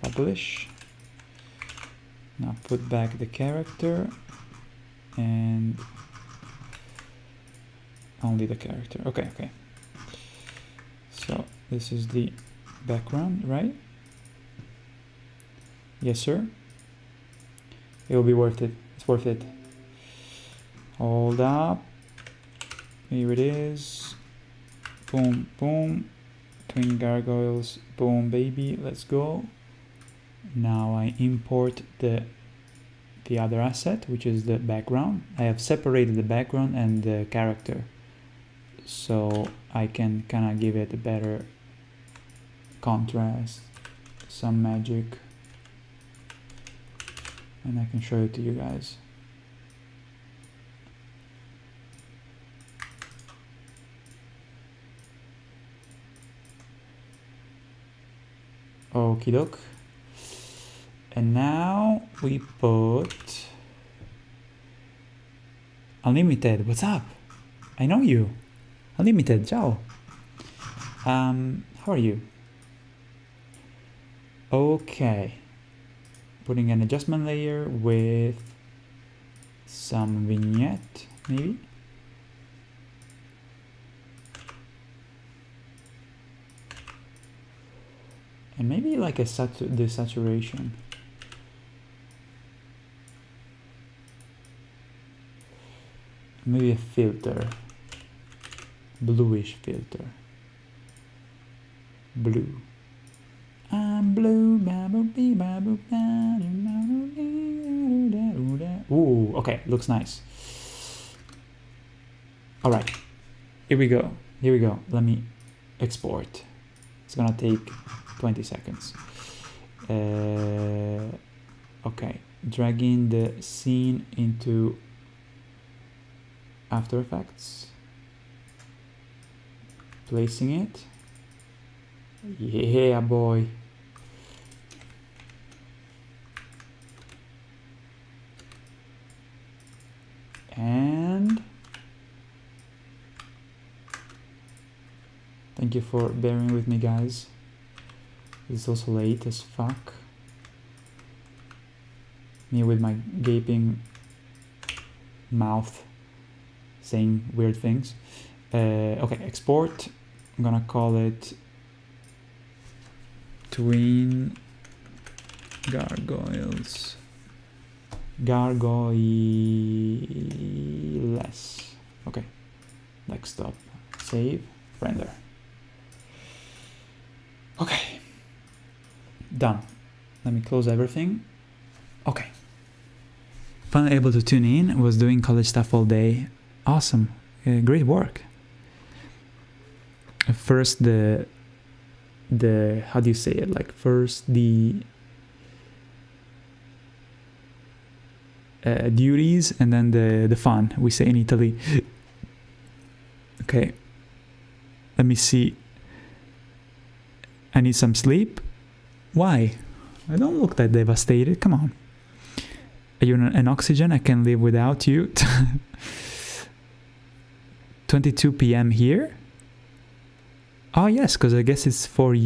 Publish. Now put back the character and only the character. Okay. So this is the background, right? Yes, sir. It will be worth it. It's worth it. Hold up. Here it is. Boom, boom. Twin gargoyles. Boom, baby. Let's go. Now I import the other asset, which is the background. I have separated the background and the character, so I can kind of give it a better contrast, some magic, and I can show it to you guys. Okie doke. And now we put Unlimited. What's up? I know you. Unlimited, ciao. How are you? Okay. Putting an adjustment layer with some vignette, maybe. And maybe like a desaturation. Maybe a filter, bluish filter, blue. I'm blue. Ooh, okay, looks nice. All right, here we go. Here we go. Let me export. It's gonna take 20 seconds. Okay, dragging the scene into After Effects, placing it. Yeah, boy. And thank you for bearing with me, guys. It's also late as fuck. Me with my gaping mouth saying weird things. Okay, export. I'm gonna call it Twin Gargoyles. Gargoyles. Okay, next up. Save, render. Okay, done. Let me close everything. Okay. Finally able to tune in. Was doing college stuff all day. Awesome. Great work. First the how do you say it? Like first the duties and then the fun, we say in Italy. Okay. Let me see. I need some sleep. Why? I don't look that devastated. Come on. Are you an oxygen? I can live without you. 22 p.m. here. Oh yes, because I guess it's 4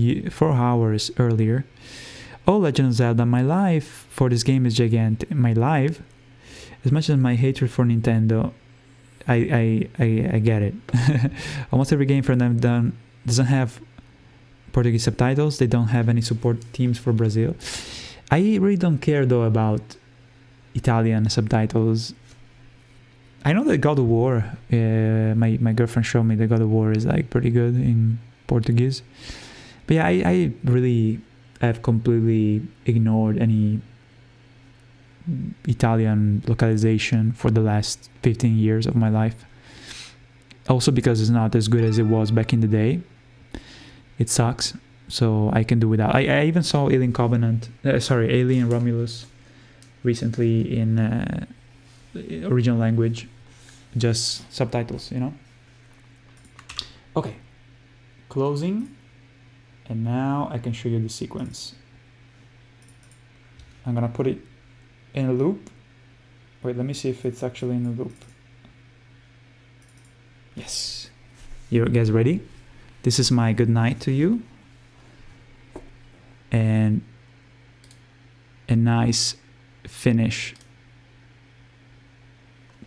hours earlier. Oh, Legend of Zelda, my life for this game is gigantic. My life, as much as my hatred for Nintendo, I get it. Almost every game from them doesn't have Portuguese subtitles. They don't have any support teams for Brazil. I really don't care though about Italian subtitles. I know that God of War, my girlfriend showed me that God of War is like pretty good in Portuguese. But yeah, I really have completely ignored any Italian localization for the last 15 years of my life. Also because it's not as good as it was back in the day. It sucks, so I can do without. I even saw Alien Romulus recently in original language, just subtitles, you know. Okay, closing, and now I can show you the sequence. I'm gonna put it in a loop. Wait, let me see if it's actually in a loop. Yes. You guys ready? This is my good night to you. And a nice finish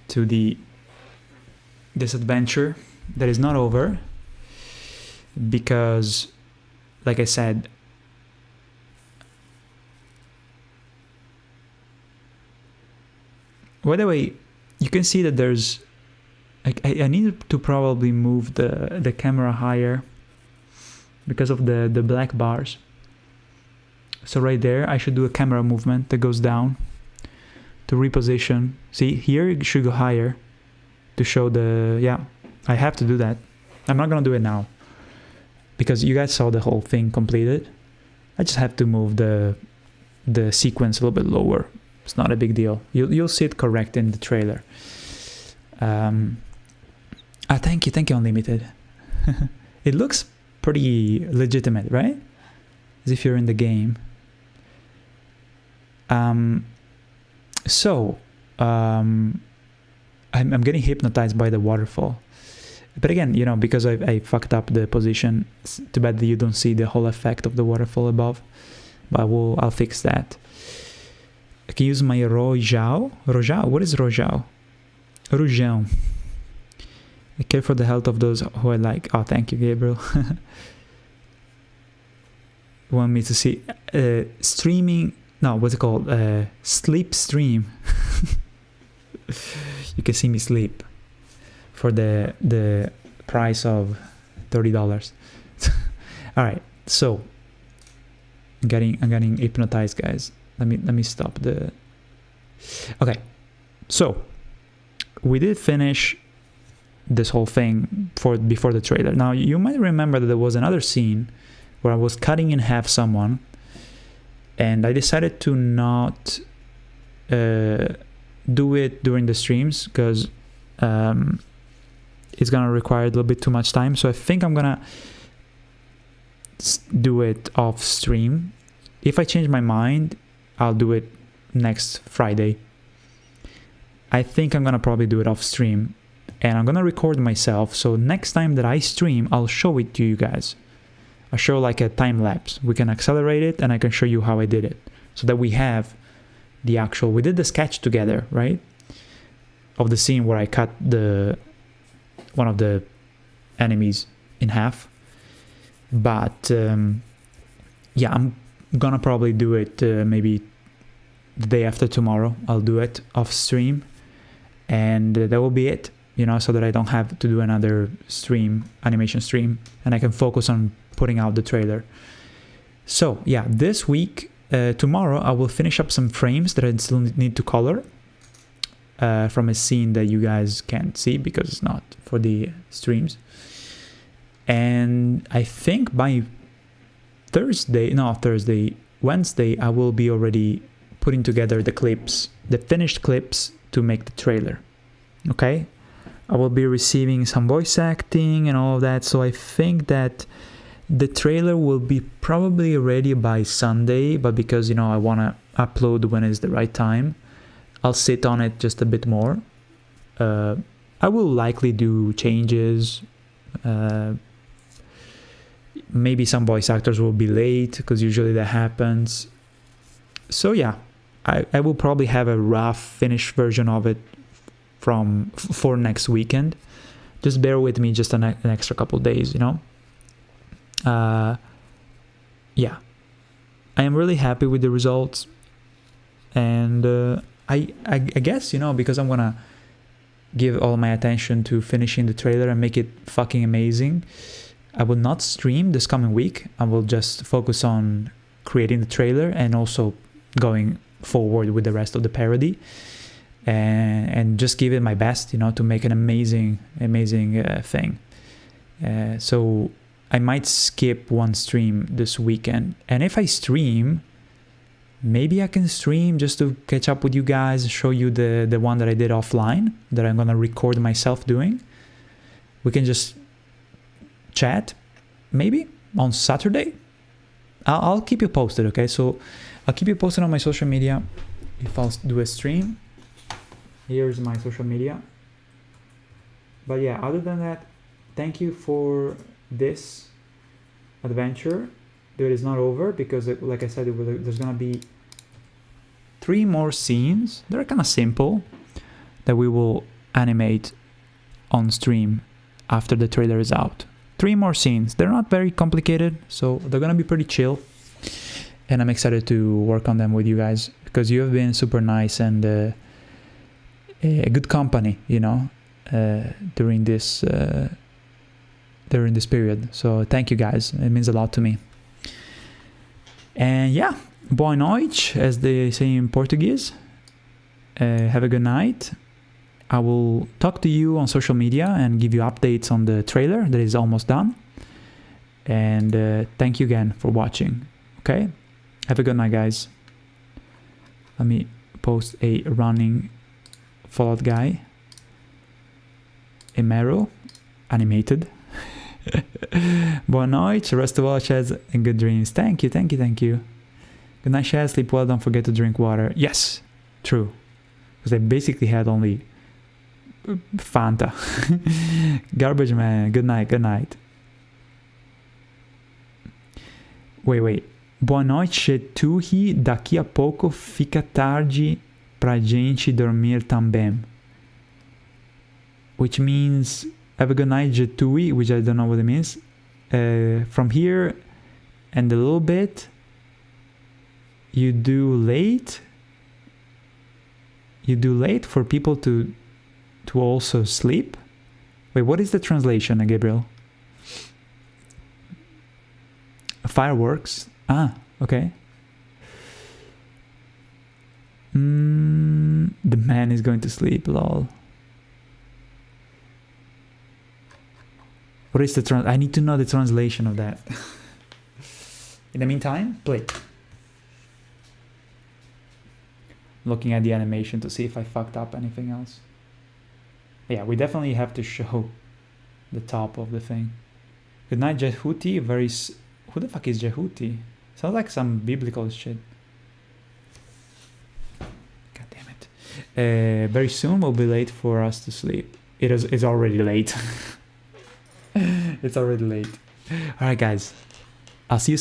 to this adventure that is not over, because like I said, by the way, you can see that there's I need to probably move the camera higher because of the black bars. So right there, I should do a camera movement that goes down to reposition. See, here it should go higher to show the, yeah, I have to do that. I'm not gonna do it now because you guys saw the whole thing completed. I just have to move the sequence a little bit lower. It's not a big deal. You'll see it correct in the trailer. Thank you, Unlimited. It looks pretty legitimate, right? As if you're in the game. I'm getting hypnotized by the waterfall. But again, you know, because I fucked up the position, it's too bad that you don't see the whole effect of the waterfall above. But I'll fix that. I can use my Rojão. Rojão? What is Rojão? Rujão. I care for the health of those who I like. Oh, thank you, Gabriel. Want me to see streaming? No, what's it called? Sleep stream. You can see me sleep for the price of $30. All right, so I'm getting hypnotized, guys. Let me stop the. Okay, so we did finish this whole thing before the trailer. Now you might remember that there was another scene where I was cutting in half someone, and I decided to not do it during the streams because it's gonna require a little bit too much time. So I think I'm gonna do it off stream. If I change my mind, I'll do it next Friday. I think I'm gonna probably do it off stream, and I'm gonna record myself, so next time that I stream, I'll show it to you guys. I'll show like a time lapse. We can accelerate it and I can show you how I did it, so that we have the actual, we did the sketch together, right? Of the scene where I cut one of the enemies in half. But yeah, I'm gonna probably do it maybe the day after tomorrow. I'll do it off stream, and that will be it, you know, so that I don't have to do another stream, animation stream, and I can focus on putting out the trailer. So yeah, this week, tomorrow, I will finish up some frames that I still need to color from a scene that you guys can't see because it's not for the streams. And I think by Wednesday, I will be already putting together the clips, the finished clips to make the trailer. Okay? I will be receiving some voice acting and all of that, so I think that the trailer will be probably ready by Sunday, but because, you know, I want to upload when is the right time, I'll sit on it just a bit more. I will likely do changes. Maybe some voice actors will be late, because usually that happens. So yeah, I will probably have a rough finished version of it for next weekend. Just bear with me just an extra couple days, you know. Yeah, I am really happy with the results, and I guess, you know, because I'm gonna give all my attention to finishing the trailer and make it fucking amazing, I will not stream this coming week. I will just focus on creating the trailer and also going forward with the rest of the parody, and just give it my best, you know, to make an amazing thing. So I might skip one stream this weekend, and if I stream, maybe I can stream just to catch up with you guys, show you the one that I did offline, that I'm gonna record myself doing. We can just chat maybe on Saturday. I'll keep you posted, okay? So I'll keep you posted on my social media if I'll do a stream. Here's my social media. But yeah, other than that, thank you for this adventure. It is not over, because like I said, there's gonna be 3 more scenes. They're kind of simple, that we will animate on stream after the trailer is out. 3 more scenes. They're not very complicated, so they're gonna be pretty chill, and I'm excited to work on them with you guys, because you have been super nice and a good company, you know. during this period. So thank you guys. It means a lot to me. And yeah, boa noite, as they say in Portuguese. Have a good night. I will talk to you on social media and give you updates on the trailer that is almost done. And thank you again for watching. Okay? Have a good night, guys. Let me post a running Fallout guy. Emero, animated. Boa noite, rest of all, Chaz, and good dreams. Thank you. Good night, Chaz. Sleep well. Don't forget to drink water. Yes, true. Because I basically had only Fanta. Garbage man. Good night. Wait. Boa noite, Turri. Daqui a pouco fica tarde pra gente dormir também. Which means have a good night, Jetui, which I don't know what it means. From here and a little bit, you do late for people to also sleep. Wait, what is the translation, Gabriel? Fireworks. Ah, okay. The man is going to sleep, lol. What is the I need to know the translation of that. In the meantime, play. Looking at the animation to see if I fucked up anything else. Yeah, we definitely have to show the top of the thing. Good night, Jehuti. Who the fuck is Jehuti? Sounds like some biblical shit. God damn it. Very soon we'll be late for us to sleep. It's already late. It's already late. Alright, guys. I'll see you soon.